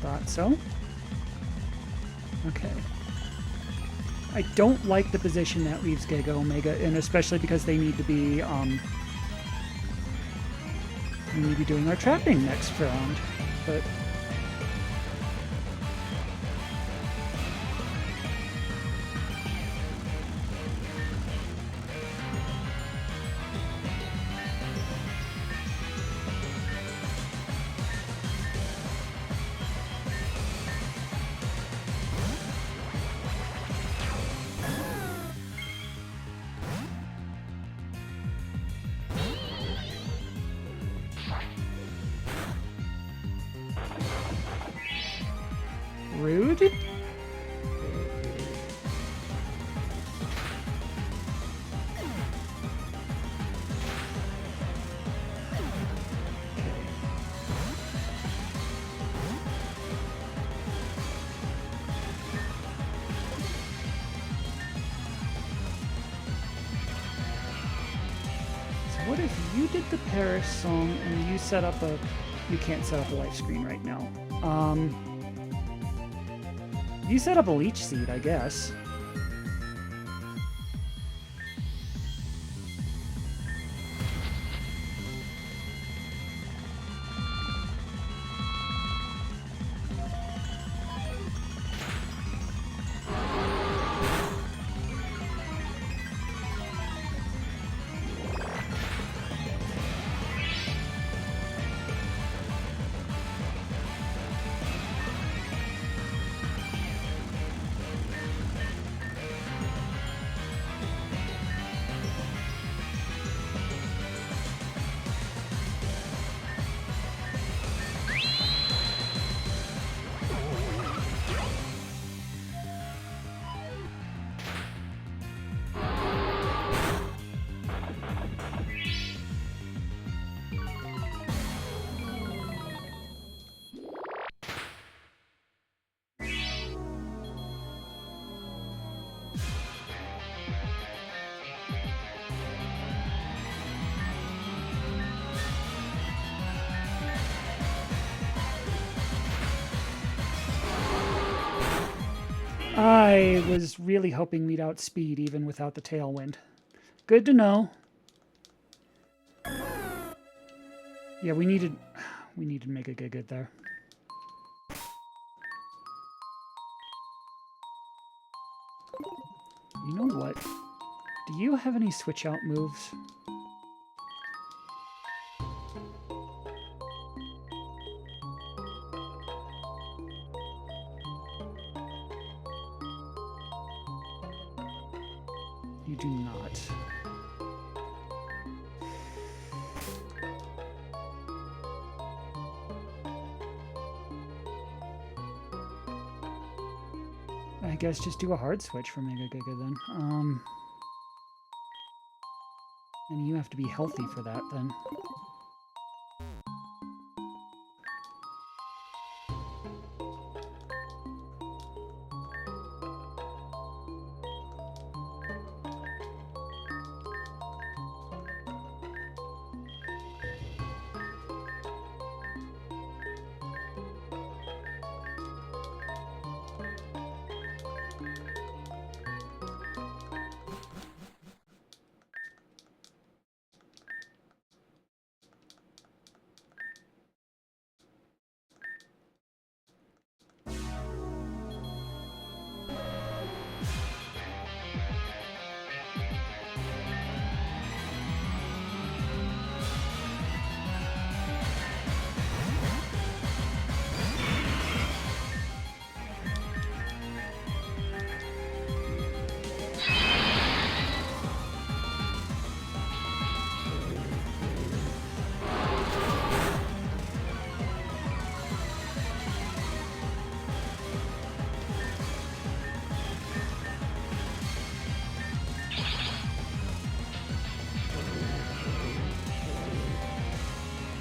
Thought so. Okay. I don't like the position that leaves Giga Omega, and especially because they need to be we need to be doing our trapping next round. But rude. What if you did the Paris song and you set up a... You can't set up a life screen right now. You set up a leech seed, I guess. I was really hoping we'd outspeed even without the tailwind. Good to know. Yeah, we needed to make a good there. You know what? Do you have any switch out moves? You do not. I guess just do a hard switch for Mega Giga then. And you have to be healthy for that then.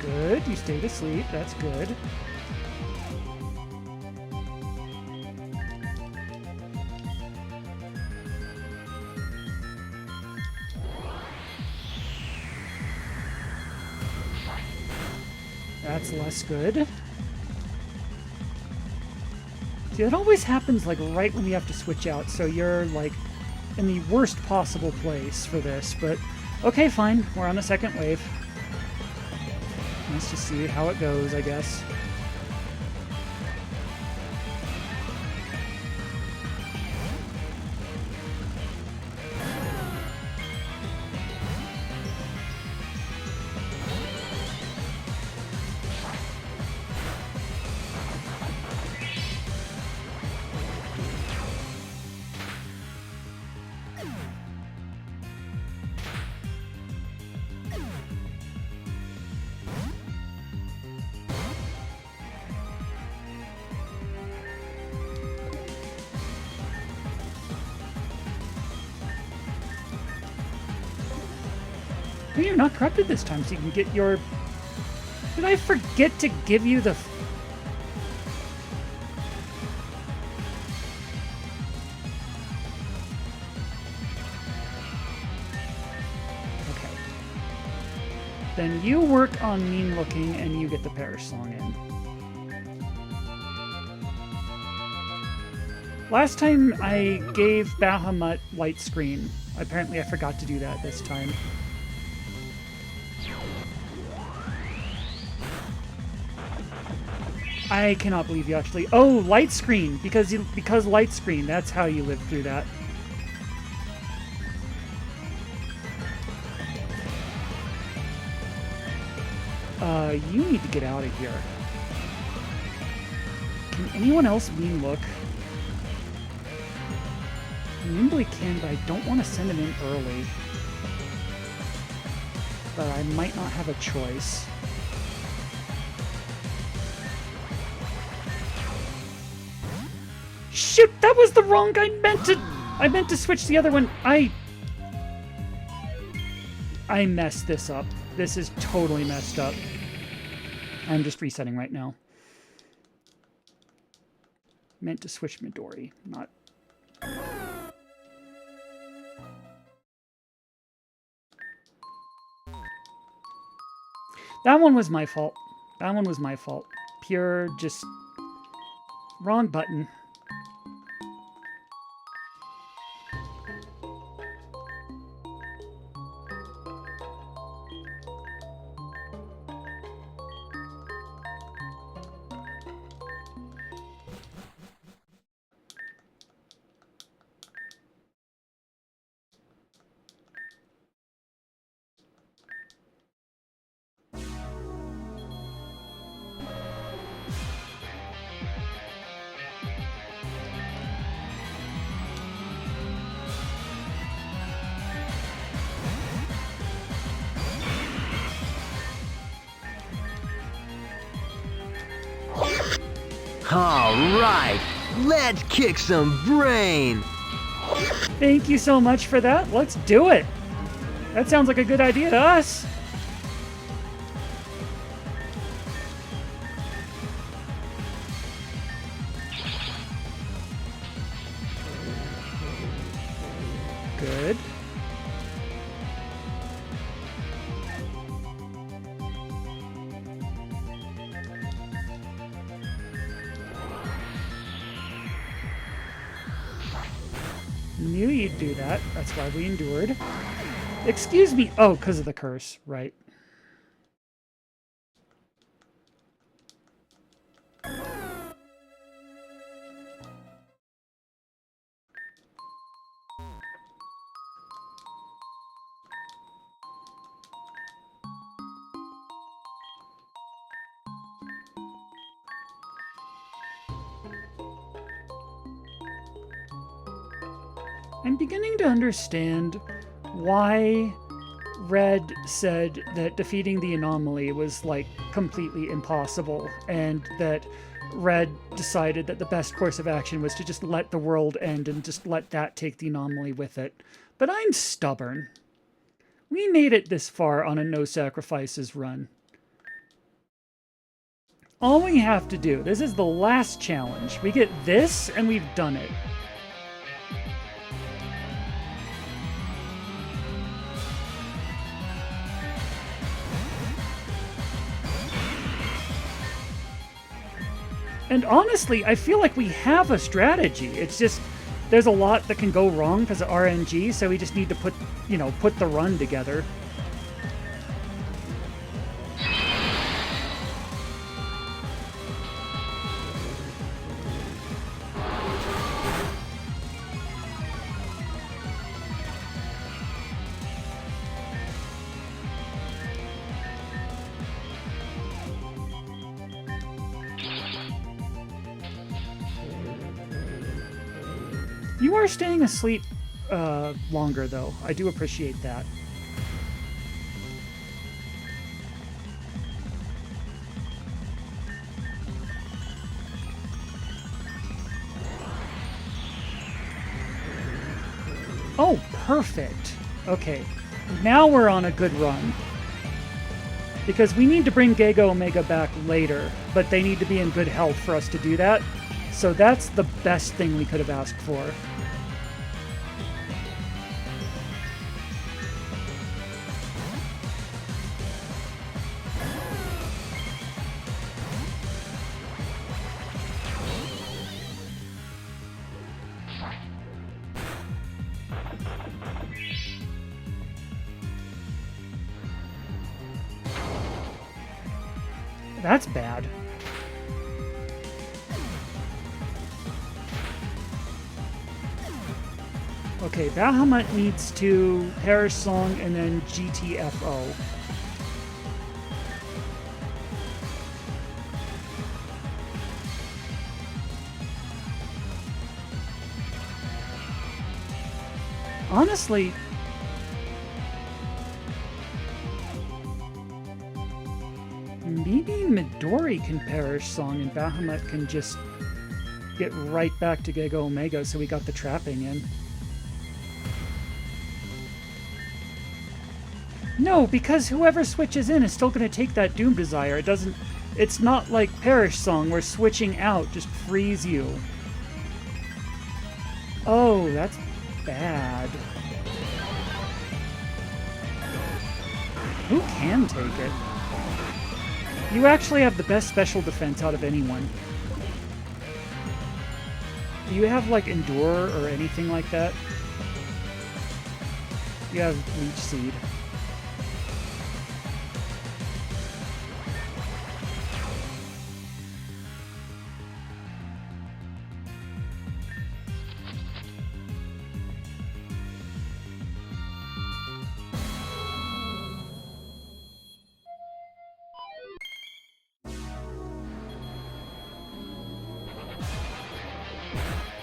Good, you stayed asleep, that's good. That's less good. See, it always happens like right when you have to switch out, so you're like in the worst possible place for this, but okay, fine. We're on the second wave. Let's just see how it goes, I guess. Hey, you're not corrupted this time, so you can get your... Did I forget to give you the... Okay. Then you work on mean looking and you get the Parish Song in. Last time I gave Bahamut light screen. Apparently I forgot to do that this time. I cannot believe you actually... Oh, light screen! Because light screen, that's how you lived through that. You need to get out of here. Can anyone else mean look? Nimbly can, but I don't want to send him in early. But I might not have a choice. Shoot, that was the wrong... I meant to switch the other one. I messed this up. This is totally messed up. I'm just resetting right now. Meant to switch Midori, not... That one was my fault. That one was my fault. Pure, just... wrong button. All right, let's kick some brain. Thank you so much for that. Let's do it. That sounds like a good idea to us. Good. Knew you'd do that. That's why we endured. Excuse me. Oh, because of the curse. Right. I'm beginning to understand why Red said that defeating the anomaly was, like, completely impossible, and that Red decided that the best course of action was to just let the world end and just let that take the anomaly with it. But I'm stubborn. We made it this far on a no sacrifices run. All we have to do, this is the last challenge. We get this and we've done it. And honestly, I feel like we have a strategy. It's just there's a lot that can go wrong because of RNG, so we just need to put, you know, put the run together. You are staying asleep longer, though. I do appreciate that. Oh, perfect. Okay, now we're on a good run. Because we need to bring Giga Omega back later, but they need to be in good health for us to do that. So that's the best thing we could have asked for. That's bad. Okay, Bahamut needs to Perish Song and then GTFO. Honestly, maybe Midori can Perish Song and Bahamut can just get right back to Giga Omega, so we got the trapping in. No, because whoever switches in is still going to take that Doom Desire. It doesn't... It's not like Perish Song where switching out just frees you. Oh, that's bad. Who can take it? You actually have the best special defense out of anyone. Do you have, like, Endure or anything like that? You have Leech Seed.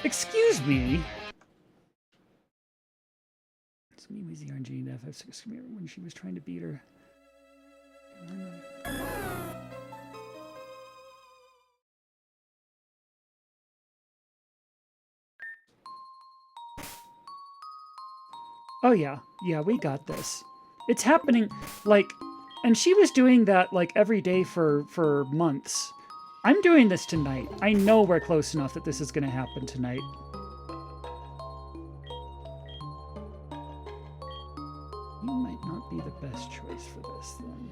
Excuse me. It's me with the RNG to FF6 when she was trying to beat her. Oh yeah, yeah, we got this. It's happening, like, and she was doing that like every day for months. I'm doing this tonight. I know we're close enough that this is going to happen tonight. You might not be the best choice for this, then.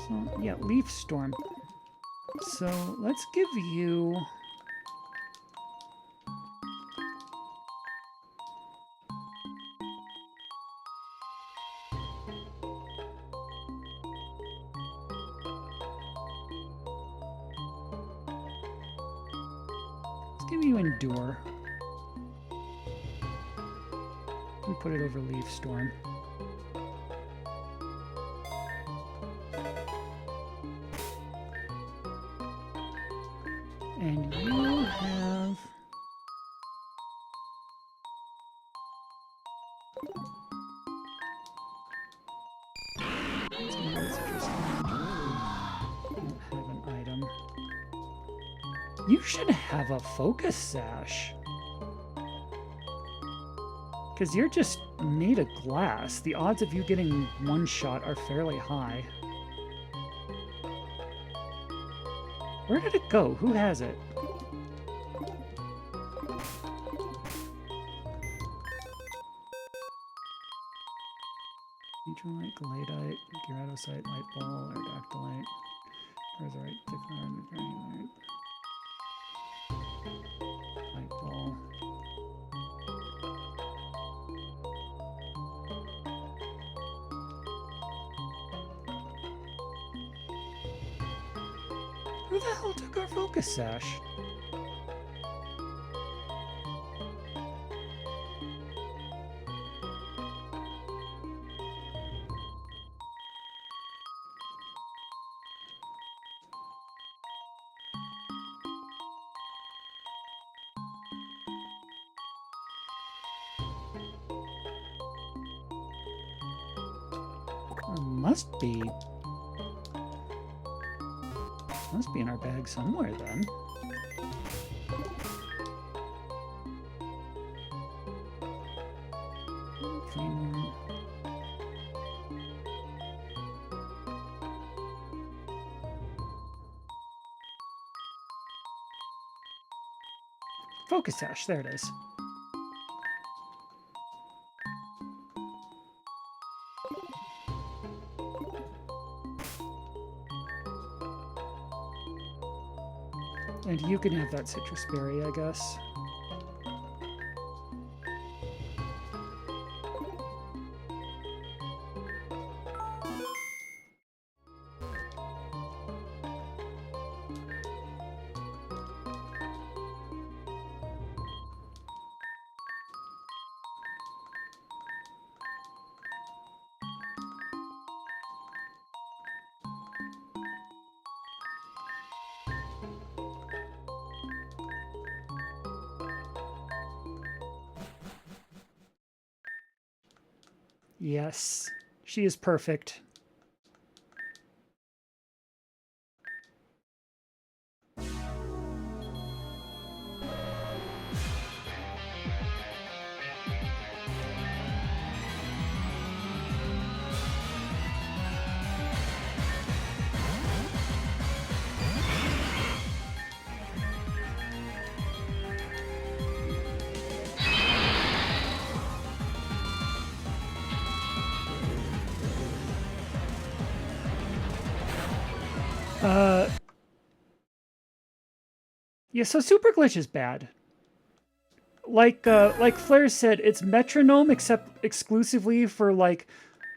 So, yeah, Leaf Storm. So, let's give you... Endure. And put it over Leaf Storm. And you have... That's interesting. I don't have an item. You should have a focus sash. Because you're just made of glass. The odds of you getting one shot are fairly high. Where did it go? Who has it? Galadite, Gyratosite, Light Ball, Aerodactylite, Razorite, Tickler, Light Ball. Who the hell took our focus sash? Must be in our bag somewhere then. Clean one. Focus sash, there it is. And you can have that citrus berry, I guess. Yes, she is perfect. Yeah, so Super Glitch is bad. Like Flair said, it's metronome except exclusively for like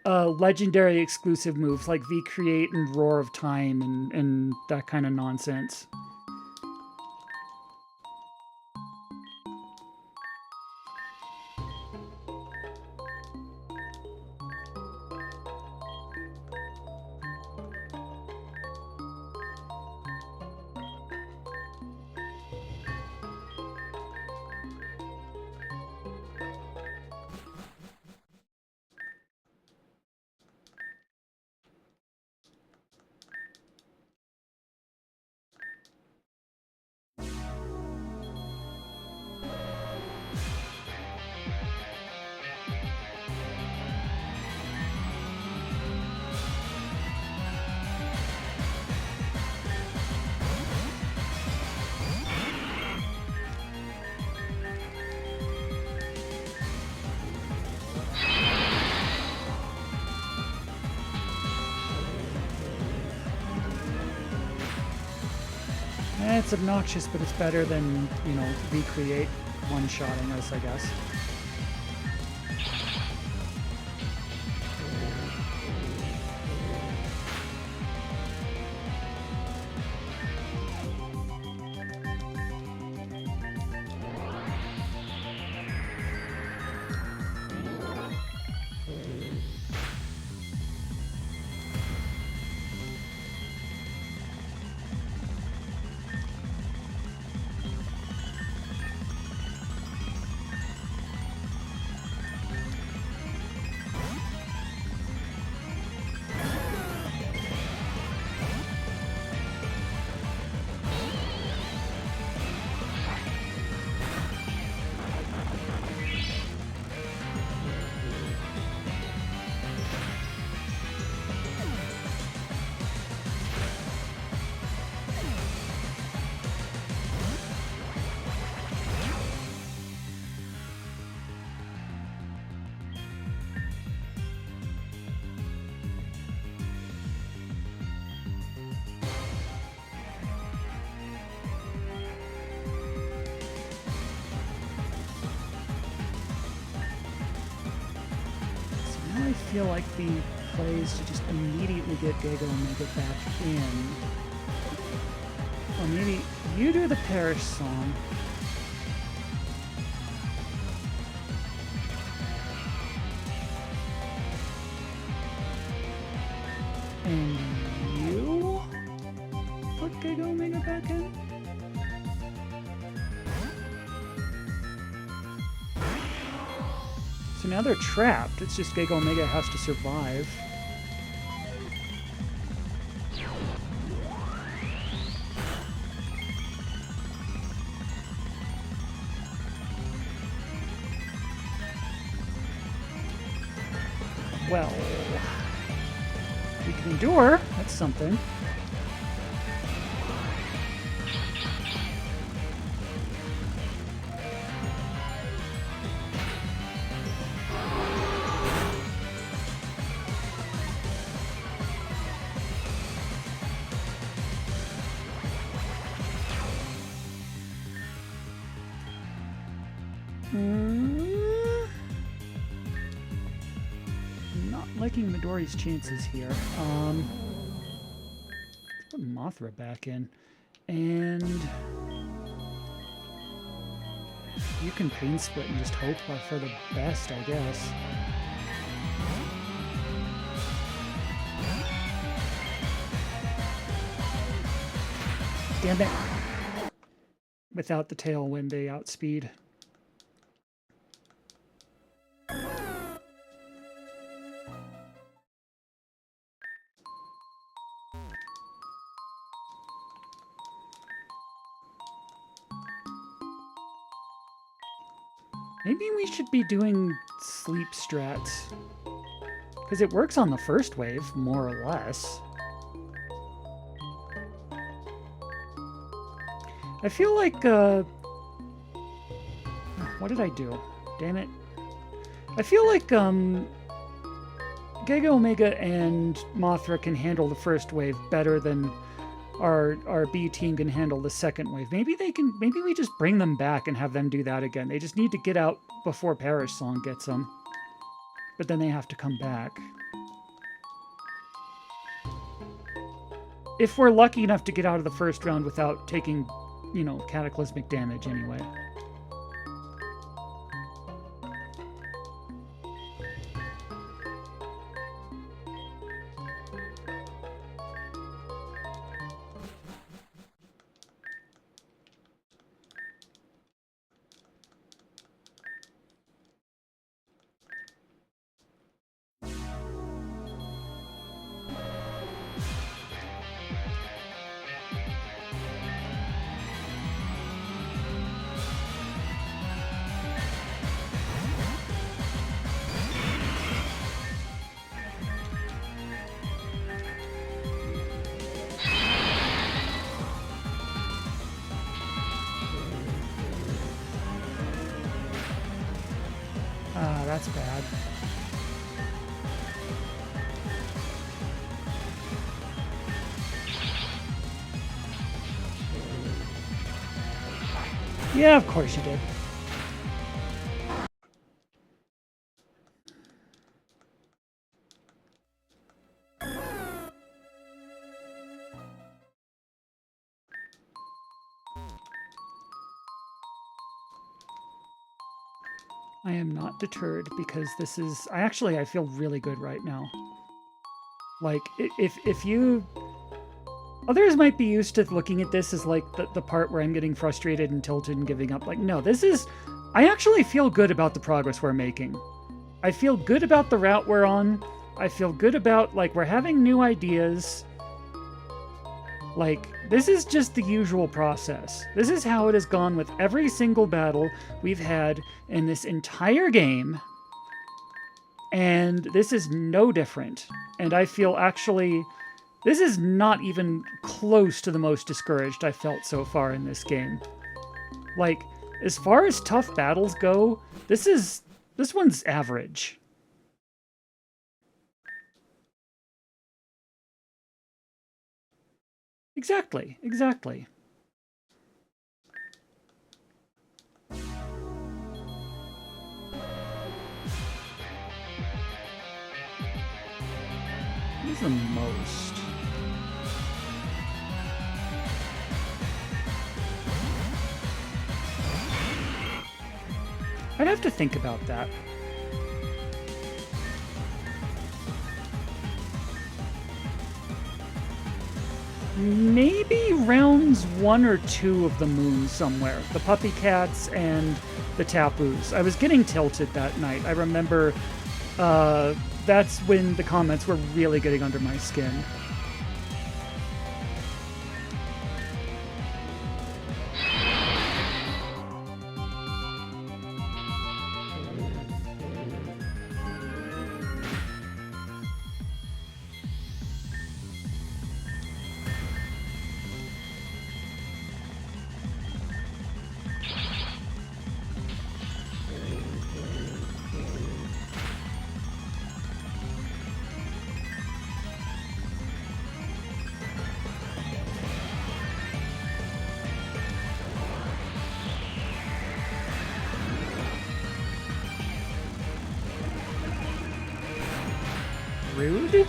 legendary exclusive moves like V-Create and Roar of Time and that kind of nonsense. It's obnoxious, but it's better than, you know, recreate one-shotting us, I guess. feel like the play is to just immediately get Giga Omega back in. Or maybe you do the Parish song. And you put Giga Omega back in? So now they're trapped. It's just Giga Omega has to survive. Well, we can endure. That's something. Not liking Midori's chances here. Let's put Mothra back in. And you can pain split and just hope for the best, I guess. Damn it. Without the tailwind, they outspeed. Maybe we should be doing sleep strats. Because it works on the first wave, more or less. I feel like, what did I do? Damn it. I feel like, Giga Omega and Mothra can handle the first wave better than our B team can handle the second wave. Maybe we just bring them back and have them do that again. They just need to get out before Parish Song gets them. But then they have to come back. If we're lucky enough to get out of the first round without taking, you know, cataclysmic damage anyway. That's bad. Yeah, of course you did. I am not deterred because this is... I feel really good right now. Like, if you... Others might be used to looking at this as, like, the part where I'm getting frustrated and tilted and giving up. Like, no, this is... I actually feel good about the progress we're making. I feel good about the route we're on. I feel good about, like, we're having new ideas. Like, this is just the usual process. This is how it has gone with every single battle we've had in this entire game. And this is no different. And I feel actually... This is not even close to the most discouraged I felt so far in this game. Like, as far as tough battles go, this one's average. Exactly, exactly. Who's the most? I'd have to think about that. Maybe rounds 1 or 2 of the moon somewhere. The puppy cats and the tapoos. I was getting tilted that night. I remember that's when the comments were really getting under my skin. Rude?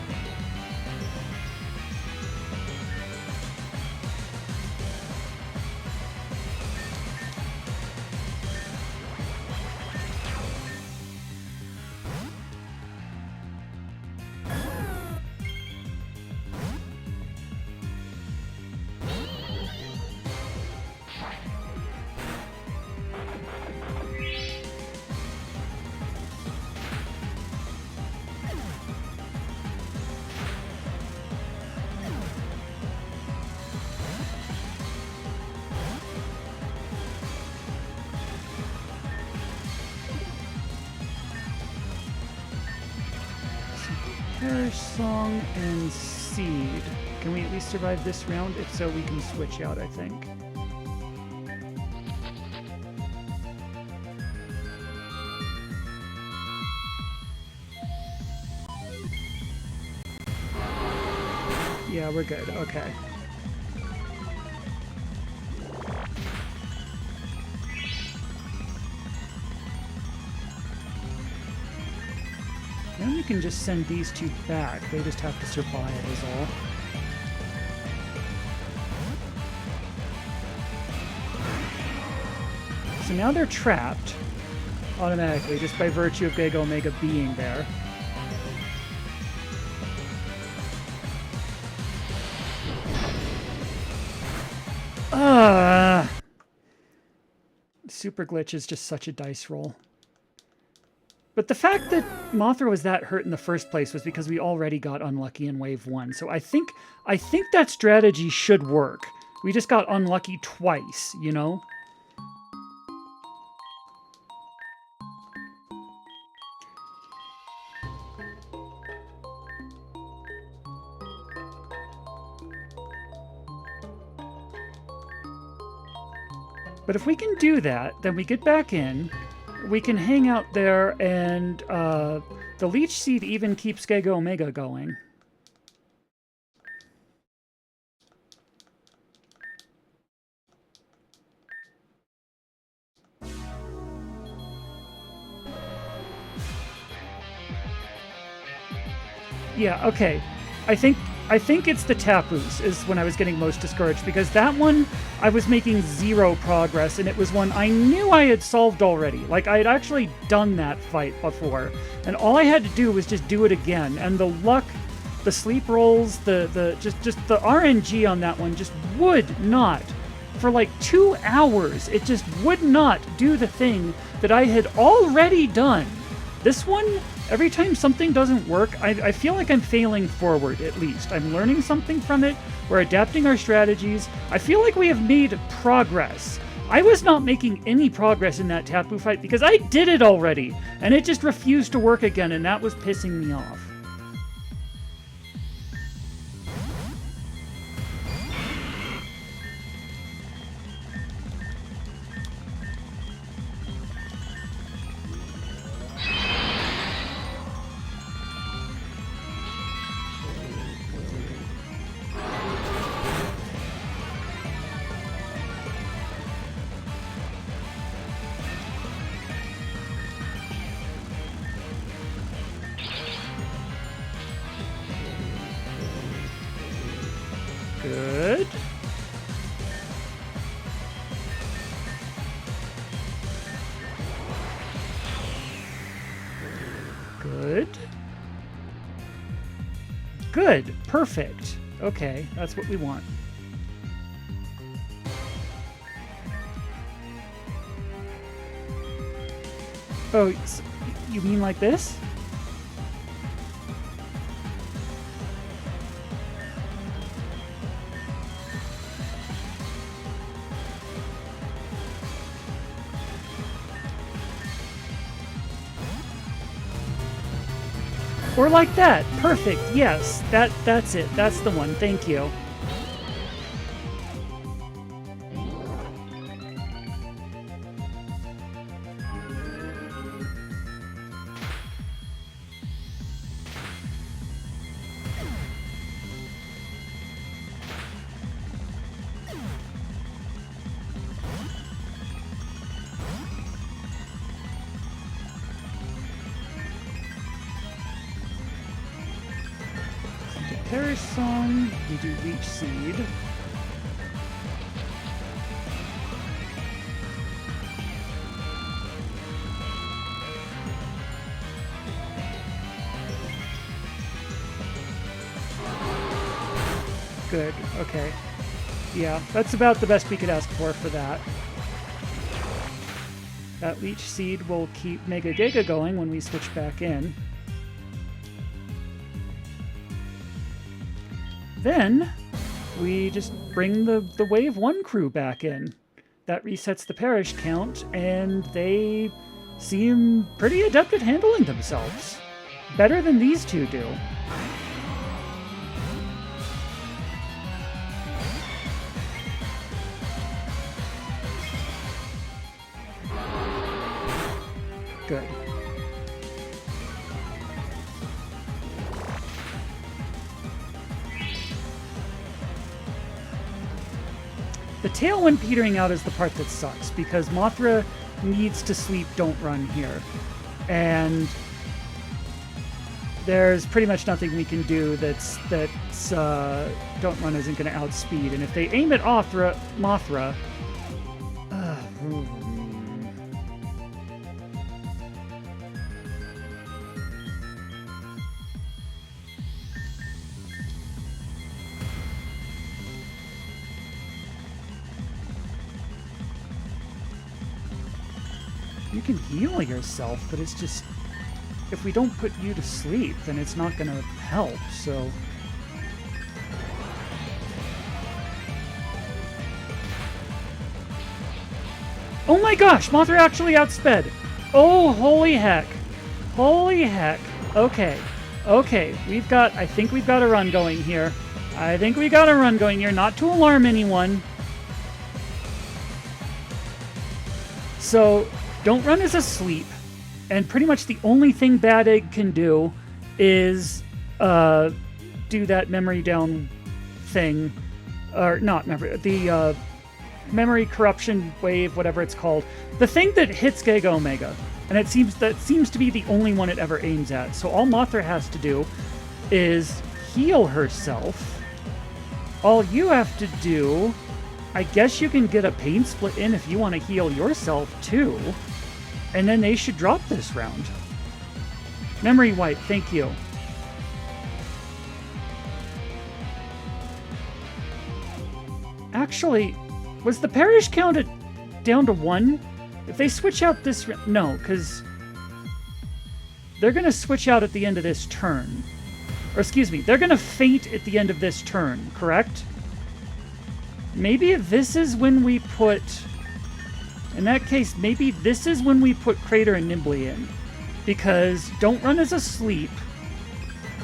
Hair Song and Seed. Can we at least survive this round? If so, we can switch out, I think. Yeah, we're good. Okay. Then we can just send these two back. They just have to survive is all. So now they're trapped automatically just by virtue of Giga Omega being there. Super Glitch is just such a dice roll. But the fact that Mothra was that hurt in the first place was because we already got unlucky in Wave 1. So I think that strategy should work. We just got unlucky twice, you know? But if we can do that, then we get back in, we can hang out there, and the Leech Seed even keeps Giga Omega going. Yeah, okay. I think it's the Tapoos is when I was getting most discouraged, because that one I was making zero progress, and it was one I knew I had solved already. Like, I had actually done that fight before, and all I had to do was just do it again. And the luck, the sleep rolls, just the RNG on that one just would not, for like 2 hours, it just would not do the thing that I had already done. This one, every time something doesn't work, I feel like I'm failing forward, at least. I'm learning something from it. We're adapting our strategies. I feel like we have made progress. I was not making any progress in that Tapu fight because I did it already, and it just refused to work again, and that was pissing me off. Good. Good. Good. Perfect. Okay, that's what we want. Oh, you mean like this? Or like that. Perfect. Yes, that's it. That's the one. Thank you. Perish Song, we do Leech Seed. Good, okay. Yeah, that's about the best we could ask for that. That Leech Seed will keep Mega Giga going when we switch back in. Then we just bring the Wave 1 crew back in. That resets the parish count, and they seem pretty adept at handling themselves. Better than these two do. Good. The tailwind petering out is the part that sucks, because Mothra needs to sleep Don't Run here. And there's pretty much nothing we can do that's Don't Run isn't going to outspeed. And if they aim at Mothra... You can heal yourself, but it's just... If we don't put you to sleep, then it's not going to help, so... Oh my gosh! Mothra actually outsped! Oh, holy heck! Holy heck! Okay. Okay, I think we've got a run going here. Not to alarm anyone. So... Don't Run is asleep, and pretty much the only thing Bad Egg can do is do that memory down thing, or not memory, the memory corruption wave, whatever it's called, the thing that hits Giga Omega, and it seems to be the only one it ever aims at. So all Mothra has to do is heal herself. All you have to do, I guess you can get a Pain Split in if you want to heal yourself too. And then they should drop this round. Memory wipe, thank you. Actually, was the parish count down to 1? If they switch out this... No, because they're going to switch out at the end of this turn. Or excuse me, they're going to faint at the end of this turn, correct? Maybe this is when we put... In that case, maybe this is when we put Crater and Nimbly in. Because Don't Run is asleep.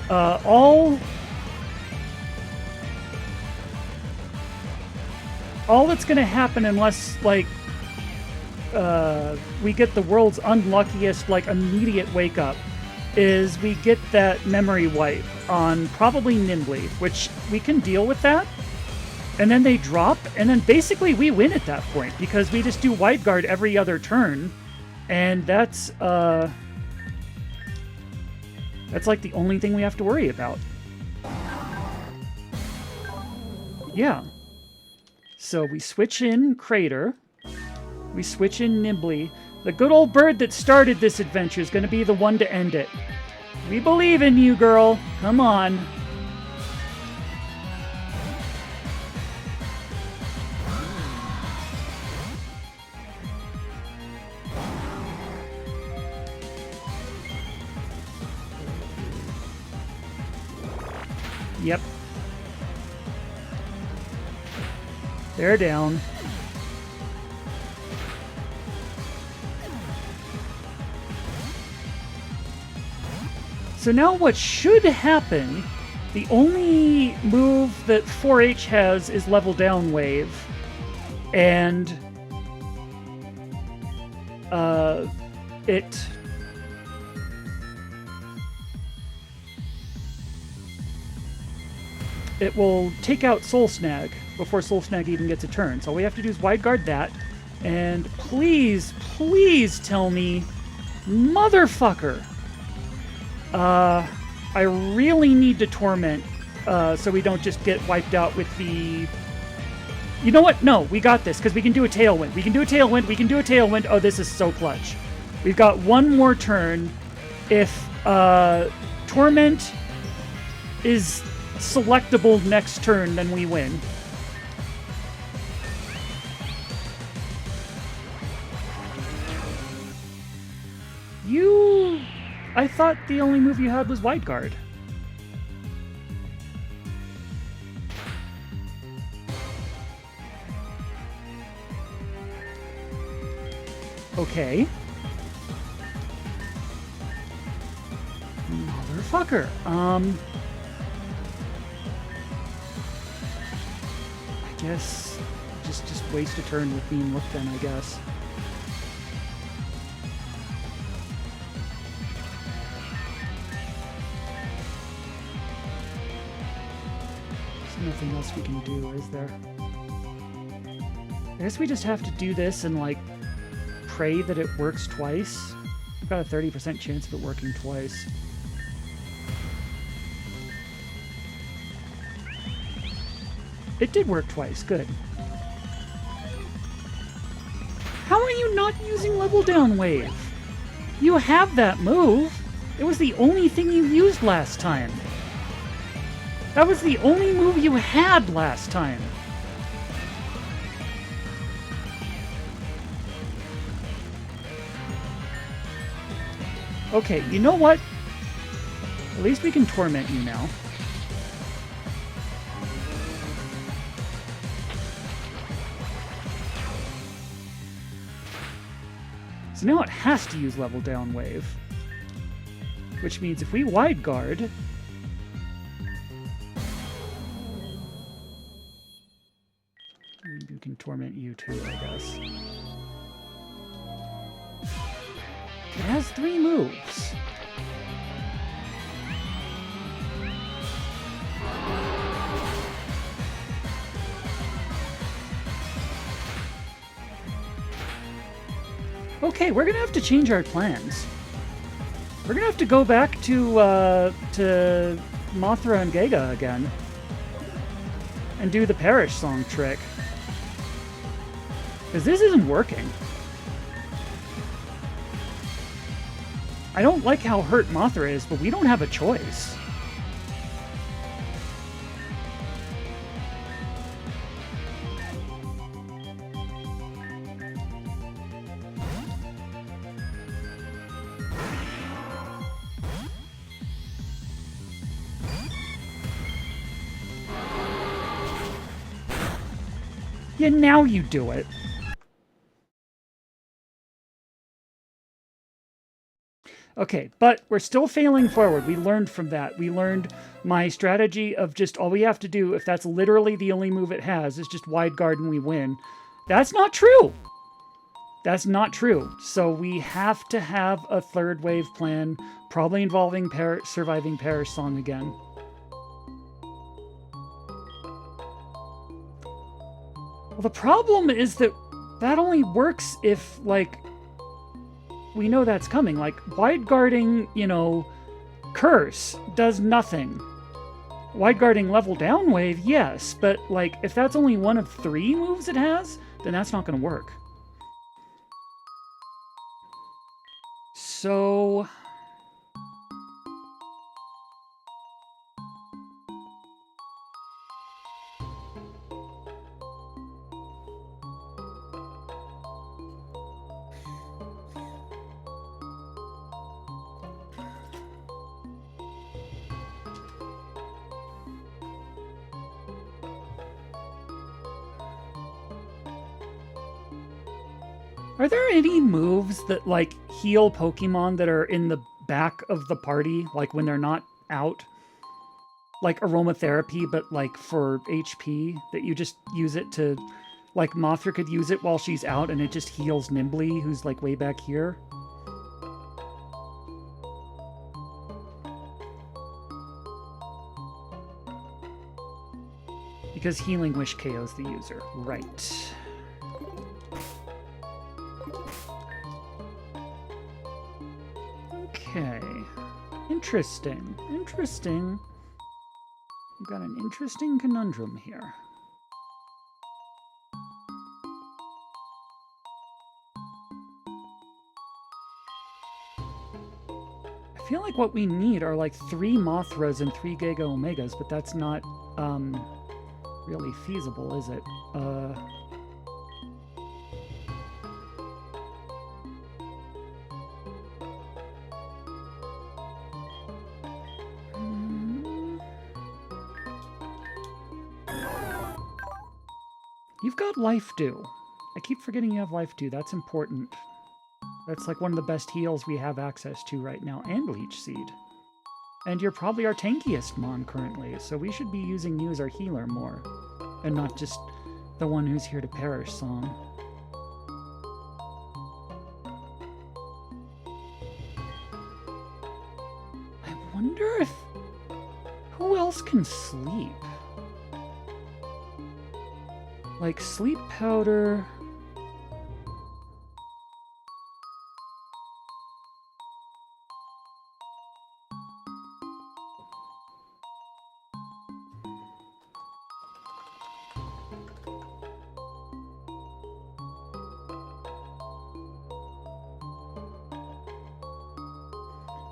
All that's going to happen unless, like, we get the world's unluckiest, like, immediate wake up, is we get that memory wipe on probably Nimbly, which we can deal with that. And then they drop, and then basically we win at that point, because we just do Wide Guard every other turn, and that's like the only thing we have to worry about. Yeah. So we switch in Crater. We switch in Nimbly. The good old bird that started this adventure is going to be the one to end it. We believe in you, girl. Come on. Yep. They're down. So now what should happen, the only move that 4-H has is level down wave. And it will take out Soul Snag before Soul Snag even gets a turn. So all we have to do is wide guard that. And please, please tell me, motherfucker. I really need to Torment, so we don't just get wiped out with the... You know what? No, we got this, because we can do a Tailwind. We can do a Tailwind. We can do a Tailwind. Oh, this is so clutch. We've got one more turn. If Torment is selectable next turn, then we win. I thought the only move you had was Wide Guard. Okay. Motherfucker. I guess just waste a turn with Beam Look then, I guess. Nothing else we can do, is there? I guess we just have to do this and, like, pray that it works twice. We've got a 30% chance of it working twice. It did work twice. Good. How are you not using Level Down Wave? You have that move. It was the only thing you used last time. That was the only move you had last time. Okay, you know what? At least we can torment you now. So now it has to use Level Down Wave. Which means if we Wide Guard... we can torment you too, I guess. It has 3 moves. Okay, we're gonna have to change our plans. We're gonna have to go back to Mothra and Giga again. And do the Perish Song trick. Because this isn't working. I don't like how hurt Mothra is, but we don't have a choice. Yeah, now you do it. Okay, but we're still failing forward. We learned from that. We learned my strategy of just all we have to do, if that's literally the only move it has, is just Wide Guard and we win. That's not true. That's not true. So we have to have a third wave plan, probably involving surviving Perish Song again. Well, the problem is that that only works if, like, we know that's coming. Like, wide guarding, you know, Curse does nothing. Wide guarding level down wave, yes, but like if that's only one of 3 moves it has, then that's not going to work. So are there any moves that like heal Pokemon that are in the back of the party, like when they're not out? Like aromatherapy, but like for HP, that you just use it to, like Mothra could use it while she's out and it just heals Nimbly, who's like way back here. Because Healing Wish KOs the user. Right. Okay. Interesting. Interesting. We've got an interesting conundrum here. I feel like what we need are like 3 Mothras and 3 Giga Omegas, but that's not really feasible, is it? You've got Life Dew. I keep forgetting you have Life Dew. That's important. That's like one of the best heals we have access to right now, and Leech Seed. And you're probably our tankiest Mon currently, so we should be using you as our healer more, and not just the one who's here to perish song. I wonder if... who else can sleep? Like sleep powder...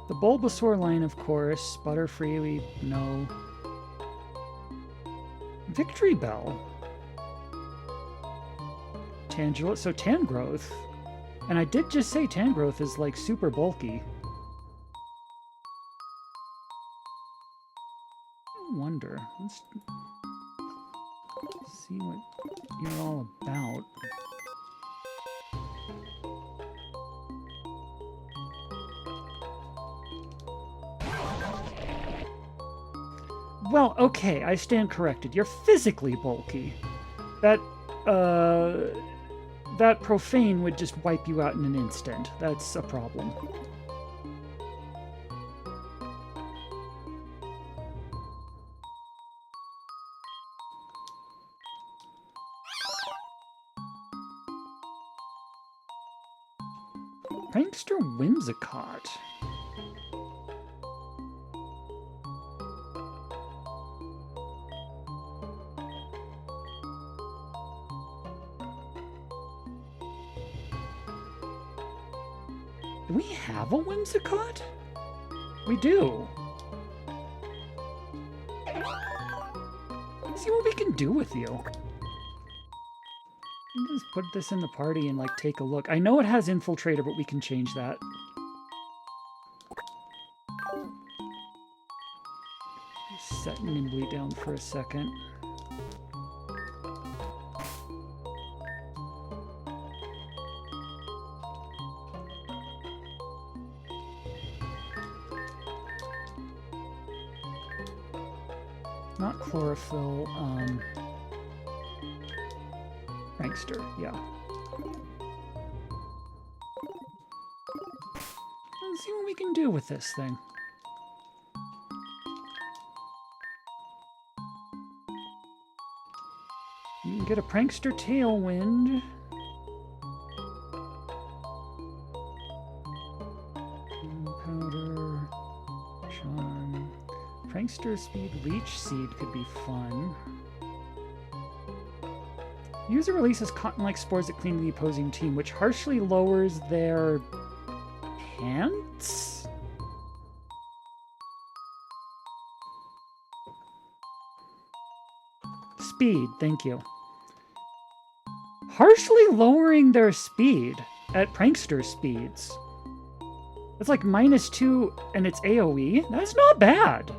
The Bulbasaur line, of course. Butterfree, we know. Victory Bell. Tangela, so Tangrowth. And I did just say Tangrowth is like super bulky. I wonder. Let's see what you're all about. Well, okay, I stand corrected. You're physically bulky. That Profane would just wipe you out in an instant. That's a problem. Prankster Whimsicott. Do we have a Whimsicott? We do. Let's see what we can do with you. Let's put this in the party and like take a look. I know it has Infiltrator, but we can change that. Set Nimbly down for a second. Not chlorophyll, prankster, yeah. Let's see what we can do with this thing. You can get a prankster Tailwind. Powder, charm. Prankster Speed, Leech Seed could be fun. User releases cotton-like spores that cling to the opposing team, which harshly lowers their pants? Speed, thank you. Harshly lowering their speed at prankster speeds. That's like -2 and it's AoE? That's not bad.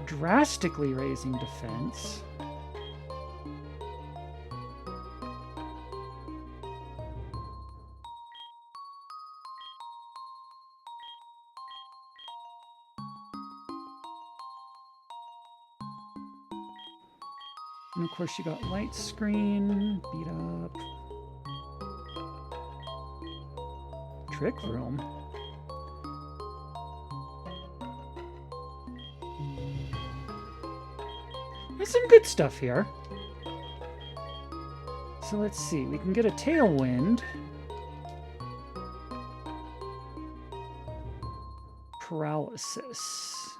Drastically raising defense. And of course you got light screen, beat up. Trick room. There's some good stuff here. So let's see, we can get a tailwind. Paralysis.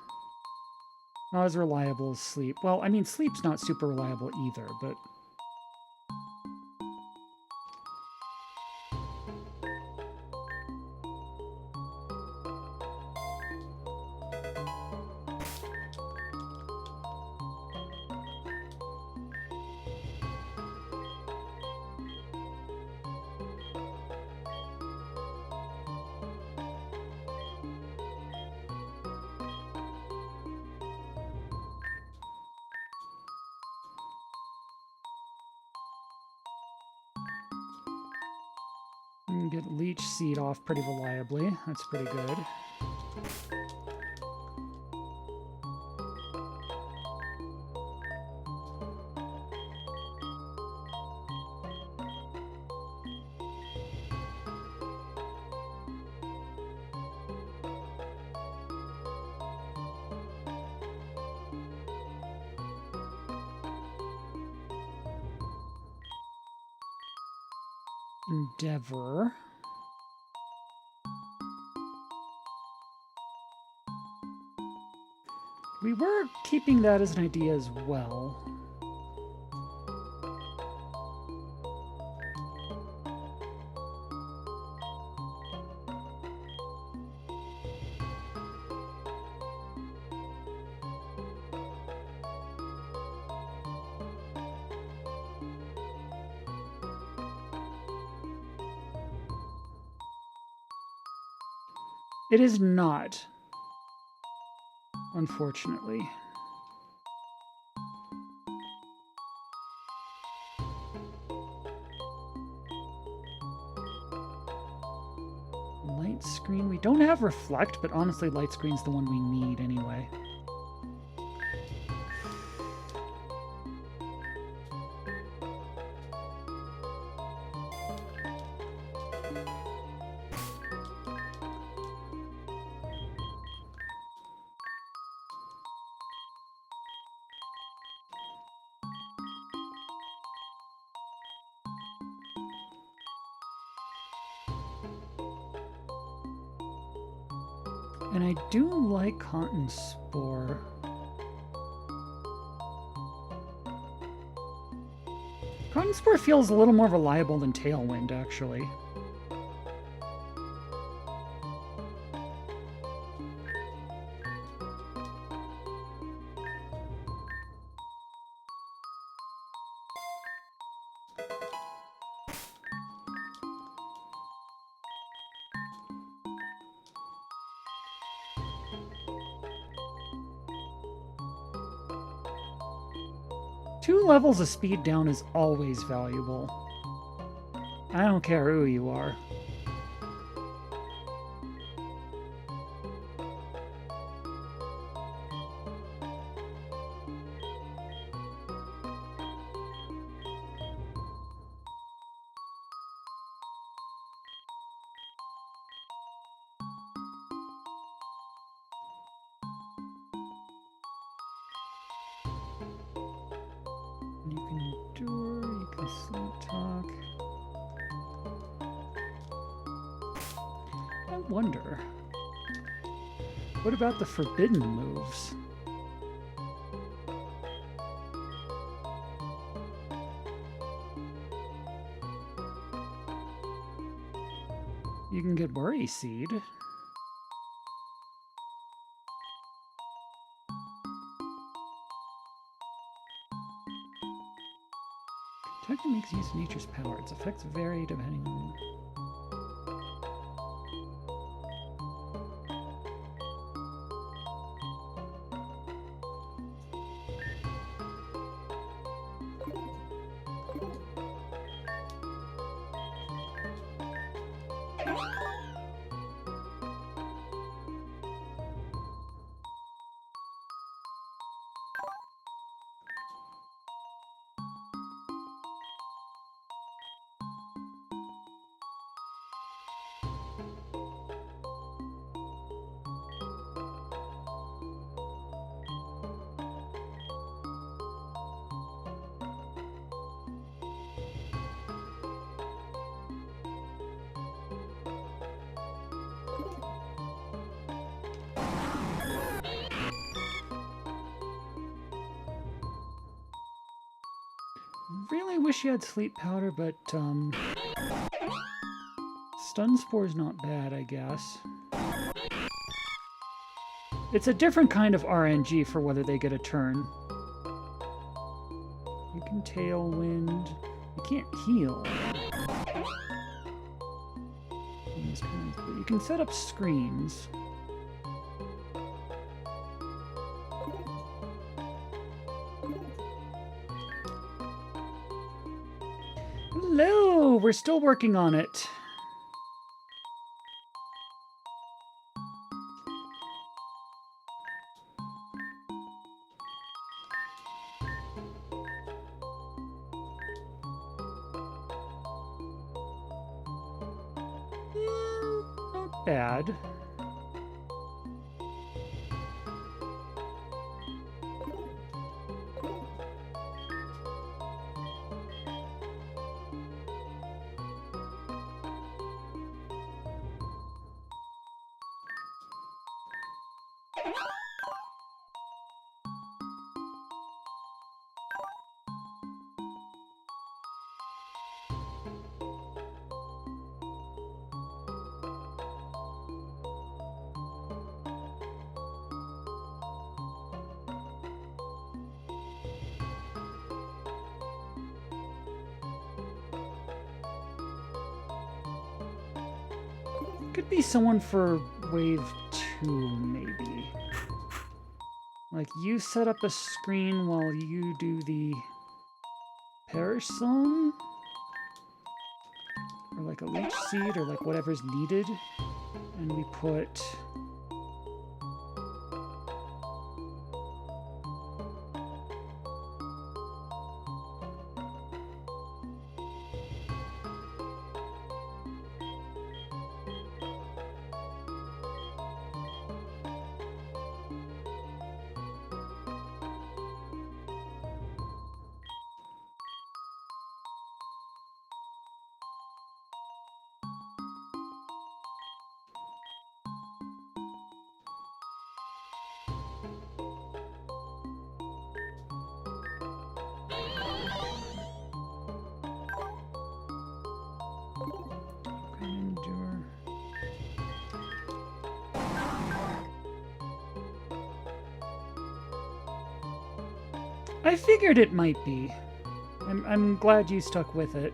Not as reliable as sleep. Well, I mean, sleep's not super reliable either, but... You can get Leech Seed off pretty reliably. That's pretty good. Endeavor. We were keeping that as an idea as well. It is not, unfortunately. Light screen, we don't have reflect, but honestly light screen's the one we need anyway. And I do like Cotton Spore. Cotton Spore feels a little more reliable than Tailwind, actually. Two levels of speed down is always valuable. I don't care who you are. You can endure, you can sleep talk. I wonder. What about the forbidden moves? You can get Worry Seed. Technically makes use of nature's power. Its effects vary depending on... Really wish you had sleep powder, but stun spore's not bad, I guess. It's a different kind of RNG for whether they get a turn. You can tailwind. You can't heal. But you can set up screens. Hello! We're still working on it. Not bad. Could be someone for wave 2, maybe. Like, you set up a screen while you do the Perish Song? Or like a Leech Seed, or like whatever's needed. And we put... I figured it might be. I'm glad you stuck with it.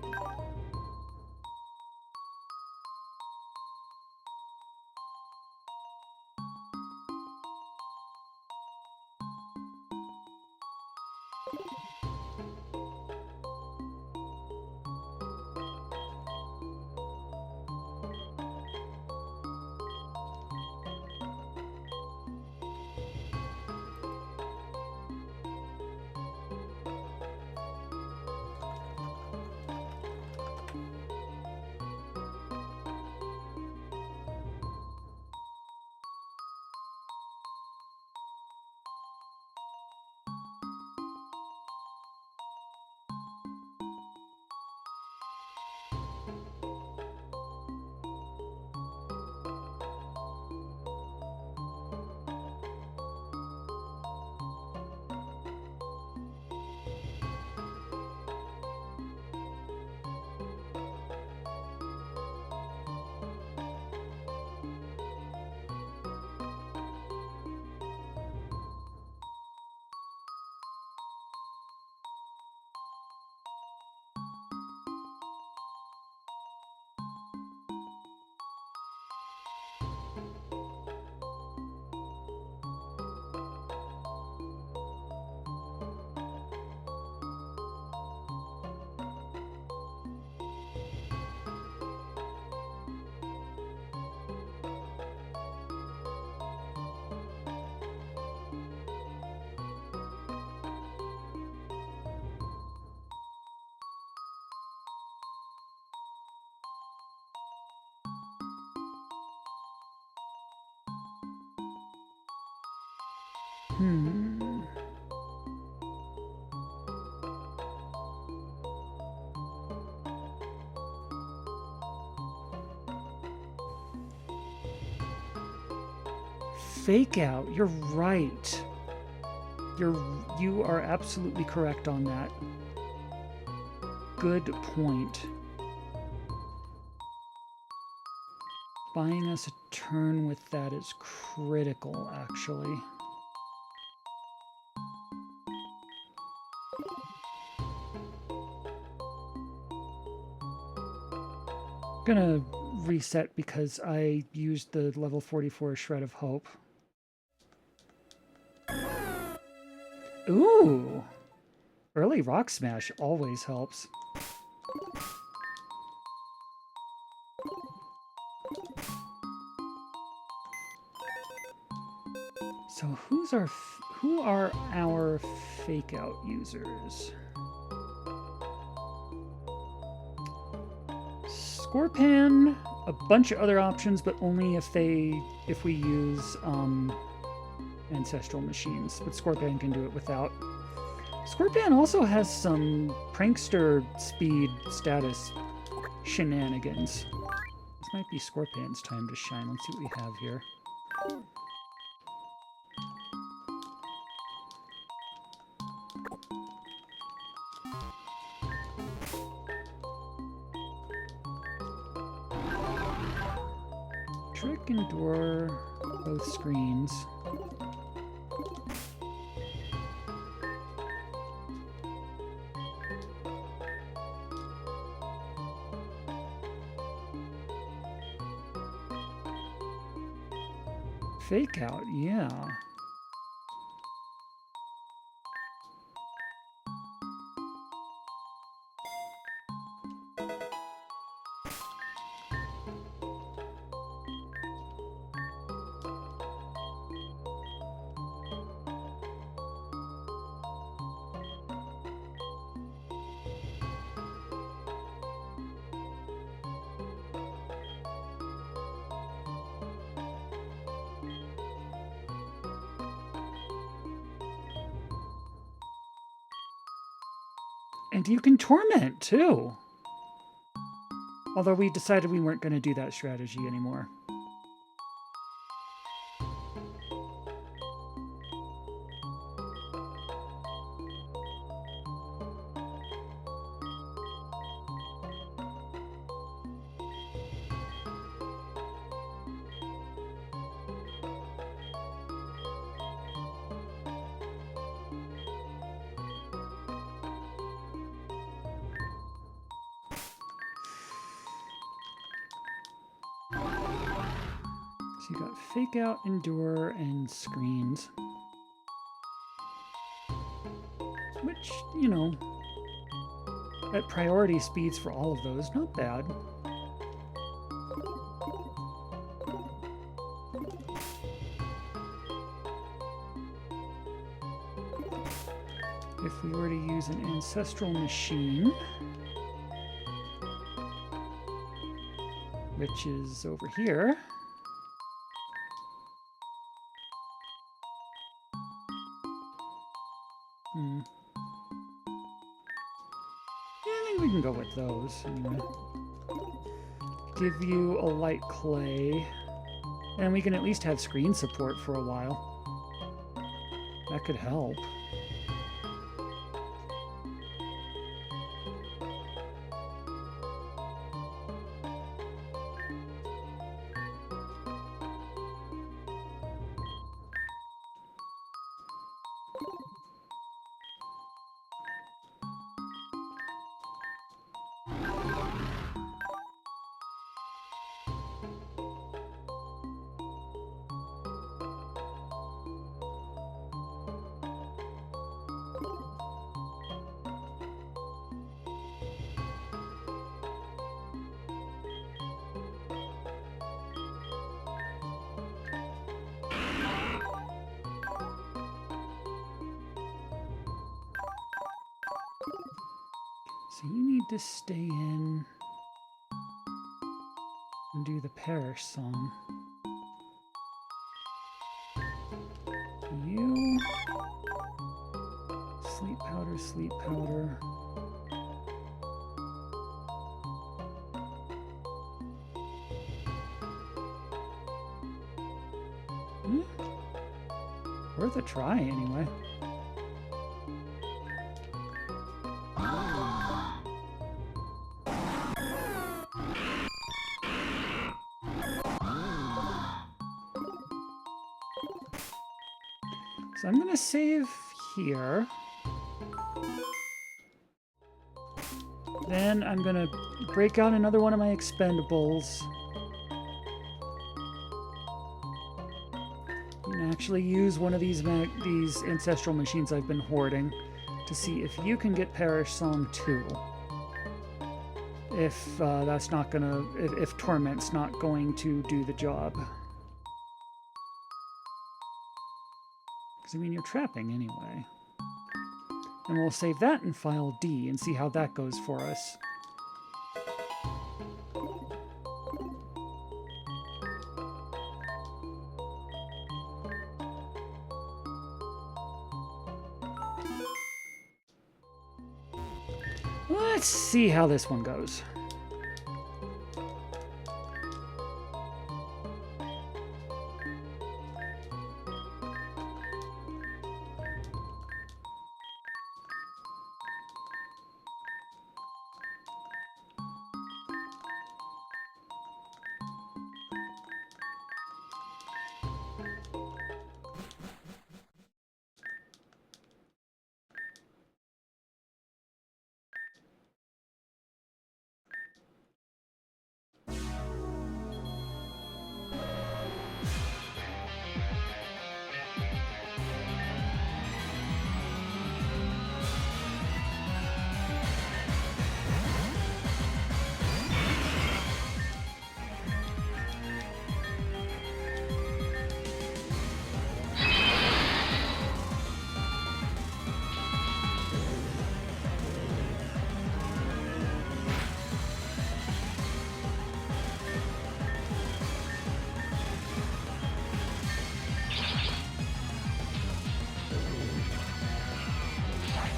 Fake out. You're right. You are absolutely correct on that. Good point. Buying us a turn with that is critical, actually. Gonna reset because I used the level 44 Shred of Hope. Ooh! Early Rock Smash always helps. So who are our fake out users? Scorpan, a bunch of other options, but only if we use ancestral machines. But Scorpan can do it without. Scorpan also has some prankster speed status shenanigans. This might be Scorpan's time to shine. Let's see what we have here. Trick, Endure, both screens. Fake out, yeah. And you can torment, too. Although we decided we weren't going to do that strategy anymore. So you got Fake Out, Endure, and Screens. Which, you know, at priority speeds for all of those, not bad. If we were to use an ancestral machine, which is over here, I think we can go with those. Anyway. Give you a light clay. And we can at least have screen support for a while. That could help. So you need to stay in and do the parish song. You Sleep powder, sleep powder. Worth a try, anyway. So I'm gonna save here. Then I'm gonna break out another one of my expendables. And actually use one of these ancestral machines I've been hoarding to see if you can get Parish Song 2. If that's not gonna, if Torment's not going to do the job. Because I mean, you're trapping anyway. And we'll save that in file D and see how that goes for us. Let's see how this one goes.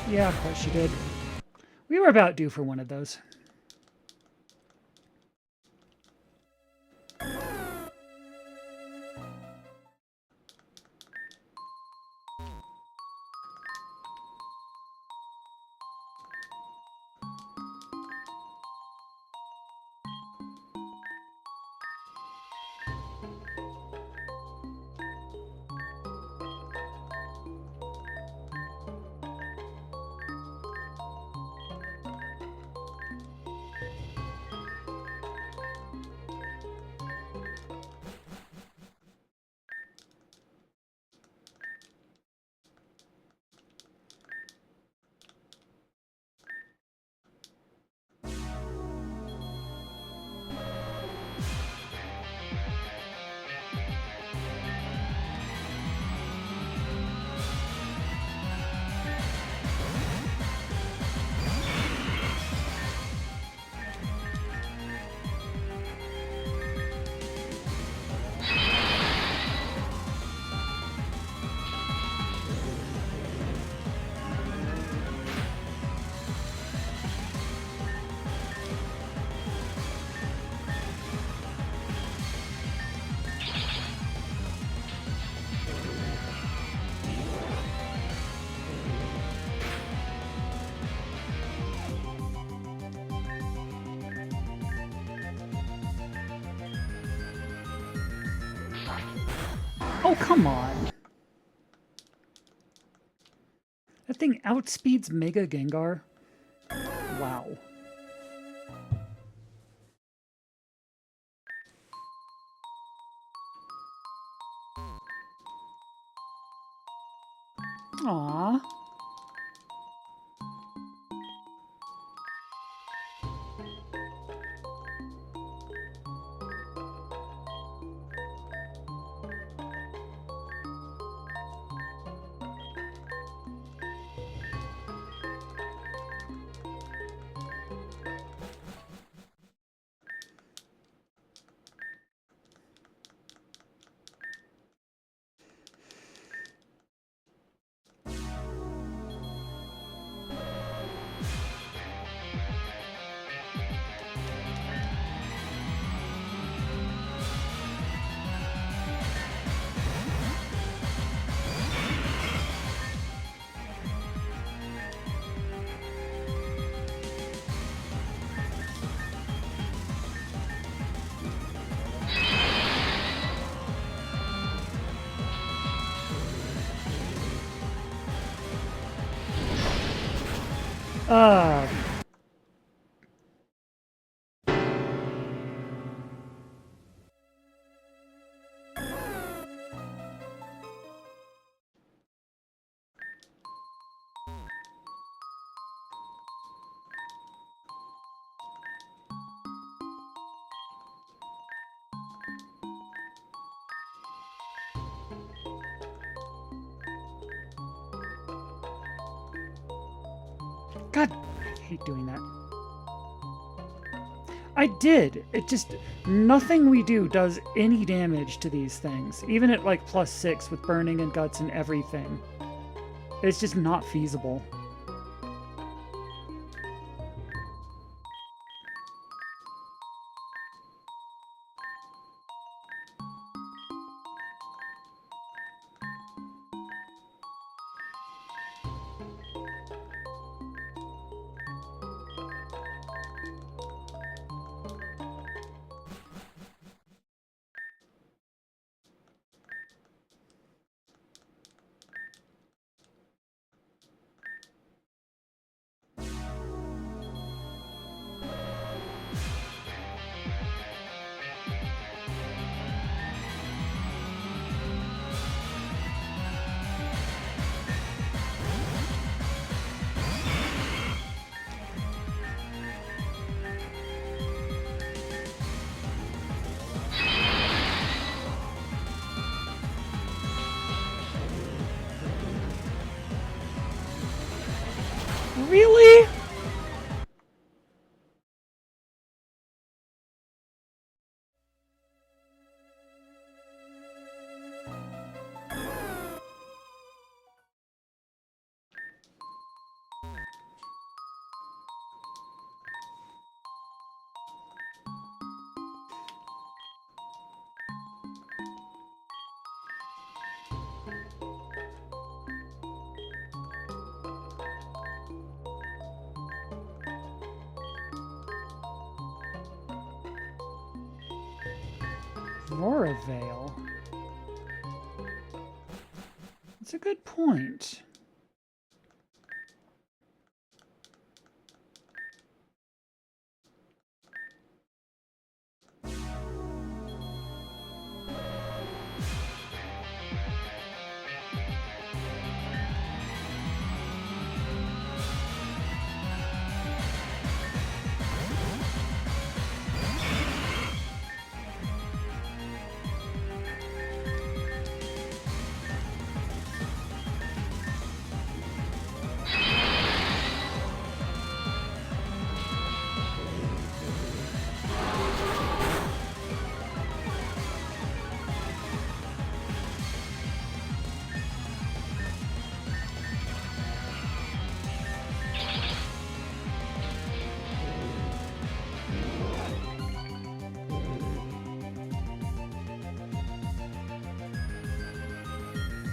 Yeah, of course you did. We were about due for one of those. Oh, come on. That thing outspeeds Mega Gengar. Wow. Aww. Uh, God, I hate doing that. I did. It just, nothing we do does any damage to these things. Even at like +6 with burning and guts and everything. It's just not feasible. Really? Veil. That's a good point.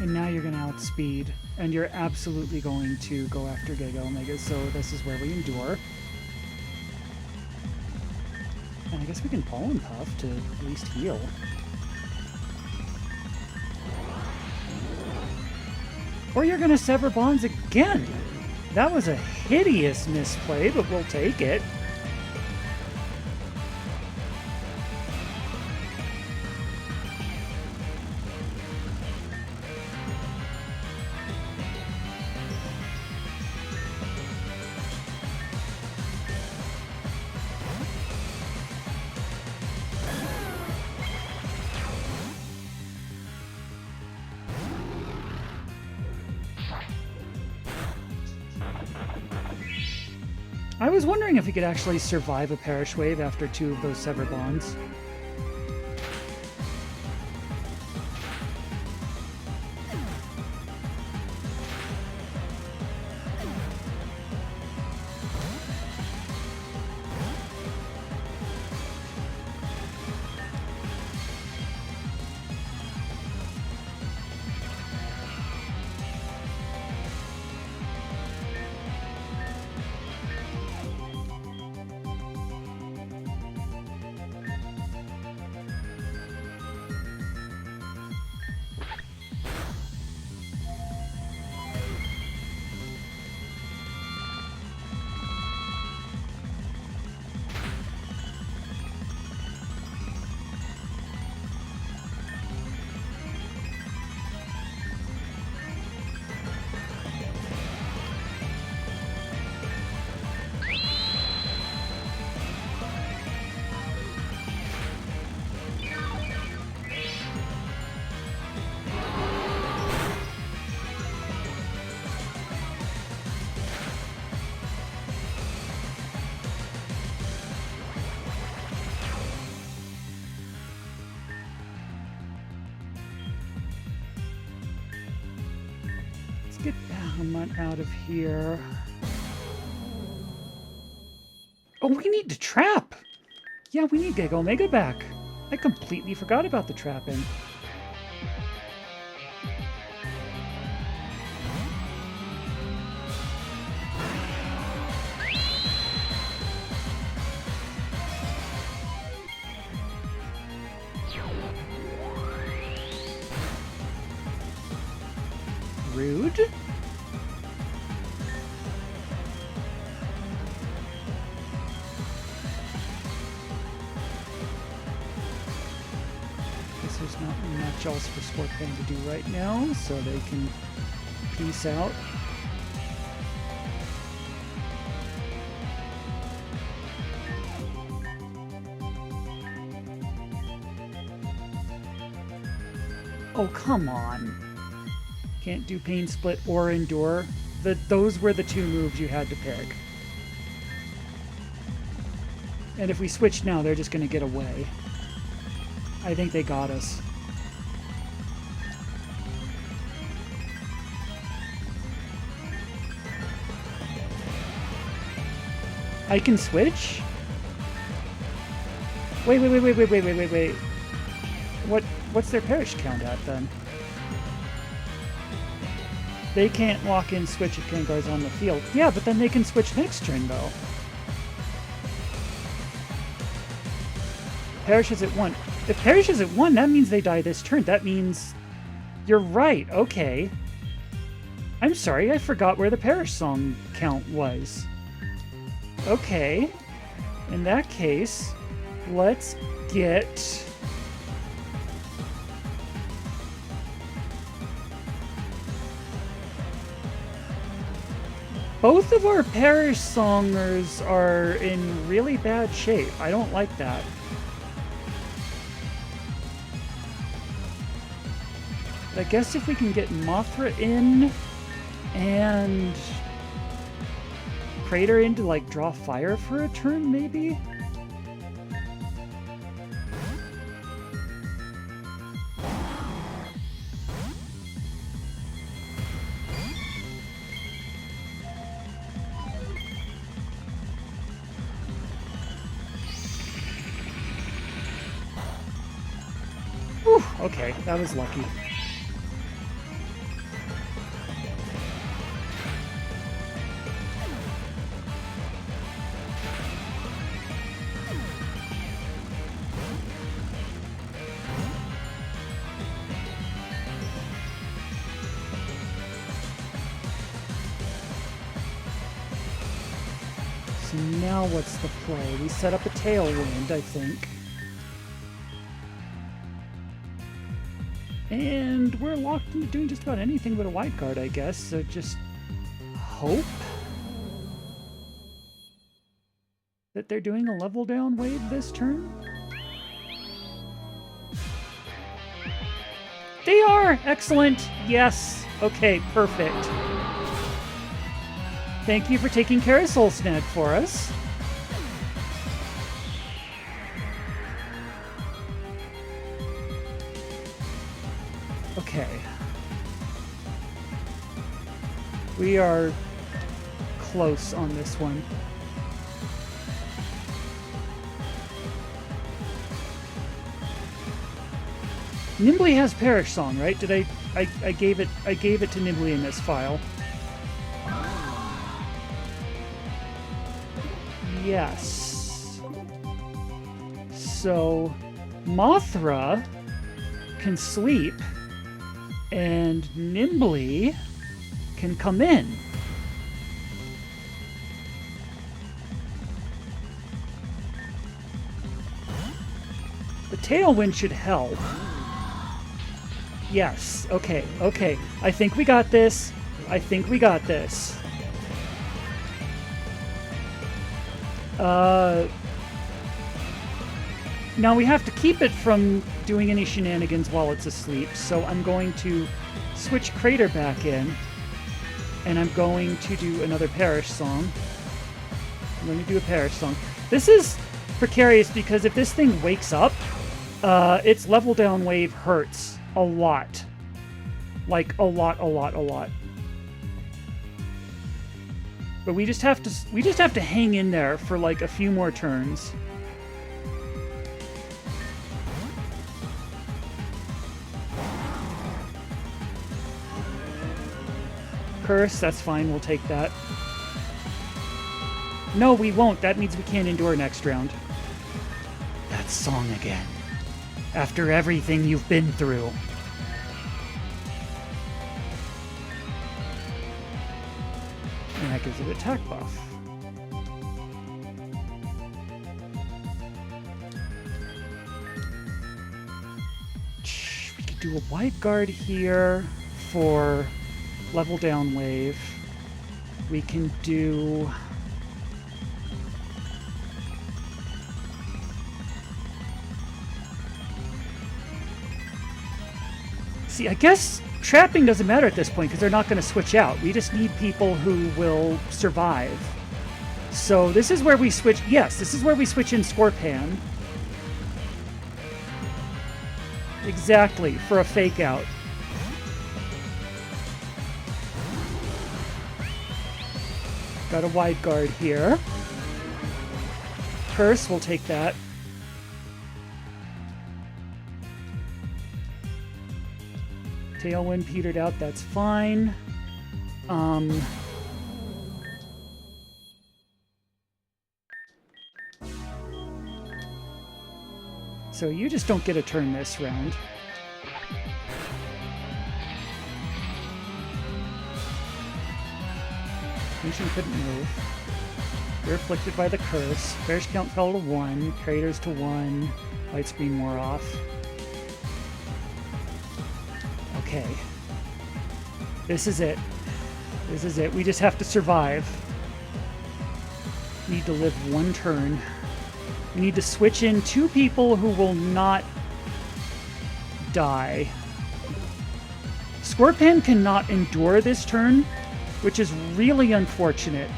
And now you're going to outspeed, and you're absolutely going to go after Giga Omega, so this is where we endure. And I guess we can Pollen Puff to at least heal. Or you're going to sever bonds again! That was a hideous misplay, but we'll take it. I was wondering if he could actually survive a Perish Wave after 2 of those Sever Bonds. get him out of here. Oh, we need to trap! Yeah, we need Giga Omega back. I completely forgot about the trapping. Rude. Guess there's not much else for Scorpion to do right now, so they can peace out. Oh, come on. Can't do Pain Split or Endure. Those were the two moves you had to pick. And if we switch now, they're just going to get away. I think they got us. I can switch? Wait. What's their perish count at then? They can't walk in switch if Gengar's on the field. Yeah, but then they can switch next turn though. Perishes at 1. If perishes at 1, that means they die this turn. That means... You're right, okay. I'm sorry, I forgot where the perish song count was. Okay. In that case, let's get... Both of our perish songers are in really bad shape. I don't like that. But I guess if we can get Mothra in and Crater in to like draw fire for a turn, maybe? Whew, okay, that was lucky. So now what's the play? We set up a Tailwind, I think. And we're locked into doing just about anything but a wild card, I guess. So just hope that they're doing a level down wave this turn. They are! Excellent! Yes! Okay, perfect. Thank you for taking care of Soul Snag for us. Okay. We are close on this one. Nimbly has Perish Song, right? Did I gave it to Nimbly in this file. Yes. So Mothra can sleep and Nimbly can come in. The Tailwind should help. Yes, okay. I think we got this. Now we have to keep it from doing any shenanigans while it's asleep, so I'm going to switch Crater back in, and I'm going to do another Perish Song. I'm going to do a Perish Song. This is precarious because if this thing wakes up, its level down wave hurts a lot. Like, a lot. But we just have to hang in there for like a few more turns. Curse, that's fine, we'll take that. No, we won't. That means we can't endure next round. That song again. After everything you've been through. And that gives it attack buff. We could do a wide guard here for level down wave. We can do... See, I guess trapping doesn't matter at this point because they're not going to switch out. We just need people who will survive. So this is where we switch... Yes, this is where we switch in Scorpan. Exactly, for a fake out. Got a wide guard here. Curse, we'll take that. Tailwind petered out, that's fine. So you just don't get a turn this round. Nation couldn't move. You're afflicted by the curse. Bearish count fell to 1. Craters to 1. Light screen wore off. Okay. This is it. This is it. We just have to survive. We need to live one turn. We need to switch in 2 people who will not die. Scorpan cannot endure this turn, which is really unfortunate.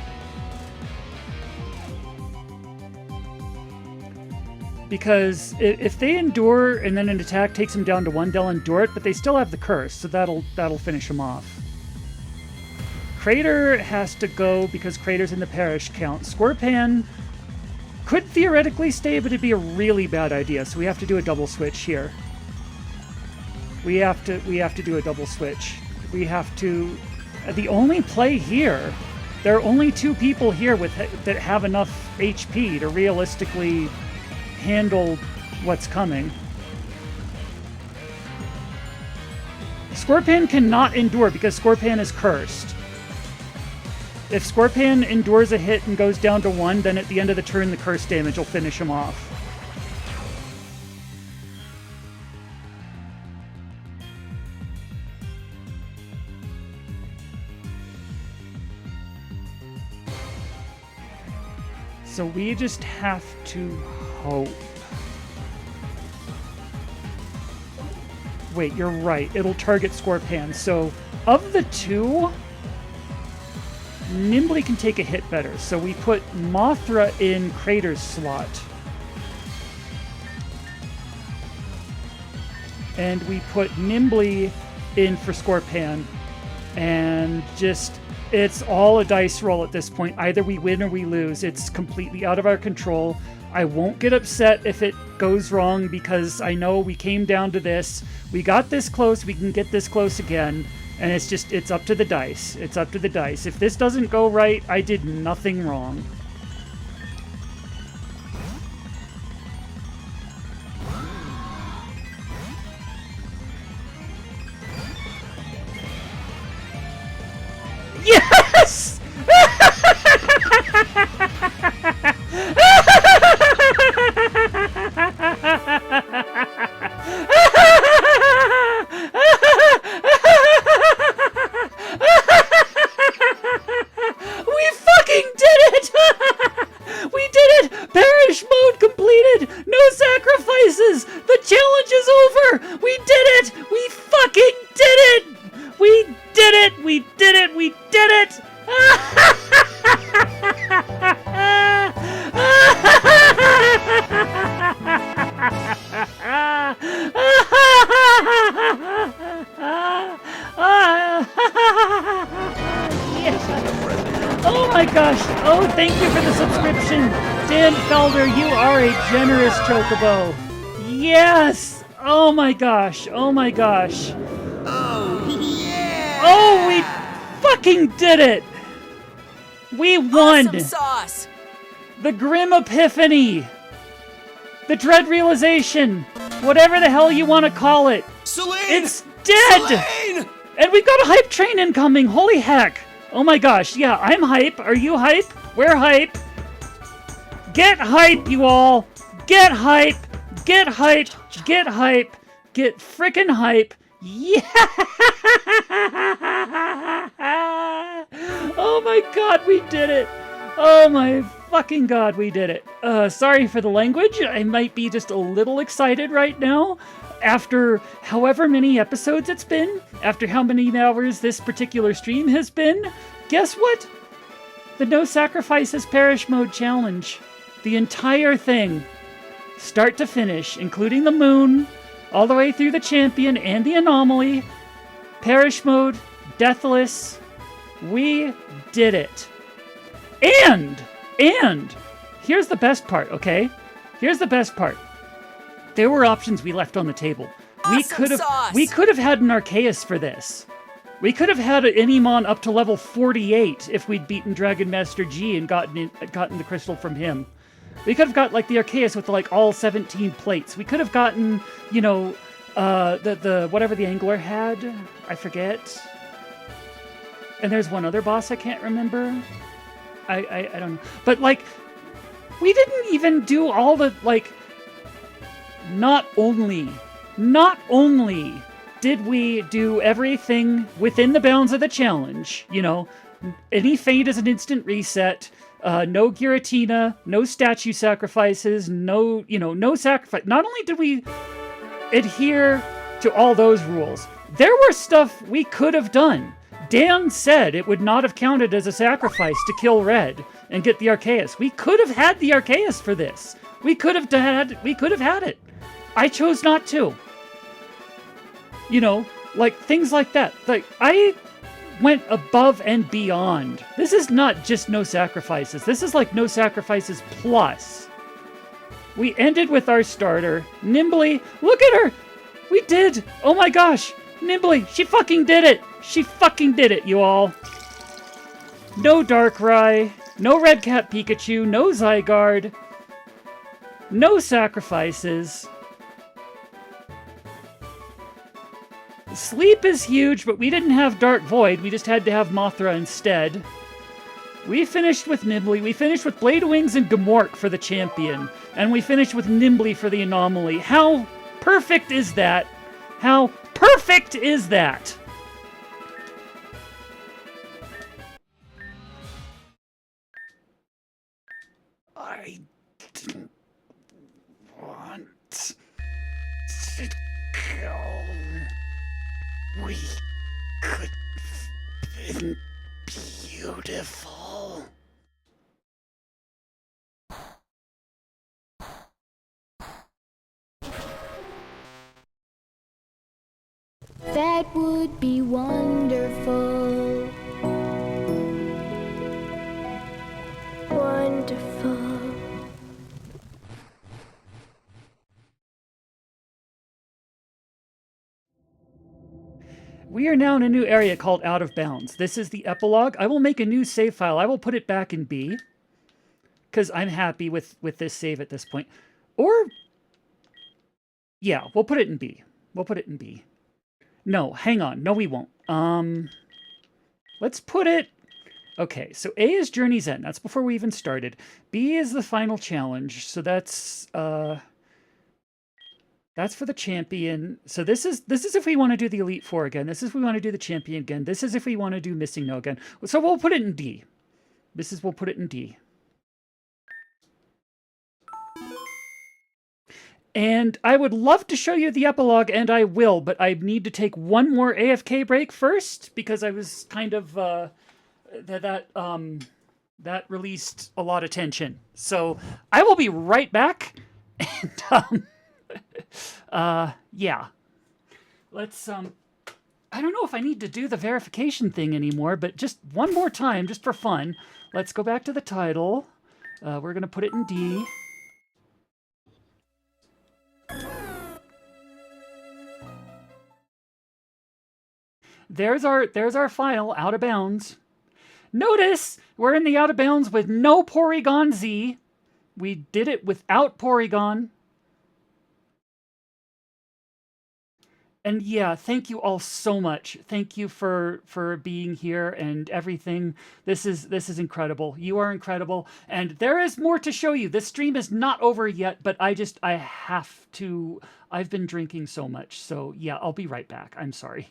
Because if they endure and then an attack takes them down to 1, they'll endure it, but they still have the curse, so that'll finish them off. Crater has to go because Crater's in the parish count. Scorpan could theoretically stay, but it'd be a really bad idea, so we have to do a double switch here. We have to do a double switch. We have to... The only play here, there are only 2 people here that have enough HP to realistically handle what's coming. Scorpan cannot endure because Scorpan is cursed. If Scorpan endures a hit and goes down to 1, then at the end of the turn the curse damage will finish him off. So we just have to hope. Wait, you're right. It'll target Scorpan. So of the 2, Nimbly can take a hit better. So we put Mothra in Crater's slot. And we put Nimbly in for Scorpan. And just... It's all a dice roll at this point. Either we win or we lose. It's completely out of our control. I won't get upset if it goes wrong because I know we came down to this. We got this close. We can get this close again. And it's up to the dice. It's up to the dice. If this doesn't go right, I did nothing wrong. Yes! We fucking did it! my gosh. Oh, thank you for the subscription. Dan Felder, you are a generous chocobo. Yes. Oh my gosh. Oh my gosh. Oh, yeah! Oh, we fucking did it. We won. Awesome sauce. The Grim Epiphany. The Dread Realization. Whatever the hell you want to call it. Celine! It's dead. Celine! And we've got a hype train incoming. Holy heck. Oh my gosh. Yeah, I'm hype. Are you hype? We're hype. Get hype, you all. Get hype. Get hype. Get hype. Get frickin' hype. Yeah! Oh my god, we did it. Oh my fucking god, we did it. Sorry for the language. I might be just a little excited right now. After however many episodes it's been, after how many hours this particular stream has been, guess what? The No Sacrifices Perish Mode Challenge. The entire thing, start to finish, including the moon, all the way through the champion and the anomaly, Perish Mode, Deathless, we did it. And, here's the best part, okay? Here's the best part. There were options we left on the table. Awesome sauce. We could have had an Arceus for this. We could have had an Enimon up to level 48 if we'd beaten Dragon Master G and gotten the crystal from him. We could have got like the Arceus with like all 17 plates. We could have gotten, you know, the whatever the angler had. I forget. And there's one other boss I can't remember. I don't know. But like, we didn't even do all the like. Not only did we do everything within the bounds of the challenge, you know, any fate is an instant reset, no Giratina, no statue sacrifices, no sacrifice. Not only did we adhere to all those rules, there were stuff we could have done. Dan said it would not have counted as a sacrifice to kill Red and get the Arceus. We could have had the Arceus for this. We could have had it. I chose not to. You know, like things like that. Like I went above and beyond. This is not just No Sacrifices. This is like No Sacrifices plus. We ended with our starter, Nimbly. Look at her. We did. Oh my gosh. Nimbly, she fucking did it. She fucking did it, you all. No Darkrai, no Red Cat Pikachu, no Zygarde, no sacrifices. Sleep is huge, but we didn't have Dark Void. We just had to have Mothra instead. We finished with Nimbly. We finished with Blade Wings and Gamork for the champion. And we finished with Nimbly for the anomaly. How perfect is that? How perfect is that? I didn't want to go. We could have been beautiful. That would be wonderful. Wonderful. We are now in a new area called Out of Bounds. This is the epilogue. I will make a new save file. I will put it back in B, because I'm happy with this save at this point. Or, yeah, we'll put it in B. We'll put it in B. No, hang on. No, we won't. Let's put it... Okay, so A is Journey's End. That's before we even started. B is the final challenge. So that's for the champion. So this is if we want to do the Elite Four again. This is if we want to do the champion again. This is if we want to do Missing No again. So we'll put it in D. We'll put it in D. And I would love to show you the epilogue, and I will, but I need to take one more AFK break first, because I was kind of, that released a lot of tension. So I will be right back, and, yeah. Let's, I don't know if I need to do the verification thing anymore, but just one more time, just for fun. Let's go back to the title. We're going to put it in D. There's our file, out of bounds. Notice we're in the out of bounds with no Porygon Z. We did it without Porygon. And yeah, thank you all so much. Thank you for being here and everything. This is incredible. You are incredible. And there is more to show you. This stream is not over yet, but I have to. I've been drinking so much. So yeah, I'll be right back. I'm sorry.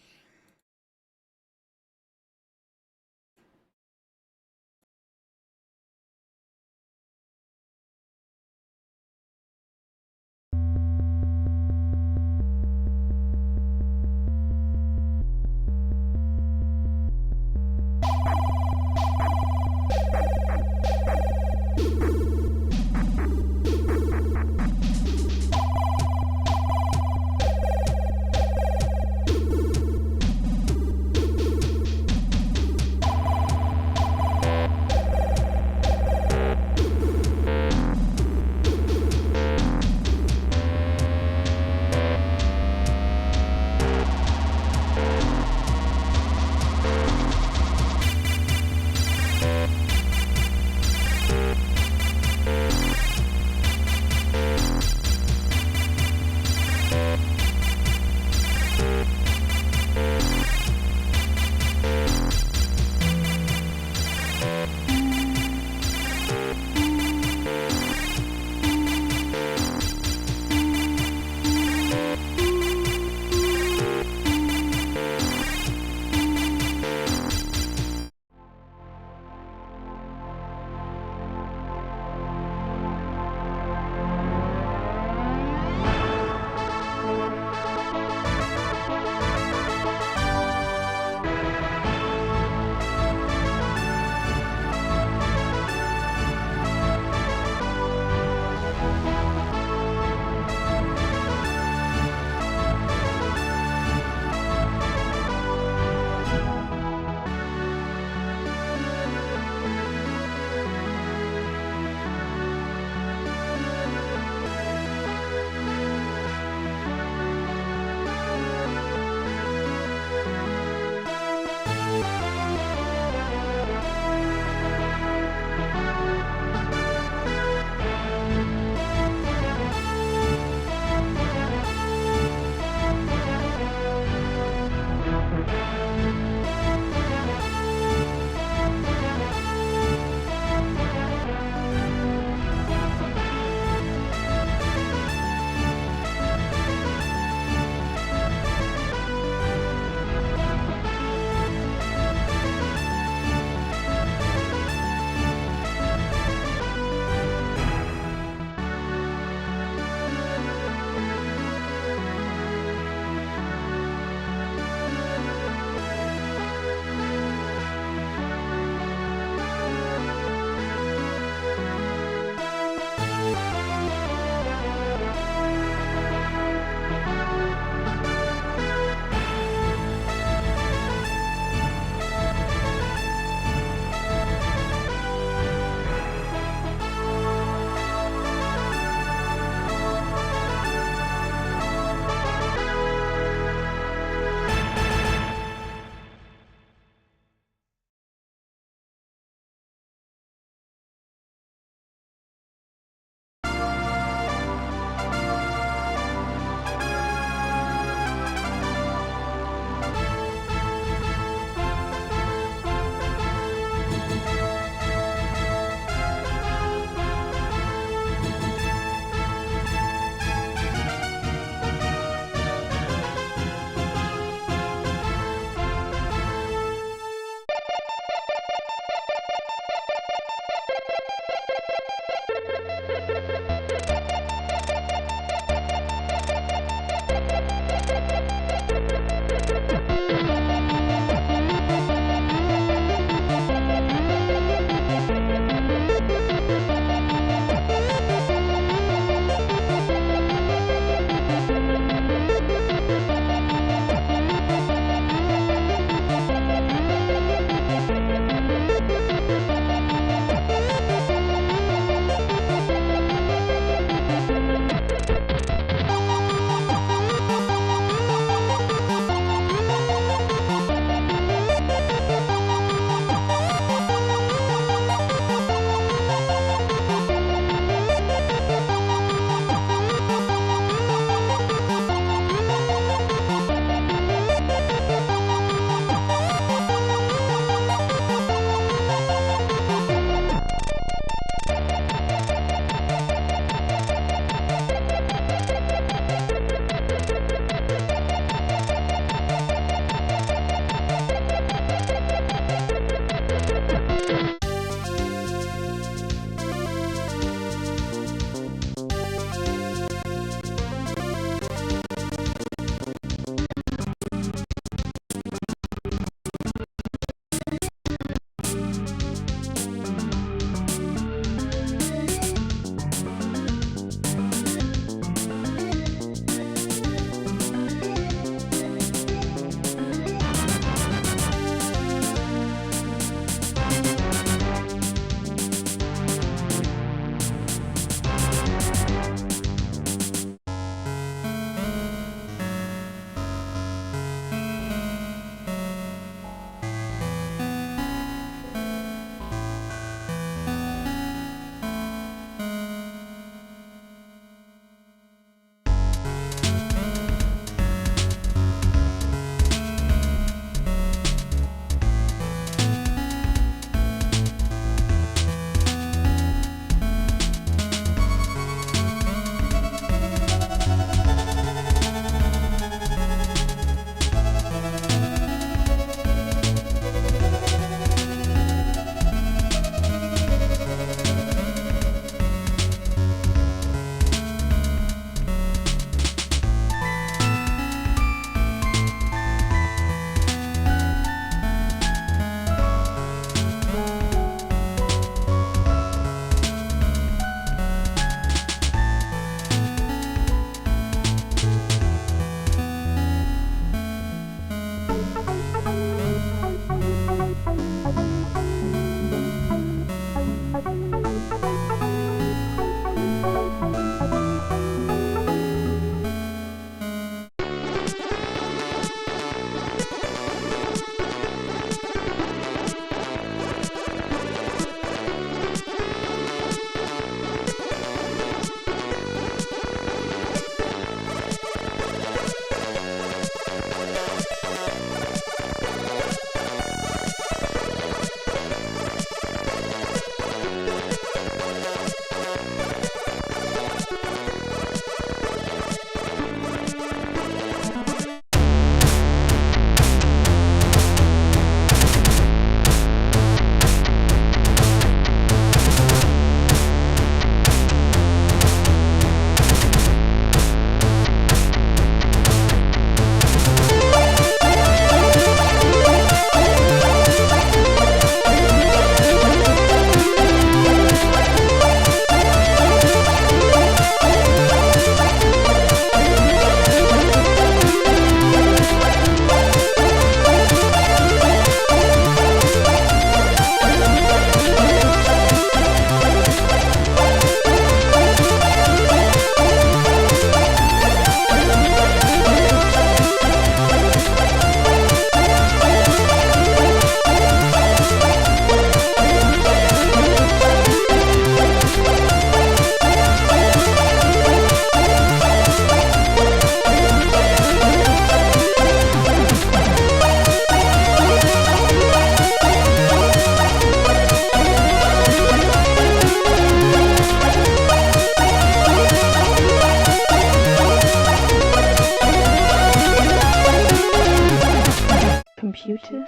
Computer,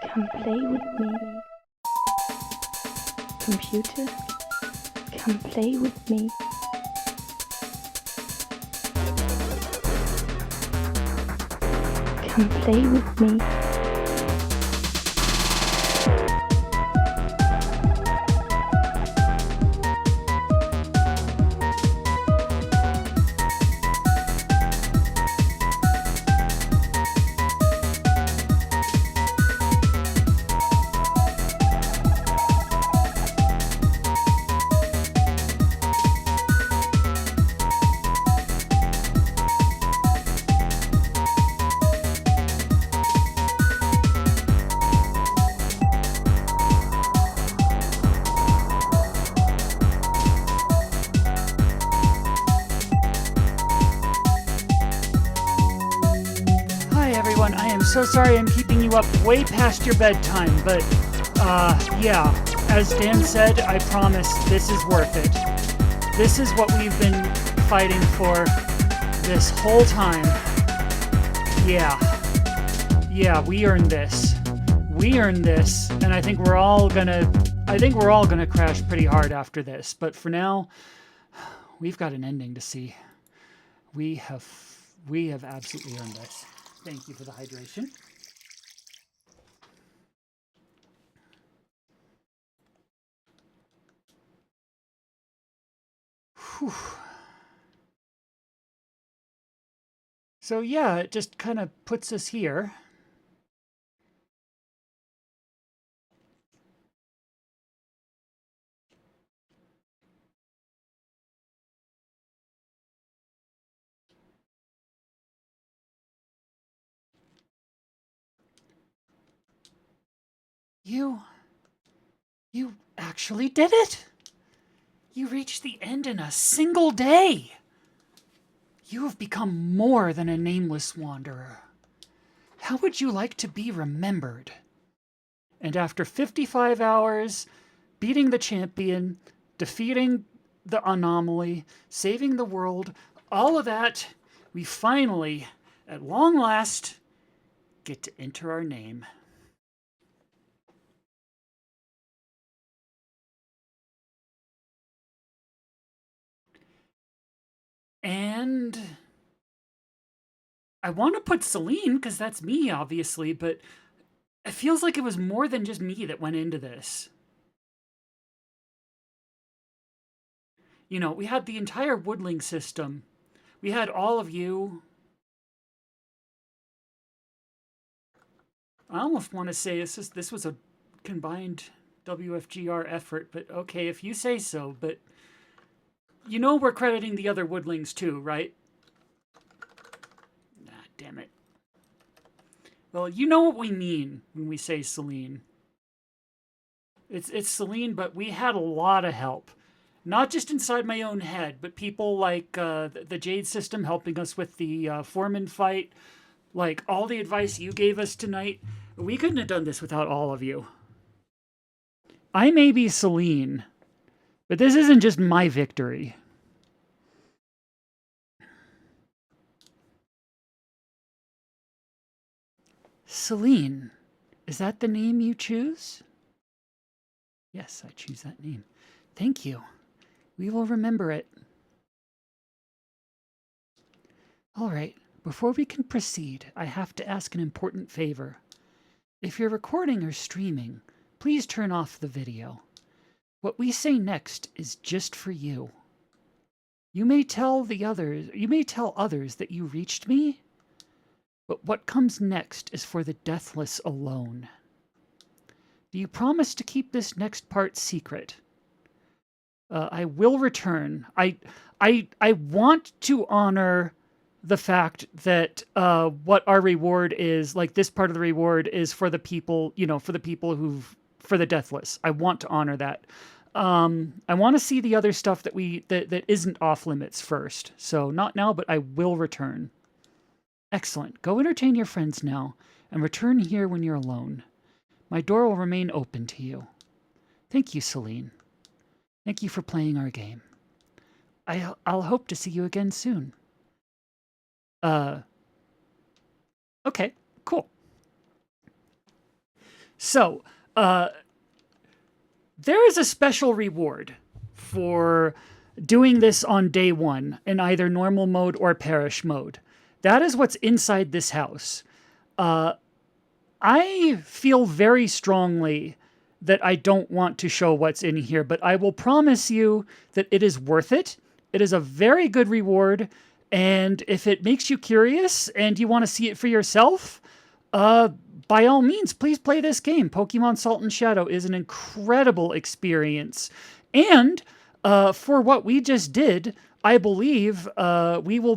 come play with me. Computer, come play with me. Come play with me. I am so sorry I'm keeping you up way past your bedtime, but, yeah, as Dan said, I promise this is worth it. This is what we've been fighting for this whole time. Yeah, we earned this. We earned this, and I think we're all gonna crash pretty hard after this, but for now, we've got an ending to see. We have absolutely earned this. Thank you for the hydration. Whew. So yeah, it just kind of puts us here. You actually did it! You reached the end in a single day! You have become more than a nameless wanderer. How would you like to be remembered? And after 55 hours, beating the champion, defeating the anomaly, saving the world, all of that, we finally, at long last, get to enter our name. And I want to put Celine, because that's me, obviously, but it feels like it was more than just me that went into this. You know, we had the entire woodling system. We had all of you. I almost want to say this was a combined WFGR effort, but okay, if you say so, but you know we're crediting the other woodlings too, right? Ah, damn it. Well, you know what we mean when we say Celine. It's Celine, but we had a lot of help. Not just inside my own head, but people like the Jade System helping us with the Foreman fight. Like, all the advice you gave us tonight. We couldn't have done this without all of you. I may be Celine, but this isn't just my victory. Celine, is that the name you choose? Yes, I choose that name. Thank you. We will remember it. All right, before we can proceed, I have to ask an important favor. If you're recording or streaming, please turn off the video. What we say next is just for you. You may tell others that you reached me, but what comes next is for the deathless alone. Do you promise to keep this next part secret? I will return. I want to honor the fact that what our reward is, like this part of the reward is for the people, for the deathless. I want to honor that. I want to see the other stuff that isn't off limits first. So not now, but I will return. Excellent. Go entertain your friends now, and return here when you're alone. My door will remain open to you. Thank you, Celine. Thank you for playing our game. I'll hope to see you again soon. Okay, cool. So, there is a special reward for doing this on day one in either normal mode or parish mode. That is what's inside this house. I feel very strongly that I don't want to show what's in here, but I will promise you that it is worth it. It is a very good reward, and if it makes you curious and you want to see it for yourself, by all means, please play this game. Pokemon Salt and Shadow is an incredible experience. And for what we just did, I believe we will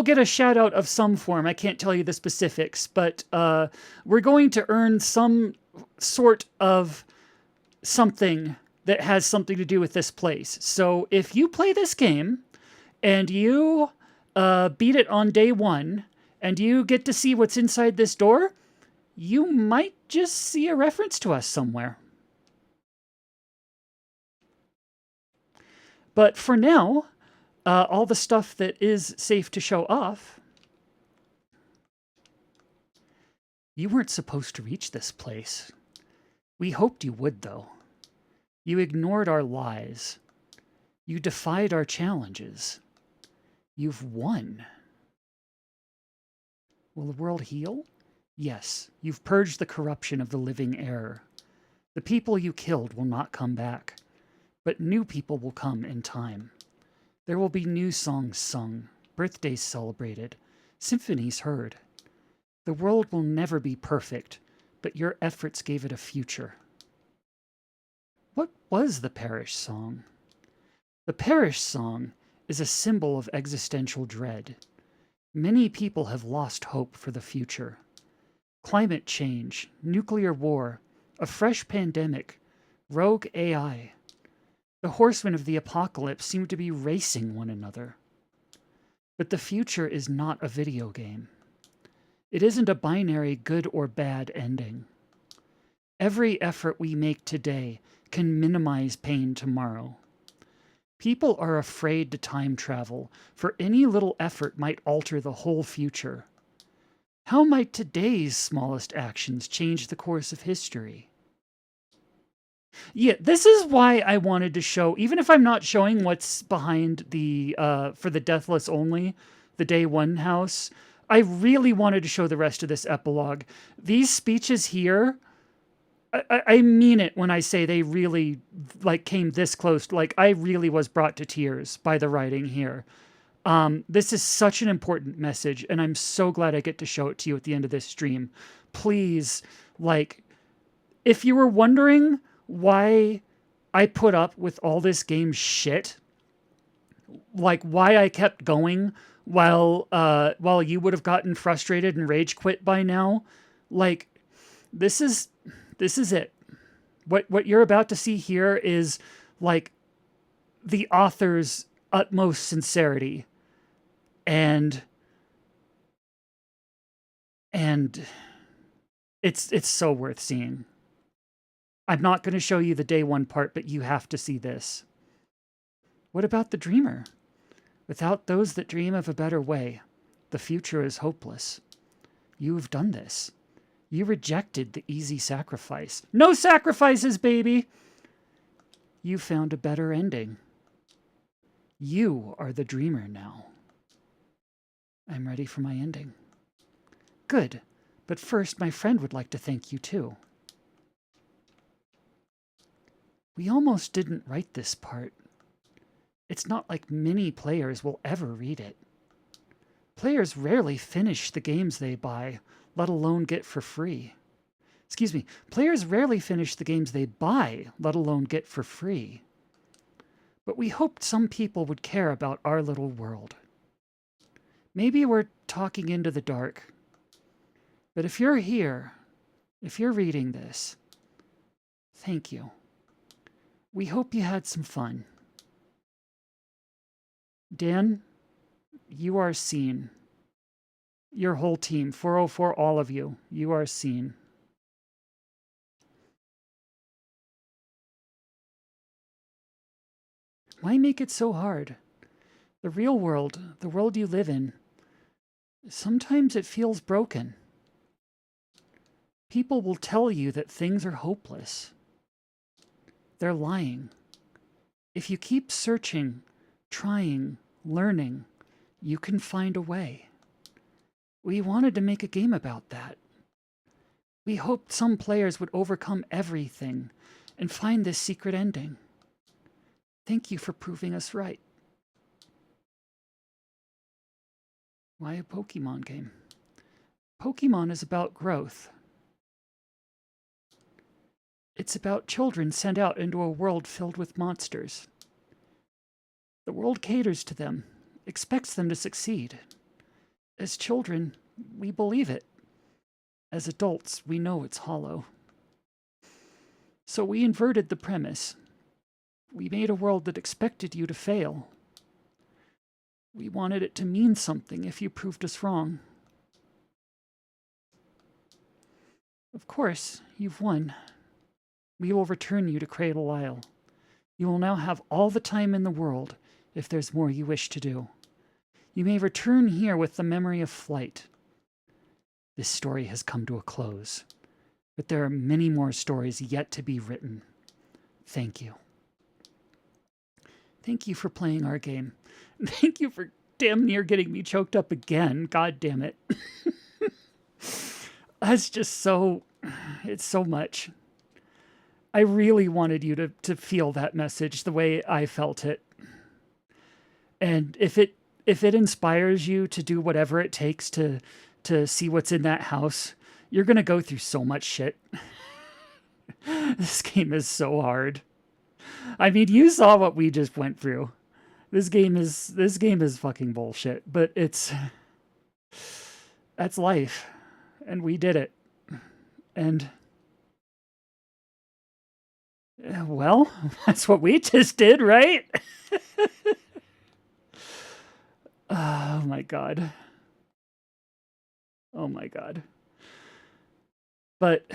get a shout out of some form. I can't tell you the specifics, but we're going to earn some sort of something that has something to do with this place. So if you play this game and you beat it on day one and you get to see what's inside this door, you might just see a reference to us somewhere. But for now, all the stuff that is safe to show off. You weren't supposed to reach this place. We hoped you would, though. You ignored our lies. You defied our challenges. You've won. Will the world heal? Yes, you've purged the corruption of the living error. The people you killed will not come back, but new people will come in time. There will be new songs sung, birthdays celebrated, symphonies heard. The world will never be perfect, but your efforts gave it a future. What was the parish song? The parish song is a symbol of existential dread. Many people have lost hope for the future. Climate change, nuclear war, a fresh pandemic, rogue AI. The horsemen of the apocalypse seem to be racing one another. But the future is not a video game. It isn't a binary good or bad ending. Every effort we make today can minimize pain tomorrow. People are afraid to time travel, for any little effort might alter the whole future. How might today's smallest actions change the course of history? Yeah, this is why I wanted to show, even if I'm not showing what's behind the, for the Deathless only, the Day One house, I really wanted to show the rest of this epilogue. These speeches here, I mean it when I say they really, like, came this close. Like, I really was brought to tears by the writing here. This is such an important message, and I'm so glad I get to show it to you at the end of this stream. Please, like, if you were wondering why I put up with all this game shit, like why I kept going while you would have gotten frustrated and rage quit by now, like, this is it. What you're about to see here is, like, the author's utmost sincerity, and it's so worth seeing. I'm not going to show you the Day One part, but you have to see this. What about the dreamer? Without those that dream of a better way, the future is hopeless. You've done this. You rejected the easy sacrifice. No sacrifices, baby! You found a better ending. You are the dreamer now. I'm ready for my ending. Good, but first my friend would like to thank you too. We almost didn't write this part. It's not like many players will ever read it. Players rarely finish the games they buy, let alone get for free. Excuse me, players rarely finish the games they buy, let alone get for free. But we hoped some people would care about our little world. Maybe we're talking into the dark. But if you're here, if you're reading this, thank you. We hope you had some fun. Dan, you are seen. Your whole team, 404, all of you, you are seen. Why make it so hard? The real world, the world you live in, sometimes it feels broken. People will tell you that things are hopeless. They're lying. If you keep searching, trying, learning, you can find a way. We wanted to make a game about that. We hoped some players would overcome everything and find this secret ending. Thank you for proving us right. Why a Pokemon game? Pokemon is about growth. It's about children sent out into a world filled with monsters. The world caters to them, expects them to succeed. As children, we believe it. As adults, we know it's hollow. So we inverted the premise. We made a world that expected you to fail. We wanted it to mean something if you proved us wrong. Of course, you've won. We will return you to Cradle Isle. You will now have all the time in the world if there's more you wish to do. You may return here with the memory of flight. This story has come to a close, but there are many more stories yet to be written. Thank you. Thank you for playing our game. Thank you for damn near getting me choked up again. God damn it. That's just so... It's so much. I really wanted you to feel that message the way I felt it. And if it inspires you to do whatever it takes to see what's in that house, you're going to go through so much shit. This game is so hard. I mean, you saw what we just went through. This game is fucking bullshit, but that's life. And we did it. And well, that's what we just did, right? Oh my god. Oh my god. But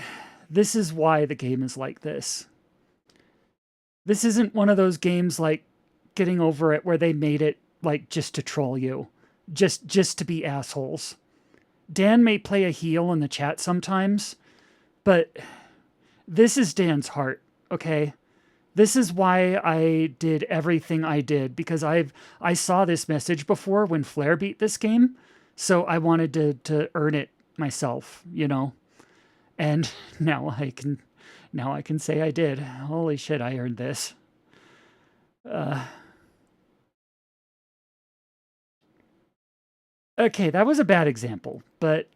this is why the game is like this. This isn't one of those games like Getting Over It where they made it like just to troll you. Just to be assholes. Dan may play a heel in the chat sometimes, but this is Dan's heart, okay? This is why I did everything I did, because I saw this message before when Flair beat this game, so I wanted to earn it myself, you know? And now I can say I did. Holy shit, I earned this. Okay, that was a bad example, but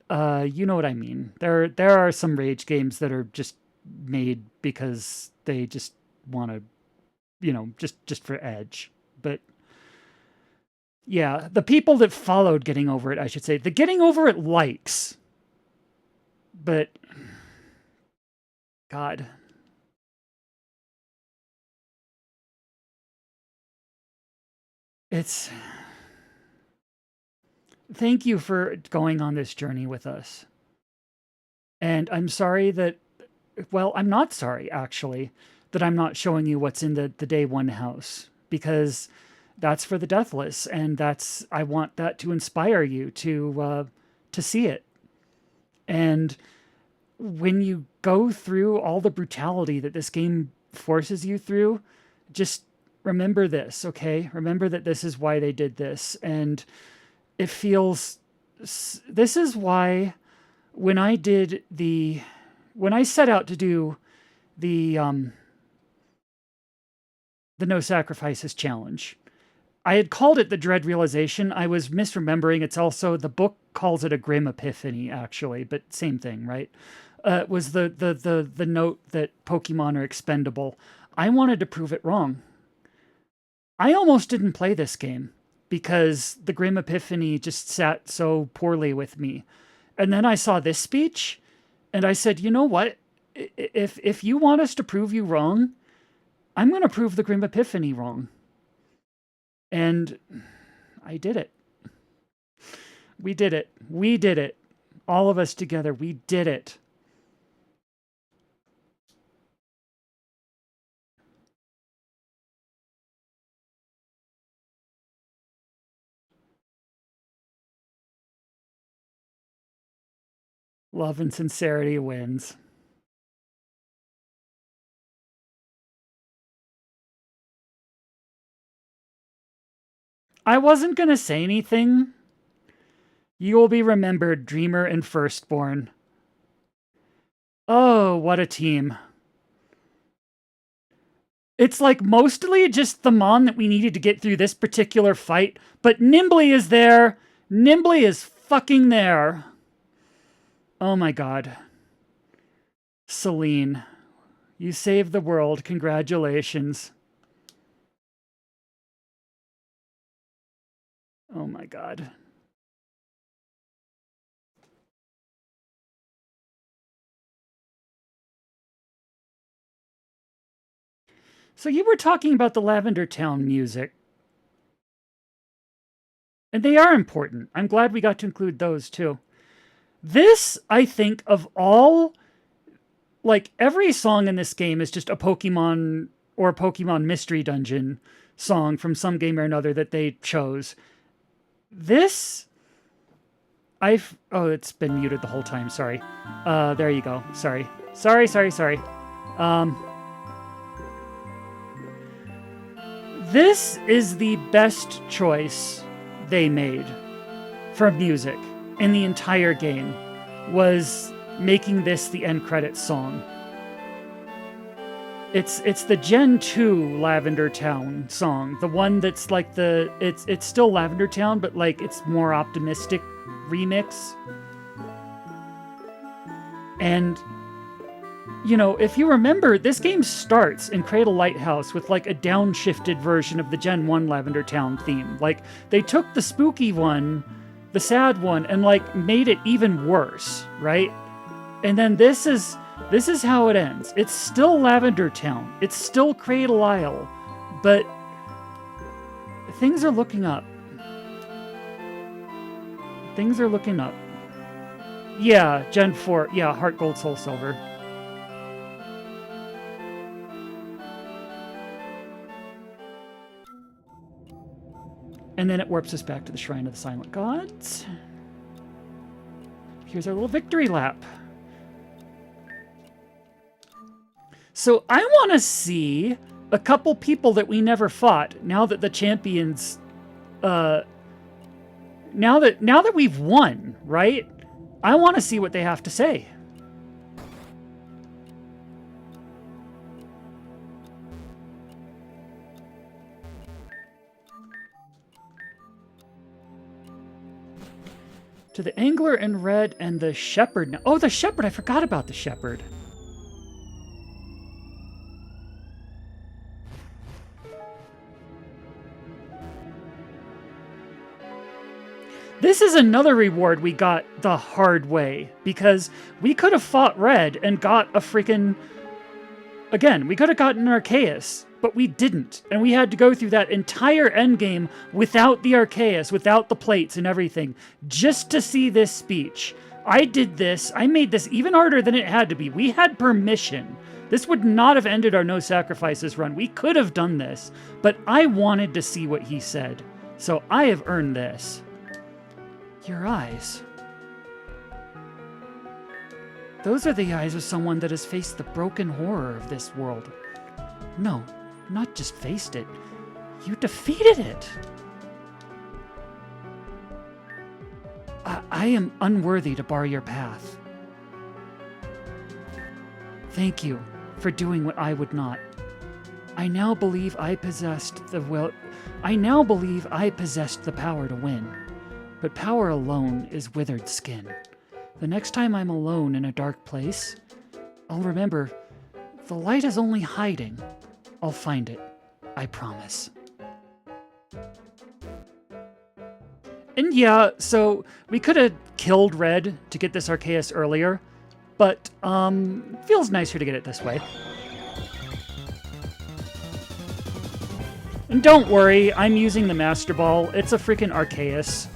you know what I mean. There are some rage games that are just made because they just want to, you know, just for edge. But yeah, the people that followed Getting Over It, I should say, the Getting Over It likes. But God. It's... Thank you for going on this journey with us. And I'm sorry that... Well, I'm not sorry, actually, that I'm not showing you what's in the day one house. Because that's for the deathless. And I want that to inspire you to see it. And when you go through all the brutality that this game forces you through, just remember this, okay? Remember that this is why they did this. And it feels... This is why when I set out to do the No Sacrifices challenge, I had called it the Dread Realization. I was misremembering. It's also, the book calls it a Grim Epiphany, actually, but same thing, right? Was the note that Pokemon are expendable. I wanted to prove it wrong. I almost didn't play this game because the Grim Epiphany just sat so poorly with me. And then I saw this speech, and I said, you know what? If you want us to prove you wrong, I'm going to prove the Grim Epiphany wrong. And I did it. We did it. We did it. All of us together, we did it. Love and sincerity wins. I wasn't going to say anything. You will be remembered, Dreamer and Firstborn. Oh, what a team. It's like mostly just the Mon that we needed to get through this particular fight, but Nimbly is there. Nimbly is fucking there. Oh my god. Celine, you saved the world. Congratulations. Oh my god. So you were talking about the Lavender Town music. And they are important. I'm glad we got to include those too. This, I think, of all... Like, every song in this game is just a Pokemon or Pokemon Mystery Dungeon song from some game or another that they chose. This... Oh, it's been muted the whole time. Sorry. There you go. Sorry. Sorry. This is the best choice they made for music in the entire game, was making this the end credits song. It's the Gen 2 Lavender Town song, the one that's like it's still Lavender Town, but like it's more optimistic remix. And you know, if you remember, this game starts in Cradle Lighthouse with like a downshifted version of the Gen 1 Lavender Town theme. Like, they took the spooky one, the sad one, and like made it even worse, right? And then this is how it ends. It's still Lavender Town. It's still Cradle Isle, but things are looking up. Things are looking up. Yeah, Gen 4. Yeah, Heart Gold, Soul Silver. And then it warps us back to the Shrine of the Silent Gods. Here's our little victory lap. So I want to see a couple people that we never fought now that the champions... now that we've won, right? I want to see what they have to say. To the Angler in Red and the Shepherd. Oh, the Shepherd! I forgot about the Shepherd. This is another reward we got the hard way, because we could have fought Red and got a freaking... Again, we could have gotten Arceus, but we didn't. And we had to go through that entire endgame without the Arceus, without the plates and everything, just to see this speech. I did this. I made this even harder than it had to be. We had permission. This would not have ended our No Sacrifices run. We could have done this, but I wanted to see what he said. So I have earned this. Your eyes. Those are the eyes of someone that has faced the broken horror of this world. No, not just faced it. You defeated it. I am unworthy to bar your path. Thank you for doing what I would not. I now believe I possessed the will. I now believe I possessed the power to win. But power alone is withered skin. The next time I'm alone in a dark place, I'll remember the light is only hiding. I'll find it. I promise. And yeah, so we could have killed Red to get this Arceus earlier, but feels nicer to get it this way. And don't worry, I'm using the Master Ball. It's a freaking Arceus.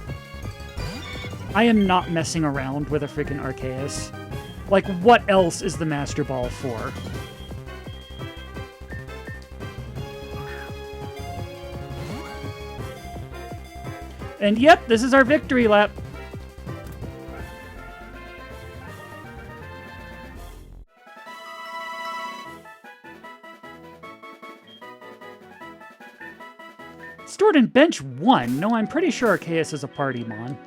I am not messing around with a freaking Arceus. Like, what else is the Master Ball for? And yep, this is our victory lap. Stored in bench 1. No, I'm pretty sure Arceus is a party mon.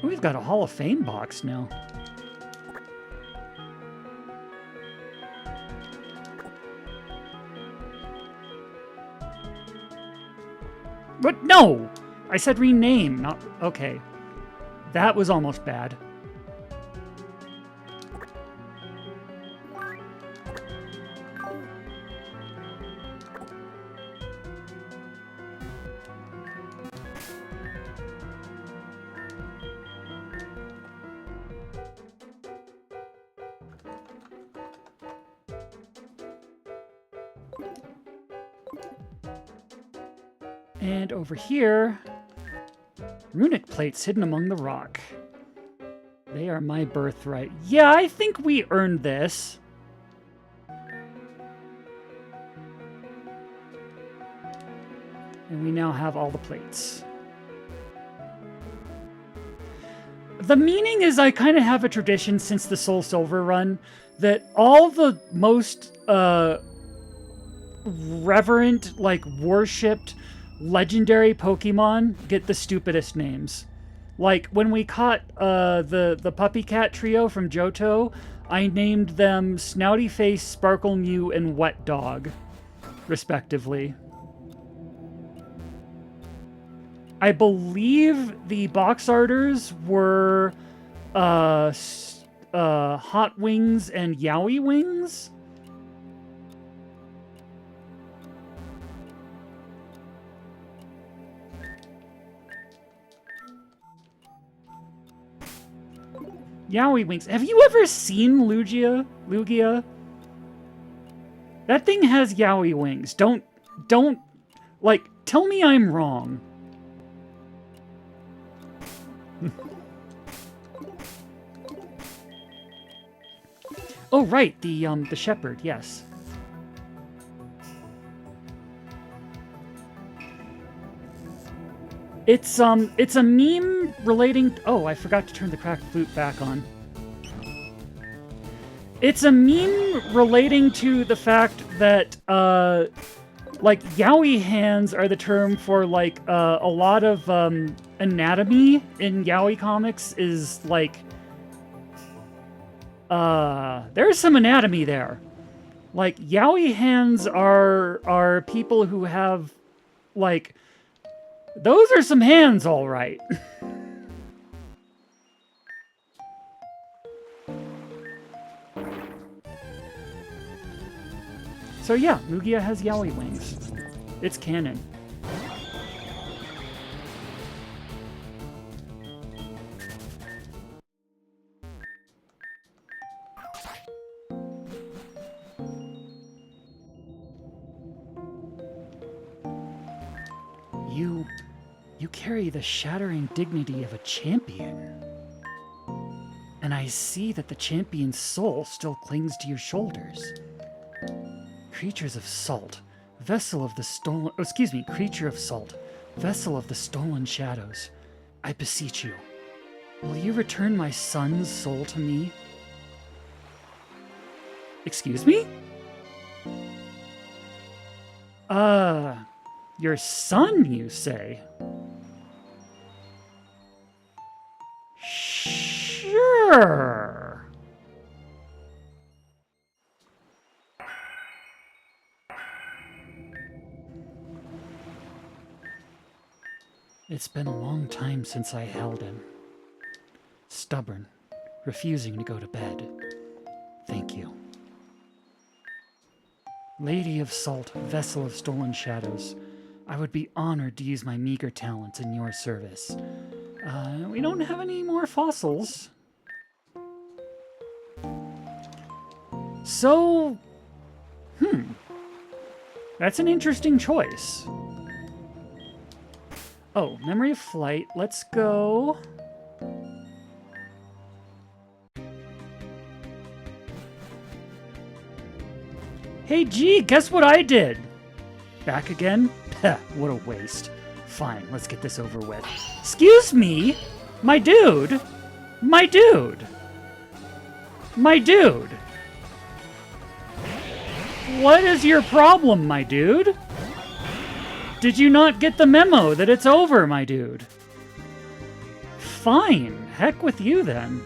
We've got a Hall of Fame box now. What? No! I said rename, not... Okay. That was almost bad. And over here, runic plates hidden among the rock. They are my birthright. Yeah, I think we earned this. And we now have all the plates. The meaning is I kind of have a tradition since the Soul Silver run that all the most reverent, like, worshipped legendary Pokemon get the stupidest names. Like, when we caught the Puppy Cat trio from Johto, I named them Snouty Face, Sparkle Mew, and Wet Dog, respectively. I believe the box arters were Hot Wings and Yowie Wings. Yowie Wings. Have you ever seen Lugia? That thing has Yowie Wings. Don't, like, tell me I'm wrong. Oh, right, the shepherd, yes. It's a meme relating... Oh, I forgot to turn the cracked flute back on. It's a meme relating to the fact that, like, yaoi hands are the term for, like, a lot of, anatomy in yaoi comics is, like... there's some anatomy there. Like, yaoi hands are people who have, like... Those are some hands, all right. So yeah, Lugia has Yowie Wings. It's canon. You carry the shattering dignity of a champion. And I see that the champion's soul still clings to your shoulders. Creatures of salt, vessel of the stolen... Oh, excuse me, creature of salt, vessel of the stolen shadows. I beseech you, will you return my son's soul to me? Excuse me? Your son, you say? Sure. It's been a long time since I held him. Stubborn, refusing to go to bed. Thank you. Lady of Salt, vessel of stolen shadows, I would be honored to use my meager talents in your service. We don't have any more fossils. So, that's an interesting choice. Oh, Memory of Flight. Let's go. Hey, G, guess what I did? Back again? Peh, what a waste. Fine, let's get this over with. Excuse me? My dude? My dude? My dude? What is your problem, my dude? Did you not get the memo that it's over, my dude? Fine. Heck with you, then.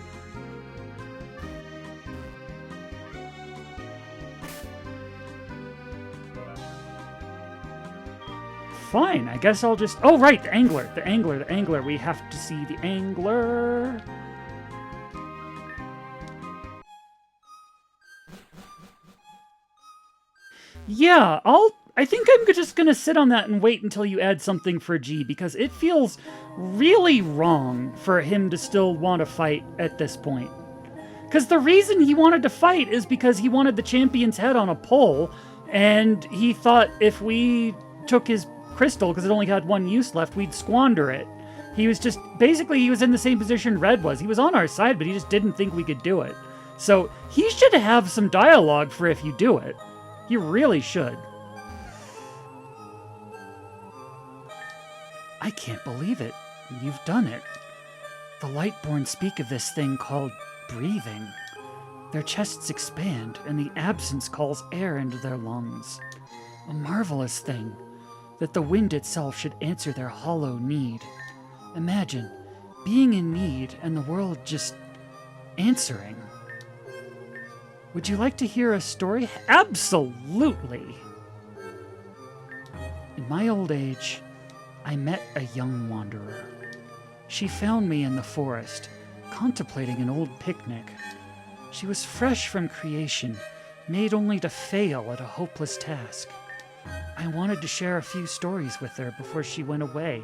Fine, I guess I'll just... Oh, right, the angler. The angler, the angler. We have to see the angler. Yeah, I think I'm just gonna sit on that and wait until you add something for G, because it feels really wrong for him to still want to fight at this point. Because the reason he wanted to fight is because he wanted the champion's head on a pole, and he thought if we took his crystal, because it only had one use left, we'd squander it. He was just... Basically, he was in the same position Red was. He was on our side, but he just didn't think we could do it. So he should have some dialogue for if you do it. He really should. I can't believe it. You've done it. The Lightborn speak of this thing called breathing. Their chests expand, and the absence calls air into their lungs. A marvelous thing, that the wind itself should answer their hollow need. Imagine, being in need and the world just answering. Would you like to hear a story? Absolutely! In my old age, I met a young wanderer. She found me in the forest, contemplating an old picnic. She was fresh from creation, made only to fail at a hopeless task. I wanted to share a few stories with her before she went away.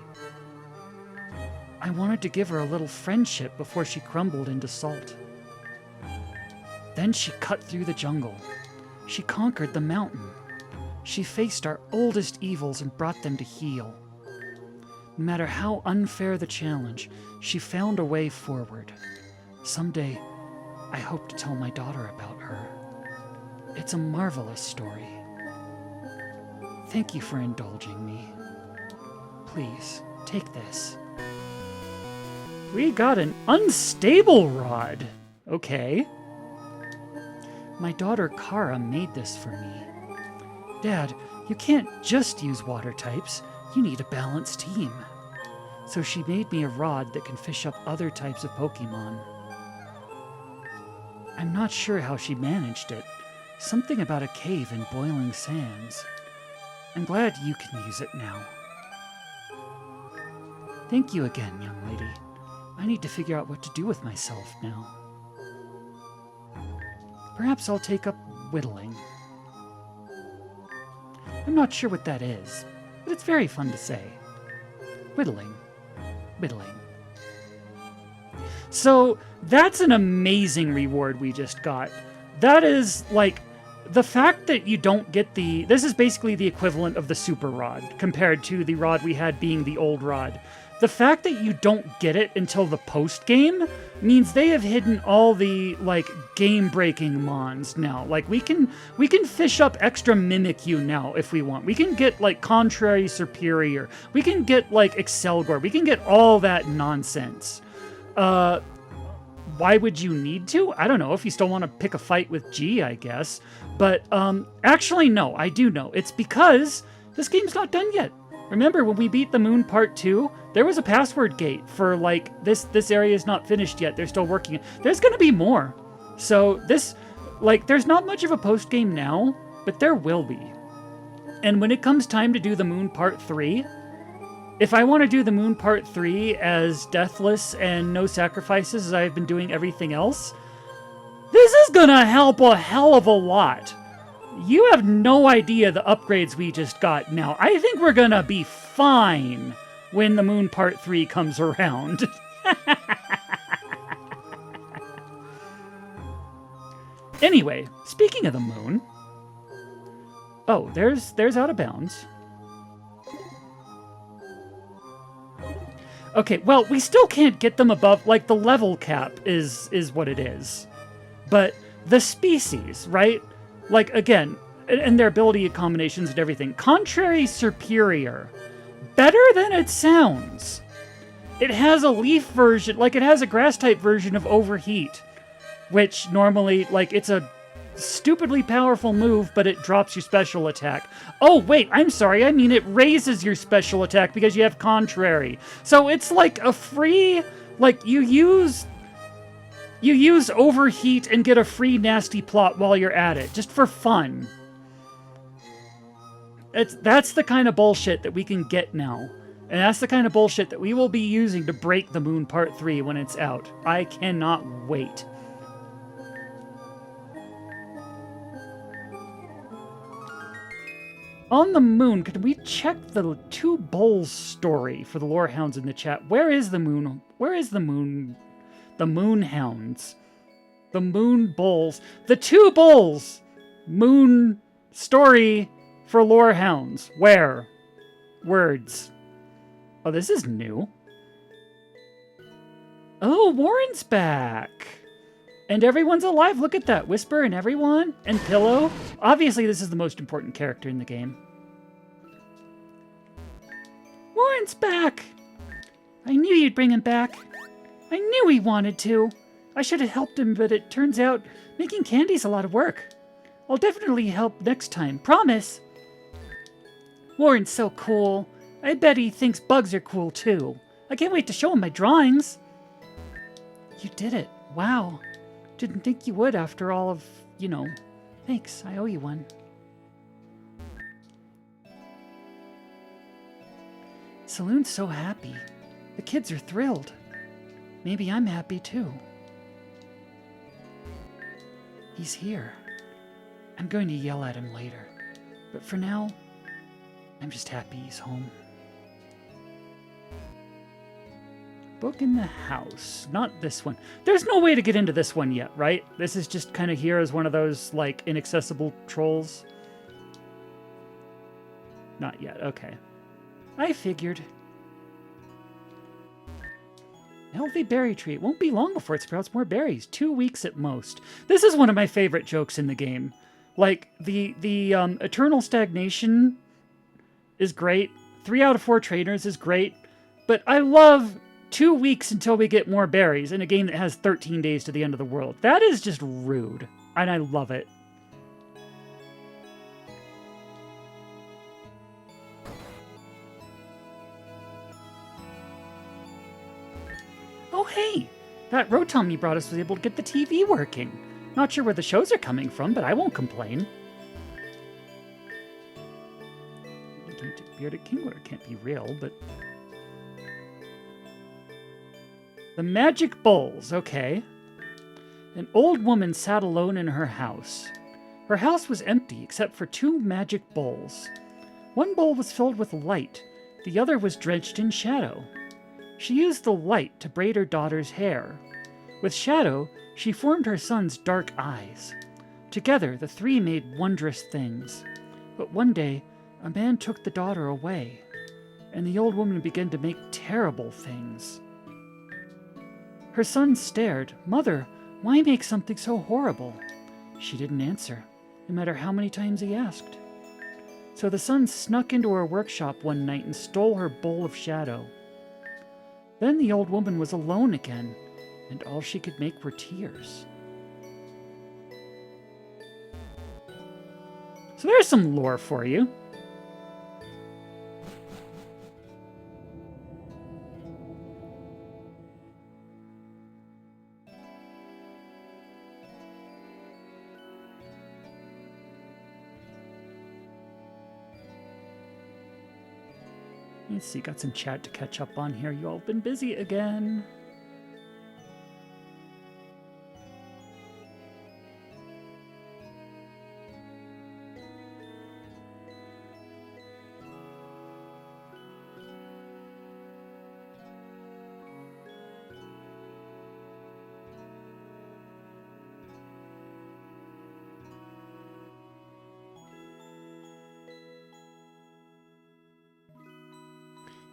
I wanted to give her a little friendship before she crumbled into salt. Then she cut through the jungle. She conquered the mountain. She faced our oldest evils and brought them to heel. No matter how unfair the challenge, she found a way forward. Someday, I hope to tell my daughter about her. It's a marvelous story. Thank you for indulging me. Please, take this. We got an unstable rod. Okay. My daughter Kara made this for me. Dad, you can't just use water types. You need a balanced team. So she made me a rod that can fish up other types of Pokemon. I'm not sure how she managed it. Something about a cave in boiling sands. I'm glad you can use it now. Thank you again, young lady. I need to figure out what to do with myself now. Perhaps I'll take up whittling. I'm not sure what that is, but it's very fun to say. Whittling. Whittling. So, that's an amazing reward we just got. That is, like, the fact that you don't get the... This is basically the equivalent of the super rod, compared to the rod we had being the old rod. The fact that you don't get it until the post-game means they have hidden all the, like, game-breaking mons now. Like, we can fish up extra Mimikyu now if we want. We can get, like, Contrary Superior. We can get, like, Excelgor. We can get all that nonsense. Why would you need to? I don't know, if you still want to pick a fight with G, I guess. But, actually, no, I do know. It's because this game's not done yet. Remember, when we beat the Moon Part 2, there was a password gate for, like, this area is not finished yet. They're still working. There's going to be more. So this, like, there's not much of a post-game now, but there will be. And when it comes time to do the Moon Part 3, if I want to do the Moon Part 3 as deathless and no sacrifices as I've been doing everything else, this is going to help a hell of a lot. You have no idea the upgrades we just got now. I think we're gonna be fine when the Moon Part 3 comes around. Anyway, speaking of the moon... Oh, there's Out of Bounds. Okay, well, we still can't get them above... Like, the level cap is what it is. But the species, right? Like, again, and their ability combinations and everything. Contrary Superior. Better than it sounds. It has a leaf version, like it has a grass type version of Overheat. Which normally, like, it's a stupidly powerful move, but it drops your special attack. Oh, wait, I'm sorry. I mean, it raises your special attack because you have contrary. So it's like a free, like you use overheat and get a free nasty plot while you're at it, just for fun. That's the kind of bullshit that we can get now. And that's the kind of bullshit that we will be using to break the moon part 3 when it's out. I cannot wait. On the moon, can we check the 2 bulls story for the lore hounds in the chat? Where is the moon? Where is the moon? The moon hounds. The moon bulls. The 2 bulls! Moon story for lore hounds. Where? Words. Oh, this is new. Oh, Warren's back. And everyone's alive. Look at that. Whisper and everyone. And Pillow. Obviously, this is the most important character in the game. Warren's back. I knew you'd bring him back. I knew he wanted to. I should have helped him, but it turns out making candy's a lot of work. I'll definitely help next time. Promise. Warren's so cool. I bet he thinks bugs are cool, too. I can't wait to show him my drawings. You did it. Wow. Didn't think you would after all of, you know. Thanks, I owe you one. Saloon's so happy. The kids are thrilled. Maybe I'm happy too. He's here. I'm going to yell at him later. But for now, I'm just happy he's home. Book in the house. Not this one. There's no way to get into this one yet, right? This is just kind of here as one of those, like, inaccessible trolls. Not yet. Okay. I figured. A healthy berry tree. It won't be long before it sprouts more berries. 2 weeks at most. This is one of my favorite jokes in the game. Like, the eternal stagnation is great. 3 out of 4 trainers is great. But I love 2 weeks until we get more berries in a game that has 13 days to the end of the world. That is just rude. And I love it. Oh, hey! That Rotom you brought us was able to get the TV working. Not sure where the shows are coming from, but I won't complain. Bearded Kingler can't be real, but... The Magic Bowls, okay. An old woman sat alone in her house. Her house was empty except for 2 magic bowls. One bowl was filled with light, the other was drenched in shadow. She used the light to braid her daughter's hair. With shadow, she formed her son's dark eyes. Together, the 3 made wondrous things. But one day, a man took the daughter away, and the old woman began to make terrible things. Her son stared. Mother, why make something so horrible? She didn't answer, no matter how many times he asked. So the son snuck into her workshop one night and stole her bowl of shadow. Then the old woman was alone again, and all she could make were tears. So there's some lore for you. Let's see, got some chat to catch up on here. You all been busy again.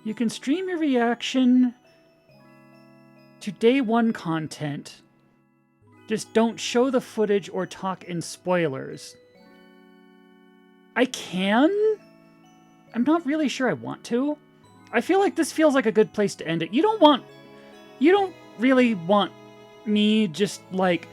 You can stream your reaction to day 1 content. Just don't show the footage or talk in spoilers. I can? I'm not really sure I want to. I feel like this feels like a good place to end it. You don't really want me just, like,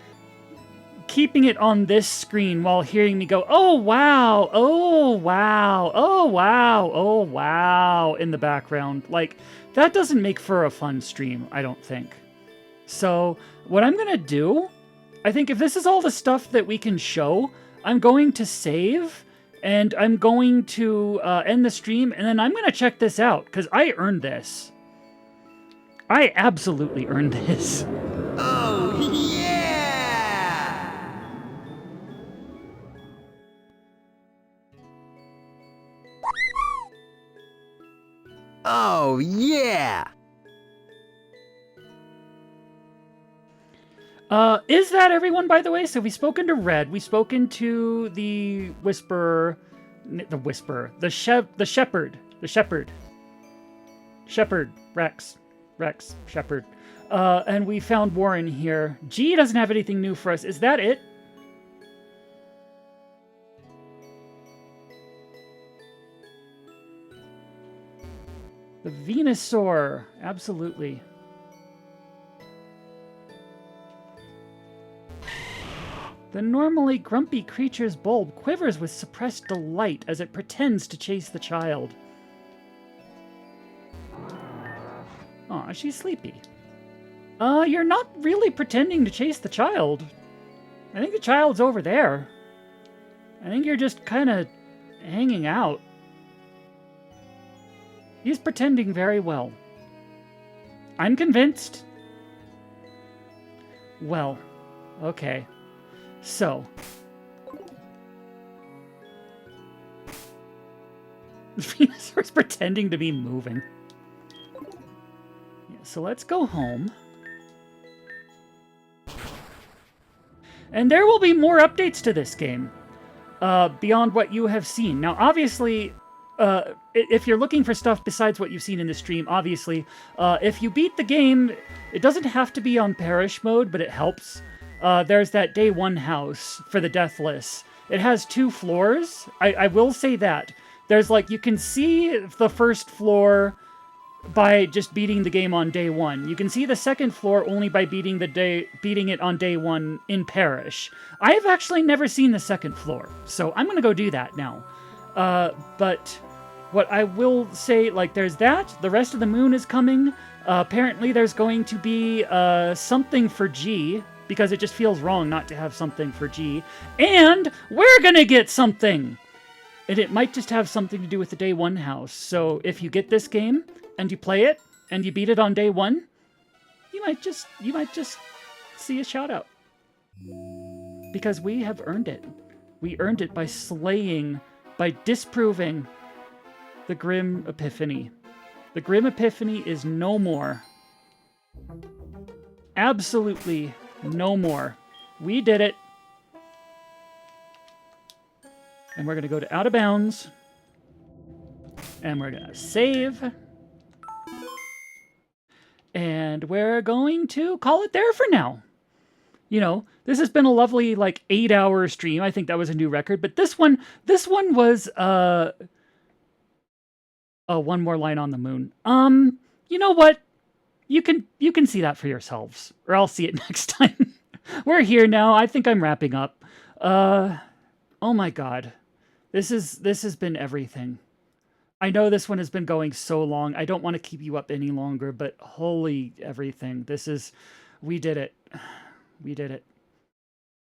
keeping it on this screen while hearing me go, oh wow, oh wow, oh wow, oh wow, in the background. Like, that doesn't make for a fun stream, I don't think. So, what I'm gonna do, I think if this is all the stuff that we can show, I'm going to save, and I'm going to end the stream, and then I'm gonna check this out, because I earned this. I absolutely earned this. Oh, yeah! Oh, yeah! Is that everyone, by the way? So we've spoken to Red, we've spoken to the Whisperer, the Shepherd, Rex, Shepherd. And we found Warren here. G doesn't have anything new for us. Is that it? The Venusaur, absolutely. The normally grumpy creature's bulb quivers with suppressed delight as it pretends to chase the child. Aw, she's sleepy. You're not really pretending to chase the child. I think the child's over there. I think you're just kind of hanging out. He's pretending very well. I'm convinced. Well, okay. So. The Venusaur's pretending to be moving. Yeah, so let's go home. And there will be more updates to this game. Beyond what you have seen. Now, obviously, if you're looking for stuff besides what you've seen in the stream, obviously, if you beat the game, it doesn't have to be on Parish mode, but it helps. There's that Day 1 house for the Deathless. It has 2 floors. I will say that. There's like, you can see the first floor by just beating the game on Day 1. You can see the second floor only by beating it on Day 1 in Parish. I have actually never seen the second floor, so I'm gonna go do that now. But what I will say, like, there's that. The rest of the moon is coming. Apparently there's going to be something for G, because it just feels wrong not to have something for G. And we're gonna get something! And it might just have something to do with the Day 1 house. So if you get this game, and you play it, and you beat it on Day 1, you might just see a shout out. Because we have earned it. We earned it by disproving the Grim Epiphany. The Grim Epiphany is no more. Absolutely no more. We did it. And we're going to go to Out of Bounds. And we're going to save. And we're going to call it there for now. You know, this has been a lovely, like, 8-hour stream. I think that was a new record. But this one was, oh, one more line on the moon. You know what? You can see that for yourselves. Or I'll see it next time. We're here now. I think I'm wrapping up. Oh my god. This has been everything. I know this one has been going so long. I don't want to keep you up any longer, but holy everything. We did it. We did it.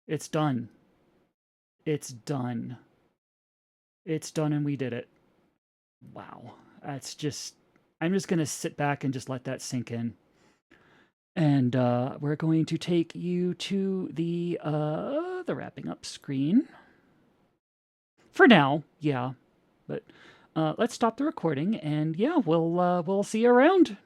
It's done. It's done. It's done and we did it. Wow. I'm just going to sit back and just let that sink in. And we're going to take you to the wrapping up screen. For now, yeah. But let's stop the recording, and yeah, we'll see you around.